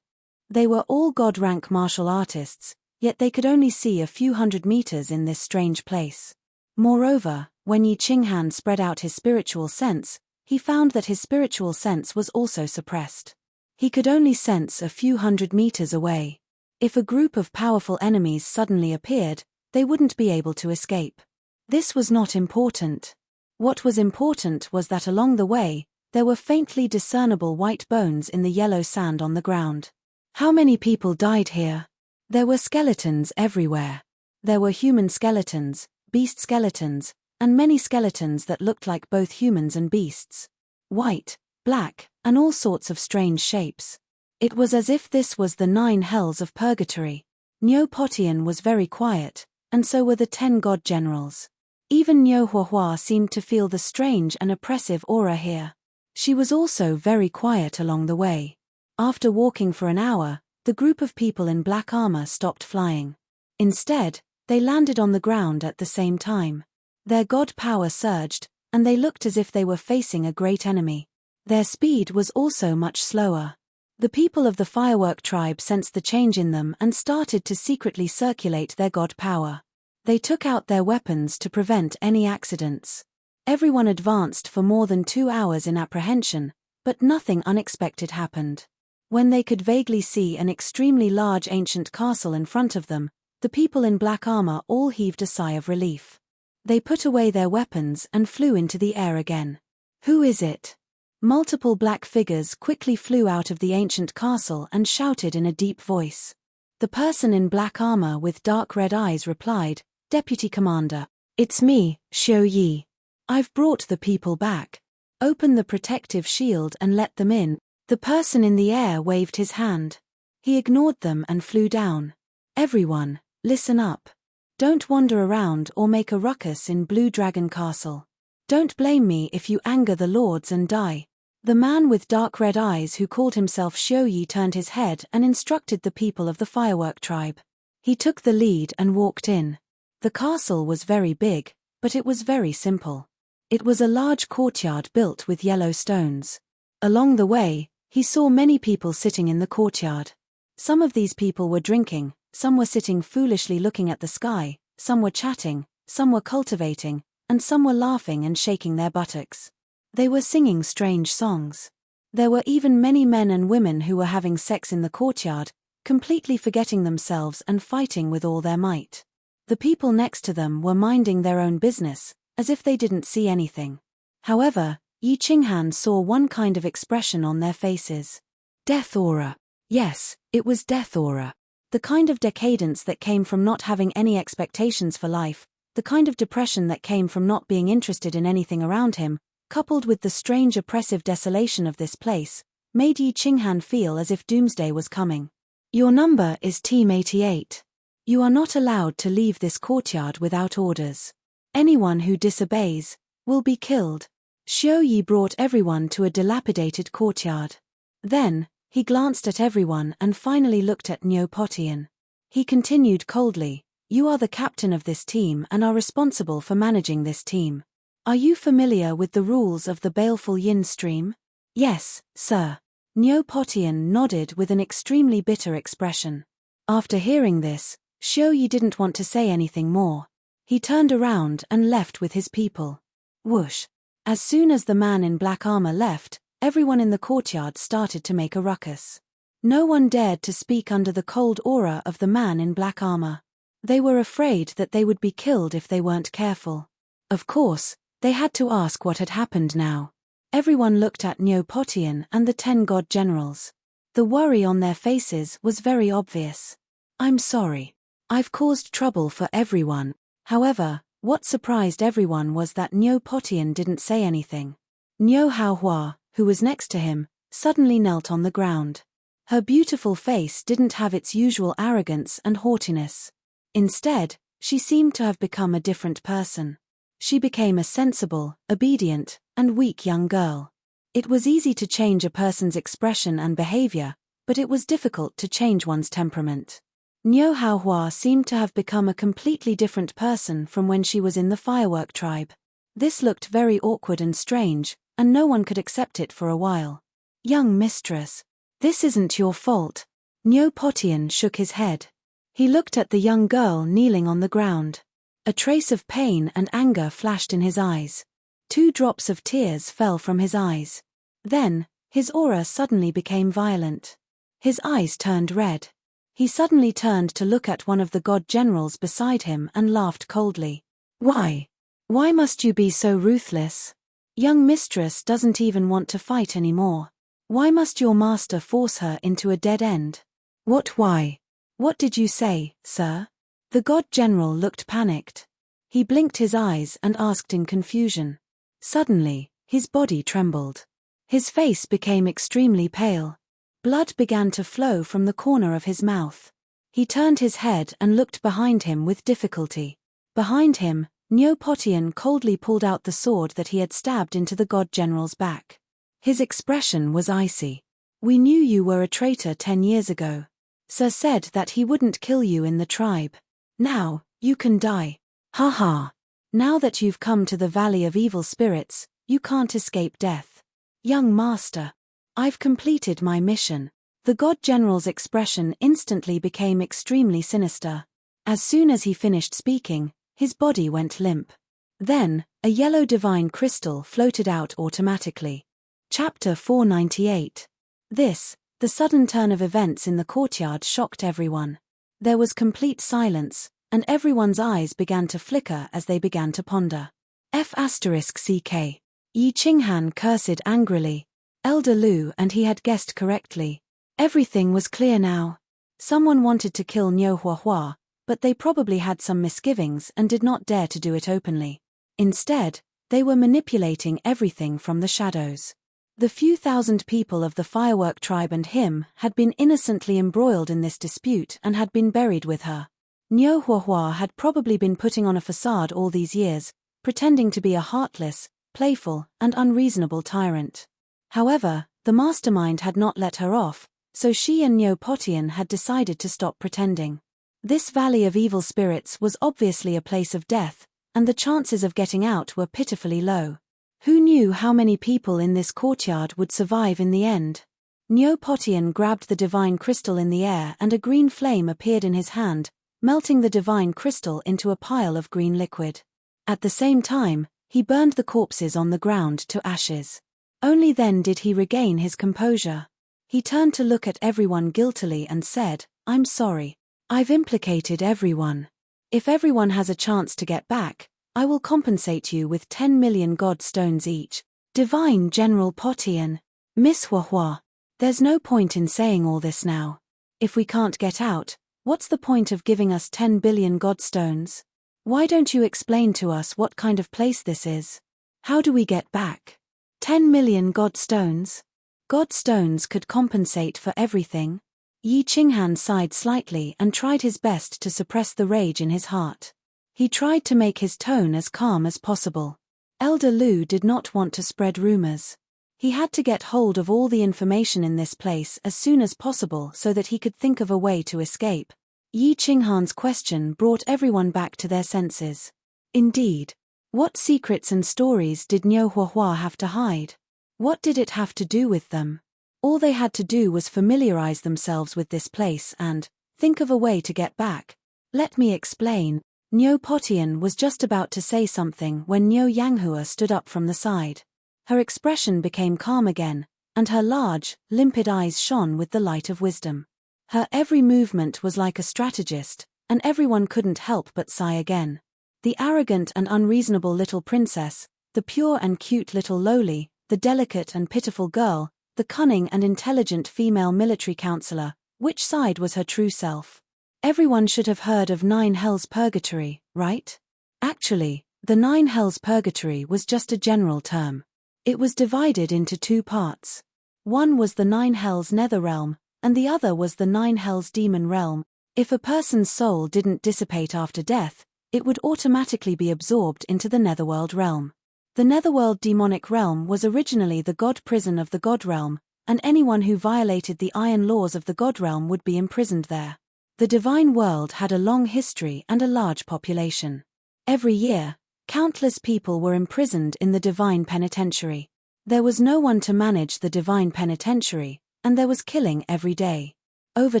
They were all god-rank martial artists, yet they could only see a few hundred meters in this strange place. Moreover, when Yi Qinghan spread out his spiritual sense, he found that his spiritual sense was also suppressed. He could only sense a few hundred meters away. If a group of powerful enemies suddenly appeared, they wouldn't be able to escape. This was not important. What was important was that along the way, there were faintly discernible white bones in the yellow sand on the ground. How many people died here? There were skeletons everywhere. There were human skeletons, beast skeletons, and many skeletons that looked like both humans and beasts. White, black, and all sorts of strange shapes. It was as if this was the 9 hells of purgatory. Neopotian was very quiet, and so were the 10 god generals. Even Niu Huahua seemed to feel the strange and oppressive aura here. She was also very quiet along the way. After walking for an hour, the group of people in black armor stopped flying. Instead, they landed on the ground at the same time. Their god power surged, and they looked as if they were facing a great enemy. Their speed was also much slower. The people of the firework tribe sensed the change in them and started to secretly circulate their god power. They took out their weapons to prevent any accidents. Everyone advanced for more than 2 hours in apprehension, but nothing unexpected happened. When they could vaguely see an extremely large ancient castle in front of them, the people in black armor all heaved a sigh of relief. They put away their weapons and flew into the air again. Who is it? Multiple black figures quickly flew out of the ancient castle and shouted in a deep voice. The person in black armor with dark red eyes replied, "Deputy Commander, it's me, Xiao Yi. I've brought the people back. Open the protective shield and let them in." The person in the air waved his hand. He ignored them and flew down. "Everyone, listen up. Don't wander around or make a ruckus in Blue Dragon Castle. Don't blame me if you anger the lords and die." The man with dark red eyes who called himself Xiao Yi turned his head and instructed the people of the firework tribe. He took the lead and walked in. The castle was very big, but it was very simple. It was a large courtyard built with yellow stones. Along the way, he saw many people sitting in the courtyard. Some of these people were drinking, some were sitting foolishly looking at the sky, some were chatting, some were cultivating, and some were laughing and shaking their buttocks. They were singing strange songs. There were even many men and women who were having sex in the courtyard, completely forgetting themselves and fighting with all their might. The people next to them were minding their own business, as if they didn't see anything. However, Yi Qinghan saw one kind of expression on their faces. Death aura. Yes, it was death aura. The kind of decadence that came from not having any expectations for life, the kind of depression that came from not being interested in anything around him, coupled with the strange oppressive desolation of this place, made Yi Qinghan feel as if doomsday was coming. "Your number is Team 88. You are not allowed to leave this courtyard without orders. Anyone who disobeys will be killed." Xiao Yi brought everyone to a dilapidated courtyard. Then, he glanced at everyone and finally looked at Niu Potian. He continued coldly, "You are the captain of this team and are responsible for managing this team. Are you familiar with the rules of the baleful yin stream?" "Yes, sir." Niu Potian nodded with an extremely bitter expression. After hearing this, Xiao Yi didn't want to say anything more. He turned around and left with his people. Whoosh! As soon as the man in black armor left, everyone in the courtyard started to make a ruckus. No one dared to speak under the cold aura of the man in black armor. They were afraid that they would be killed if they weren't careful. Of course, they had to ask what had happened now. Everyone looked at Niu Potian and the 10 god generals. The worry on their faces was very obvious. "I'm sorry. I've caused trouble for everyone." However, what surprised everyone was that Niu Potian didn't say anything. Niu Haohua, who was next to him, suddenly knelt on the ground. Her beautiful face didn't have its usual arrogance and haughtiness. Instead, she seemed to have become a different person. She became a sensible, obedient, and weak young girl. It was easy to change a person's expression and behavior, but it was difficult to change one's temperament. Niu Haohua seemed to have become a completely different person from when she was in the firework tribe. This looked very awkward and strange, and no one could accept it for a while. "Young mistress, this isn't your fault." Niu Potian shook his head. He looked at the young girl kneeling on the ground. A trace of pain and anger flashed in his eyes. 2 drops of tears fell from his eyes. Then, his aura suddenly became violent. His eyes turned red. He suddenly turned to look at one of the god generals beside him and laughed coldly. "Why? Why must you be so ruthless? Young mistress doesn't even want to fight anymore. Why must your master force her into a dead end?" "What why? What did you say, sir?" The god general looked panicked. He blinked his eyes and asked in confusion. Suddenly, his body trembled. His face became extremely pale. Blood began to flow from the corner of his mouth. He turned his head and looked behind him with difficulty. Behind him, Neopotian coldly pulled out the sword that he had stabbed into the god general's back. His expression was icy. "We knew you were a traitor 10 years ago. Sir said that he wouldn't kill you in the tribe. Now, you can die. Ha ha. Now that you've come to the Valley of Evil Spirits, you can't escape death. Young master, I've completed my mission." The god general's expression instantly became extremely sinister. As soon as he finished speaking, his body went limp. Then, a yellow divine crystal floated out automatically. Chapter 498. The sudden turn of events in the courtyard shocked everyone. There was complete silence, and everyone's eyes began to flicker as they began to ponder. F***ck. Yi Qinghan cursed angrily. Elder Lu and he had guessed correctly. Everything was clear now. Someone wanted to kill Niu Huahua, but they probably had some misgivings and did not dare to do it openly. Instead, they were manipulating everything from the shadows. The few thousand people of the Firework tribe and him had been innocently embroiled in this dispute and had been buried with her. Niu Huahua had probably been putting on a facade all these years, pretending to be a heartless, playful, and unreasonable tyrant. However, the mastermind had not let her off, so she and Neopotian had decided to stop pretending. This Valley of Evil Spirits was obviously a place of death, and the chances of getting out were pitifully low. Who knew how many people in this courtyard would survive in the end? Neopotian grabbed the divine crystal in the air and a green flame appeared in his hand, melting the divine crystal into a pile of green liquid. At the same time, he burned the corpses on the ground to ashes. Only then did he regain his composure. He turned to look at everyone guiltily and said, "I'm sorry. I've implicated everyone. If everyone has a chance to get back, I will compensate you with 10 million god stones each." Divine General Potian. "Miss Huahua, there's no point in saying all this now. If we can't get out, what's the point of giving us 10 billion god stones? Why don't you explain to us what kind of place this is? How do we get back? 10 million god stones? God stones could compensate for everything." Yi Qinghan sighed slightly and tried his best to suppress the rage in his heart. He tried to make his tone as calm as possible. Elder Lu did not want to spread rumors. He had to get hold of all the information in this place as soon as possible so that he could think of a way to escape. Yi Qinghan's question brought everyone back to their senses. Indeed. What secrets and stories did Niu Huahua have to hide? What did it have to do with them? All they had to do was familiarize themselves with this place and think of a way to get back. "Let me explain." Neopotian was just about to say something when Niu Yanghua stood up from the side. Her expression became calm again, and her large, limpid eyes shone with the light of wisdom. Her every movement was like a strategist, and everyone couldn't help but sigh again. The arrogant and unreasonable little princess, the pure and cute little lowly, the delicate and pitiful girl, the cunning and intelligent female military counselor, which side was her true self? Everyone should have heard of 9 Hells Purgatory, right? Actually, the 9 Hells Purgatory was just a general term. It was divided into 2 parts. One was the 9 Hells Nether Realm, and the other was the 9 Hells Demon Realm. If a person's soul didn't dissipate after death, it would automatically be absorbed into the Netherworld realm. The Netherworld demonic realm was originally the god prison of the god realm, and anyone who violated the iron laws of the god realm would be imprisoned there. The divine world had a long history and a large population. Every year, countless people were imprisoned in the divine penitentiary. There was no one to manage the divine penitentiary, and there was killing every day. Over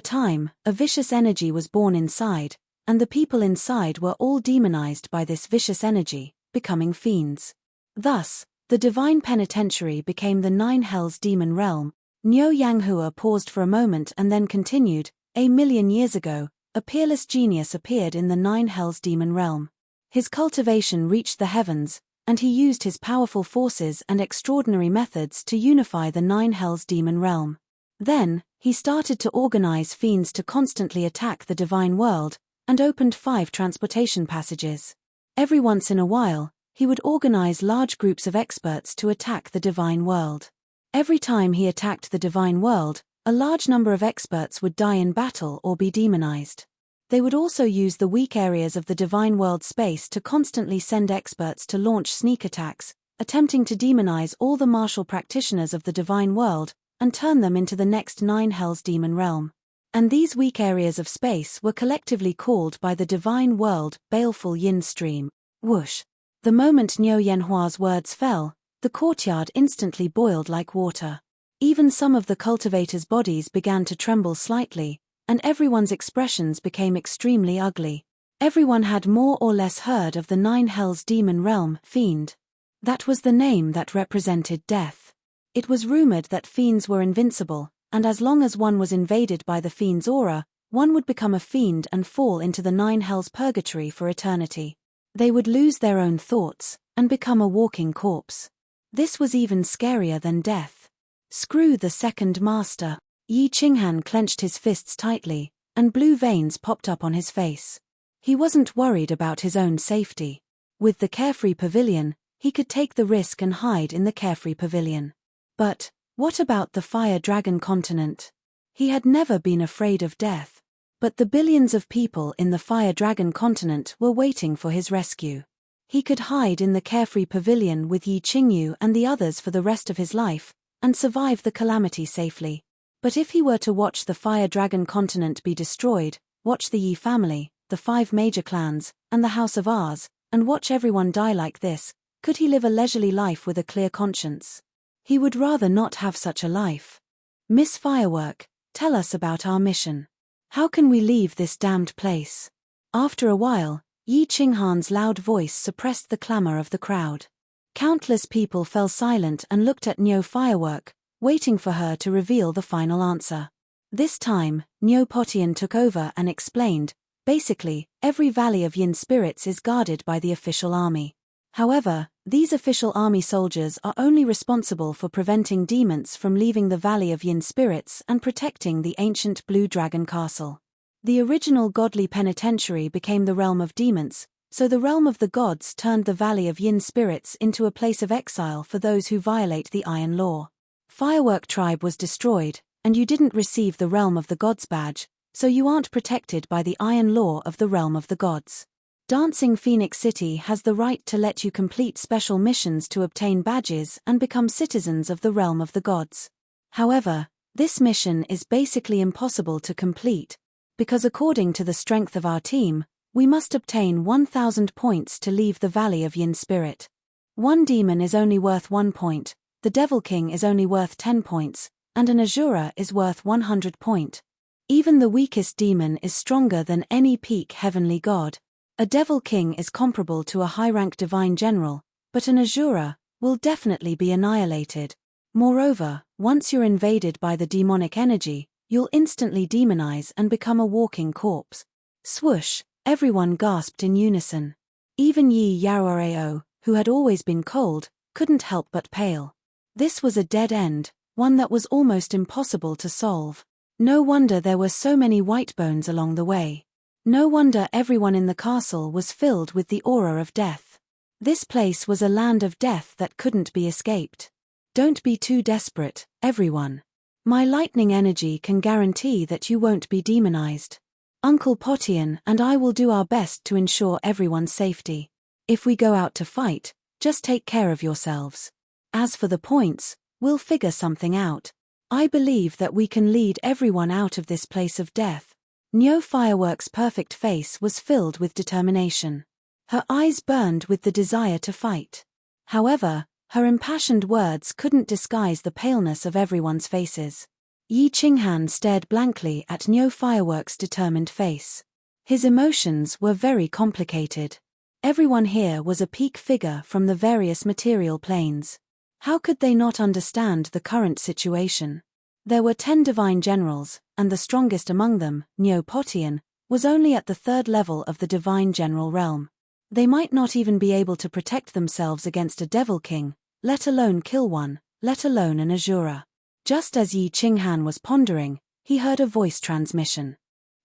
time, a vicious energy was born inside, and the people inside were all demonized by this vicious energy, becoming fiends. Thus, the divine penitentiary became the 9 Hells Demon Realm. Niu Yanghua paused for a moment and then continued, "A million years ago, a peerless genius appeared in the 9 Hells Demon Realm. His cultivation reached the heavens, and he used his powerful forces and extraordinary methods to unify the 9 Hells Demon Realm. Then, he started to organize fiends to constantly attack the divine world, and opened 5 transportation passages. Every once in a while, he would organize large groups of experts to attack the divine world. Every time he attacked the divine world, a large number of experts would die in battle or be demonized. They would also use the weak areas of the divine world space to constantly send experts to launch sneak attacks, attempting to demonize all the martial practitioners of the divine world and turn them into the next 9 Hells demon realm. And these weak areas of space were collectively called by the divine world baleful yin stream. Whoosh! The moment Niu Yanhua's words fell, the courtyard instantly boiled like water. Even some of the cultivators' bodies began to tremble slightly, and everyone's expressions became extremely ugly. Everyone had more or less heard of the 9 Hells demon realm, fiend. That was the name that represented death. It was rumored that fiends were invincible, and as long as one was invaded by the fiend's aura, one would become a fiend and fall into the 9 Hells purgatory for eternity. They would lose their own thoughts, and become a walking corpse. This was even scarier than death. Screw the second master. Yi Qinghan clenched his fists tightly, and blue veins popped up on his face. He wasn't worried about his own safety. With the Carefree Pavilion, he could take the risk and hide in the Carefree Pavilion. But what about the Fire Dragon continent? He had never been afraid of death. But the billions of people in the Fire Dragon continent were waiting for his rescue. He could hide in the Carefree Pavilion with Yi Qingyu and the others for the rest of his life, and survive the calamity safely. But if he were to watch the Fire Dragon continent be destroyed, watch the Yi family, the 5 major clans, and the House of Ours, and watch everyone die like this, could he live a leisurely life with a clear conscience? He would rather not have such a life. Miss Firework, tell us about our mission. How can we leave this damned place? After a while, Yi Qinghan's loud voice suppressed the clamor of the crowd. Countless people fell silent and looked at Niu Firework, waiting for her to reveal the final answer. This time, Niu Potian took over and explained, basically, every valley of yin spirits is guarded by the official army. However, these official army soldiers are only responsible for preventing demons from leaving the Valley of Yin Spirits and protecting the ancient Blue Dragon Castle. The original godly penitentiary became the realm of demons, so the realm of the gods turned the Valley of Yin Spirits into a place of exile for those who violate the Iron Law. Firework Tribe was destroyed, and you didn't receive the Realm of the Gods badge, so you aren't protected by the Iron Law of the Realm of the Gods. Dancing Phoenix City has the right to let you complete special missions to obtain badges and become citizens of the Realm of the Gods. However, this mission is basically impossible to complete, because according to the strength of our team, we must obtain 1,000 points to leave the Valley of Yin Spirit. One demon is only worth 1 point, the Devil King is only worth 10 points, and an Azura is worth 100 points. Even the weakest demon is stronger than any peak heavenly god. A Devil King is comparable to a high-rank divine general, but an Azura will definitely be annihilated. Moreover, once you're invaded by the demonic energy, you'll instantly demonize and become a walking corpse. Swoosh, everyone gasped in unison. Even Yi Yaruareo, who had always been cold, couldn't help but pale. This was a dead end, one that was almost impossible to solve. No wonder there were so many white bones along the way. No wonder everyone in the castle was filled with the aura of death. This place was a land of death that couldn't be escaped. Don't be too desperate, everyone. My lightning energy can guarantee that you won't be demonized. Uncle Potian and I will do our best to ensure everyone's safety. If we go out to fight, just take care of yourselves. As for the points, we'll figure something out. I believe that we can lead everyone out of this place of death. Niu Firework's perfect face was filled with determination. Her eyes burned with the desire to fight. However, her impassioned words couldn't disguise the paleness of everyone's faces. Yi Qinghan stared blankly at Niu Firework's determined face. His emotions were very complicated. Everyone here was a peak figure from the various material planes. How could they not understand the current situation? There were 10 divine generals, and the strongest among them, Niu Potian, was only at the 3rd level of the divine general realm. They might not even be able to protect themselves against a Devil King, let alone kill one, let alone an Azura. Just as Yi Qinghan was pondering, he heard a voice transmission.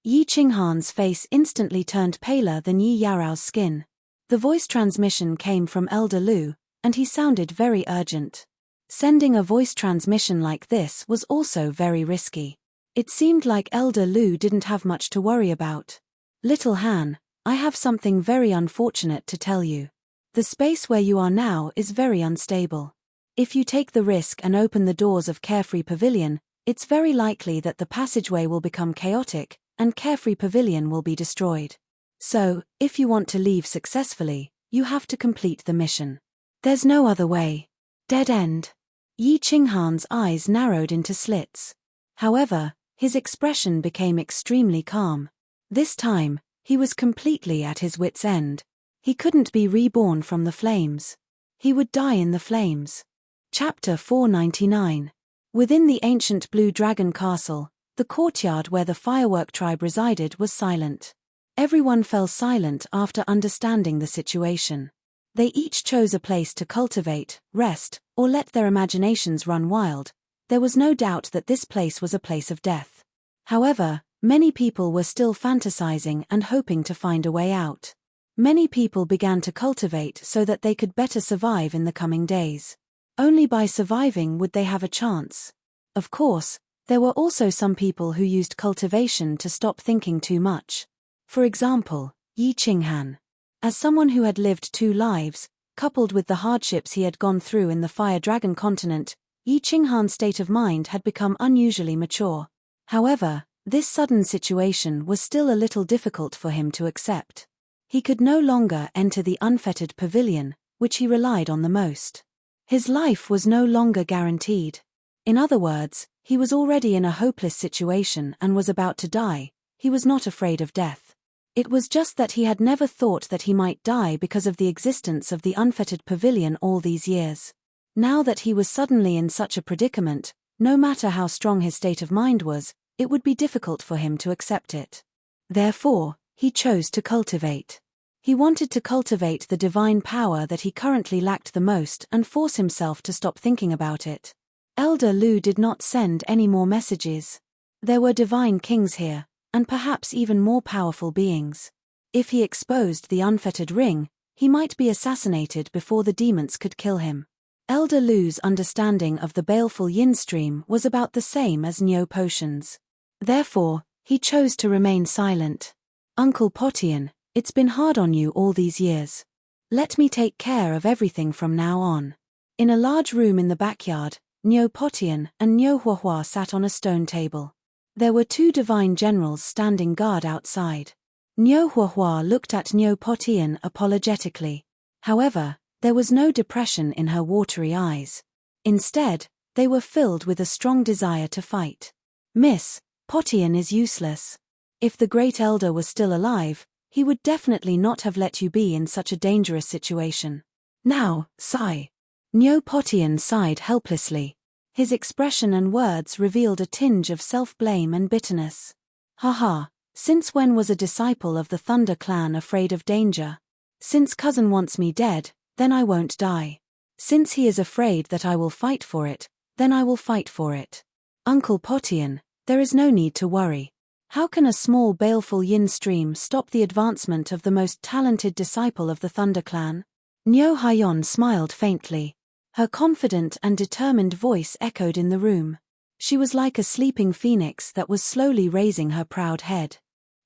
Yi Qinghan's face instantly turned paler than Yi Yao's skin. The voice transmission came from Elder Lu, and he sounded very urgent. Sending a voice transmission like this was also very risky. It seemed like Elder Lu didn't have much to worry about. Little Han, I have something very unfortunate to tell you. The space where you are now is very unstable. If you take the risk and open the doors of Carefree Pavilion, it's very likely that the passageway will become chaotic, and Carefree Pavilion will be destroyed. So, if you want to leave successfully, you have to complete the mission. There's no other way. Dead end. Yi Qinghan's eyes narrowed into slits. However, his expression became extremely calm. This time, he was completely at his wits' end. He couldn't be reborn from the flames. He would die in the flames. Chapter 499. Within the ancient Blue Dragon Castle, the courtyard where the firework tribe resided was silent. Everyone fell silent after understanding the situation. They each chose a place to cultivate, rest, or let their imaginations run wild. There was no doubt that this place was a place of death. However, many people were still fantasizing and hoping to find a way out. Many people began to cultivate so that they could better survive in the coming days. Only by surviving would they have a chance. Of course, there were also some people who used cultivation to stop thinking too much. For example, Yi Qinghan. As someone who had lived 2 lives, coupled with the hardships he had gone through in the Fire Dragon continent, Yi Qinghan's state of mind had become unusually mature. However, this sudden situation was still a little difficult for him to accept. He could no longer enter the unfettered pavilion, which he relied on the most. His life was no longer guaranteed. In other words, he was already in a hopeless situation and was about to die. He was not afraid of death. It was just that he had never thought that he might die because of the existence of the unfettered pavilion all these years. Now that he was suddenly in such a predicament, no matter how strong his state of mind was, it would be difficult for him to accept it. Therefore, he chose to cultivate. He wanted to cultivate the divine power that he currently lacked the most and force himself to stop thinking about it. Elder Lu did not send any more messages. There were divine kings here, and perhaps even more powerful beings. If he exposed the unfettered ring, he might be assassinated before the demons could kill him. Elder Lu's understanding of the baleful yin stream was about the same as Neo Potion's. Therefore, he chose to remain silent. Uncle Potian, it's been hard on you all these years. Let me take care of everything from now on. In a large room in the backyard, Neo Potian and Neo Huahua sat on a stone table. There were 2 divine generals standing guard outside. Neo Huahua looked at Neo Potian apologetically. However, there was no depression in her watery eyes. Instead, they were filled with a strong desire to fight. Miss, Potian is useless. If the Great Elder was still alive, he would definitely not have let you be in such a dangerous situation. Now, sigh. Neo Potian sighed helplessly. His expression and words revealed a tinge of self-blame and bitterness. Haha, since when was a disciple of the Thunder Clan afraid of danger? Since cousin wants me dead, then I won't die. Since he is afraid that I will fight for it, then I will fight for it. Uncle Potian, there is no need to worry. How can a small baleful yin stream stop the advancement of the most talented disciple of the Thunder Clan? Neo Haiyan smiled faintly. Her confident and determined voice echoed in the room. She was like a sleeping phoenix that was slowly raising her proud head.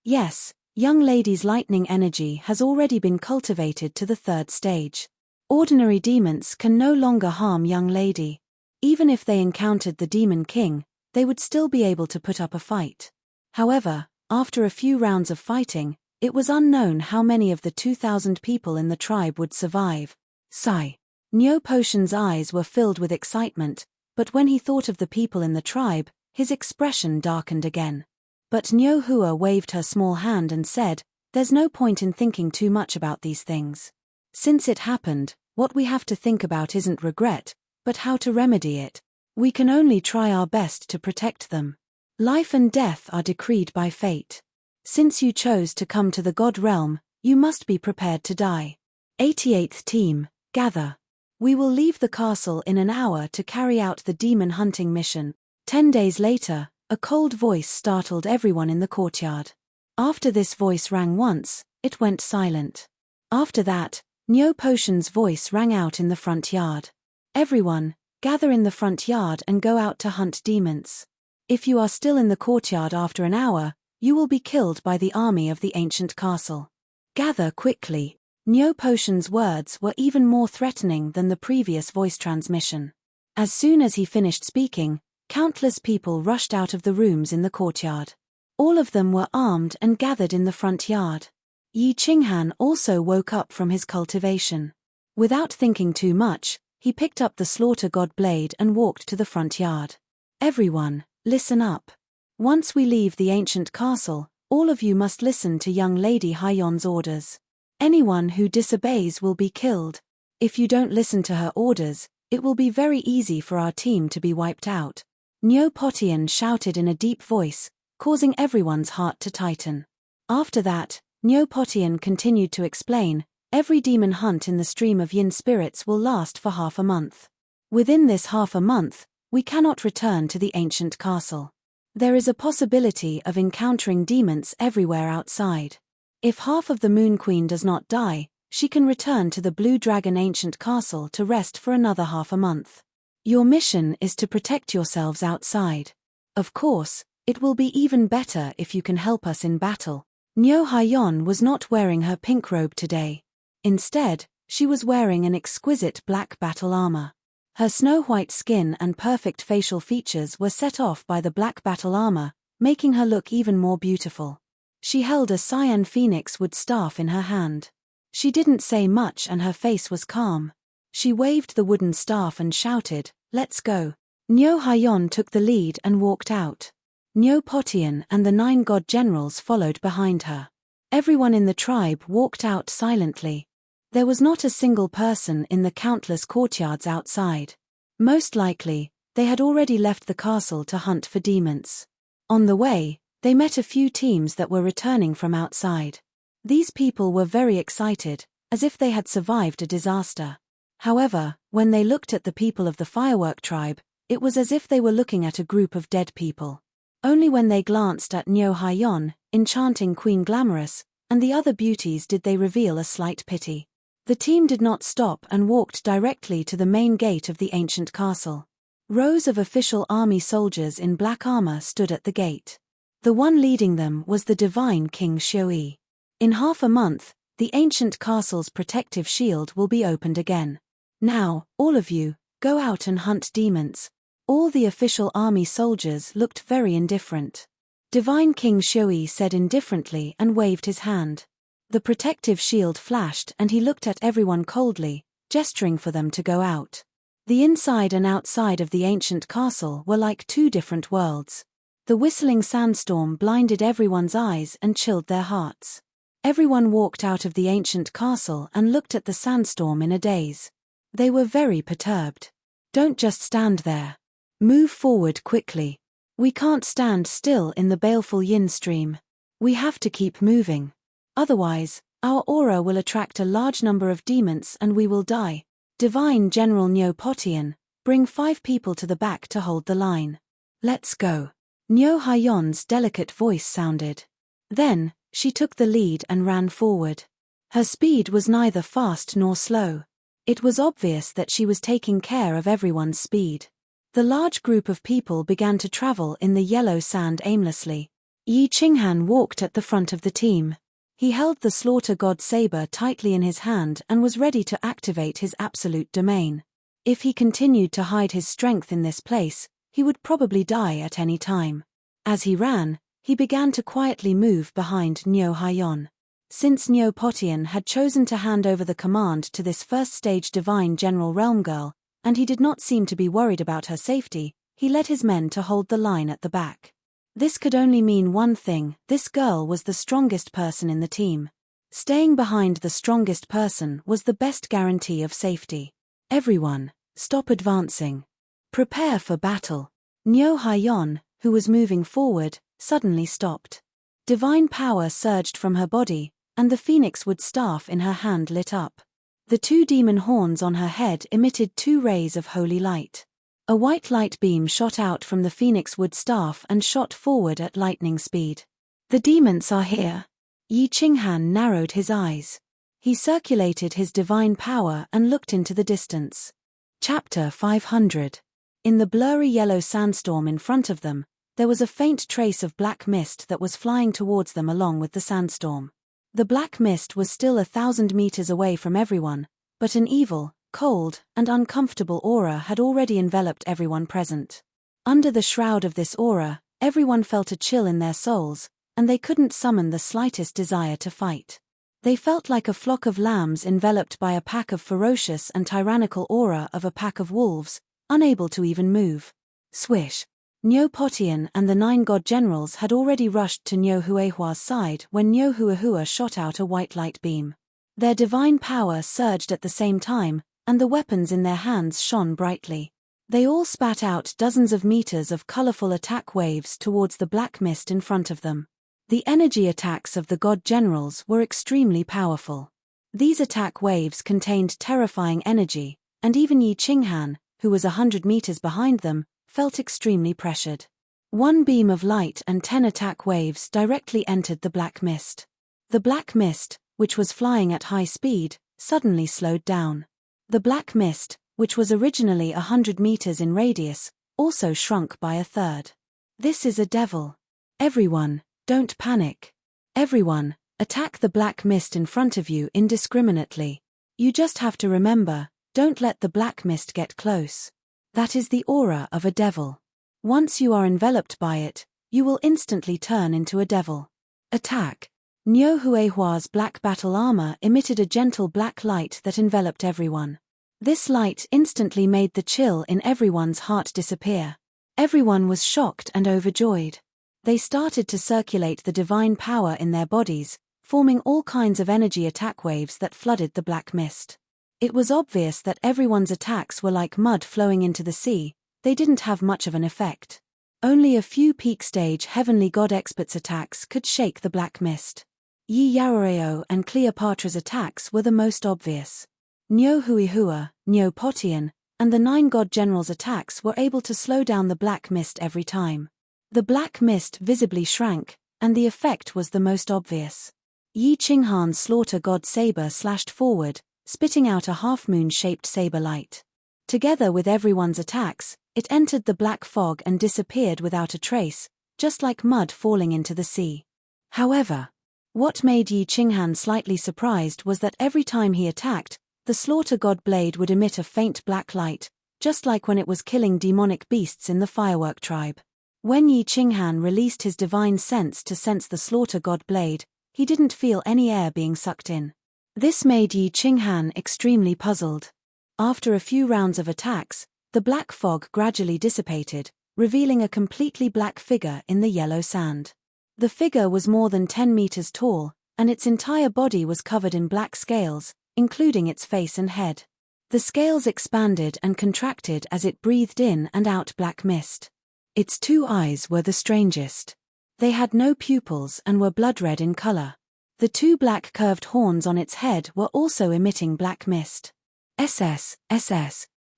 Yes, young lady's lightning energy has already been cultivated to the 3rd stage. Ordinary demons can no longer harm young lady. Even if they encountered the Demon King, they would still be able to put up a fight. However, after a few rounds of fighting, it was unknown how many of the 2,000 people in the tribe would survive. Sigh. Neo Potion's eyes were filled with excitement, but when he thought of the people in the tribe, his expression darkened again. But Neo Hua waved her small hand and said, "There's no point in thinking too much about these things. Since it happened, what we have to think about isn't regret, but how to remedy it. We can only try our best to protect them. Life and death are decreed by fate. Since you chose to come to the God Realm, you must be prepared to die. 88th Team, gather. We will leave the castle in an hour to carry out the demon hunting mission." 10 days later, a cold voice startled everyone in the courtyard. After this voice rang once, it went silent. After that, Neo Potion's voice rang out in the front yard. "Everyone, gather in the front yard and go out to hunt demons. If you are still in the courtyard after an hour, You will be killed by the army of the ancient castle. Gather quickly. Nyo Potion's words were even more threatening than the previous voice transmission. As soon as he finished speaking, countless people rushed out of the rooms in the courtyard. All of them were armed and gathered in the front yard. Yi Qinghan also woke up from his cultivation. Without thinking too much, he picked up the slaughter god blade and walked to the front yard. Everyone, listen up. Once we leave the ancient castle, all of you must listen to young Lady Haiyon's orders. Anyone who disobeys will be killed. If you don't listen to her orders, it will be very easy for our team to be wiped out. Nyo Potian shouted in a deep voice, causing everyone's heart to tighten. After that, Nyo Potian continued to explain, every demon hunt in the stream of yin spirits will last for half a month. Within this half a month, we cannot return to the ancient castle. There is a possibility of encountering demons everywhere outside. If half of the Moon Queen does not die, she can return to the Blue Dragon ancient castle to rest for another half a month. Your mission is to protect yourselves outside. Of course, it will be even better if you can help us in battle. Nyo Haiyon was not wearing her pink robe today. Instead, she was wearing an exquisite black battle armor. Her snow-white skin and perfect facial features were set off by the black battle armor, making her look even more beautiful. She held a cyan phoenix wood staff in her hand. She didn't say much and her face was calm. She waved the wooden staff and shouted, "Let's go." Nyo Haiyon took the lead and walked out. Nyo Potian and the 9 god generals followed behind her. Everyone in the tribe walked out silently. There was not a single person in the countless courtyards outside. Most likely, they had already left the castle to hunt for demons. On the way, they met a few teams that were returning from outside. These people were very excited, as if they had survived a disaster. However, when they looked at the people of the firework tribe, it was as if they were looking at a group of dead people. Only when they glanced at Nyo Haiyon, Enchanting Queen Glamorous, and the other beauties did they reveal a slight pity. The team did not stop and walked directly to the main gate of the ancient castle. Rows of official army soldiers in black armor stood at the gate. The one leading them was the divine King Shui. In half a month, the ancient castle's protective shield will be opened again. Now, all of you, go out and hunt demons. All the official army soldiers looked very indifferent. Divine King Shui said indifferently and waved his hand. The protective shield flashed and he looked at everyone coldly, gesturing for them to go out. The inside and outside of the ancient castle were like two different worlds. The whistling sandstorm blinded everyone's eyes and chilled their hearts. Everyone walked out of the ancient castle and looked at the sandstorm in a daze. They were very perturbed. Don't just stand there. Move forward quickly. We can't stand still in the baleful yin stream. We have to keep moving. Otherwise, our aura will attract a large number of demons and we will die. Divine General Nyo Potian, bring 5 people to the back to hold the line. Let's go. Nyo Haiyon's delicate voice sounded. Then, she took the lead and ran forward. Her speed was neither fast nor slow. It was obvious that she was taking care of everyone's speed. The large group of people began to travel in the yellow sand aimlessly. Yi Qinghan walked at the front of the team. He held the slaughter god saber tightly in his hand and was ready to activate his absolute domain. If he continued to hide his strength in this place, he would probably die at any time. As he ran, he began to quietly move behind Nyo Haiyon. Since Nyo Potian had chosen to hand over the command to this first-stage divine general realm girl, and he did not seem to be worried about her safety, he led his men to hold the line at the back. This could only mean one thing: this girl was the strongest person in the team. Staying behind the strongest person was the best guarantee of safety. Everyone, stop advancing. Prepare for battle. Nyo Haiyon, who was moving forward, suddenly stopped. Divine power surged from her body, and the phoenix wood staff in her hand lit up. The 2 demon horns on her head emitted 2 rays of holy light. A white light beam shot out from the phoenix wood staff and shot forward at lightning speed. The demons are here. Yi Qinghan narrowed his eyes. He circulated his divine power and looked into the distance. Chapter 500. In the blurry yellow sandstorm in front of them, there was a faint trace of black mist that was flying towards them along with the sandstorm. The black mist was still 1,000 meters away from everyone, but an evil, cold, and uncomfortable aura had already enveloped everyone present. Under the shroud of this aura, everyone felt a chill in their souls, and they couldn't summon the slightest desire to fight. They felt like a flock of lambs enveloped by a pack of ferocious and tyrannical aura of a pack of wolves, unable to even move. Swish! Neopotian and the 9 god generals had already rushed to Nyo Huehua's side when Nyo Huehua shot out a white light beam. Their divine power surged at the same time, and the weapons in their hands shone brightly. They all spat out dozens of meters of colorful attack waves towards the black mist in front of them. The energy attacks of the god generals were extremely powerful. These attack waves contained terrifying energy, and even Yi Qinghan, who was 100 meters behind them, felt extremely pressured. One beam of light and 10 attack waves directly entered the black mist. The black mist, which was flying at high speed, suddenly slowed down. The black mist, which was originally 100 meters in radius, also shrunk by a third. This is a devil. Everyone, don't panic. Everyone, attack the black mist in front of you indiscriminately. You just have to remember, don't let the black mist get close. That is the aura of a devil. Once you are enveloped by it, you will instantly turn into a devil. Attack! Nyo Huehua's black battle armor emitted a gentle black light that enveloped everyone. This light instantly made the chill in everyone's heart disappear. Everyone was shocked and overjoyed. They started to circulate the divine power in their bodies, forming all kinds of energy attack waves that flooded the black mist. It was obvious that everyone's attacks were like mud flowing into the sea. They didn't have much of an effect. Only a few peak stage heavenly god experts' attacks could shake the black mist. Yi Yaoreo and Cleopatra's attacks were the most obvious. Nyo Huehua, Nyo Potian, and the 9 god generals' attacks were able to slow down the black mist every time. The black mist visibly shrank, and the effect was the most obvious. Yi Qinghan's slaughter god saber slashed forward, spitting out a half-moon-shaped saber light. Together with everyone's attacks, it entered the black fog and disappeared without a trace, just like mud falling into the sea. However, what made Yi Qinghan slightly surprised was that every time he attacked, the slaughter god blade would emit a faint black light, just like when it was killing demonic beasts in the firework tribe. When Yi Qinghan released his divine sense to sense the slaughter god blade, he didn't feel any air being sucked in. This made Yi Qinghan extremely puzzled. After a few rounds of attacks, the black fog gradually dissipated, revealing a completely black figure in the yellow sand. The figure was more than 10 meters tall, and its entire body was covered in black scales, including its face and head. The scales expanded and contracted as it breathed in and out black mist. Its 2 eyes were the strangest. They had no pupils and were blood red in color. The 2 black curved horns on its head were also emitting black mist. SS.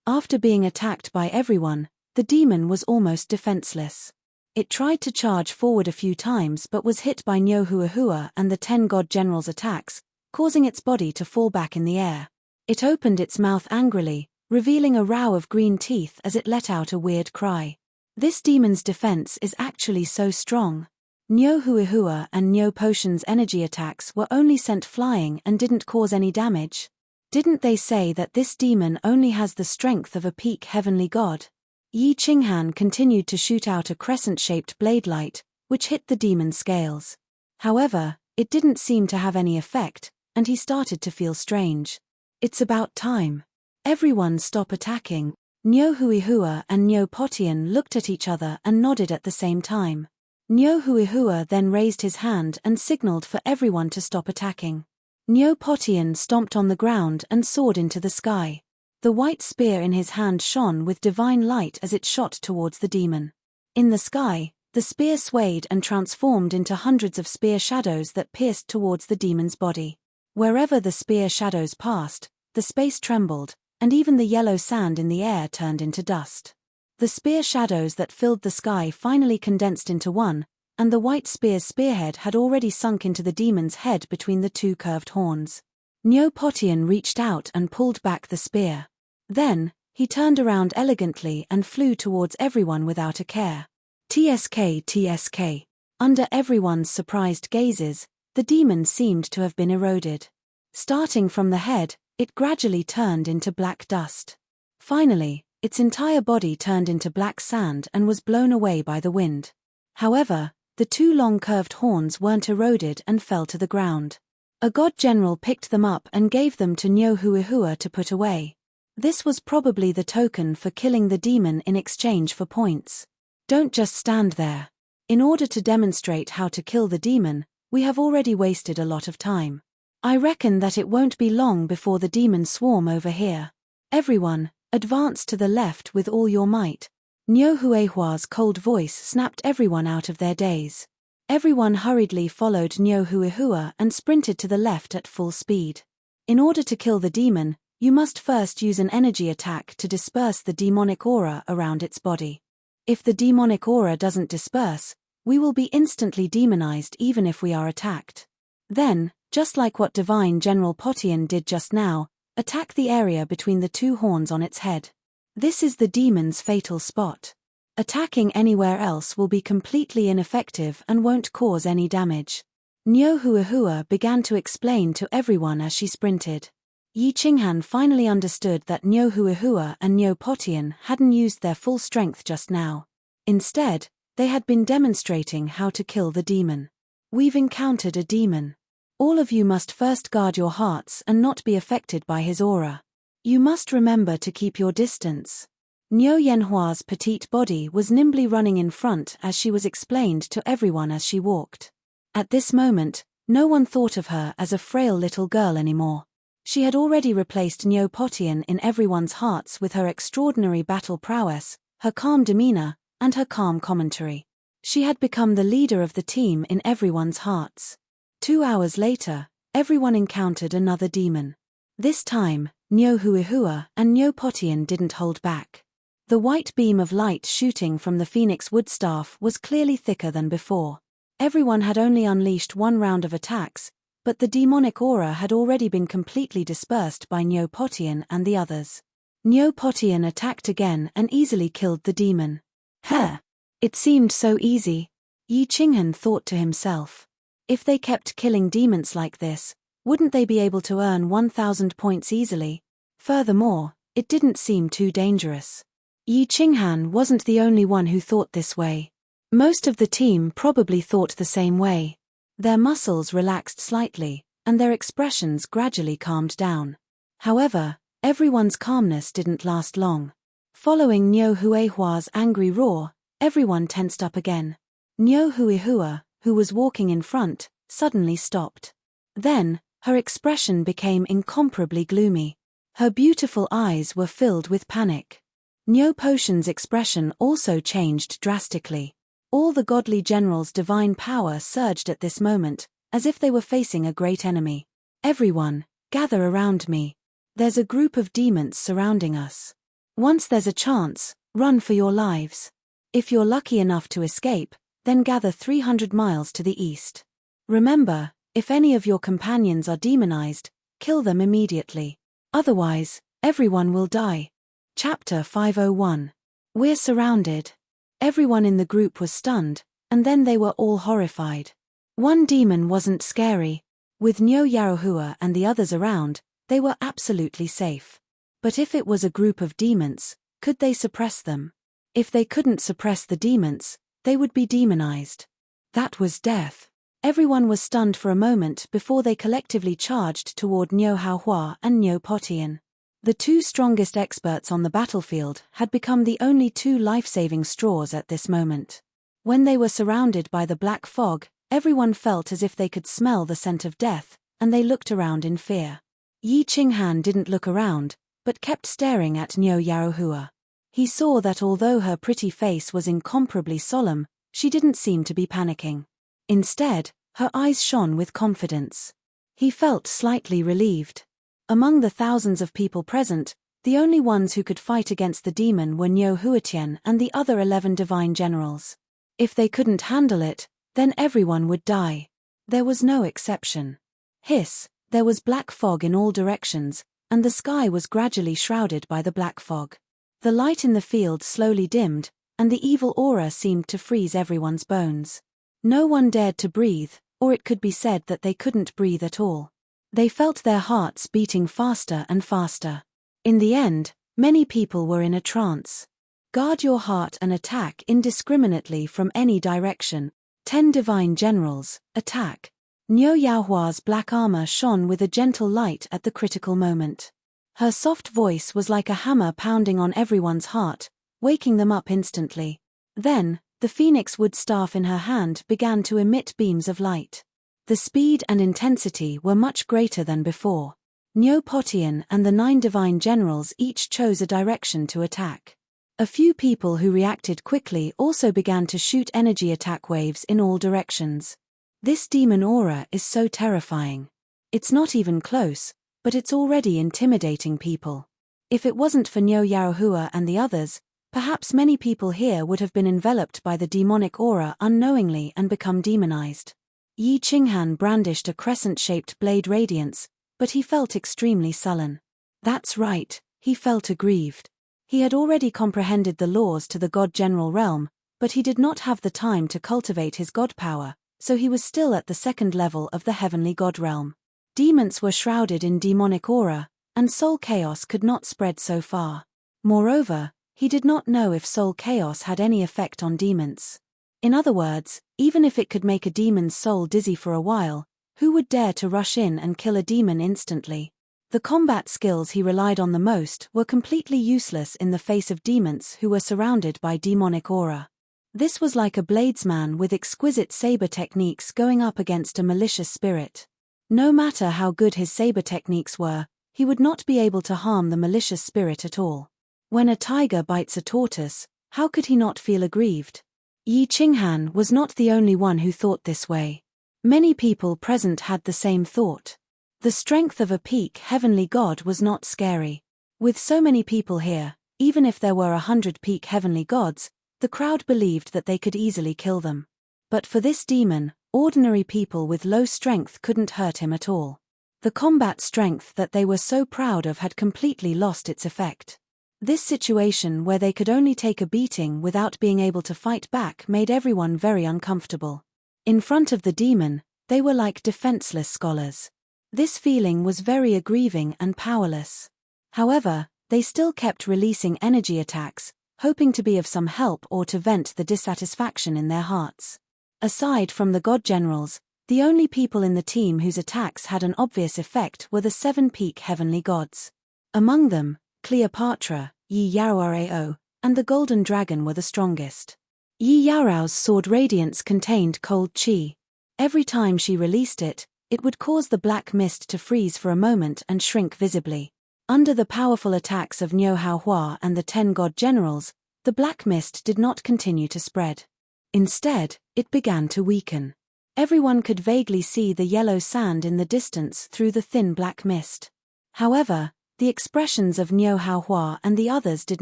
After being attacked by everyone, the demon was almost defenseless. It tried to charge forward a few times but was hit by Nyo Huehua and the 10 god generals' attacks, causing its body to fall back in the air. It opened its mouth angrily, revealing a row of green teeth as it let out a weird cry. This demon's defense is actually so strong. Nyo Huehua and Nyo Potion's energy attacks were only sent flying and didn't cause any damage. Didn't they say that this demon only has the strength of a peak heavenly god? Yi Qinghan continued to shoot out a crescent-shaped blade light, which hit the demon's scales. However, it didn't seem to have any effect, and he started to feel strange. It's about time. Everyone stop attacking. Nyo Huehua and Nyo Potian looked at each other and nodded at the same time. Nyo Huehua then raised his hand and signaled for everyone to stop attacking. Nyo Potian stomped on the ground and soared into the sky. The white spear in his hand shone with divine light as it shot towards the demon. In the sky, the spear swayed and transformed into hundreds of spear shadows that pierced towards the demon's body. Wherever the spear shadows passed, the space trembled, and even the yellow sand in the air turned into dust. The spear shadows that filled the sky finally condensed into one, and the white spear's spearhead had already sunk into the demon's head between the 2 curved horns. Nyo Potian reached out and pulled back the spear. Then, he turned around elegantly and flew towards everyone without a care. Tsk. Under everyone's surprised gazes, the demon seemed to have been eroded. Starting from the head, it gradually turned into black dust. Finally, its entire body turned into black sand and was blown away by the wind. However, the two long curved horns weren't eroded and fell to the ground. A god general picked them up and gave them to Nyohuahua to put away. This was probably the token for killing the demon in exchange for points. Don't just stand there. In order to demonstrate how to kill the demon, we have already wasted a lot of time. I reckon that it won't be long before the demons swarm over here. Everyone, advance to the left with all your might. Nyohuahua's cold voice snapped everyone out of their daze. Everyone hurriedly followed Nyohuahua and sprinted to the left at full speed. In order to kill the demon, you must first use an energy attack to disperse the demonic aura around its body. If the demonic aura doesn't disperse, we will be instantly demonized even if we are attacked. Then, just like what Divine General Potian did just now, attack the area between the two horns on its head. This is the demon's fatal spot. Attacking anywhere else will be completely ineffective and won't cause any damage. Nyohuahua began to explain to everyone as she sprinted. Yi Qinghan finally understood that Nyohuahua and Nyo Potian hadn't used their full strength just now. Instead, they had been demonstrating how to kill the demon. We've encountered a demon. All of you must first guard your hearts and not be affected by his aura. You must remember to keep your distance. Nyo Yanhua's petite body was nimbly running in front as she was explained to everyone as she walked. At this moment, no one thought of her as a frail little girl anymore. She had already replaced Nyo Potian in everyone's hearts with her extraordinary battle prowess, her calm demeanor, and her calm commentary. She had become the leader of the team in everyone's hearts. 2 hours later, everyone encountered another demon. This time, Nyohuahua and Nyo Potian didn't hold back. The white beam of light shooting from the phoenix woodstaff was clearly thicker than before. Everyone had only unleashed one round of attacks, but the demonic aura had already been completely dispersed by Nyo Potian and the others. Nyo Potian attacked again and easily killed the demon. Huh! It seemed so easy. Yi Qinghan thought to himself. If they kept killing demons like this, wouldn't they be able to earn 1,000 points easily? Furthermore, it didn't seem too dangerous. Yi Qinghan wasn't the only one who thought this way. Most of the team probably thought the same way. Their muscles relaxed slightly, and their expressions gradually calmed down. However, everyone's calmness didn't last long. Following Nyohuahua's angry roar, everyone tensed up again. Nyohuahua, who was walking in front, suddenly stopped. Then, her expression became incomparably gloomy. Her beautiful eyes were filled with panic. Nyo Potian's expression also changed drastically. All the godly generals' divine power surged at this moment, as if they were facing a great enemy. Everyone, gather around me. There's a group of demons surrounding us. Once there's a chance, run for your lives. If you're lucky enough to escape, then gather 300 miles to the east. Remember, if any of your companions are demonized, kill them immediately. Otherwise, everyone will die. Chapter 501. We're surrounded. Everyone in the group was stunned, and then they were all horrified. One demon wasn't scary. With Nyohuahua and the others around, they were absolutely safe. But if it was a group of demons, could they suppress them? If they couldn't suppress the demons, they would be demonized. That was death. Everyone was stunned for a moment before they collectively charged toward Nyohuahua and Nyo Potian. The two strongest experts on the battlefield had become the only two life-saving straws at this moment. When they were surrounded by the black fog, everyone felt as if they could smell the scent of death, and they looked around in fear. Yi Qinghan didn't look around, but kept staring at Nyohuahua. He saw that although her pretty face was incomparably solemn, she didn't seem to be panicking. Instead, her eyes shone with confidence. He felt slightly relieved. Among the thousands of people present, the only ones who could fight against the demon were Nyohuatian and the other 11 divine generals. If they couldn't handle it, then everyone would die. There was no exception. Hiss, there was black fog in all directions, and the sky was gradually shrouded by the black fog. The light in the field slowly dimmed, and the evil aura seemed to freeze everyone's bones. No one dared to breathe, or it could be said that they couldn't breathe at all. They felt their hearts beating faster and faster. In the end, many people were in a trance. Guard your heart and attack indiscriminately from any direction. 10 Divine Generals, attack. Niu Yaohua's black armor shone with a gentle light at the critical moment. Her soft voice was like a hammer pounding on everyone's heart, waking them up instantly. Then, the phoenix wood staff in her hand began to emit beams of light. The speed and intensity were much greater than before. Niu Potian and the 9 Divine Generals each chose a direction to attack. A few people who reacted quickly also began to shoot energy attack waves in all directions. This demon aura is so terrifying. It's not even close, but it's already intimidating people. If it wasn't for Niu Yaohua and the others, perhaps many people here would have been enveloped by the demonic aura unknowingly and become demonized. Yi Qinghan brandished a crescent-shaped blade radiance, but he felt extremely sullen. That's right, he felt aggrieved. He had already comprehended the laws to the God-General realm, but he did not have the time to cultivate his god power, so he was still at the second level of the heavenly god realm. Demons were shrouded in demonic aura, and soul chaos could not spread so far. Moreover, he did not know if soul chaos had any effect on demons. In other words, even if it could make a demon's soul dizzy for a while, who would dare to rush in and kill a demon instantly? The combat skills he relied on the most were completely useless in the face of demons who were surrounded by demonic aura. This was like a bladesman with exquisite saber techniques going up against a malicious spirit. No matter how good his saber techniques were, he would not be able to harm the malicious spirit at all. When a tiger bites a tortoise, how could he not feel aggrieved? Yi Qinghan was not the only one who thought this way. Many people present had the same thought. The strength of a peak heavenly god was not scary. With so many people here, even if there were 100 peak heavenly gods, the crowd believed that they could easily kill them. But for this demon, ordinary people with low strength couldn't hurt him at all. The combat strength that they were so proud of had completely lost its effect. This situation where they could only take a beating without being able to fight back made everyone very uncomfortable. In front of the demon, they were like defenseless scholars. This feeling was very aggrieving and powerless. However, they still kept releasing energy attacks, hoping to be of some help or to vent the dissatisfaction in their hearts. Aside from the god generals, the only people in the team whose attacks had an obvious effect were the 7 peak heavenly gods. Among them, Cleopatra, Yi Yaorao, and the golden dragon were the strongest. Yi Yaorao's sword radiance contained cold chi. Every time she released it, it would cause the black mist to freeze for a moment and shrink visibly. Under the powerful attacks of Niu Yaohua and the 10 god generals, the black mist did not continue to spread. Instead, it began to weaken. Everyone could vaguely see the yellow sand in the distance through the thin black mist. However, the expressions of Niu Yaohua and the others did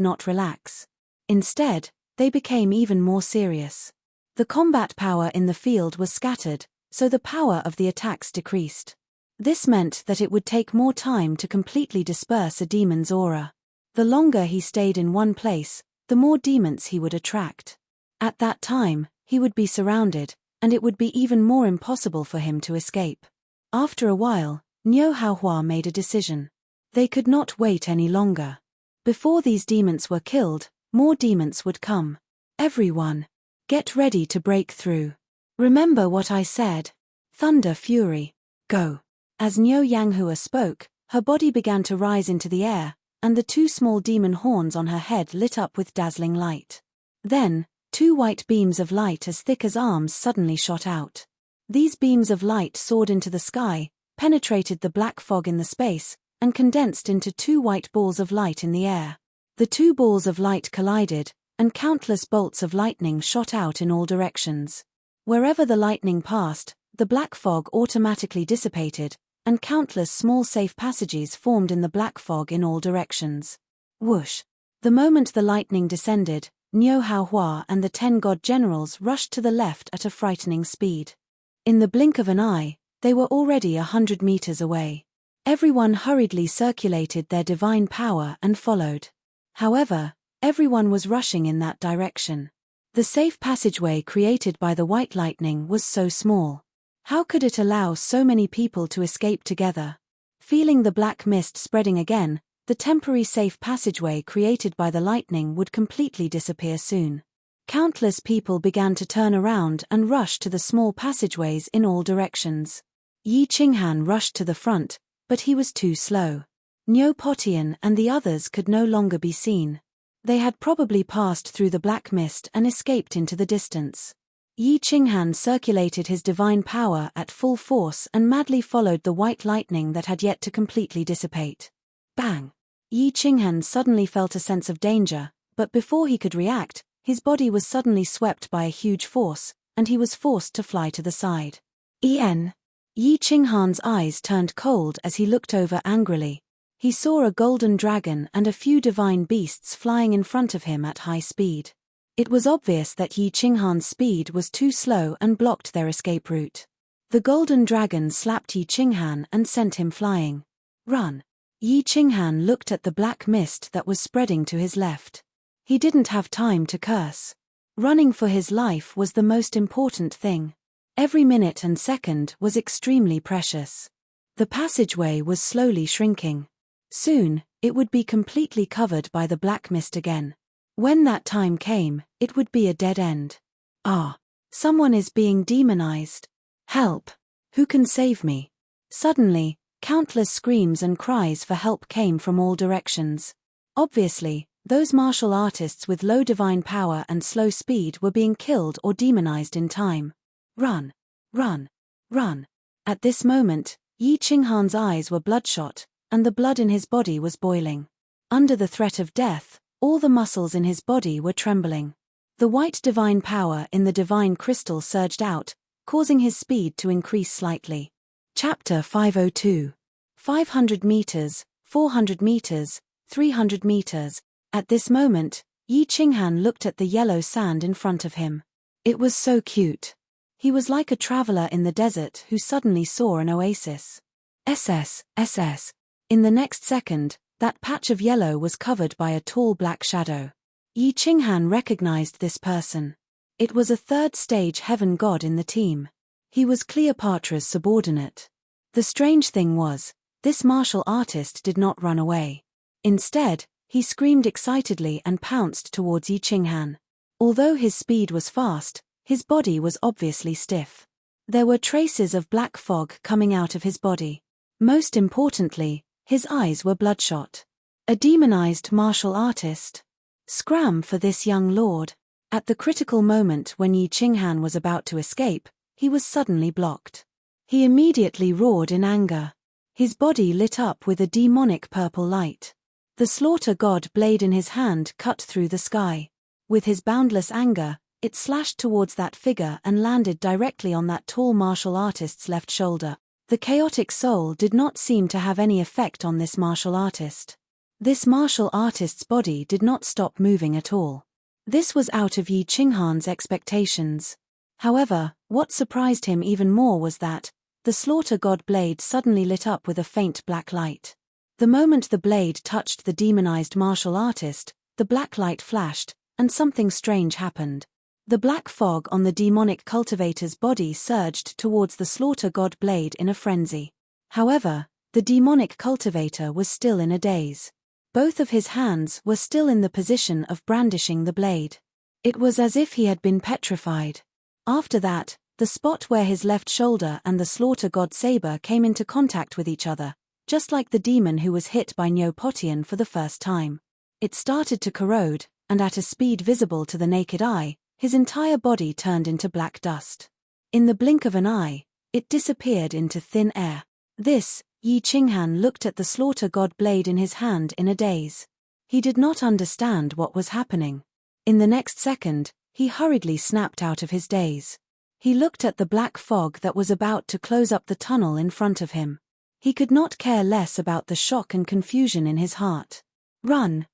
not relax. Instead, they became even more serious. The combat power in the field was scattered, so the power of the attacks decreased. This meant that it would take more time to completely disperse a demon's aura. The longer he stayed in one place, the more demons he would attract. At that time, he would be surrounded, and it would be even more impossible for him to escape. After a while, Niu Yaohua made a decision. They could not wait any longer. Before these demons were killed, more demons would come. Everyone, get ready to break through. Remember what I said. Thunder Fury, go. As Niu Yaohua spoke, her body began to rise into the air, and the 2 small demon horns on her head lit up with dazzling light. Then, 2 white beams of light as thick as arms suddenly shot out. These beams of light soared into the sky, penetrated the black fog in the space, and condensed into 2 white balls of light in the air. The 2 balls of light collided, and countless bolts of lightning shot out in all directions. Wherever the lightning passed, the black fog automatically dissipated, and countless small safe passages formed in the black fog in all directions. Whoosh! The moment the lightning descended, Niu Yaohua and the 10 god generals rushed to the left at a frightening speed. In the blink of an eye, they were already 100 meters away. Everyone hurriedly circulated their divine power and followed. However, Everyone was rushing in that direction. The safe passageway created by the white lightning was so small. How could it allow so many people to escape together? Feeling the black mist spreading again, the temporary safe passageway created by the lightning would completely disappear soon. Countless people began to turn around and rush to the small passageways in all directions. Yi Qinghan rushed to the front, but he was too slow. Niu Potian and the others could no longer be seen. They had probably passed through the black mist and escaped into the distance. Yi Qinghan circulated his divine power at full force and madly followed the white lightning that had yet to completely dissipate. Bang! Yi Qinghan suddenly felt a sense of danger, but before he could react, his body was suddenly swept by a huge force, and he was forced to fly to the side. Yi Qinghan's eyes turned cold as he looked over angrily. He saw a golden dragon and a few divine beasts flying in front of him at high speed. It was obvious that Yi Qinghan's speed was too slow and blocked their escape route. The golden dragon slapped Yi Qinghan and sent him flying. Run! Yi Qinghan looked at the black mist that was spreading to his left. He didn't have time to curse. Running for his life was the most important thing. Every minute and second was extremely precious. The passageway was slowly shrinking. Soon, it would be completely covered by the black mist again. When that time came, it would be a dead end. Someone is being demonized. Help! Who can save me? Suddenly, countless screams and cries for help came from all directions. Obviously, those martial artists with low divine power and slow speed were being killed or demonized in time. Run! Run! Run! At this moment, Yi Qinghan's eyes were bloodshot, and the blood in his body was boiling. Under the threat of death, all the muscles in his body were trembling. The white divine power in the divine crystal surged out, causing his speed to increase slightly. Chapter 502. 500 meters, 400 meters, 300 meters. At this moment, Yi Qinghan looked at the yellow sand in front of him. It was so cute. He was like a traveler in the desert who suddenly saw an oasis. SS. In the next second, that patch of yellow was covered by a tall black shadow. Yi Qinghan recognized this person. It was a third-stage heaven god in the team. He was Cleopatra's subordinate. The strange thing was, this martial artist did not run away. Instead, he screamed excitedly and pounced towards Yi Qinghan. Although his speed was fast, his body was obviously stiff. There were traces of black fog coming out of his body. Most importantly, his eyes were bloodshot. A demonized martial artist. Scram for this young lord. At the critical moment when Yi Qinghan was about to escape, he was suddenly blocked. He immediately roared in anger. His body lit up with a demonic purple light. The slaughter god blade in his hand cut through the sky. With his boundless anger, it slashed towards that figure and landed directly on that tall martial artist's left shoulder. The chaotic soul did not seem to have any effect on this martial artist. This martial artist's body did not stop moving at all. This was out of Yi Qinghan's expectations. However, what surprised him even more was that the slaughter god blade suddenly lit up with a faint black light. The moment the blade touched the demonized martial artist, the black light flashed, and something strange happened. The black fog on the demonic cultivator's body surged towards the slaughter god blade in a frenzy. However, the demonic cultivator was still in a daze. Both of his hands were still in the position of brandishing the blade. It was as if he had been petrified. After that, the spot where his left shoulder and the slaughter god saber came into contact with each other, just like the demon who was hit by Niu Potian for the first time. It started to corrode, and at a speed visible to the naked eye, his entire body turned into black dust. In the blink of an eye, it disappeared into thin air. Yi Qinghan looked at the slaughter god blade in his hand in a daze. He did not understand what was happening. In the next second, he hurriedly snapped out of his daze. He looked at the black fog that was about to close up the tunnel in front of him. He could not care less about the shock and confusion in his heart. Run!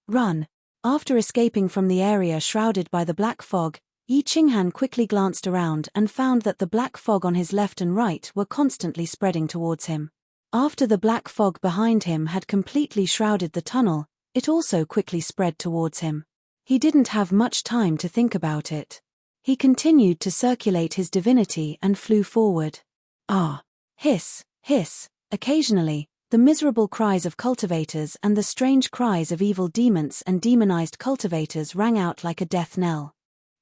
After escaping from the area shrouded by the black fog, Yi Qinghan quickly glanced around and found that the black fog on his left and right were constantly spreading towards him. After the black fog behind him had completely shrouded the tunnel, it also quickly spread towards him. He didn't have much time to think about it. He continued to circulate his divinity and flew forward. Ah! Hiss, hiss. Occasionally, the miserable cries of cultivators and the strange cries of evil demons and demonized cultivators rang out like a death knell.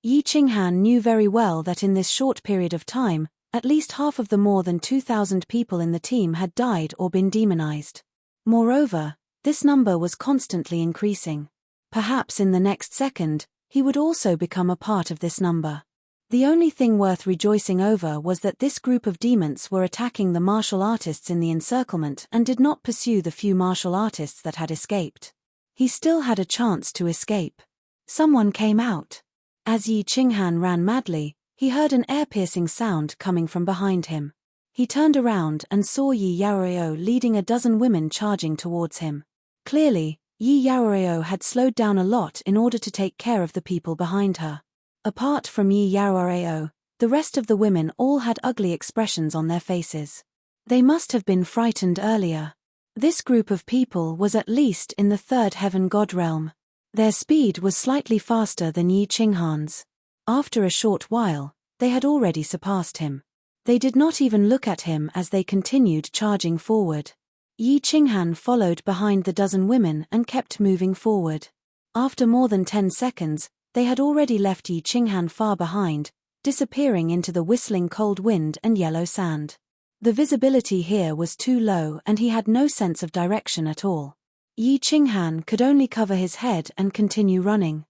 Yi Qinghan knew very well that in this short period of time, at least half of the more than 2,000 people in the team had died or been demonized. Moreover, this number was constantly increasing. Perhaps in the next second, he would also become a part of this number. The only thing worth rejoicing over was that this group of demons were attacking the martial artists in the encirclement and did not pursue the few martial artists that had escaped. He still had a chance to escape. Someone came out. As Yi Qinghan ran madly, he heard an ear-piercing sound coming from behind him. He turned around and saw Yi Yaoreo leading a dozen women charging towards him. Clearly, Yi Yaoreo had slowed down a lot in order to take care of the people behind her. Apart from Yi Yaoreo, the rest of the women all had ugly expressions on their faces. They must have been frightened earlier. This group of people was at least in the third heaven god realm. Their speed was slightly faster than Yi Qinghan's. After a short while, they had already surpassed him. They did not even look at him as they continued charging forward. Yi Qinghan followed behind the dozen women and kept moving forward. After more than 10 seconds, they had already left Yi Qinghan far behind, disappearing into the whistling cold wind and yellow sand. The visibility here was too low and he had no sense of direction at all. Yi Qinghan could only cover his head and continue running.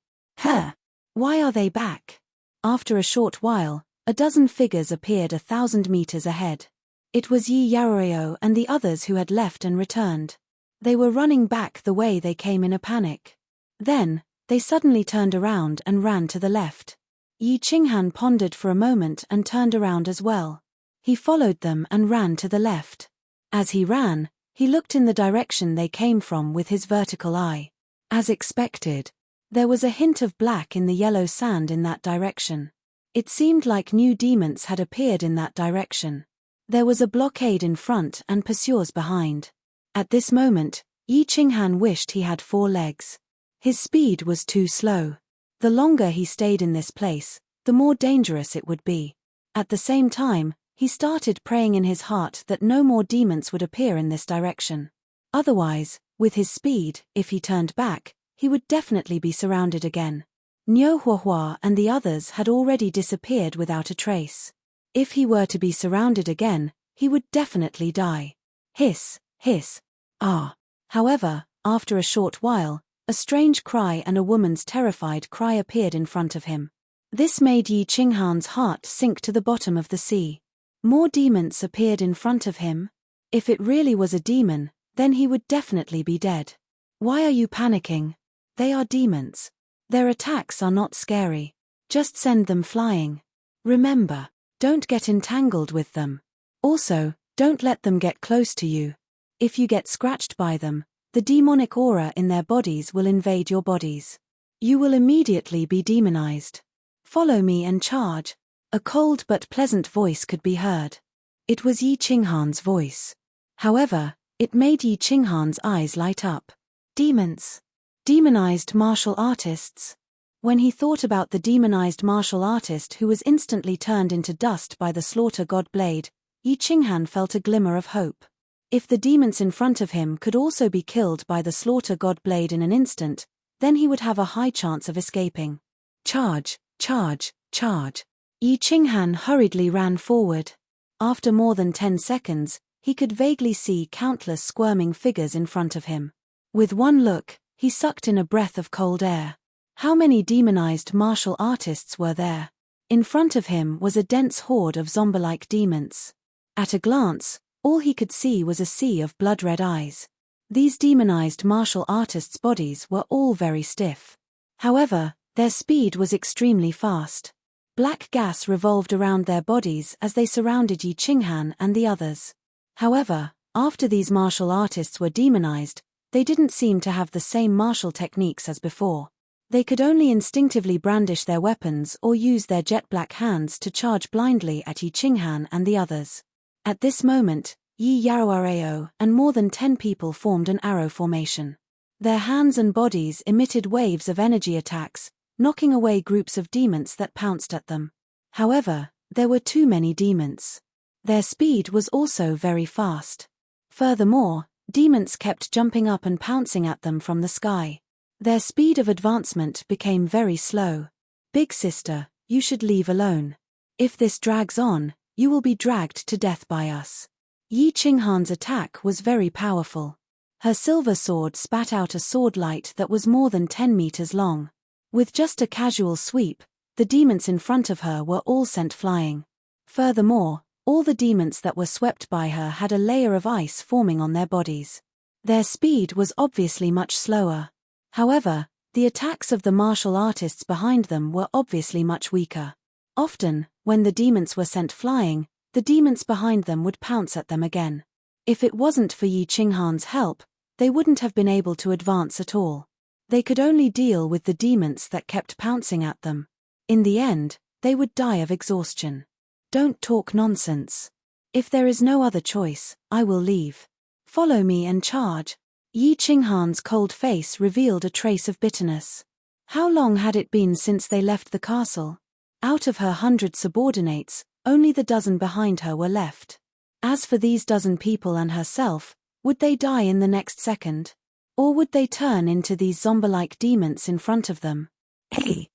Why are they back? After a short while, a dozen figures appeared 1,000 meters ahead. It was Yi Yaoreo and the others who had left and returned. They were running back the way they came in a panic. Then, they suddenly turned around and ran to the left. Yi Qinghan pondered for a moment and turned around as well. He followed them and ran to the left. As he ran, he looked in the direction they came from with his vertical eye. As expected, there was a hint of black in the yellow sand in that direction. It seemed like new demons had appeared in that direction. There was a blockade in front and pursuers behind. At this moment, Yi Qinghan wished he had 4 legs. His speed was too slow. The longer he stayed in this place, the more dangerous it would be. At the same time, he started praying in his heart that no more demons would appear in this direction. Otherwise, with his speed, if he turned back, he would definitely be surrounded again. Niu Huahua and the others had already disappeared without a trace. If he were to be surrounded again, he would definitely die. Hiss, hiss. Ah! However, after a short while, a strange cry and a woman's terrified cry appeared in front of him. This made Yi Qinghan's heart sink to the bottom of the sea. More demons appeared in front of him. If it really was a demon, then he would definitely be dead. Why are you panicking? They are demons. Their attacks are not scary. Just send them flying. Remember, don't get entangled with them. Also, don't let them get close to you. If you get scratched by them, the demonic aura in their bodies will invade your bodies. You will immediately be demonized. Follow me and charge. A cold but pleasant voice could be heard. It was Yi Qinghan's voice. However, it made Yi Qinghan's eyes light up. Demons. Demonized martial artists. When he thought about the demonized martial artist who was instantly turned into dust by the slaughter god blade, Yi Qinghan felt a glimmer of hope. If the demons in front of him could also be killed by the slaughter god blade in an instant, then he would have a high chance of escaping. Charge, charge, charge. Yi Qinghan hurriedly ran forward. After more than 10 seconds, he could vaguely see countless squirming figures in front of him. With one look, he sucked in a breath of cold air. How many demonized martial artists were there? In front of him was a dense horde of zombie-like demons. At a glance, all he could see was a sea of blood-red eyes. These demonized martial artists' bodies were all very stiff. However, their speed was extremely fast. Black gas revolved around their bodies as they surrounded Yi Qinghan and the others. However, after these martial artists were demonized, they didn't seem to have the same martial techniques as before. They could only instinctively brandish their weapons or use their jet-black hands to charge blindly at Yi Qinghan and the others. At this moment, Yi Yaoreo and more than 10 people formed an arrow formation. Their hands and bodies emitted waves of energy attacks, knocking away groups of demons that pounced at them. However, there were too many demons. Their speed was also very fast. Furthermore, demons kept jumping up and pouncing at them from the sky. Their speed of advancement became very slow. Big sister, you should leave alone. If this drags on, you will be dragged to death by us. Yi Qinghan's attack was very powerful. Her silver sword spat out a sword light that was more than 10 meters long. With just a casual sweep, the demons in front of her were all sent flying. Furthermore, all the demons that were swept by her had a layer of ice forming on their bodies. Their speed was obviously much slower. However, the attacks of the martial artists behind them were obviously much weaker. Often, when the demons were sent flying, the demons behind them would pounce at them again. If it wasn't for Yi Qinghan's help, they wouldn't have been able to advance at all. They could only deal with the demons that kept pouncing at them. In the end, they would die of exhaustion. Don't talk nonsense. If there is no other choice, I will leave. Follow me and charge. Yi Qinghan's cold face revealed a trace of bitterness. How long had it been since they left the castle? Out of her 100 subordinates, only the dozen behind her were left. As for these dozen people and herself, would they die in the next second? Or would they turn into these zombie-like demons in front of them? Hey!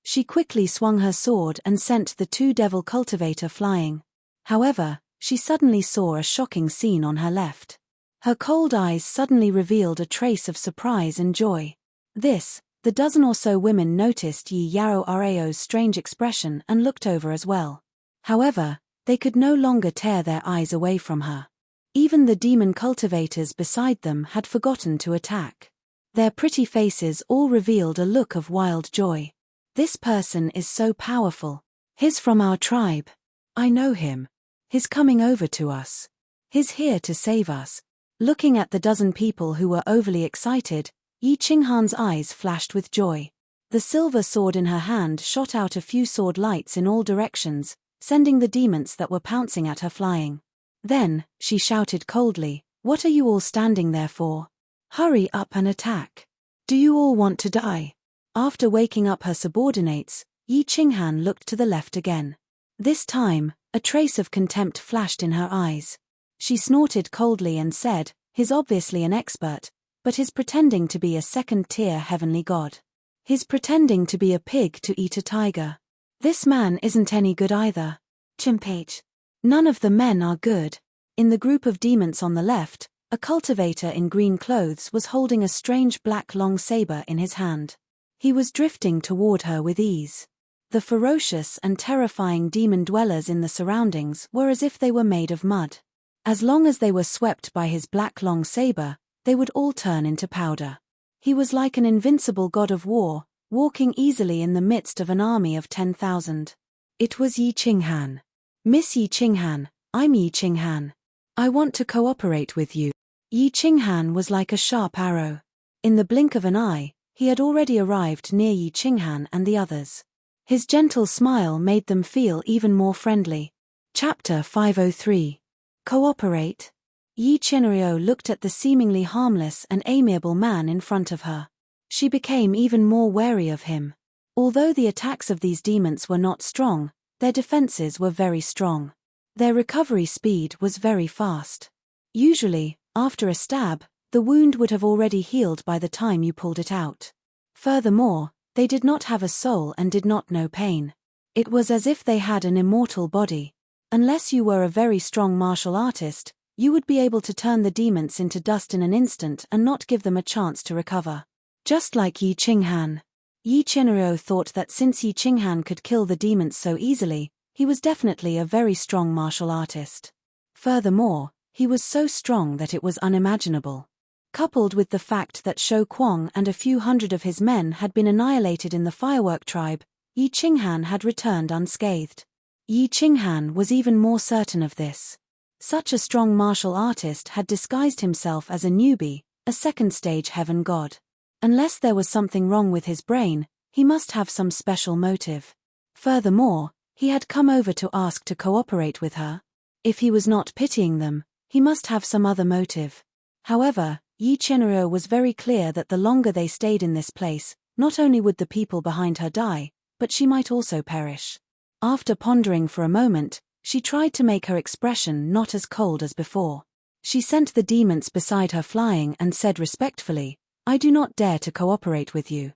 She quickly swung her sword and sent the 2 devil cultivator flying. However, she suddenly saw a shocking scene on her left. Her cold eyes suddenly revealed a trace of surprise and joy. The dozen or so women noticed Yi Yao Rao's strange expression and looked over as well. However, they could no longer tear their eyes away from her. Even the demon cultivators beside them had forgotten to attack. Their pretty faces all revealed a look of wild joy. This person is so powerful. He's from our tribe. I know him. He's coming over to us. He's here to save us. Looking at the dozen people who were overly excited, Yi Qinghan's eyes flashed with joy. The silver sword in her hand shot out a few sword lights in all directions, sending the demons that were pouncing at her flying. Then, she shouted coldly, "What are you all standing there for? Hurry up and attack. Do you all want to die?" After waking up her subordinates, Yi Qinghan looked to the left again. This time, a trace of contempt flashed in her eyes. She snorted coldly and said, "He's obviously an expert, but he's pretending to be a second-tier heavenly god. He's pretending to be a pig to eat a tiger. This man isn't any good either. Chimpage. None of the men are good." In the group of demons on the left, a cultivator in green clothes was holding a strange black long saber in his hand. He was drifting toward her with ease. The ferocious and terrifying demon dwellers in the surroundings were as if they were made of mud. As long as they were swept by his black long saber, they would all turn into powder. He was like an invincible god of war, walking easily in the midst of an army of 10,000. It was Yi Qinghan. "Miss Yi Qinghan, I'm Yi Qinghan. I want to cooperate with you." Yi Qinghan was like a sharp arrow. In the blink of an eye, he had already arrived near Yi Qinghan and the others. His gentle smile made them feel even more friendly. Chapter 503. Cooperate? Yi Qinghan looked at the seemingly harmless and amiable man in front of her. She became even more wary of him. Although the attacks of these demons were not strong, their defenses were very strong. Their recovery speed was very fast. Usually, after a stab, the wound would have already healed by the time you pulled it out. Furthermore, they did not have a soul and did not know pain. It was as if they had an immortal body. Unless you were a very strong martial artist, you would be able to turn the demons into dust in an instant and not give them a chance to recover. Just like Yi Qinghan. Yi Qinghan thought that since Yi Qinghan could kill the demons so easily, he was definitely a very strong martial artist. Furthermore, he was so strong that it was unimaginable. Coupled with the fact that Shou Kuang and a few hundred of his men had been annihilated in the firework tribe, Yi Qinghan had returned unscathed. Yi Qinghan was even more certain of this. Such a strong martial artist had disguised himself as a newbie, a second-stage heaven god. Unless there was something wrong with his brain, he must have some special motive. Furthermore, he had come over to ask to cooperate with her. If he was not pitying them, he must have some other motive. However, Yi Qinghan was very clear that the longer they stayed in this place, not only would the people behind her die, but she might also perish. After pondering for a moment, she tried to make her expression not as cold as before. She sent the demons beside her flying and said respectfully, "I do not dare to cooperate with you.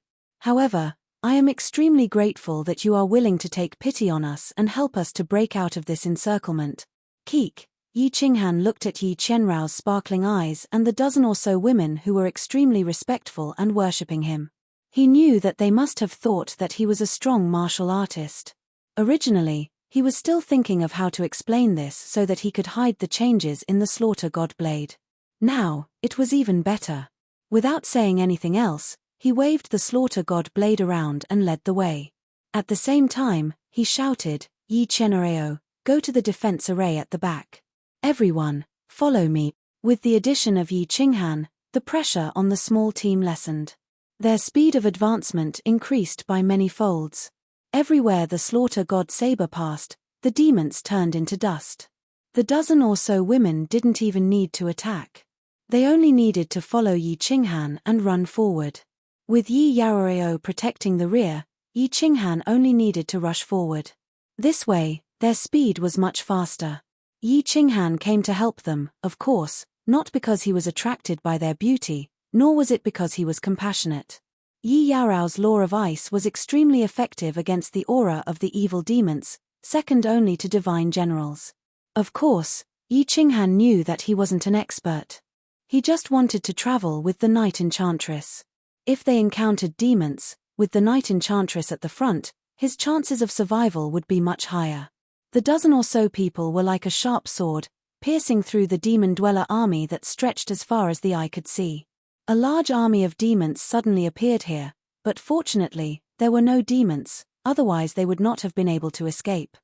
However, I am extremely grateful that you are willing to take pity on us and help us to break out of this encirclement." Keek. Yi Qinghan looked at Yi Qianrao's sparkling eyes and the dozen or so women who were extremely respectful and worshipping him. He knew that they must have thought that he was a strong martial artist. Originally, he was still thinking of how to explain this so that he could hide the changes in the slaughter god blade. Now, it was even better. Without saying anything else, he waved the slaughter god blade around and led the way. At the same time, he shouted, "Yi Qianrao, go to the defense array at the back. Everyone, follow me." With the addition of Yi Qinghan, the pressure on the small team lessened. Their speed of advancement increased by many folds. Everywhere the slaughter god saber passed, the demons turned into dust. The dozen or so women didn't even need to attack. They only needed to follow Yi Qinghan and run forward. With Yi Yaorao protecting the rear, Yi Qinghan only needed to rush forward. This way, their speed was much faster. Yi Qinghan came to help them, of course, not because he was attracted by their beauty, nor was it because he was compassionate. Yi Yaorao's law of ice was extremely effective against the aura of the evil demons, second only to divine generals. Of course, Yi Qinghan knew that he wasn't an expert. He just wanted to travel with the Night Enchantress. If they encountered demons, with the Night Enchantress at the front, his chances of survival would be much higher. The dozen or so people were like a sharp sword, piercing through the demon-dweller army that stretched as far as the eye could see. A large army of demons suddenly appeared here, but fortunately, there were no demons, otherwise they would not have been able to escape.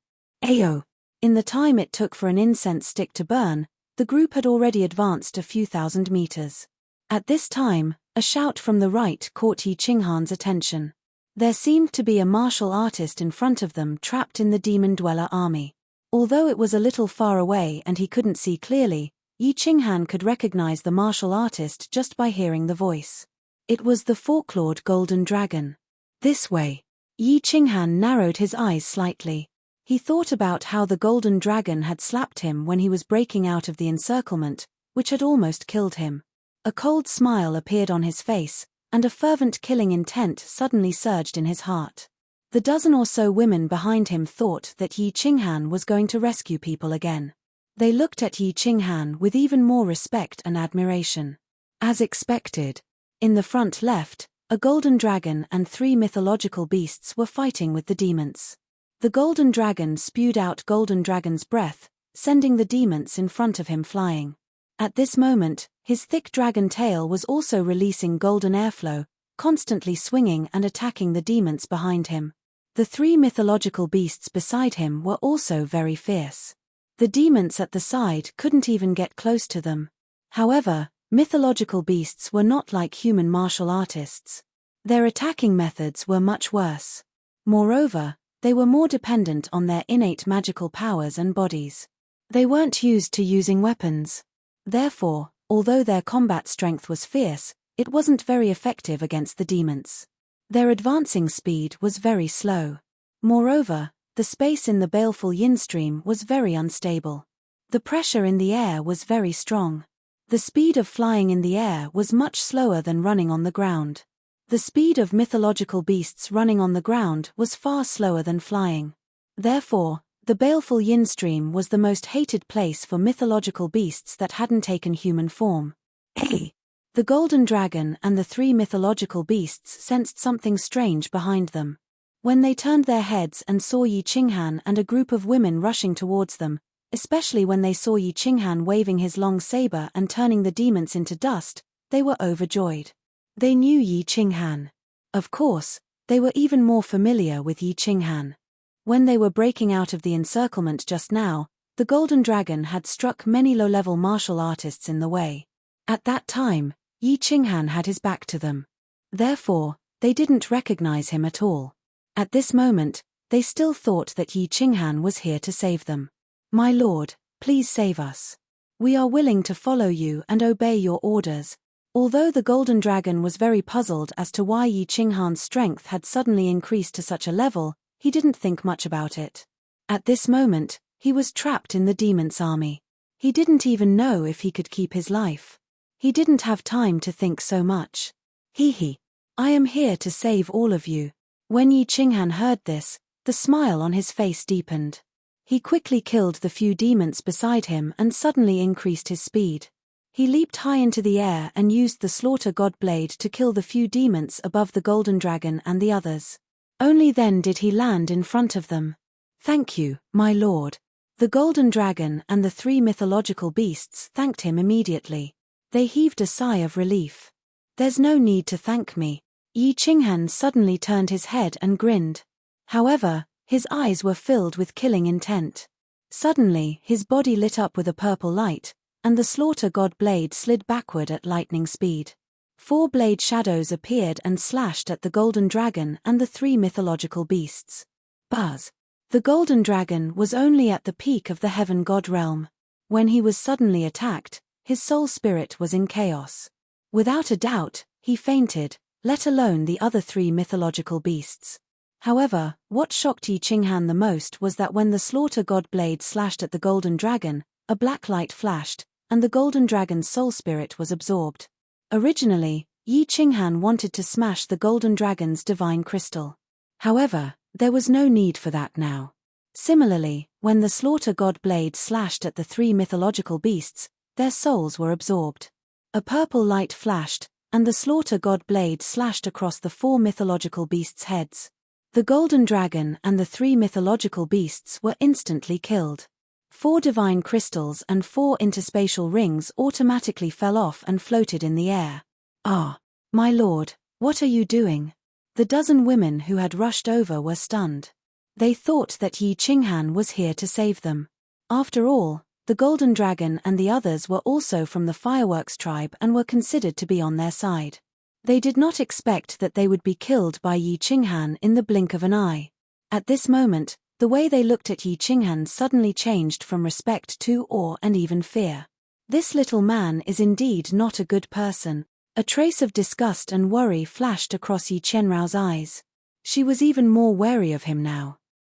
Ayo! In the time it took for an incense stick to burn, the group had already advanced a few thousand meters. At this time, a shout from the right caught Yi Qinghan's attention. There seemed to be a martial artist in front of them trapped in the demon-dweller army. Although it was a little far away and he couldn't see clearly, Yi Qinghan could recognize the martial artist just by hearing the voice. It was the fork-clawed golden dragon. This way. Yi Qinghan narrowed his eyes slightly. He thought about how the golden dragon had slapped him when he was breaking out of the encirclement, which had almost killed him. A cold smile appeared on his face, and a fervent killing intent suddenly surged in his heart. The dozen or so women behind him thought that Yi Qinghan was going to rescue people again. They looked at Yi Qinghan with even more respect and admiration. As expected, in the front left, a golden dragon and 3 mythological beasts were fighting with the demons. The golden dragon spewed out golden dragon's breath, sending the demons in front of him flying. At this moment, his thick dragon tail was also releasing golden airflow, constantly swinging and attacking the demons behind him. The 3 mythological beasts beside him were also very fierce. The demons at the side couldn't even get close to them. However, mythological beasts were not like human martial artists. Their attacking methods were much worse. Moreover, they were more dependent on their innate magical powers and bodies. They weren't used to using weapons. Therefore, although their combat strength was fierce, it wasn't very effective against the demons. Their advancing speed was very slow. Moreover, the space in the baleful yin stream was very unstable. The pressure in the air was very strong. The speed of flying in the air was much slower than running on the ground. The speed of mythological beasts running on the ground was far slower than flying. Therefore, the baleful yin stream was the most hated place for mythological beasts that hadn't taken human form. Hey! The golden dragon and the 3 mythological beasts sensed something strange behind them. When they turned their heads and saw Yi Qinghan and a group of women rushing towards them, especially when they saw Yi Qinghan waving his long saber and turning the demons into dust, they were overjoyed. They knew Yi Qinghan. Of course, they were even more familiar with Yi Qinghan. When they were breaking out of the encirclement just now, the golden dragon had struck many low-level martial artists in the way. At that time, Yi Qinghan had his back to them. Therefore, they didn't recognize him at all. At this moment, they still thought that Yi Qinghan was here to save them. "My lord, please save us. We are willing to follow you and obey your orders," Although the golden dragon was very puzzled as to why Yi Qinghan's strength had suddenly increased to such a level, he didn't think much about it. At this moment, he was trapped in the demon's army. He didn't even know if he could keep his life. He didn't have time to think so much. Hee. I am here to save all of you. When Yi Qinghan heard this, the smile on his face deepened. He quickly killed the few demons beside him and suddenly increased his speed. He leaped high into the air and used the slaughter god blade to kill the few demons above the golden dragon and the others. Only then did he land in front of them. Thank you, my lord. The golden dragon and the 3 mythological beasts thanked him immediately. They heaved a sigh of relief. There's no need to thank me. Yi Qinghan suddenly turned his head and grinned. However, his eyes were filled with killing intent. Suddenly, his body lit up with a purple light, and the slaughter god blade slid backward at lightning speed. 4 blade shadows appeared and slashed at the golden dragon and the 3 mythological beasts. Buzz! The golden dragon was only at the peak of the heaven god realm. When he was suddenly attacked, his soul spirit was in chaos. Without a doubt, he fainted, let alone the other 3 mythological beasts. However, what shocked Yi Qinghan the most was that when the slaughter god blade slashed at the golden dragon, a black light flashed, and the golden dragon's soul spirit was absorbed. Originally, Yi Qinghan wanted to smash the golden dragon's divine crystal. However, there was no need for that now. Similarly, when the slaughter god blade slashed at the 3 mythological beasts, their souls were absorbed. A purple light flashed, and the slaughter god blade slashed across the 4 mythological beasts' heads. The golden dragon and the 3 mythological beasts were instantly killed. 4 divine crystals and 4 interspatial rings automatically fell off and floated in the air. Ah, my lord, what are you doing? The dozen women who had rushed over were stunned. They thought that Yi Qinghan was here to save them. After all, the golden dragon and the others were also from the fireworks tribe and were considered to be on their side. They did not expect that they would be killed by Yi Qinghan in the blink of an eye. At this moment, the way they looked at Yi Qinghan suddenly changed from respect to awe and even fear. This little man is indeed not a good person. A trace of disgust and worry flashed across Yi Qianrao's eyes. She was even more wary of him now.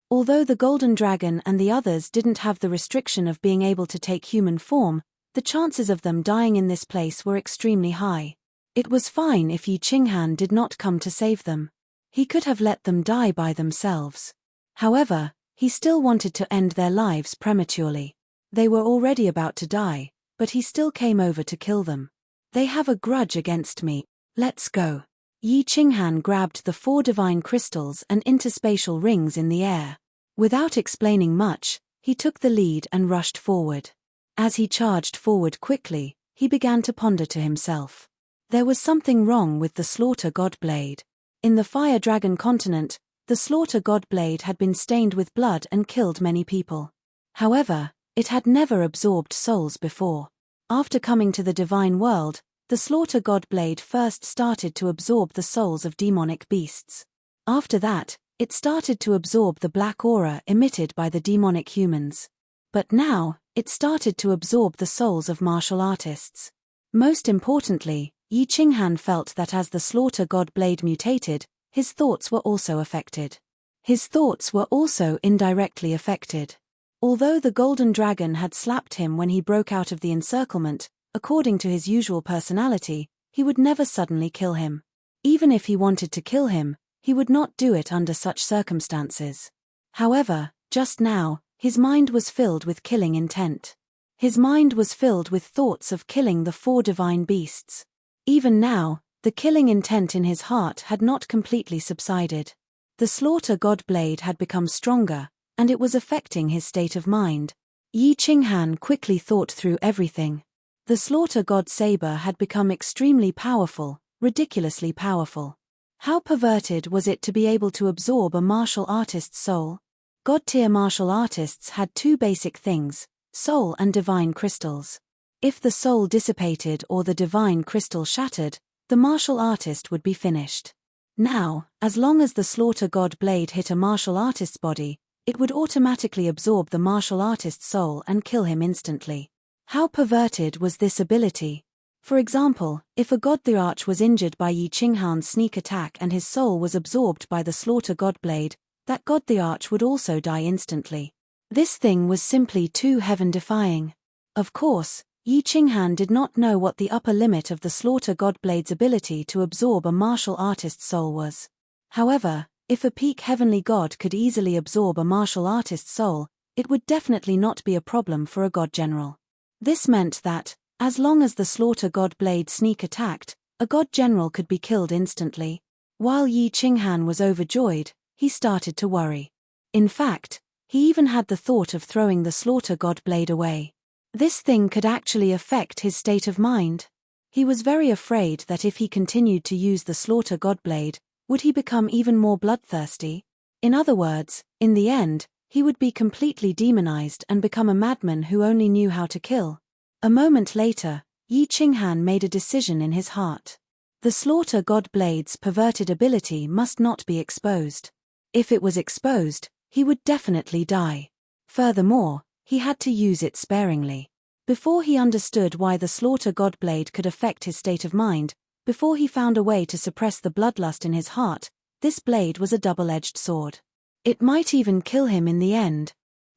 Although the golden dragon and the others didn't have the restriction of being able to take human form, the chances of them dying in this place were extremely high. It was fine if Yi Qinghan did not come to save them. He could have let them die by themselves. However, he still wanted to end their lives prematurely. They were already about to die, but he still came over to kill them. They have a grudge against me. Let's go. Yi Qinghan grabbed the 4 divine crystals and interspatial rings in the air. Without explaining much, he took the lead and rushed forward. As he charged forward quickly, he began to ponder to himself. There was something wrong with the slaughter god blade. In the fire dragon continent, the slaughter god blade had been stained with blood and killed many people. However, it had never absorbed souls before. After coming to the divine world, the slaughter god blade first started to absorb the souls of demonic beasts. After that, it started to absorb the black aura emitted by the demonic humans. But now, it started to absorb the souls of martial artists. Most importantly, Yi Qinghan felt that as the slaughter god blade mutated, his thoughts were also affected. His thoughts were also indirectly affected. Although the golden dragon had slapped him when he broke out of the encirclement, according to his usual personality, he would never suddenly kill him. Even if he wanted to kill him, he would not do it under such circumstances. However, just now, his mind was filled with killing intent. His mind was filled with thoughts of killing the 4 divine beasts. Even now, the killing intent in his heart had not completely subsided. The slaughter god blade had become stronger, and it was affecting his state of mind. Yi Qinghan quickly thought through everything. The slaughter god saber had become extremely powerful, ridiculously powerful. How perverted was it to be able to absorb a martial artist's soul? God-tier martial artists had 2 basic things, soul and divine crystals. If the soul dissipated or the divine crystal shattered, the martial artist would be finished. Now, as long as the slaughter god blade hit a martial artist's body, it would automatically absorb the martial artist's soul and kill him instantly. How perverted was this ability? For example, if a god the Arch was injured by Yi Qinghan's sneak attack and his soul was absorbed by the slaughter god blade, that god the Arch would also die instantly. This thing was simply too heaven-defying. Of course, Yi Qinghan did not know what the upper limit of the slaughter god blade's ability to absorb a martial artist's soul was. However, if a peak heavenly god could easily absorb a martial artist's soul, it would definitely not be a problem for a god general. This meant that, as long as the slaughter god blade sneak attacked, a god general could be killed instantly. While Yi Qinghan was overjoyed, he started to worry. In fact, he even had the thought of throwing the slaughter god blade away. This thing could actually affect his state of mind. He was very afraid that if he continued to use the slaughter god blade, would he become even more bloodthirsty? In other words, in the end, he would be completely demonized and become a madman who only knew how to kill. A moment later, Yi Qinghan made a decision in his heart. The slaughter god blade's perverted ability must not be exposed. If it was exposed, he would definitely die. Furthermore, he had to use it sparingly. Before he understood why the slaughter god blade could affect his state of mind, before he found a way to suppress the bloodlust in his heart, this blade was a double-edged sword. It might even kill him in the end.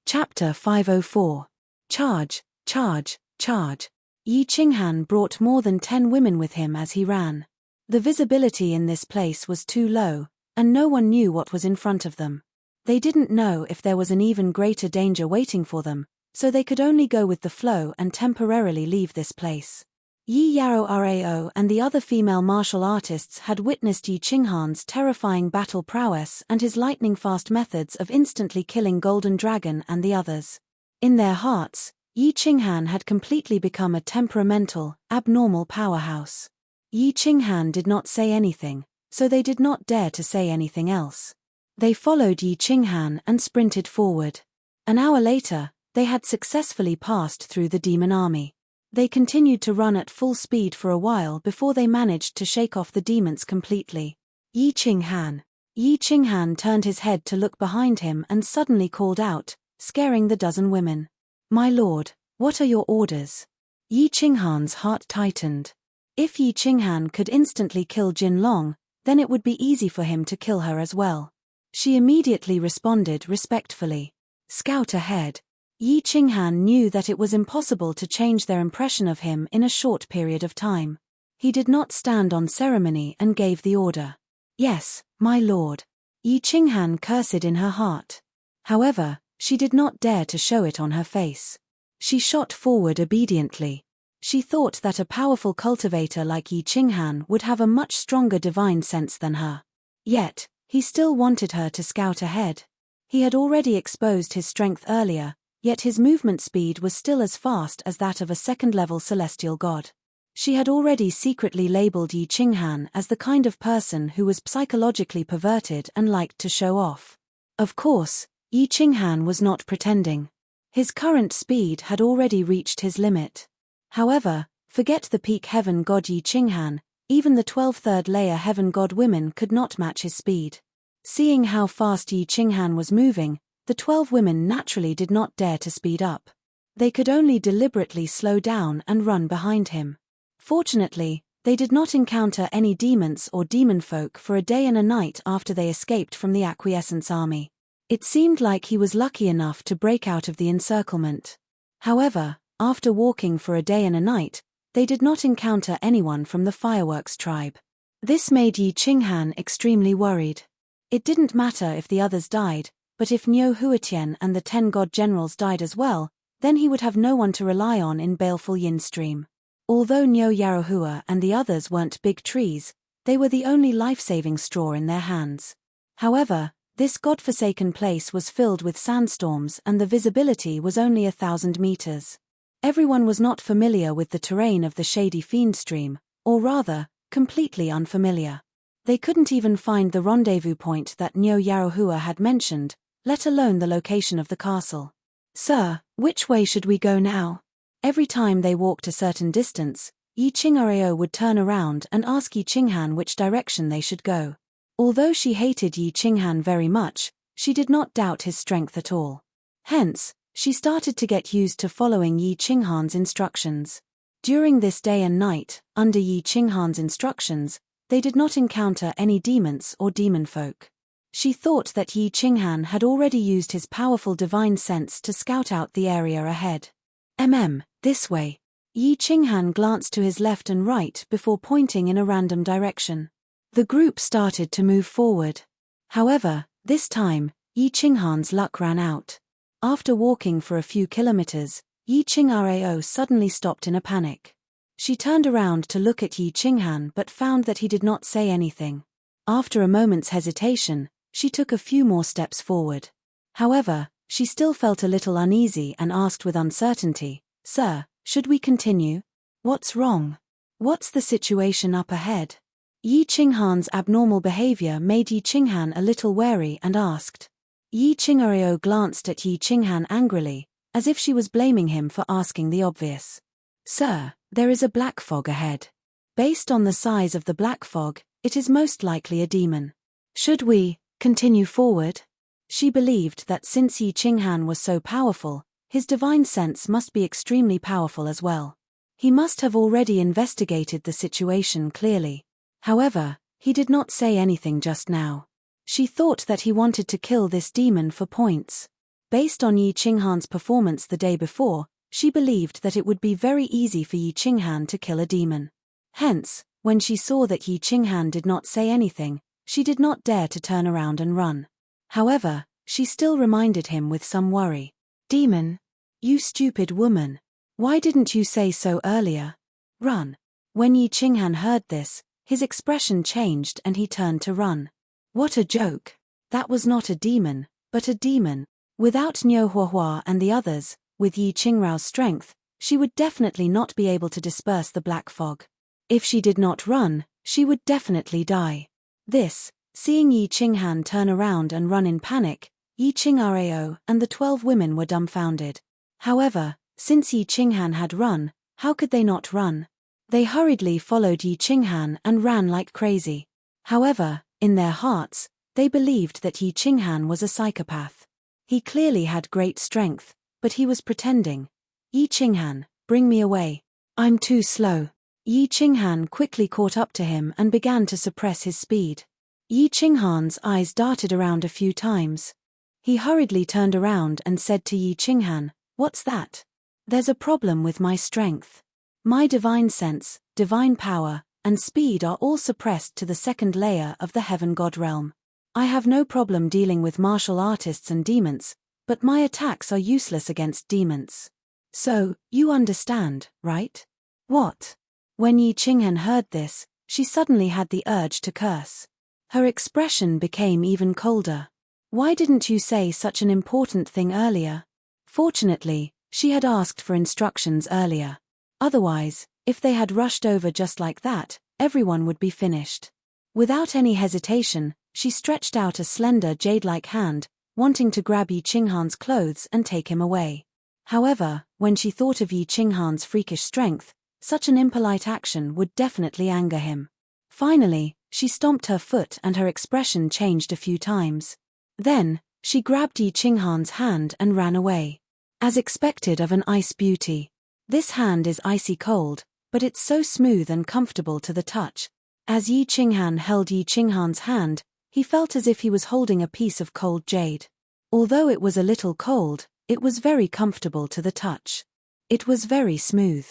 Chapter 504. Charge, charge, charge. Yi Qinghan brought more than 10 women with him as he ran. The visibility in this place was too low, and no one knew what was in front of them. They didn't know if there was an even greater danger waiting for them, so they could only go with the flow and temporarily leave this place. Yi Yaro Rao and the other female martial artists had witnessed Yi Qinghan's terrifying battle prowess and his lightning-fast methods of instantly killing Golden Dragon and the others. In their hearts, Yi Qinghan had completely become a temperamental, abnormal powerhouse. Yi Qinghan did not say anything, so they did not dare to say anything else. They followed Yi Qinghan and sprinted forward. An hour later, they had successfully passed through the demon army. They continued to run at full speed for a while before they managed to shake off the demons completely. Yi Qinghan. Yi Qinghan turned his head to look behind him and suddenly called out, scaring the dozen women. "My lord, what are your orders?" Yi Qinghan's heart tightened. If Yi Qinghan could instantly kill Jin Long, then it would be easy for him to kill her as well. She immediately responded respectfully. "Scout ahead." Yi Qinghan knew that it was impossible to change their impression of him in a short period of time. He did not stand on ceremony and gave the order. "Yes, my lord." Yi Qinghan cursed in her heart. However, she did not dare to show it on her face. She shot forward obediently. She thought that a powerful cultivator like Yi Qinghan would have a much stronger divine sense than her. Yet, he still wanted her to scout ahead. He had already exposed his strength earlier, yet his movement speed was still as fast as that of a second-level celestial god. She had already secretly labeled Yi Qinghan as the kind of person who was psychologically perverted and liked to show off. Of course, Yi Qinghan was not pretending. His current speed had already reached his limit. However, forget the peak heaven god Yi Qinghan, even the 12 third-layer heaven god women could not match his speed. Seeing how fast Yi Qinghan was moving, the 12 women naturally did not dare to speed up. They could only deliberately slow down and run behind him. Fortunately, they did not encounter any demons or demon folk for a day and a night after they escaped from the Acquiescence army. It seemed like he was lucky enough to break out of the encirclement. However, after walking for a day and a night, they did not encounter anyone from the Fireworks tribe. This made Yi Qinghan extremely worried. It didn't matter if the others died, but if Niu Huatian and the 10 god generals died as well, then he would have no one to rely on in baleful Yin Stream. Although Niu Yarohua and the others weren't big trees, they were the only life-saving straw in their hands. However, this godforsaken place was filled with sandstorms and the visibility was only 1,000 meters. Everyone was not familiar with the terrain of the shady Fiend Stream, or rather, completely unfamiliar. They couldn't even find the rendezvous point that Niu Yarohua had mentioned, let alone the location of the castle. "Sir, which way should we go now?" Every time they walked a certain distance, Yi Qing'areo would turn around and ask Yi Qinghan which direction they should go. Although she hated Yi Qinghan very much, she did not doubt his strength at all. Hence, she started to get used to following Yi Qinghan's instructions. During this day and night, under Yi Qinghan's instructions, they did not encounter any demons or demon folk. She thought that Yi Qinghan had already used his powerful divine sense to scout out the area ahead. This way. Yi Qinghan glanced to his left and right before pointing in a random direction. The group started to move forward. However, this time, Yi Qinghan's luck ran out. After walking for a few kilometers, Yi Qingrao suddenly stopped in a panic. She turned around to look at Yi Qinghan but found that he did not say anything. After a moment's hesitation, she took a few more steps forward. However, she still felt a little uneasy and asked with uncertainty, "Sir, should we continue? What's wrong? What's the situation up ahead?" Yi Qinghan's abnormal behavior made Yi Qinghan a little wary and asked. Yi Qingrao glanced at Yi Qinghan angrily, as if she was blaming him for asking the obvious. "Sir, there is a black fog ahead. Based on the size of the black fog, it is most likely a demon. Should we continue forward?" She believed that since Yi Qinghan was so powerful, his divine sense must be extremely powerful as well. He must have already investigated the situation clearly. However, he did not say anything just now. She thought that he wanted to kill this demon for points. Based on Yi Qinghan's performance the day before, she believed that it would be very easy for Yi Qinghan to kill a demon. Hence, when she saw that Yi Qinghan did not say anything, she did not dare to turn around and run. However, she still reminded him with some worry. "Demon? You stupid woman. Why didn't you say so earlier? Run." When Yi Qinghan heard this, his expression changed and he turned to run. What a joke. That was not a demon, but a demon. Without Niu Huahua and the others, with Yi Qingrao's strength, she would definitely not be able to disperse the black fog. If she did not run, she would definitely die. Seeing Yi Qinghan turn around and run in panic, Yi Qingrao and the 12 women were dumbfounded. However, since Yi Qinghan had run, how could they not run? They hurriedly followed Yi Qinghan and ran like crazy. However, in their hearts, they believed that Yi Qinghan was a psychopath. He clearly had great strength, but he was pretending. "Yi Qinghan, bring me away. I'm too slow." Yi Qinghan quickly caught up to him and began to suppress his speed. Yi Qinghan's eyes darted around a few times. He hurriedly turned around and said to Yi Qinghan, "What's that?" "There's a problem with my strength. My divine sense, divine power, and speed are all suppressed to the second layer of the heaven god realm. I have no problem dealing with martial artists and demons, but my attacks are useless against demons. So, you understand, right?" "What?" When Yi Qinghan heard this, she suddenly had the urge to curse. Her expression became even colder. "Why didn't you say such an important thing earlier?" Fortunately, she had asked for instructions earlier. Otherwise, if they had rushed over just like that, everyone would be finished. Without any hesitation, she stretched out a slender jade-like hand, wanting to grab Yi Qinghan's clothes and take him away. However, when she thought of Yi Qinghan's freakish strength, such an impolite action would definitely anger him. Finally, she stomped her foot and her expression changed a few times. Then, she grabbed Yi Qinghan's hand and ran away. As expected of an ice beauty. This hand is icy cold, but it's so smooth and comfortable to the touch. As Yi Qinghan held Yi Qinghan's hand, he felt as if he was holding a piece of cold jade. Although it was a little cold, it was very comfortable to the touch. It was very smooth.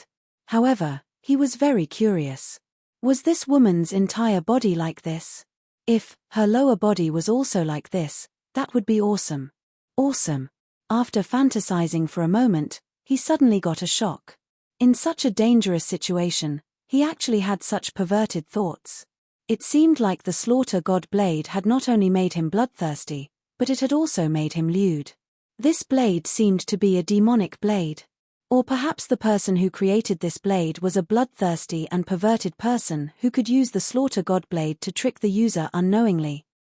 However, he was very curious. Was this woman's entire body like this? If her lower body was also like this, that would be awesome. Awesome. After fantasizing for a moment, he suddenly got a shock. In such a dangerous situation, he actually had such perverted thoughts. It seemed like the slaughter god blade had not only made him bloodthirsty, but it had also made him lewd. This blade seemed to be a demonic blade. Or perhaps the person who created this blade was a bloodthirsty and perverted person who could use the slaughter god blade to trick the user unknowingly.